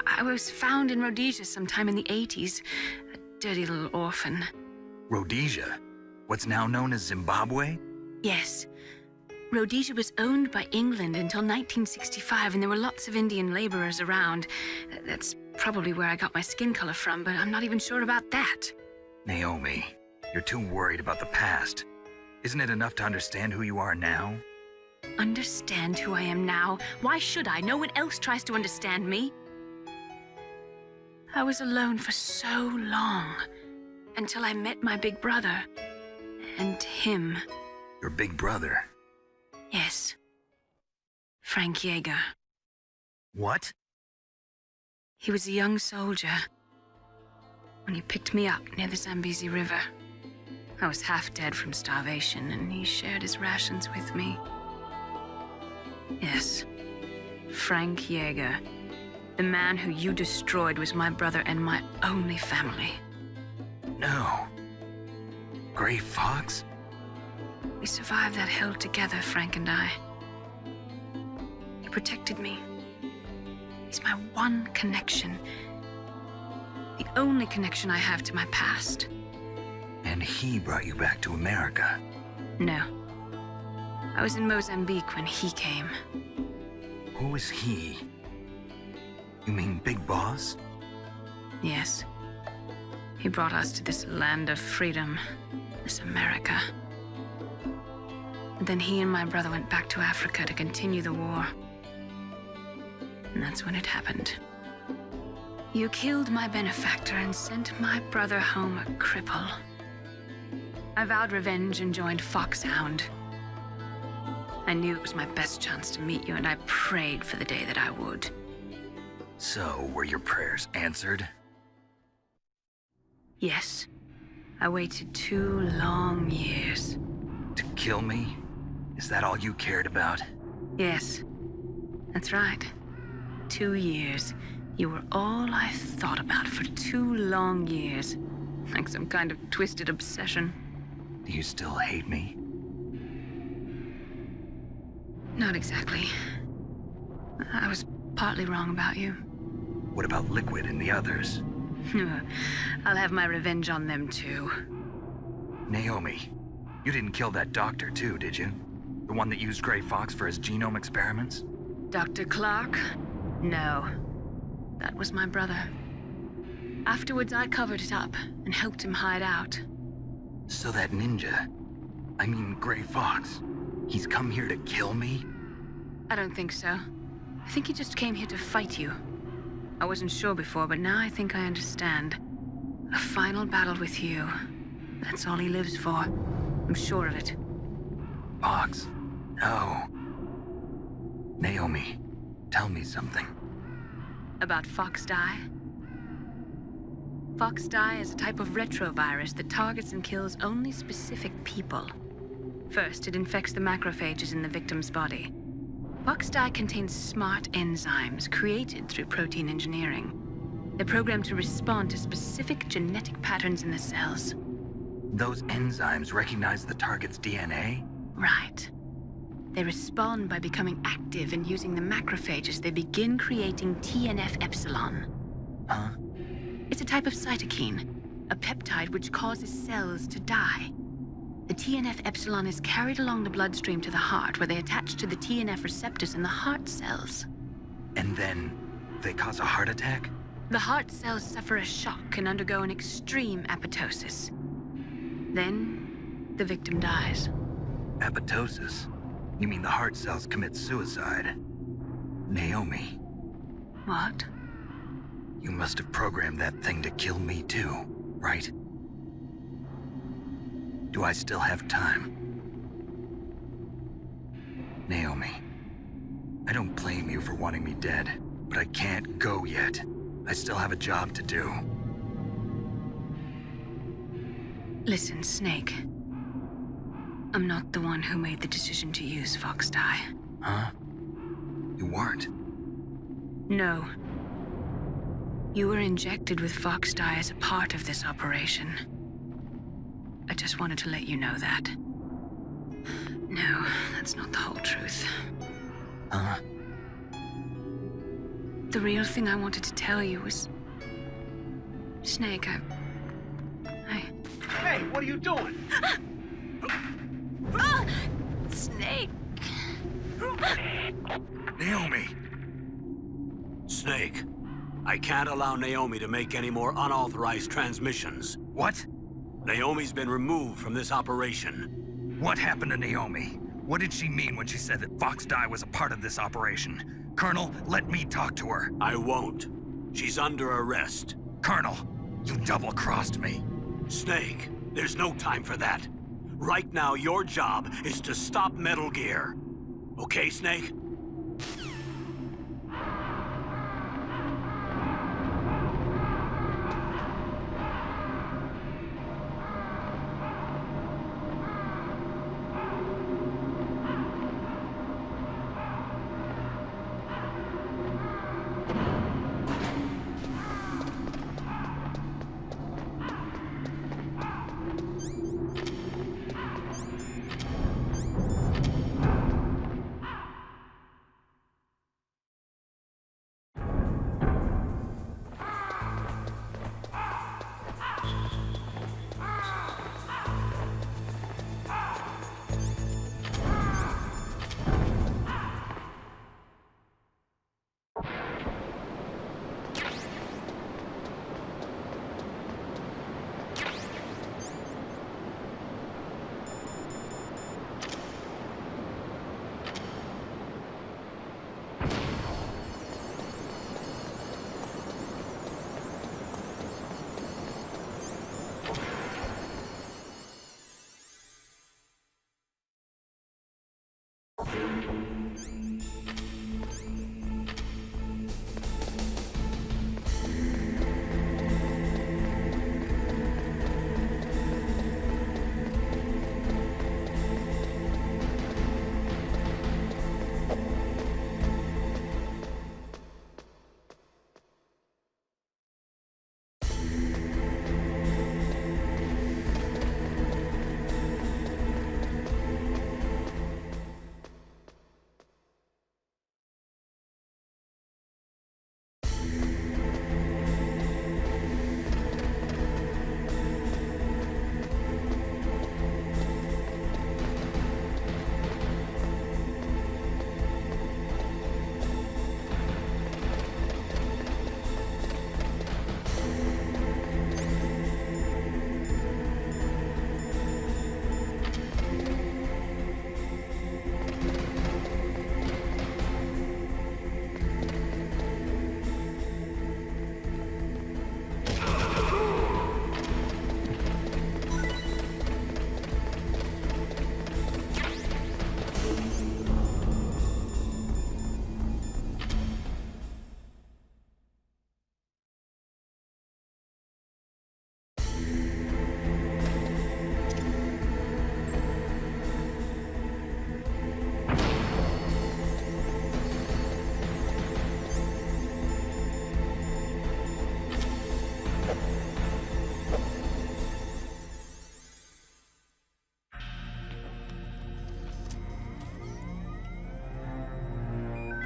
I was found in Rhodesia sometime in the 80s. A dirty little orphan. Rhodesia? What's now known as Zimbabwe? Yes. Rhodesia was owned by England until 1965, and there were lots of Indian laborers around. That's probably where I got my skin color from, but I'm not even sure about that. Naomi, you're too worried about the past. Isn't it enough to understand who you are now? Understand who I am now? Why should I? No one else tries to understand me. I was alone for so long, until I met my big brother. And him. Your big brother? Yes. Frank Yeager. What? He was a young soldier when he picked me up near the Zambezi River. I was half dead from starvation, and he shared his rations with me. Yes, Frank Yeager. The man who you destroyed was my brother and my only family. No. Gray Fox? We survived that hell together, Frank and I. He protected me. He's my one connection. The only connection I have to my past. And he brought you back to America? No. I was in Mozambique when he came. Who is he? You mean Big Boss? Yes. He brought us to this land of freedom, this America. And then he and my brother went back to Africa to continue the war. And that's when it happened. You killed my benefactor and sent my brother home a cripple. I vowed revenge and joined Foxhound. I knew it was my best chance to meet you, and I prayed for the day that I would. So, were your prayers answered? Yes. I waited 2 long years. To kill me? Is that all you cared about? Yes. That's right. 2 years. You were all I thought about for 2 long years. Like some kind of twisted obsession. Do you still hate me? Not exactly. I was partly wrong about you. What about Liquid and the others? I'll have my revenge on them too. Naomi, you didn't kill that doctor too, did you? The one that used Gray Fox for his genome experiments? Dr. Clark? No. That was my brother. Afterwards, I covered it up and helped him hide out. So that ninja, I mean Gray Fox, he's come here to kill me? I don't think so. I think he just came here to fight you. I wasn't sure before, but now I think I understand. A final battle with you. That's all he lives for. I'm sure of it. Fox? No. Naomi, tell me something. About Fox Die? Fox Die is a type of retrovirus that targets and kills only specific people. First, it infects the macrophages in the victim's body. Fox Die contains smart enzymes created through protein engineering. They're programmed to respond to specific genetic patterns in the cells. Those enzymes recognize the target's DNA? Right. They respond by becoming active and using the macrophages. They begin creating TNF-epsilon. Huh? It's a type of cytokine, a peptide which causes cells to die. The TNF-epsilon is carried along the bloodstream to the heart, where they attach to the TNF receptors in the heart cells. And then they cause a heart attack? The heart cells suffer a shock and undergo an extreme apoptosis. Then, the victim dies. Apoptosis? You mean the heart cells commit suicide? Naomi. What? You must have programmed that thing to kill me too. right? Do I still have time? Naomi, I don't blame you for wanting me dead, but I can't go yet. I still have a job to do. Listen, Snake. I'm not the one who made the decision to use Fox Dye. Huh? You weren't? No. You were injected with Fox Dye as a part of this operation. I just wanted to let you know that. No, that's not the whole truth. Huh? The real thing I wanted to tell you was... Snake, I... Hey, what are you doing? Snake! Naomi! Snake, I can't allow Naomi to make any more unauthorized transmissions. What? Naomi's been removed from this operation. What happened to Naomi? What did she mean when she said that Fox Dye was a part of this operation? Colonel, let me talk to her. I won't. She's under arrest. Colonel, you double-crossed me. Snake, there's no time for that. Right now, your job is to stop Metal Gear. Okay, Snake?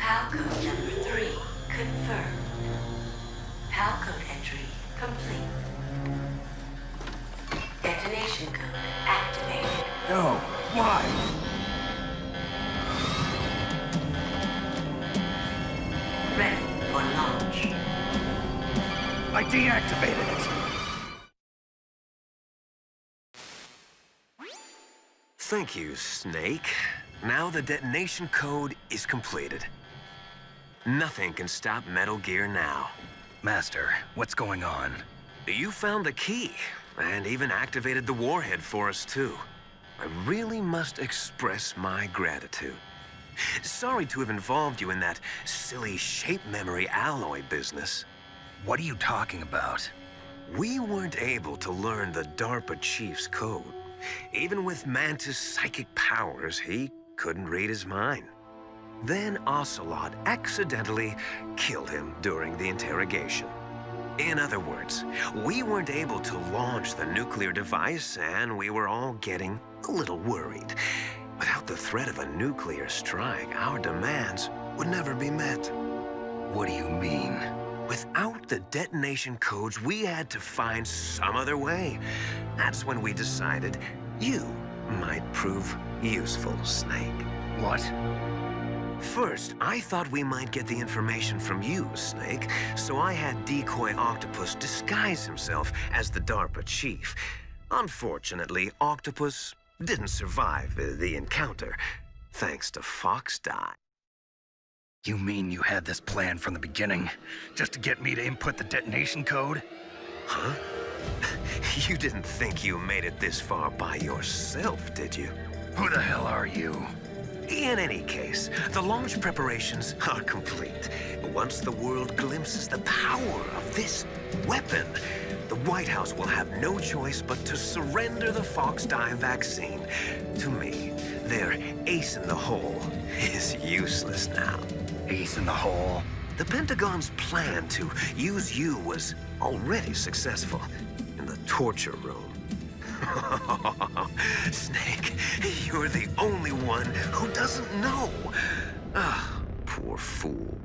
PAL code number 3 confirmed. PAL code entry complete. Detonation code activated. No, why? Ready for launch. I deactivated it. Thank you, Snake. Now the detonation code is completed. Nothing can stop Metal Gear now. Master, what's going on? You found the key, and even activated the warhead for us, too. I really must express my gratitude. Sorry to have involved you in that silly shape memory alloy business. What are you talking about? We weren't able to learn the DARPA chief's code. Even with Mantis' psychic powers, he couldn't read his mind. Then Ocelot accidentally killed him during the interrogation. In other words, we weren't able to launch the nuclear device, and we were all getting a little worried. Without the threat of a nuclear strike, our demands would never be met. What do you mean? Without the detonation codes, we had to find some other way. That's when we decided you might prove useful, Snake. What? First, I thought we might get the information from you, Snake, so I had Decoy Octopus disguise himself as the DARPA chief. Unfortunately, Octopus didn't survive the encounter, thanks to Fox Die. You mean you had this plan from the beginning, just to get me to input the detonation code? Huh? You didn't think you made it this far by yourself, did you? Who the hell are you? In any case, the launch preparations are complete. Once the world glimpses the power of this weapon, the White House will have no choice but to surrender the Fox Die vaccine to me. Their ace in the hole is useless now. Ace in the hole? The Pentagon's plan to use you was already successful in the torture room. Snake, you're the only one who doesn't know. Ah, poor fool.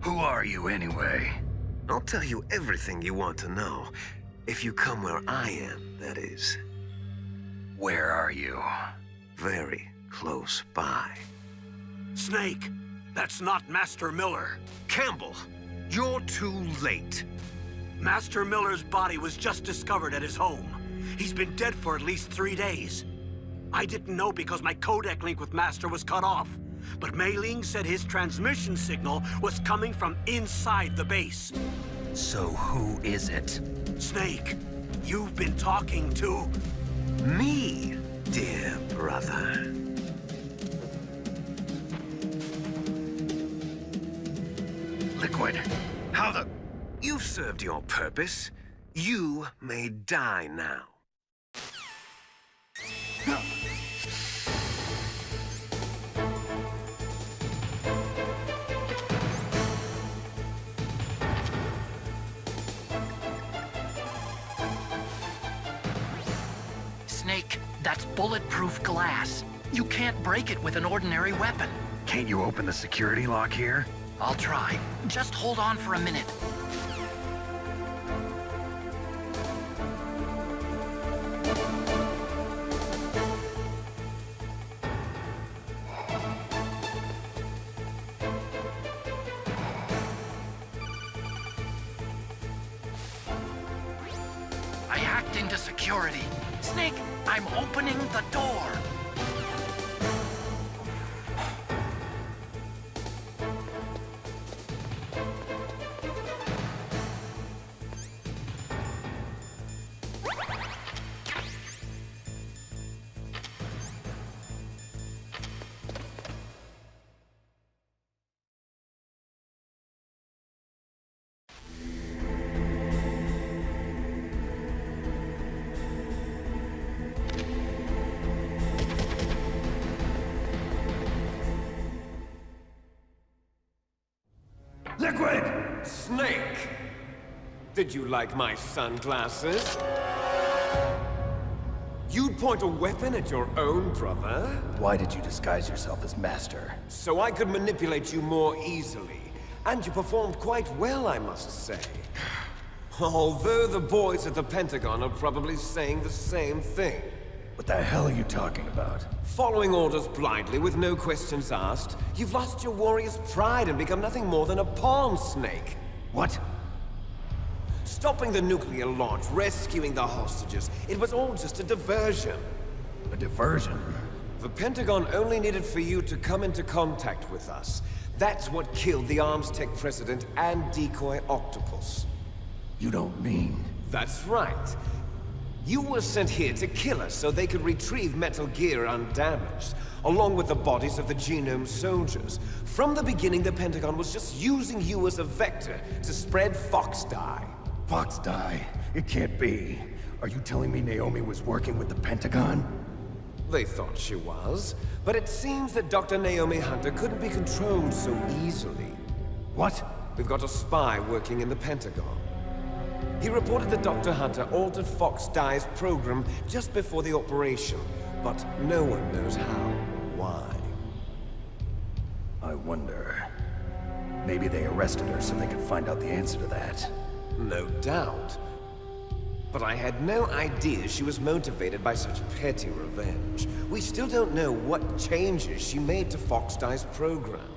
Who are you anyway? I'll tell you everything you want to know. If you come where I am, that is. Where are you? Very close by. Snake, that's not Master Miller. Campbell, you're too late. Master Miller's body was just discovered at his home. He's been dead for at least 3 days. I didn't know because my codec link with Master was cut off. But Mei Ling said his transmission signal was coming from inside the base. So who is it? Snake, you've been talking to... me, dear brother. Liquid, how the... You've served your purpose. You may die now. Snake, that's bulletproof glass. You can't break it with an ordinary weapon. Can't you open the security lock here? I'll try. Just hold on for a minute. I hacked into security. Snake, I'm opening the door. Liquid! Snake! Did you like my sunglasses? You'd point a weapon at your own brother? Why did you disguise yourself as Master? So I could manipulate you more easily. And you performed quite well, I must say. Although the boys at the Pentagon are probably saying the same thing. What the hell are you talking about? Following orders blindly with no questions asked, you've lost your warrior's pride and become nothing more than a pawn, Snake. What? Stopping the nuclear launch, rescuing the hostages, it was all just a diversion. A diversion? The Pentagon only needed for you to come into contact with us. That's what killed the Arms Tech president and Decoy Octopus. You don't mean... That's right. You were sent here to kill us so they could retrieve Metal Gear undamaged, along with the bodies of the Genome soldiers. From the beginning, the Pentagon was just using you as a vector to spread Fox dye. Fox dye? It can't be. Are you telling me Naomi was working with the Pentagon? They thought she was, but it seems that Dr. Naomi Hunter couldn't be controlled so easily. What? We've got a spy working in the Pentagon. He reported that Dr. Hunter altered Fox Dye's program just before the operation, but no one knows how or why. I wonder... maybe they arrested her so they could find out the answer to that. No doubt. But I had no idea she was motivated by such petty revenge. We still don't know what changes she made to Fox Dye's program.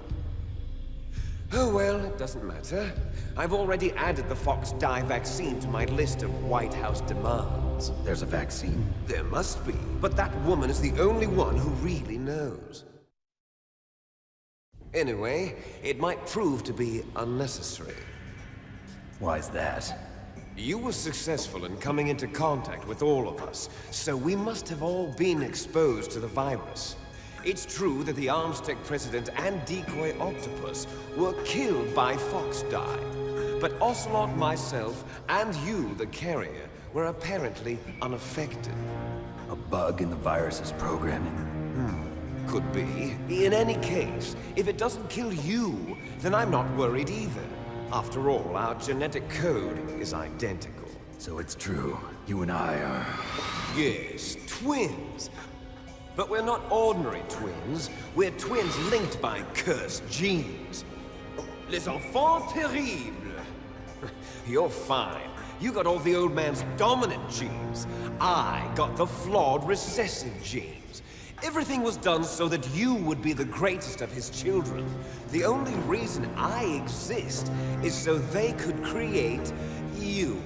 Oh well, it doesn't matter. I've already added the Fox Dye vaccine to my list of White House demands. There's a vaccine? There must be, but that woman is the only one who really knows. Anyway, it might prove to be unnecessary. Why's that? You were successful in coming into contact with all of us, so we must have all been exposed to the virus. It's true that the Armstech President and Decoy Octopus were killed by Fox Dye, but Ocelot, myself, and you, the carrier, were apparently unaffected. A bug in the virus's programming? Could be. In any case, if it doesn't kill you, then I'm not worried either. After all, our genetic code is identical. So it's true. You and I are... Yes, twins. But we're not ordinary twins. We're twins linked by cursed genes. Les enfants terribles. You're fine. You got all the old man's dominant genes. I got the flawed recessive genes. Everything was done so that you would be the greatest of his children. The only reason I exist is so they could create you.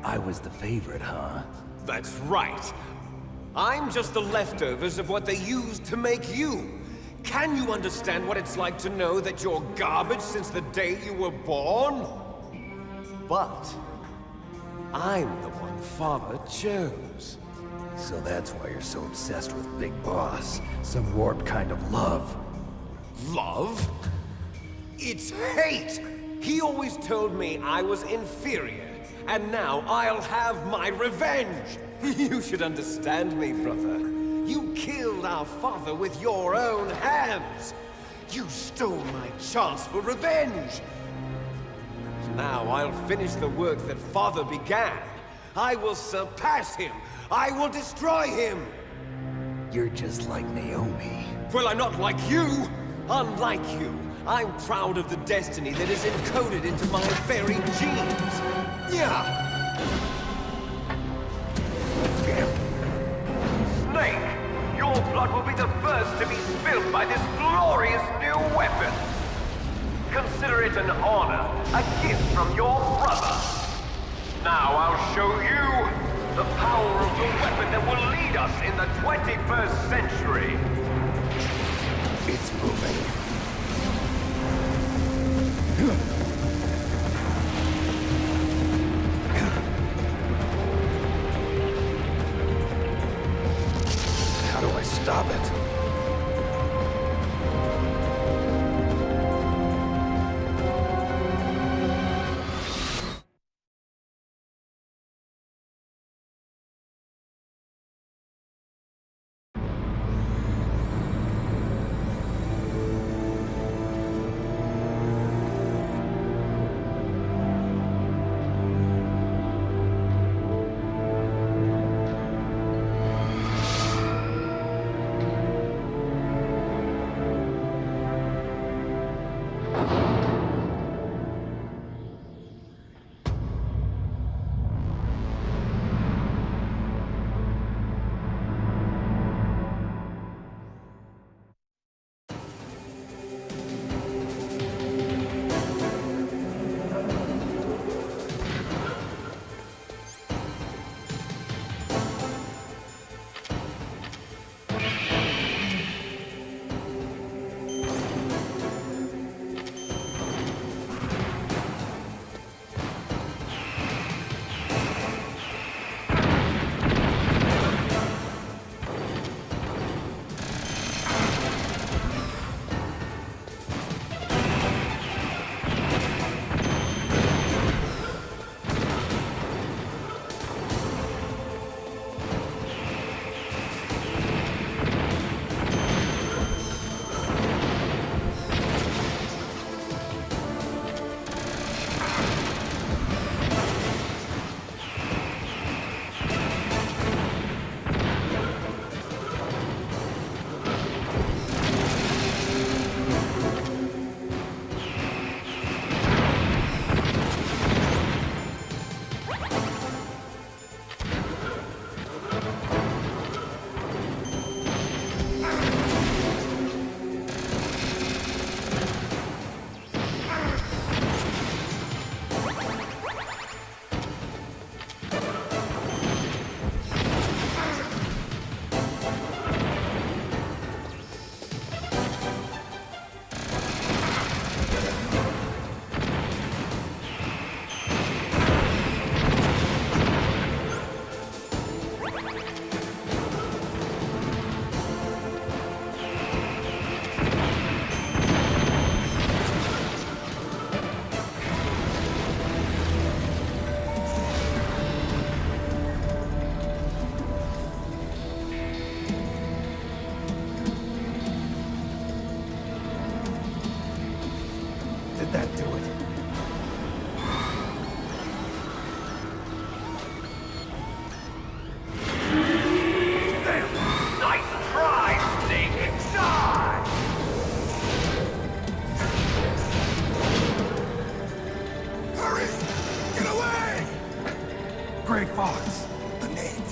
I was the favorite, huh? That's right. I'm just the leftovers of what they used to make you. Can you understand what it's like to know that you're garbage since the day you were born? But I'm the one Father chose. So that's why you're so obsessed with Big Boss. Some warped kind of love. Love? It's hate! He always told me I was inferior, and now I'll have my revenge! You should understand me, brother. You killed our father with your own hands! You stole my chance for revenge! Now I'll finish the work that Father began. I will surpass him! I will destroy him! You're just like Naomi. Well, I'm not like you! Unlike you, I'm proud of the destiny that is encoded into my very genes! Yeah! Snake, your blood will be the first to be spilled by this glorious new weapon. Consider it an honor, a gift from your brother. Now I'll show you the power of the weapon that will lead us in the 21st century. It's moving. How do I stop it?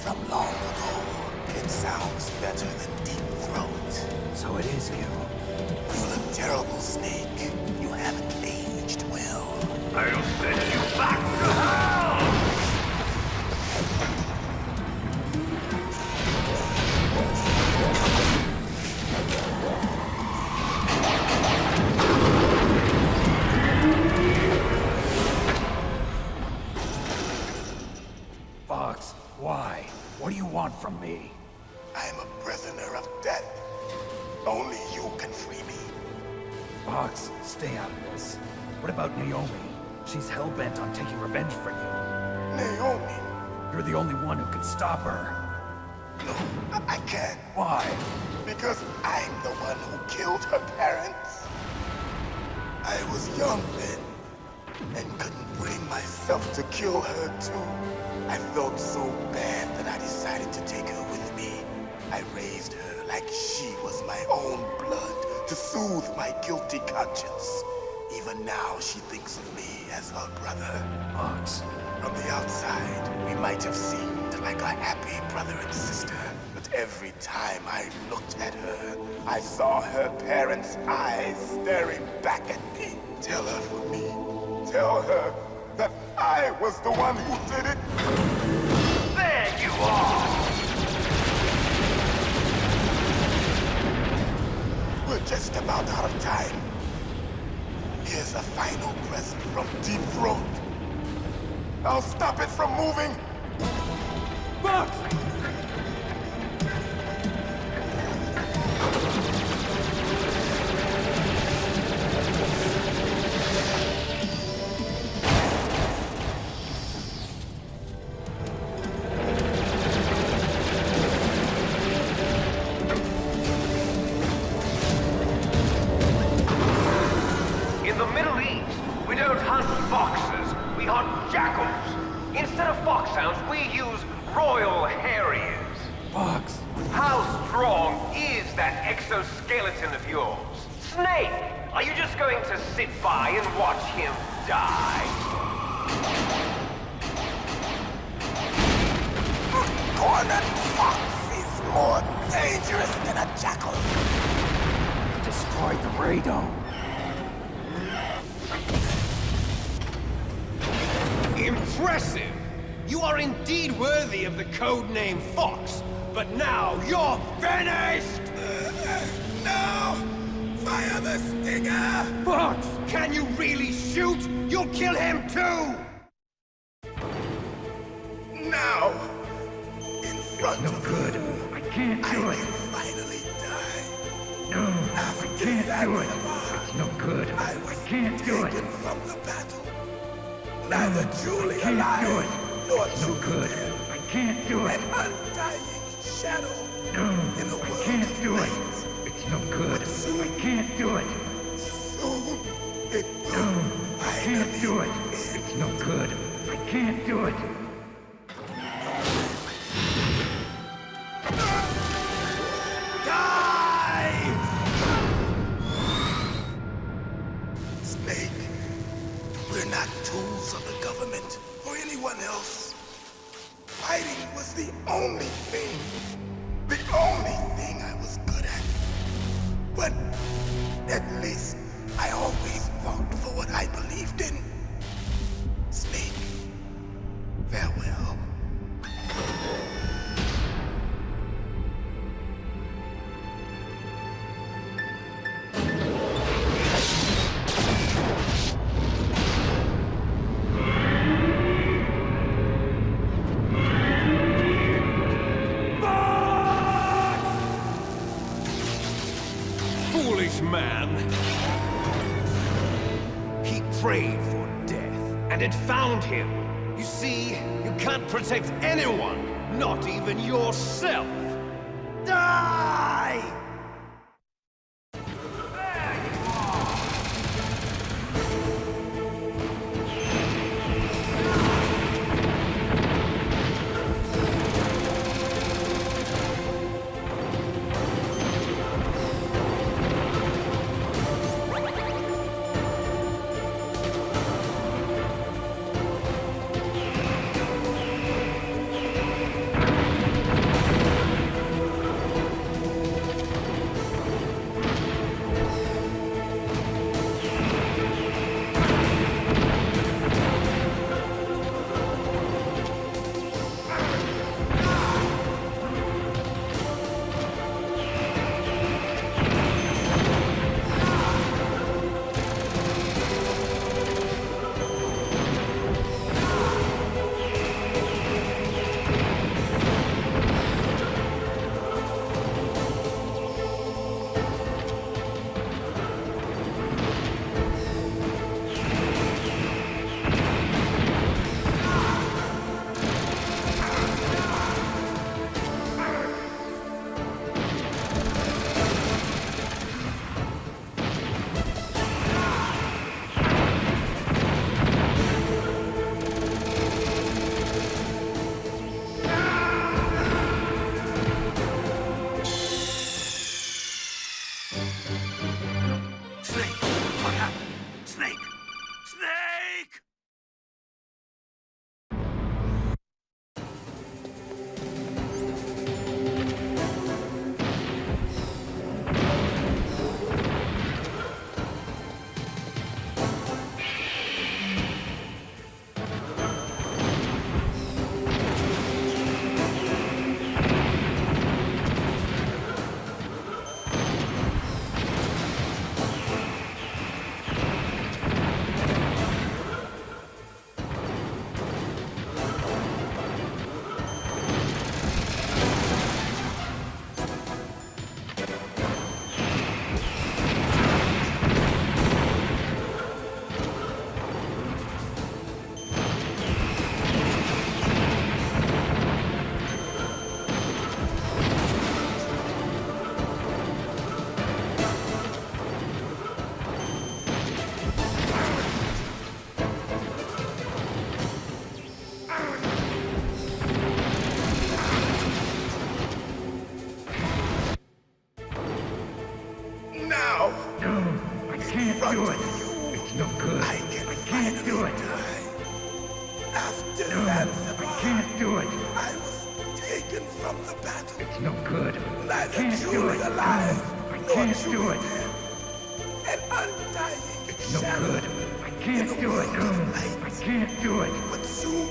from long ago. It sounds better than Deep Throat. So it is you. You look terrible, Snake. You haven't aged well. I'll send you back to hell! Fox, why? What do you want from me? I'm a prisoner of death. Only you can free me. Fox, stay out of this. What about Naomi? She's hell-bent on taking revenge for you. Naomi? You're the only one who can stop her. No, I can't. Why? Because I'm the one who killed her parents. I was young then, and couldn't bring myself to kill her too. I felt so bad that I decided to take her with me. I raised her like she was my own blood to soothe my guilty conscience. Even now, she thinks of me as her brother. Fox. From the outside, we might have seemed like a happy brother and sister, but every time I looked at her, I saw her parents' eyes staring back at me. Tell her for me. Tell her that I was the one who did it. There you are! We're just about out of time. Here's a final present from Deep Throat. I'll stop it from moving. Fox! In the Middle East, we don't hunt foxes, we hunt jackals. Instead of foxhounds, we use Royal Harriers. Fox! How strong is that exoskeleton of yours? Snake, are you just going to sit by and watch him die? A cornered fox is more dangerous than a jackal. Destroyed the radome. Impressive! You are indeed worthy of the codename Fox, but now you're finished! No! Fire the stinger! Fox! Can you really shoot? You'll kill him too! Now! In front of good. I can't do it. Finally die. No, I can't do it. It's no good. I can't do it. From the battle. Neither Julie alive, nor No good. I can't do it. an undying shadow No, in a I world can't do of it. light. It's no good. I can't do it. Soon it will No, I can't do it. It's no good. I can't do it. Snake, we're not tools of the government or anyone else. Fighting was the only thing I was good at. But at least I always fought for what I believed in. Snake, farewell. Foolish man! He prayed for death, and it found him. You see, you can't protect anyone, not even yourself. Die! do it. It's no good. I can't do it. After No, that, I can't do it. I was taken from the battle. It's no good. Neither Can't do truly it. alive, I nor can't truly do it. dead. An undying It's no shadow good. I can't do it. I can't do it. But soon,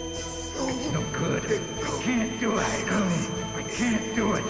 It's no good. I can't do it. I can't do it.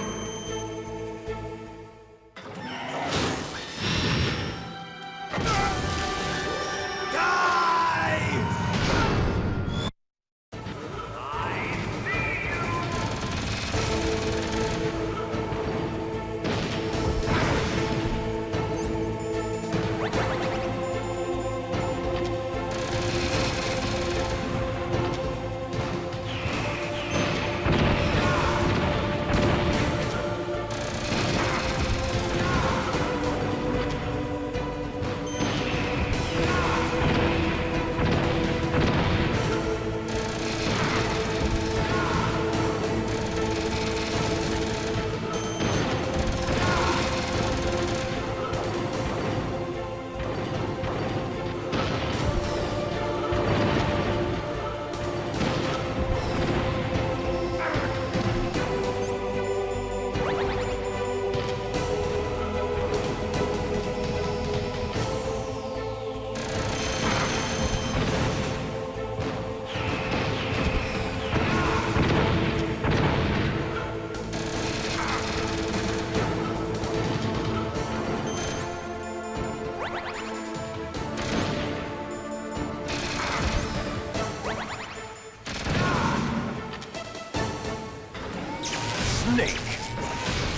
Snake!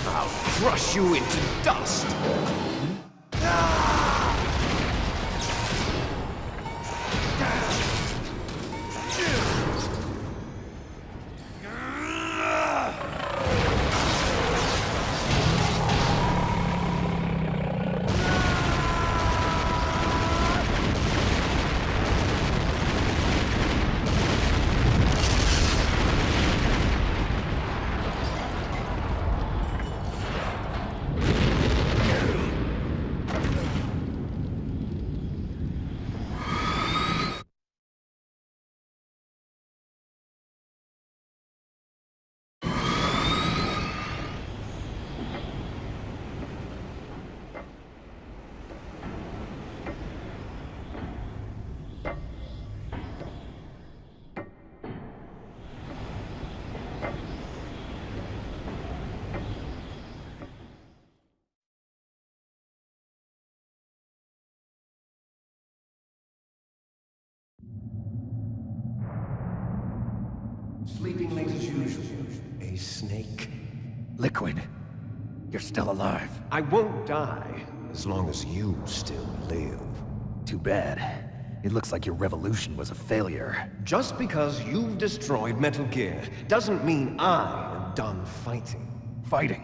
I'll crush you into dust! Sleeping late as usual, eh, Snake? Liquid, you're still alive. I won't die as long as you still live. Too bad. It looks like your revolution was a failure. Just because you've destroyed Metal Gear doesn't mean I am done fighting. Fighting?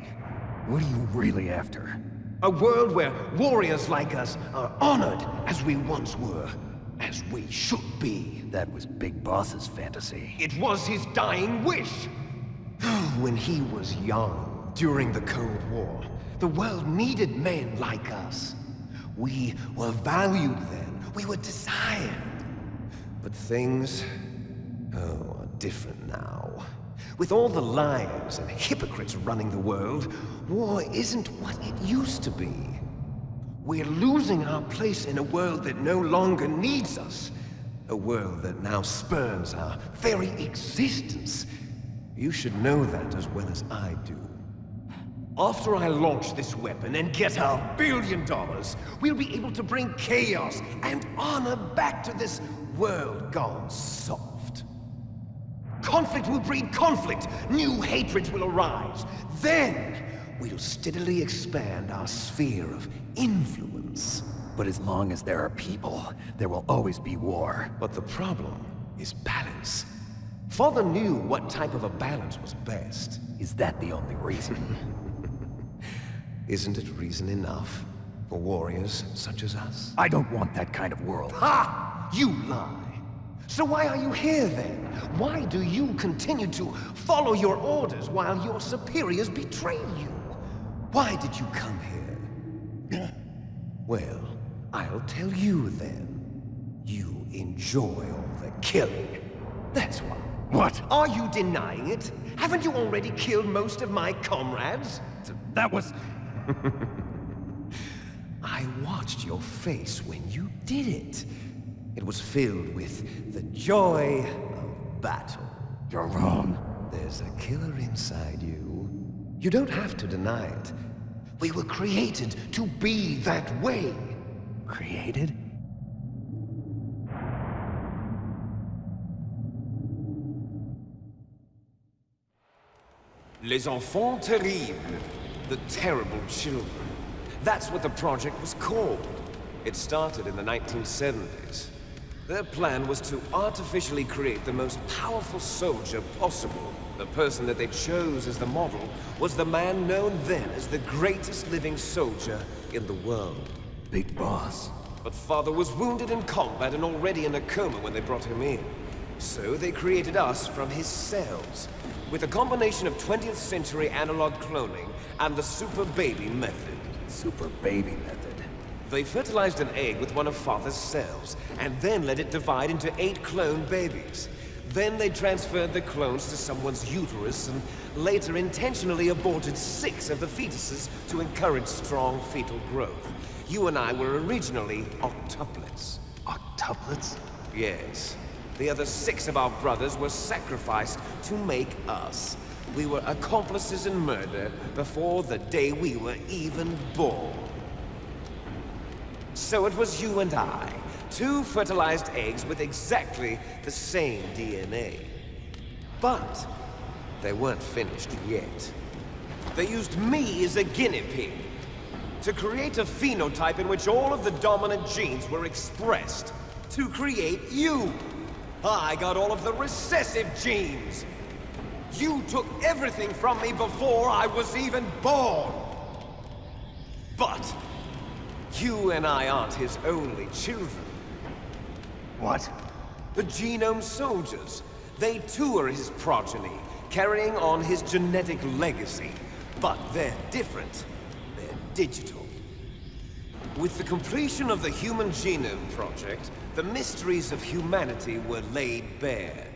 What are you really after? A world where warriors like us are honored as we once were, as we should be. That was Big Boss's fantasy. It was his dying wish. When he was young, during the Cold War, the world needed men like us. We were valued then. We were desired. But things, are different now. With all the liars and hypocrites running the world, war isn't what it used to be. We're losing our place in a world that no longer needs us. A world that now spurns our very existence. You should know that as well as I do. After I launch this weapon and get our $1 billion, we'll be able to bring chaos and honor back to this world gone soft. Conflict will breed conflict. New hatreds will arise. Then, we'll steadily expand our sphere of influence. But as long as there are people, there will always be war. But the problem is balance. Father knew what type of a balance was best. Is that the only reason? Isn't it reason enough for warriors such as us? I don't want that kind of world. Ha! You lie! So why are you here then? Why do you continue to follow your orders while your superiors betray you? Why did you come here? Well, I'll tell you then. You enjoy all the killing. That's why. What? Are you denying it? Haven't you already killed most of my comrades? That was... I watched your face when you did it. It was filled with the joy of battle. You're wrong. There's a killer inside you. You don't have to deny it. We were created to be that way. Created? Les enfants terribles. The terrible children. That's what the project was called. It started in the 1970s. Their plan was to artificially create the most powerful soldier possible. The person that they chose as the model was the man known then as the greatest living soldier in the world. Big Boss. But Father was wounded in combat and already in a coma when they brought him in. So they created us from his cells, with a combination of 20th century analog cloning and the super baby method. Super baby method. They fertilized an egg with one of Father's cells, and then let it divide into 8 clone babies. Then they transferred the clones to someone's uterus, and later intentionally aborted 6 of the fetuses to encourage strong fetal growth. You and I were originally octuplets. Octuplets? Yes. The other 6 of our brothers were sacrificed to make us. We were accomplices in murder before the day we were even born. So it was you and I, 2 fertilized eggs with exactly the same DNA. But they weren't finished yet. They used me as a guinea pig to create a phenotype in which all of the dominant genes were expressed. To create you. I got all of the recessive genes. You took everything from me before I was even born. But you and I aren't his only children. What? The Genome Soldiers. They too are his progeny, carrying on his genetic legacy. But they're different. They're digital. With the completion of the Human Genome Project, the mysteries of humanity were laid bare.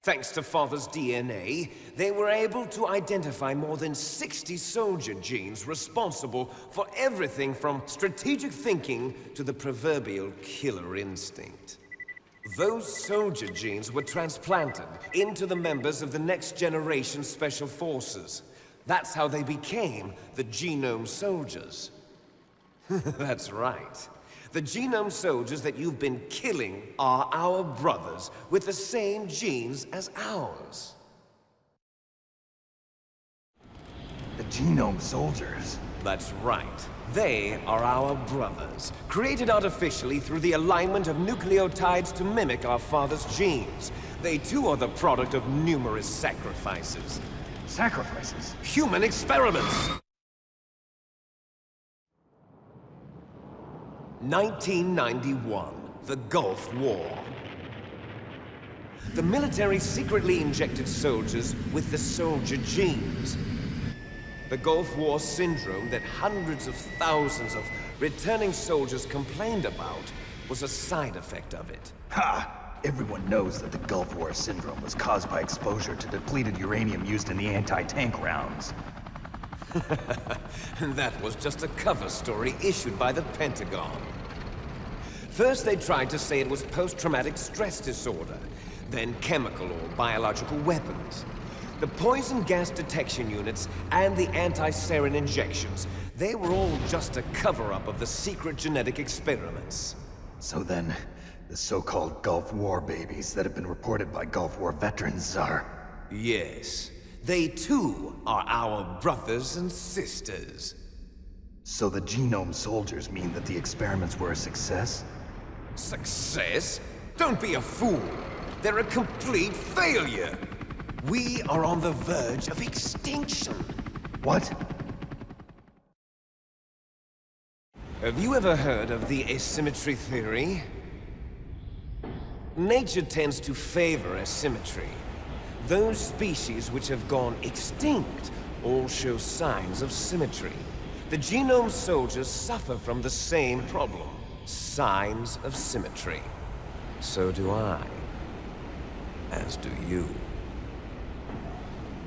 Thanks to Father's DNA, they were able to identify more than 60 soldier genes responsible for everything from strategic thinking to the proverbial killer instinct. Those soldier genes were transplanted into the members of the next generation Special Forces. That's how they became the Genome Soldiers. That's right. The Genome Soldiers that you've been killing are our brothers with the same genes as ours. The Genome Soldiers? That's right. They are our brothers, created artificially through the alignment of nucleotides to mimic our father's genes. They too are the product of numerous sacrifices. Sacrifices? Human experiments! 1991, the Gulf War. The military secretly injected soldiers with the soldier genes. The Gulf War syndrome that hundreds of thousands of returning soldiers complained about was a side effect of it. Ha! Everyone knows that the Gulf War syndrome was caused by exposure to depleted uranium used in the anti-tank rounds. That was just a cover story issued by the Pentagon. First they tried to say it was post-traumatic stress disorder, then chemical or biological weapons. The poison gas detection units and the anti-sarin injections, they were all just a cover-up of the secret genetic experiments. So then, the so-called Gulf War babies that have been reported by Gulf War veterans are... Yes. They too are our brothers and sisters. So the Genome Soldiers mean that the experiments were a success? Success? Don't be a fool! They're a complete failure! We are on the verge of extinction! What? Have you ever heard of the asymmetry theory? Nature tends to favor asymmetry. Those species which have gone extinct all show signs of symmetry. The genome soldiers suffer from the same problem. Signs of symmetry. So do I. As do you.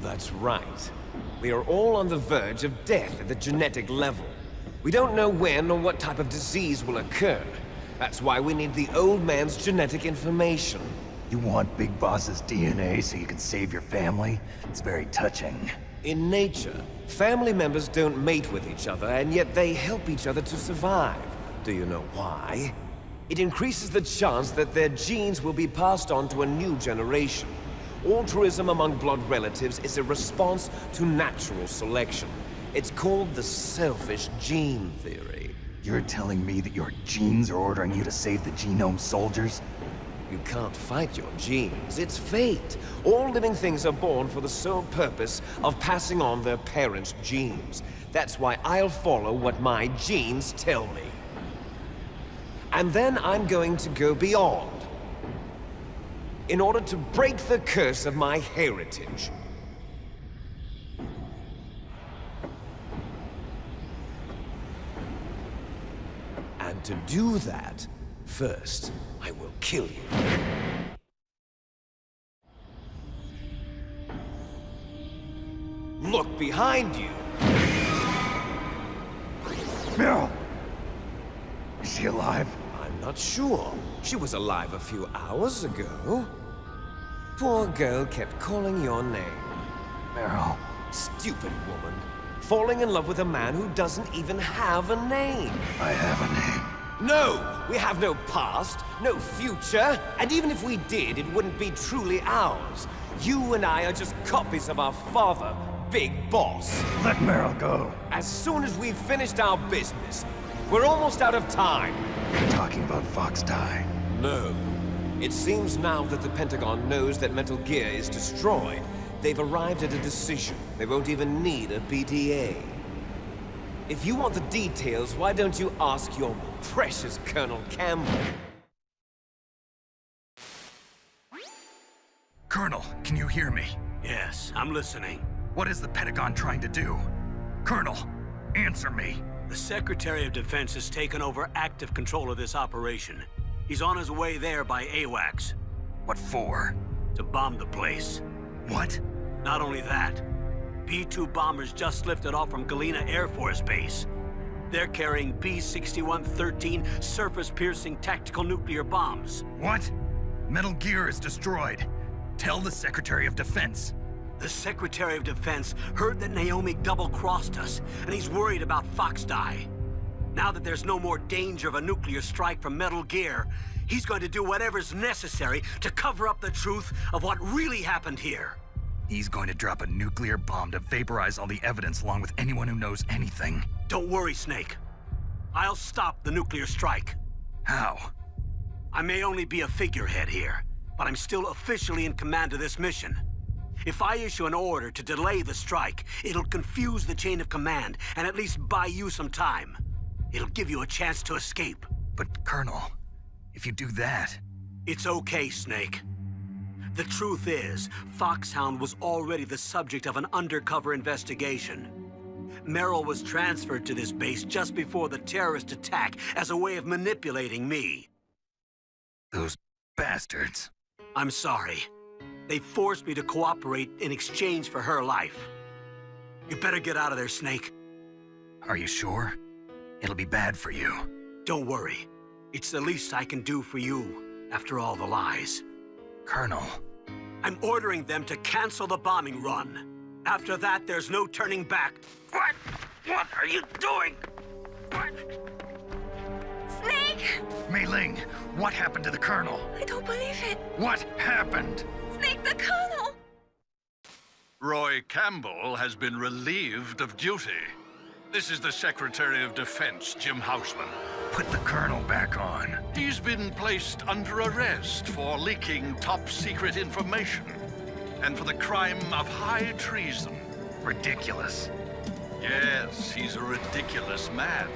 That's right. We are all on the verge of death at the genetic level. We don't know when or what type of disease will occur. That's why we need the old man's genetic information. You want Big Boss's DNA so you can save your family? It's very touching. In nature, family members don't mate with each other, and yet they help each other to survive. Do you know why? It increases the chance that their genes will be passed on to a new generation. Altruism among blood relatives is a response to natural selection. It's called the selfish gene theory. You're telling me that your genes are ordering you to save the genome soldiers? You can't fight your genes. It's fate. All living things are born for the sole purpose of passing on their parents' genes. That's why I'll follow what my genes tell me. And then I'm going to go beyond. In order to break the curse of my heritage. And to do that, first, I will kill you. Look behind you! Meryl! Is she alive? I'm not sure. She was alive a few hours ago. Poor girl kept calling your name. Meryl. Stupid woman. Falling in love with a man who doesn't even have a name. I have a name. No! We have no past, no future, and even if we did, it wouldn't be truly ours. You and I are just copies of our father, Big Boss. Let Meryl go. As soon as we've finished our business, we're almost out of time. You're talking about Fox Die. No. It seems now that the Pentagon knows that Metal Gear is destroyed. They've arrived at a decision. They won't even need a PTA. If you want the details, why don't you ask your precious Colonel Campbell? Colonel, can you hear me? Yes, I'm listening. What is the Pentagon trying to do? Colonel, answer me. The Secretary of Defense has taken over active control of this operation. He's on his way there by AWACS. What for? To bomb the place. What? Not only that, B-2 bombers just lifted off from Galena Air Force Base. They're carrying B-6113 surface-piercing tactical nuclear bombs. What? Metal Gear is destroyed. Tell the Secretary of Defense. The Secretary of Defense heard that Naomi double-crossed us, and he's worried about Fox Die. Now that there's no more danger of a nuclear strike from Metal Gear, he's going to do whatever's necessary to cover up the truth of what really happened here. He's going to drop a nuclear bomb to vaporize all the evidence along with anyone who knows anything. Don't worry, Snake. I'll stop the nuclear strike. How? I may only be a figurehead here, but I'm still officially in command of this mission. If I issue an order to delay the strike, it'll confuse the chain of command and at least buy you some time. It'll give you a chance to escape. But, Colonel, if you do that... It's okay, Snake. The truth is, Foxhound was already the subject of an undercover investigation. Meryl was transferred to this base just before the terrorist attack as a way of manipulating me. Those bastards. I'm sorry. They forced me to cooperate in exchange for her life. You better get out of there, Snake. Are you sure? It'll be bad for you. Don't worry. It's the least I can do for you, after all the lies. Colonel. I'm ordering them to cancel the bombing run. After that, there's no turning back. What? What are you doing? What? Snake! Mei Ling, what happened to the Colonel? I don't believe it. What happened? Snake, the Colonel! Roy Campbell has been relieved of duty. This is the Secretary of Defense, Jim Houseman. Put the Colonel back on. He's been placed under arrest for leaking top-secret information and for the crime of high treason. Ridiculous. Yes, he's a ridiculous man.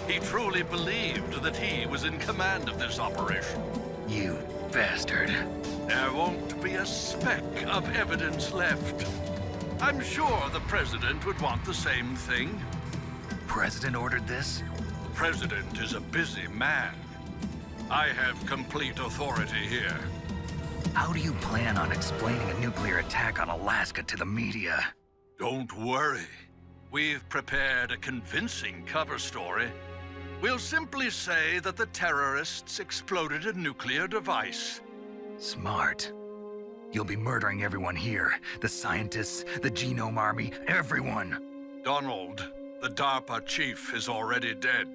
He truly believed that he was in command of this operation. You bastard. There won't be a speck of evidence left. I'm sure the President would want the same thing. president ordered this? President is a busy man. I have complete authority here. How do you plan on explaining a nuclear attack on Alaska to the media? Don't worry. We've prepared a convincing cover story. We'll simply say that the terrorists exploded a nuclear device. Smart. You'll be murdering everyone here. The scientists, the Genome Army, everyone. Donald, the DARPA chief, is already dead.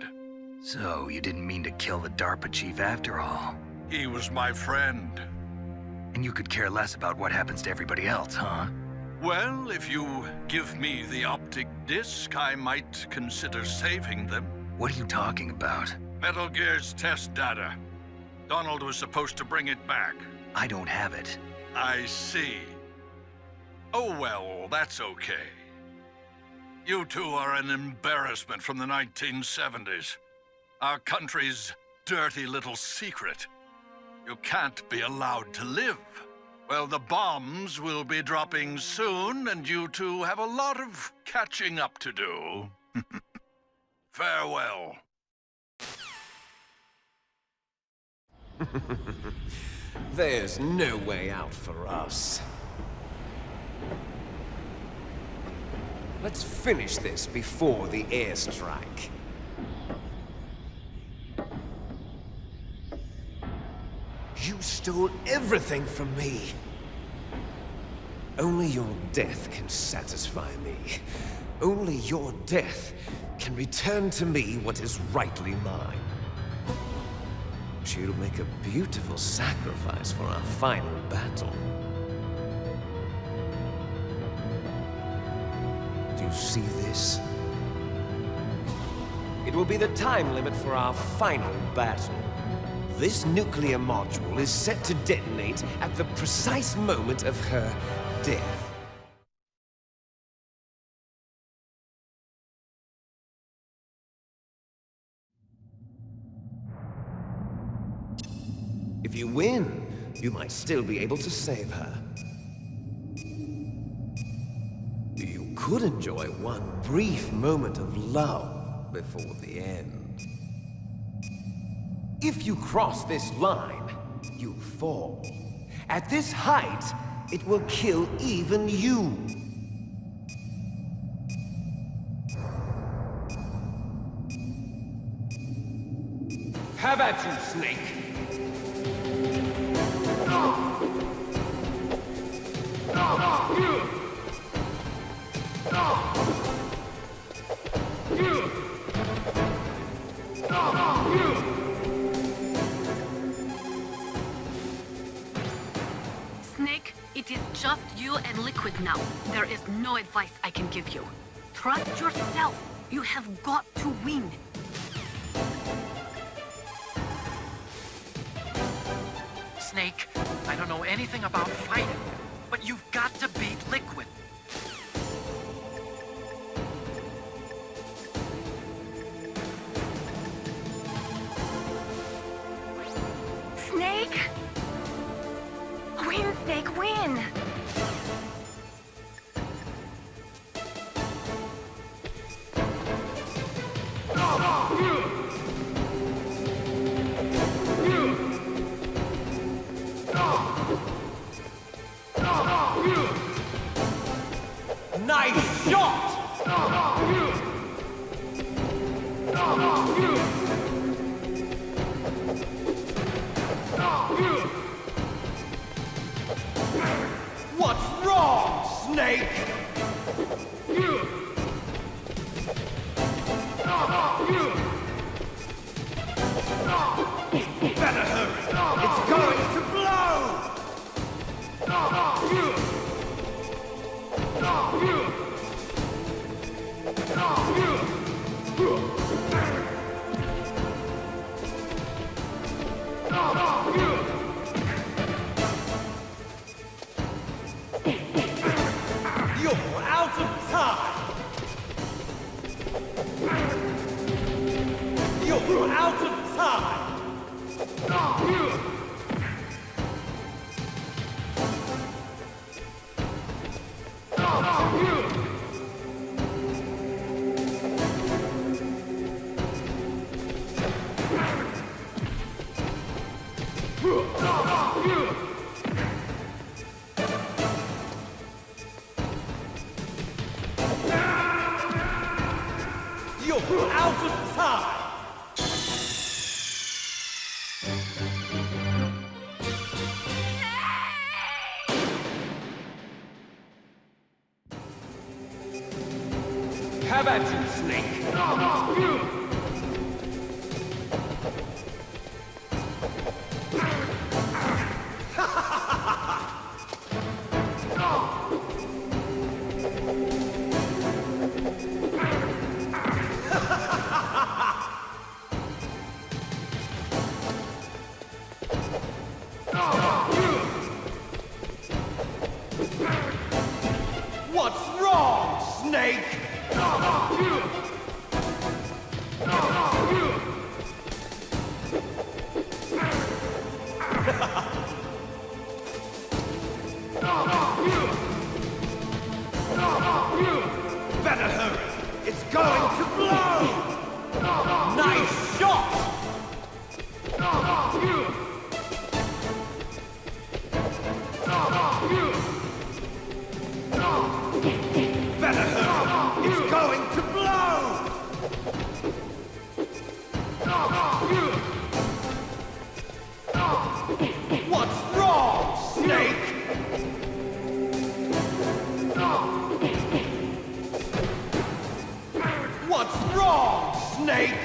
So, you didn't mean to kill the DARPA chief after all? He was my friend. And you could care less about what happens to everybody else, huh? Well, if you give me the optic disc, I might consider saving them. What are you talking about? Metal Gear's test data. Donald was supposed to bring it back. I don't have it. I see. Oh well, that's okay. You two are an embarrassment from the 1970s. Our country's dirty little secret. You can't be allowed to live. Well, the bombs will be dropping soon, and you two have a lot of catching up to do. Farewell. There's no way out for us. Let's finish this before the airstrike. You stole everything from me. Only your death can satisfy me. Only your death can return to me what is rightly mine. She'll make a beautiful sacrifice for our final battle. Do you see this? It will be the time limit for our final battle. This nuclear module is set to detonate at the precise moment of her death. If you win, you might still be able to save her. You could enjoy one brief moment of love before the end. If you cross this line, you fall. At this height, it will kill even you. Have at you, Snake! Snake, it is just you and Liquid now. There is no advice I can give you. Trust yourself. You have got to win. Snake, I don't know anything about fighting, but you've got to beat Liquid. Snake? Win, Snake, win! Nice shot! What's wrong, Snake? Better hurry! It's going to blow! You're out of time! You're out of time! out of time! Have at you, Snake! What's wrong, Snake? Better hurry! It's going to blow! Nice shot! Better hurry! It's going to blow! What's wrong, Snake? What's wrong, Snake?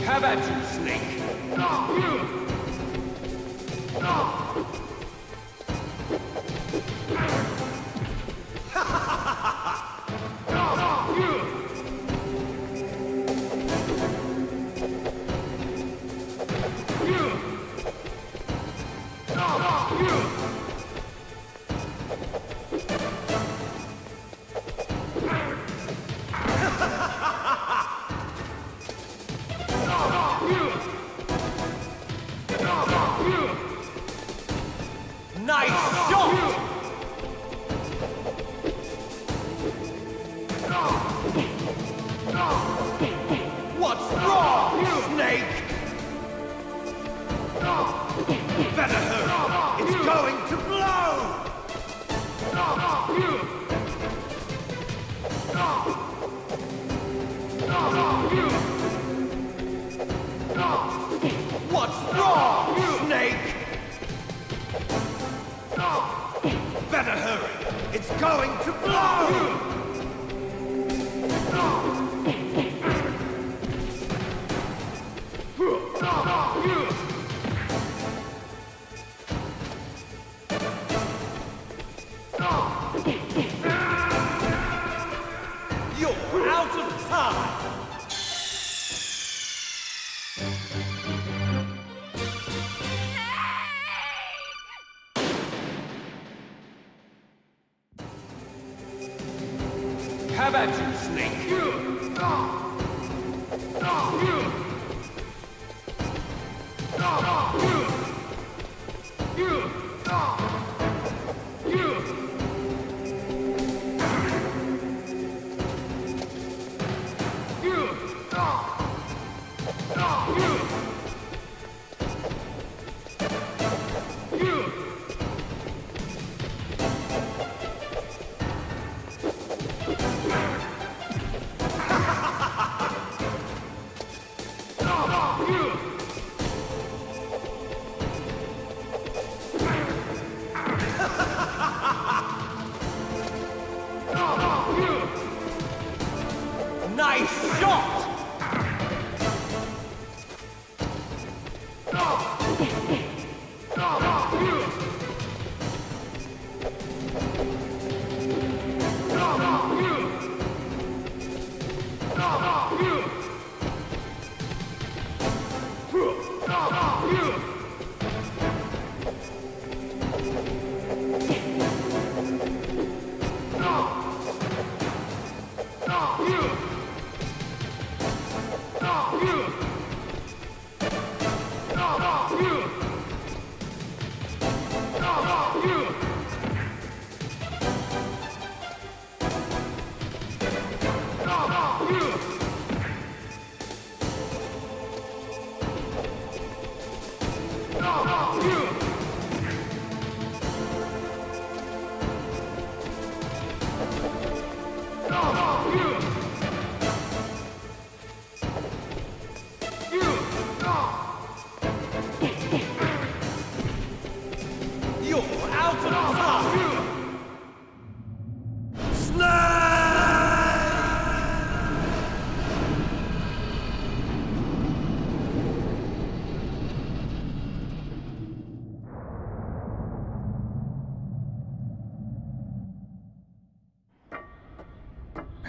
Have at you, Snake! Nice shot! What's wrong, Snake? Better hurry! It's going to blow! What's wrong, Snake? Better hurry! It's going to blow! You're out of time! Have at you, Snake! Nice shot!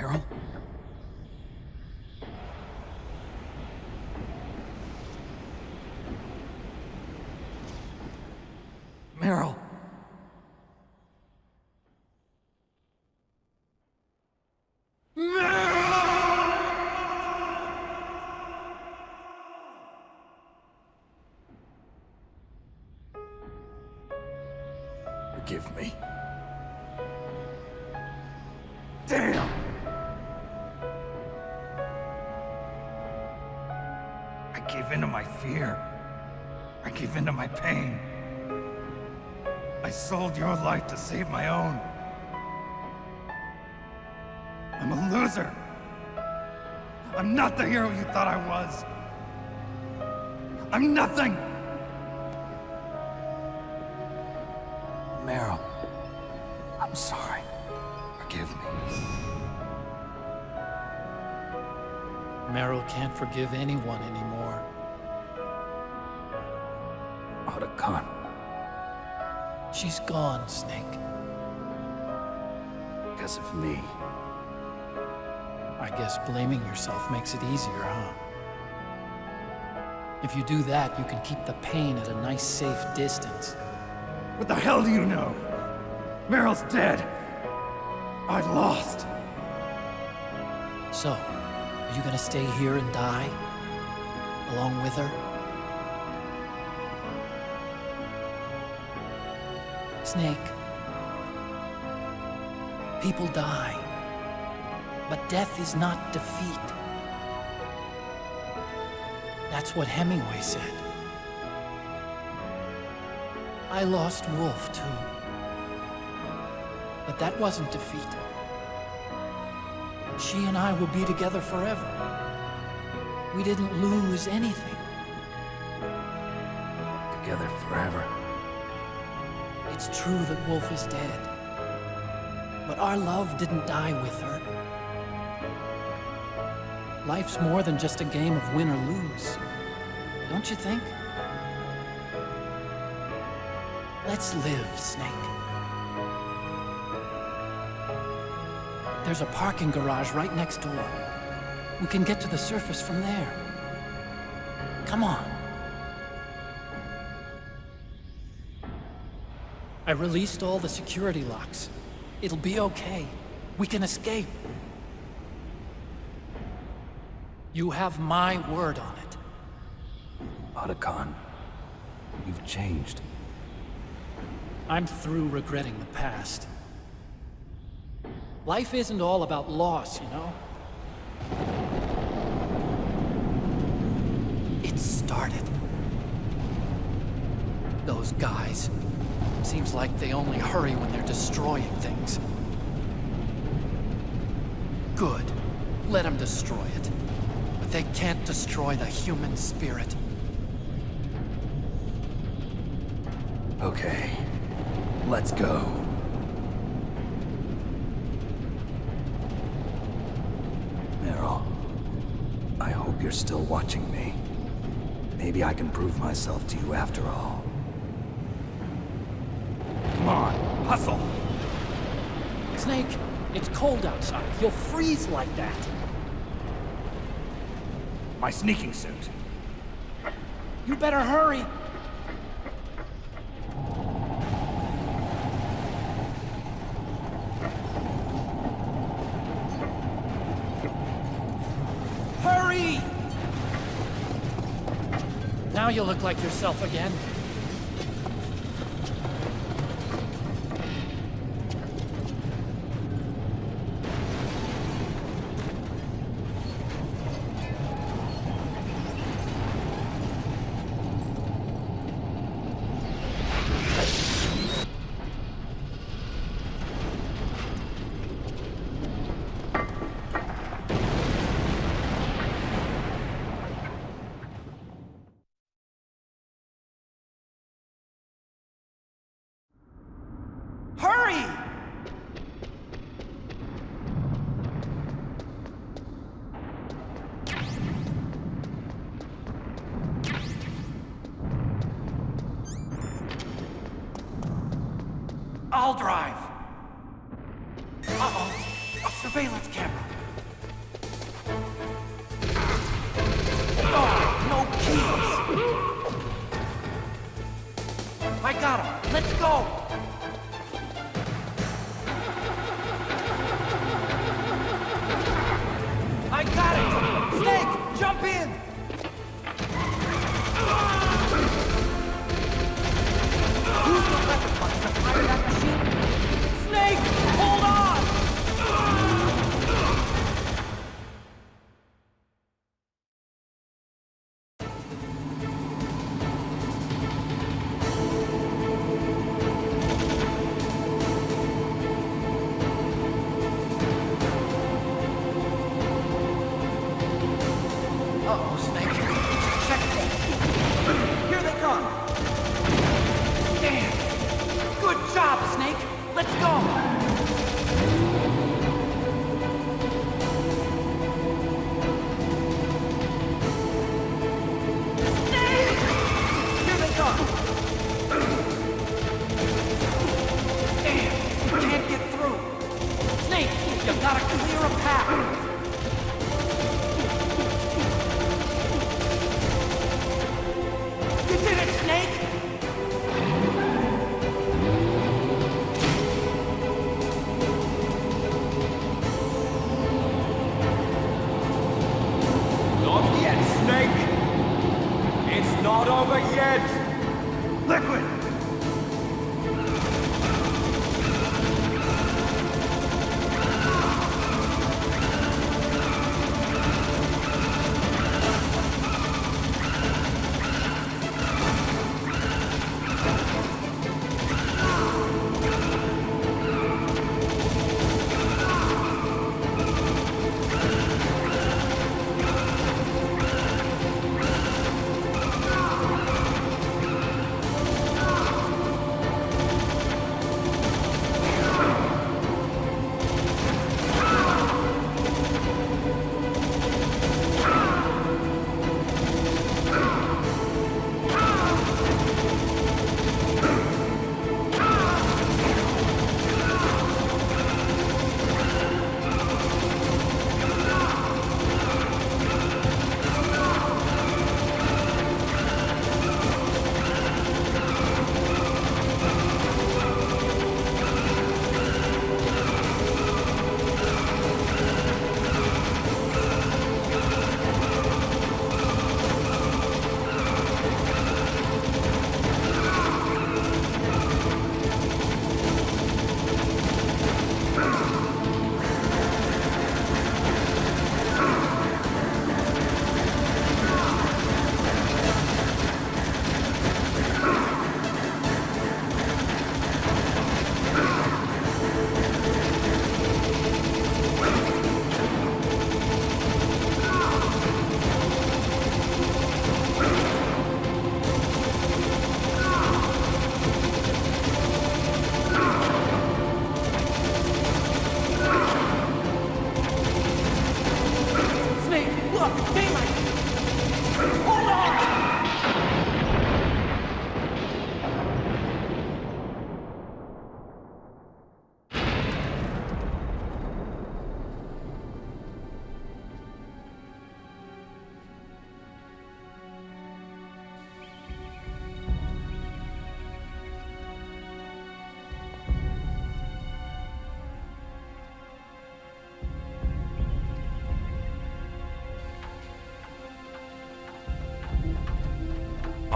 Meryl? Meryl. Forgive me. Damn! I gave in to my fear. I gave in to my pain. I sold your life to save my own. I'm a loser. I'm not the hero you thought I was. I'm nothing! Meryl, I'm sorry. Forgive me. Meryl can't forgive anyone anymore. Otacon. She's gone, Snake. Because of me. I guess blaming yourself makes it easier, huh? If you do that, you can keep the pain at a nice, safe distance. What the hell do you know? Meryl's dead. I lost. So, are you gonna stay here and die? Along with her? Snake. People die. But death is not defeat. That's what Hemingway said. I lost Wolf, too. But that wasn't defeat. She and I will be together forever. We didn't lose anything. Together forever. It's true that Wolf is dead. But our love didn't die with her. Life's more than just a game of win or lose. Don't you think? Let's live, Snake. There's a parking garage right next door. We can get to the surface from there. Come on. I released all the security locks. It'll be okay. We can escape. You have my word on it. Otacon, you've changed. I'm through regretting the past. Life isn't all about loss, you know? It started. Those guys. Seems like they only hurry when they're destroying things. Good. Let them destroy it. But they can't destroy the human spirit. Okay. Let's go. Meryl, I hope you're still watching me. Maybe I can prove myself to you after all. Come on, hustle! Snake, it's cold outside. You'll freeze like that. My sneaking suit. You better hurry. Now you look like yourself again. Hurry! I'll drive. Uh-oh. A surveillance camera. Oh, no keys. I got him. Let's go. I got it! Snake, jump in! Use the weapon button to fire that machine. Snake, hold on! Uh-oh, Snake. Checkpoint. Here they come. Damn. Good job, Snake. Let's go. Snake! Here they come. Damn. You can't get through. Snake, you gotta clear a path. You did it, Snake! Not yet, Snake! It's not over yet! Liquid!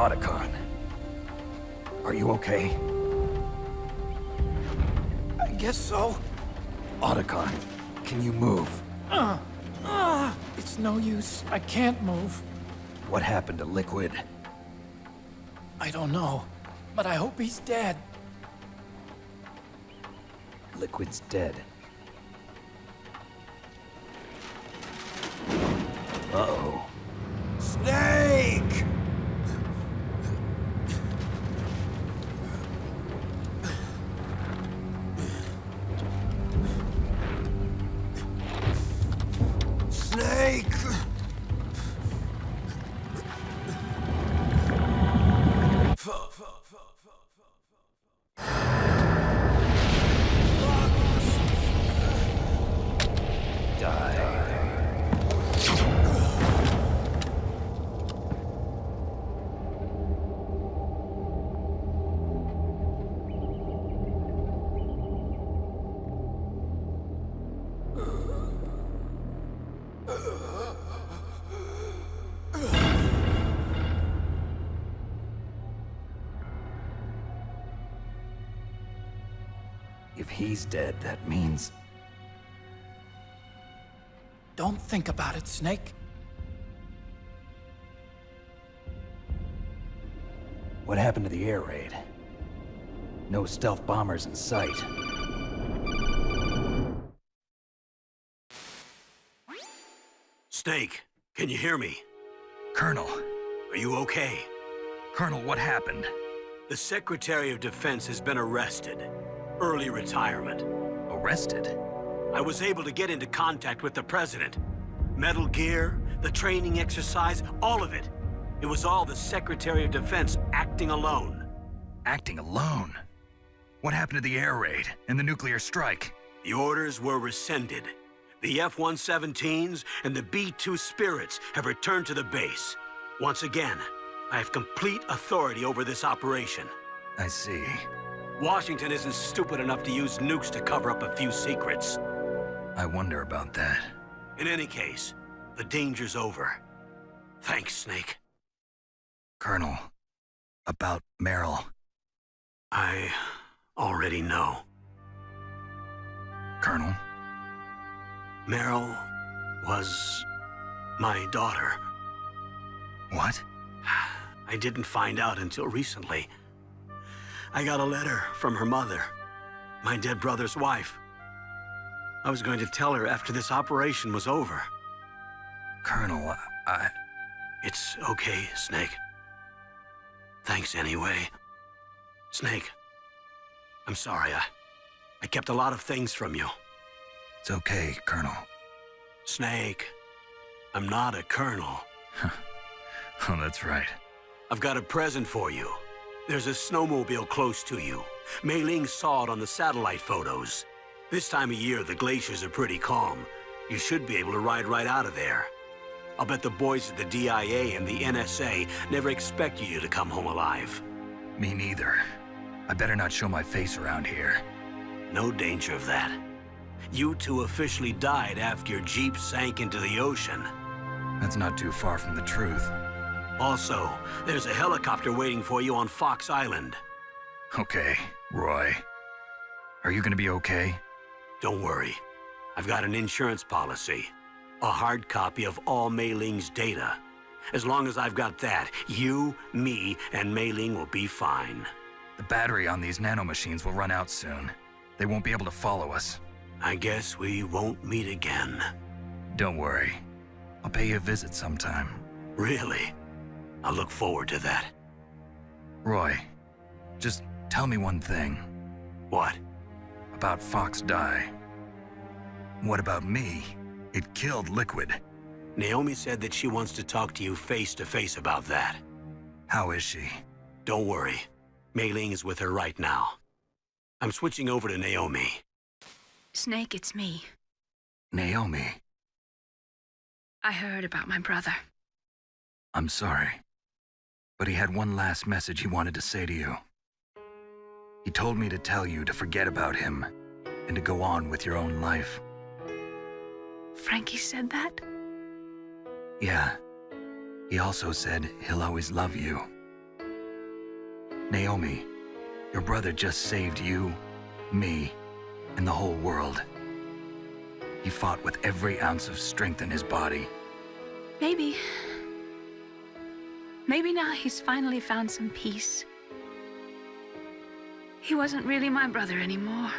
Otacon. Are you okay? I guess so. Otacon, can you move? It's no use. I can't move. What happened to Liquid? I don't know, but I hope he's dead. Liquid's dead. Uh-oh. Snake! Snake! If he's dead, that means... Don't think about it, Snake. What happened to the air raid? No stealth bombers in sight. Snake, can you hear me? Colonel. Are you okay? Colonel, what happened? The Secretary of Defense has been arrested. Early retirement. Arrested? I was able to get into contact with the President. Metal Gear, the training exercise, all of it. It was all the Secretary of Defense acting alone. Acting alone? What happened to the air raid and the nuclear strike? The orders were rescinded. The F-117s and the B-2 Spirits have returned to the base. Once again, I have complete authority over this operation. I see. Washington isn't stupid enough to use nukes to cover up a few secrets. I wonder about that. In any case, the danger's over. Thanks, Snake. Colonel, about Meryl. I already know. Colonel? Meryl was my daughter. What? I didn't find out until recently. I got a letter from her mother, my dead brother's wife. I was going to tell her after this operation was over. Colonel, It's okay, Snake. Thanks anyway. Snake, I'm sorry. I kept a lot of things from you. It's okay, Colonel. Snake, I'm not a colonel. Oh, that's right. I've got a present for you. There's a snowmobile close to you. Mei Ling saw it on the satellite photos. This time of year, the glaciers are pretty calm. You should be able to ride right out of there. I'll bet the boys at the DIA and the NSA never expected you to come home alive. Me neither. I better not show my face around here. No danger of that. You two officially died after your Jeep sank into the ocean. That's not too far from the truth. Also, there's a helicopter waiting for you on Fox Island. Okay, Roy. Are you gonna be okay? Don't worry. I've got an insurance policy. A hard copy of all Mei Ling's data. As long as I've got that, you, me, and Mei Ling will be fine. The battery on these nanomachines will run out soon. They won't be able to follow us. I guess we won't meet again. Don't worry. I'll pay you a visit sometime. Really? I'll look forward to that. Roy, just tell me one thing. What? About Fox Die. What about me? It killed Liquid. Naomi said that she wants to talk to you face to face about that. How is she? Don't worry. Mei Ling is with her right now. I'm switching over to Naomi. Snake, it's me. Naomi. I heard about my brother. I'm sorry. But he had one last message he wanted to say to you. He told me to tell you to forget about him and to go on with your own life. Frankie said that? Yeah. He also said he'll always love you. Naomi, your brother just saved you, me, and the whole world. He fought with every ounce of strength in his body. Maybe. Maybe now he's finally found some peace. He wasn't really my brother anymore.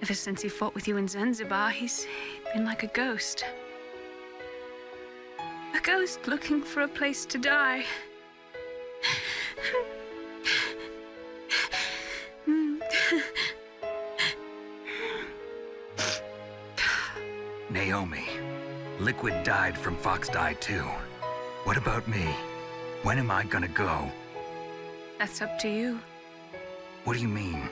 Ever since he fought with you in Zanzibar, he's been like a ghost. A ghost looking for a place to die. Naomi, Liquid died from Fox Die too. What about me? When am I gonna go? That's up to you. What do you mean?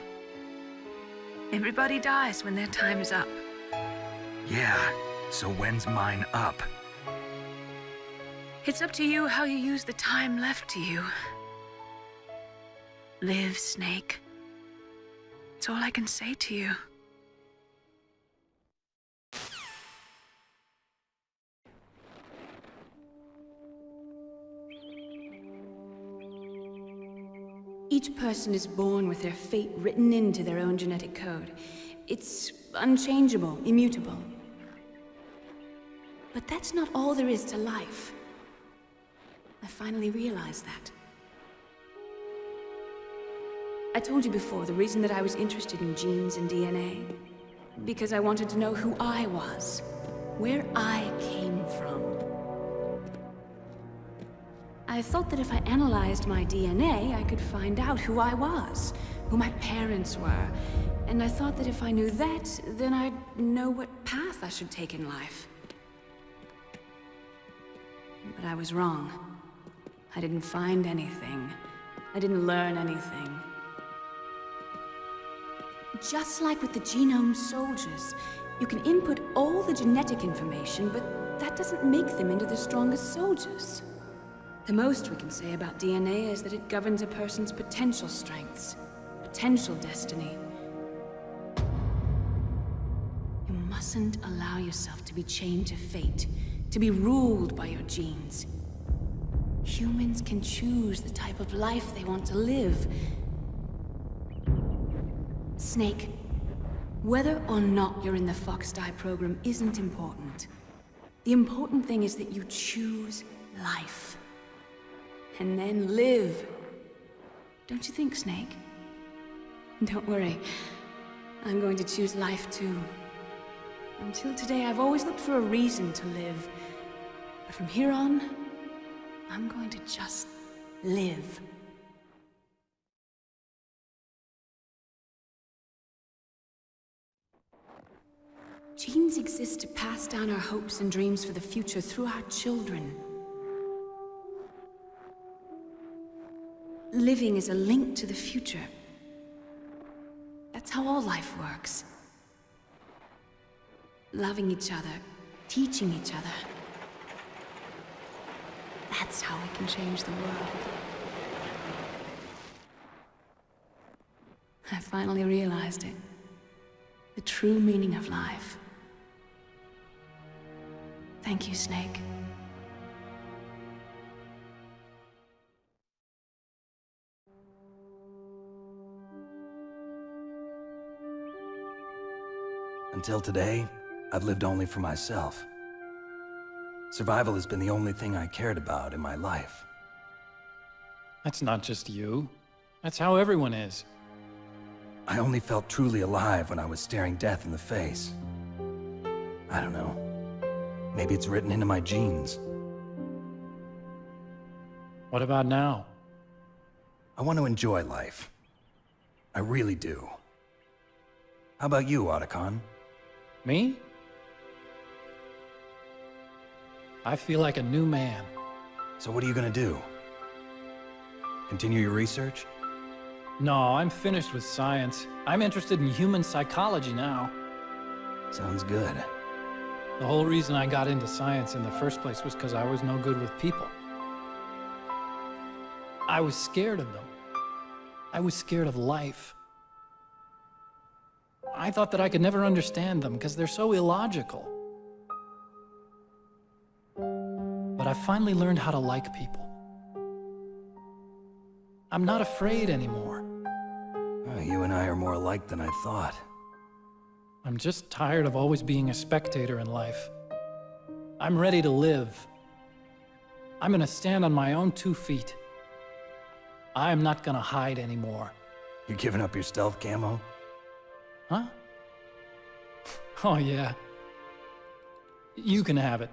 Everybody dies when their time is up. Yeah, so when's mine up? It's up to you how you use the time left to you. Live, Snake. That's all I can say to you. Each person is born with their fate written into their own genetic code. It's unchangeable, immutable. But that's not all there is to life. I finally realized that. I told you before the reason that I was interested in genes and DNA. Because I wanted to know who I was, where I came from. I thought that if I analyzed my DNA, I could find out who I was, who my parents were. And I thought that if I knew that, then I'd know what path I should take in life. But I was wrong. I didn't find anything. I didn't learn anything. Just like with the genome soldiers, you can input all the genetic information, but that doesn't make them into the strongest soldiers. The most we can say about DNA is that it governs a person's potential strengths, potential destiny. You mustn't allow yourself to be chained to fate, to be ruled by your genes. Humans can choose the type of life they want to live. Snake, whether or not you're in the Fox Die program isn't important. The important thing is that you choose life. And then live. Don't you think, Snake? Don't worry. I'm going to choose life too. Until today, I've always looked for a reason to live. But from here on, I'm going to just live. Genes exist to pass down our hopes and dreams for the future through our children. Living is a link to the future. That's how all life works. Loving each other, teaching each other. That's how we can change the world. I finally realized it. The true meaning of life. Thank you, Snake. Until today, I've lived only for myself. Survival has been the only thing I cared about in my life. That's not just you. That's how everyone is. I only felt truly alive when I was staring death in the face. I don't know. Maybe it's written into my genes. What about now? I want to enjoy life. I really do. How about you, Otacon? Me? I feel like a new man. So what are you gonna do? Continue your research? No, I'm finished with science. I'm interested in human psychology now. Sounds good. The whole reason I got into science in the first place was because I was no good with people. I was scared of them. I was scared of life. I thought that I could never understand them because they're so illogical. But I finally learned how to like people. I'm not afraid anymore. You and I are more alike than I thought. I'm just tired of always being a spectator in life. I'm ready to live. I'm gonna stand on my own 2 feet. I'm not gonna hide anymore. You giving up your stealth camo? Huh? Oh, yeah. You can have it.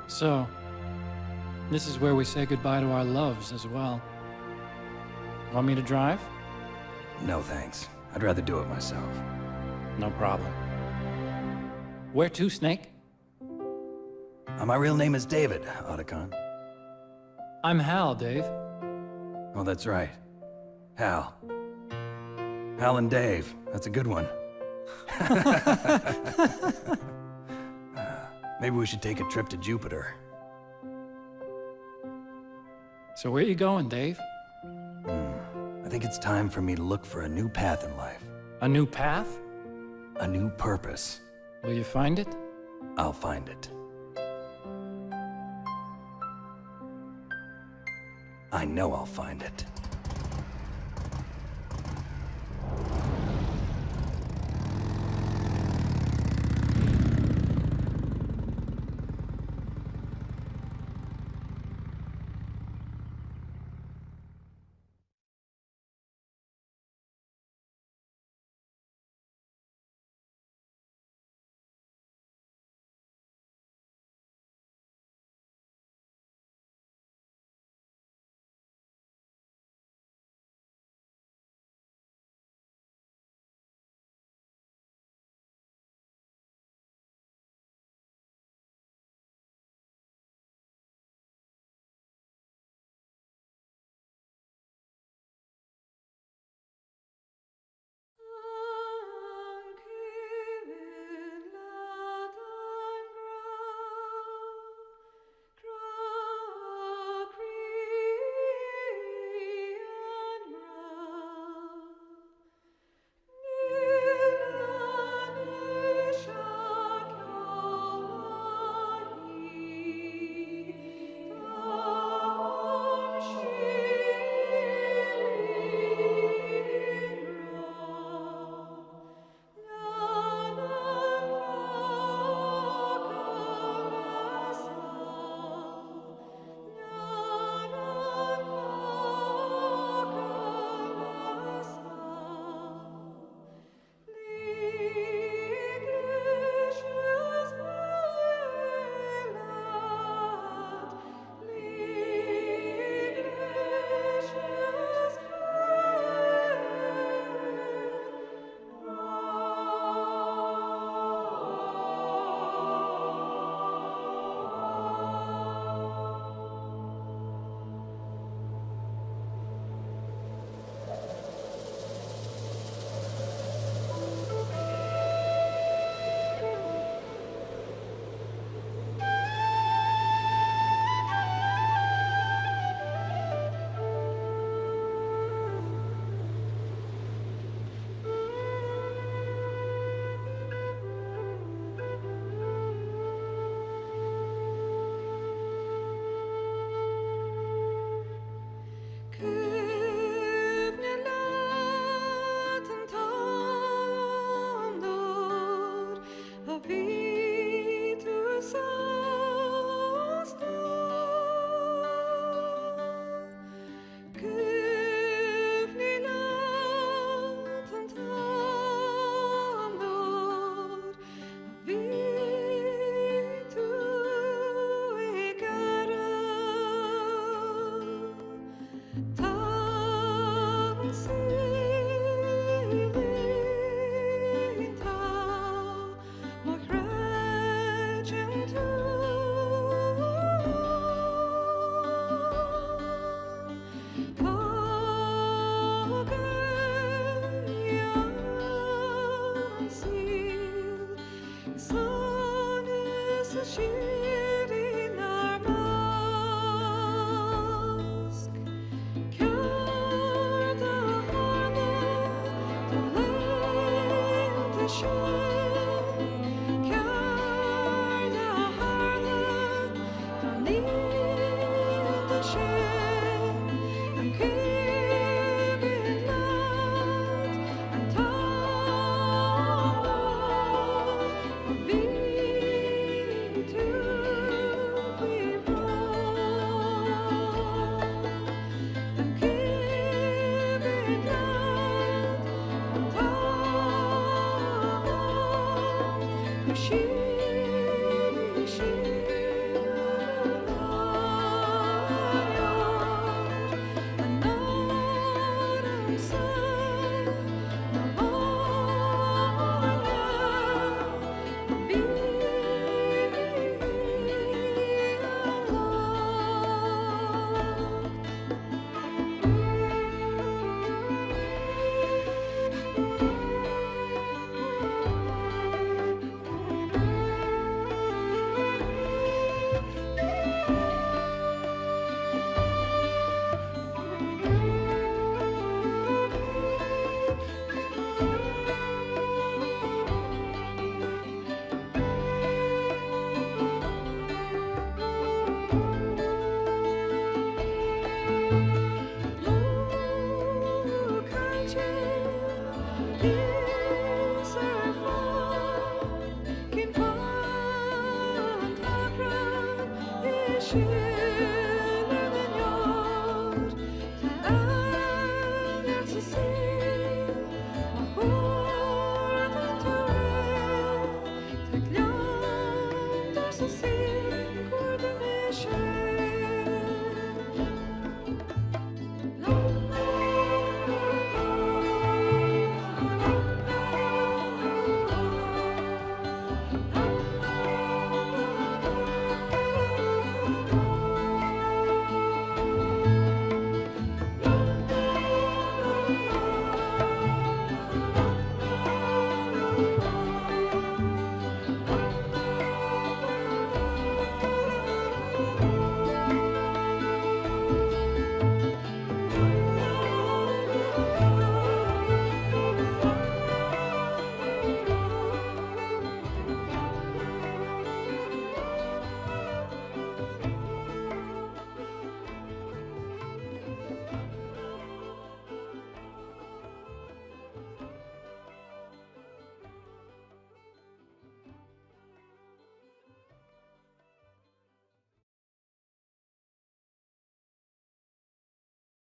So, this is where we say goodbye to our loves as well. Want me to drive? No thanks. I'd rather do it myself. No problem. Where to, Snake? My real name is David, Otacon. I'm Hal, Dave. Oh, that's right. Hal. Hal and Dave. That's a good one. Maybe we should take a trip to Jupiter. So where you going, Dave? I think it's time for me to look for a new path in life. A new path? A new purpose. Will you find it? I'll find it. I know I'll find it.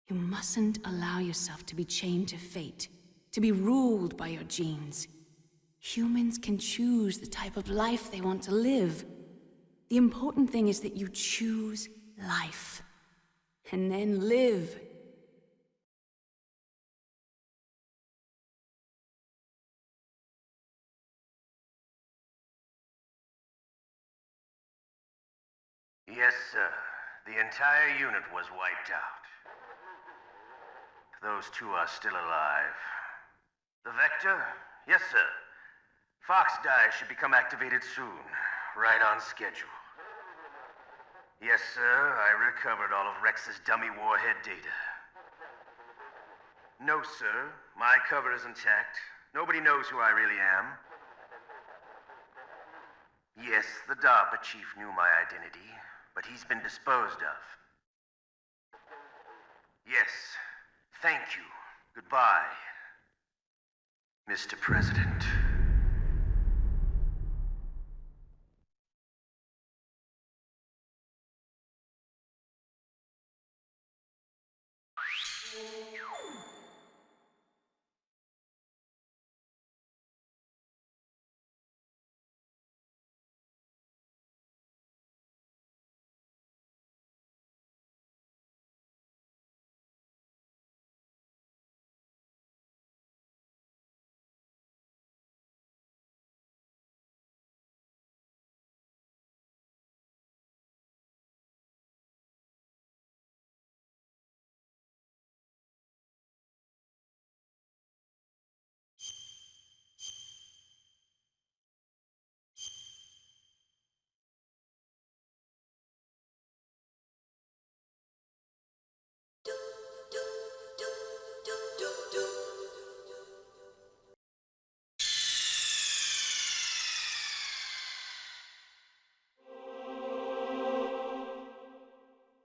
You mustn't allow yourself to be chained to fate, to be ruled by your genes. Humans can choose the type of life they want to live. The important thing is that you choose life, and then live. Yes, sir. The entire unit was wiped out. Those two are still alive. The Vector? Yes, sir. Fox Die should become activated soon. Right on schedule. Yes, sir. I recovered all of Rex's dummy warhead data. No, sir. My cover is intact. Nobody knows who I really am. Yes, the DARPA chief knew my identity, but he's been disposed of. Yes. Thank you. Goodbye, Mr. President.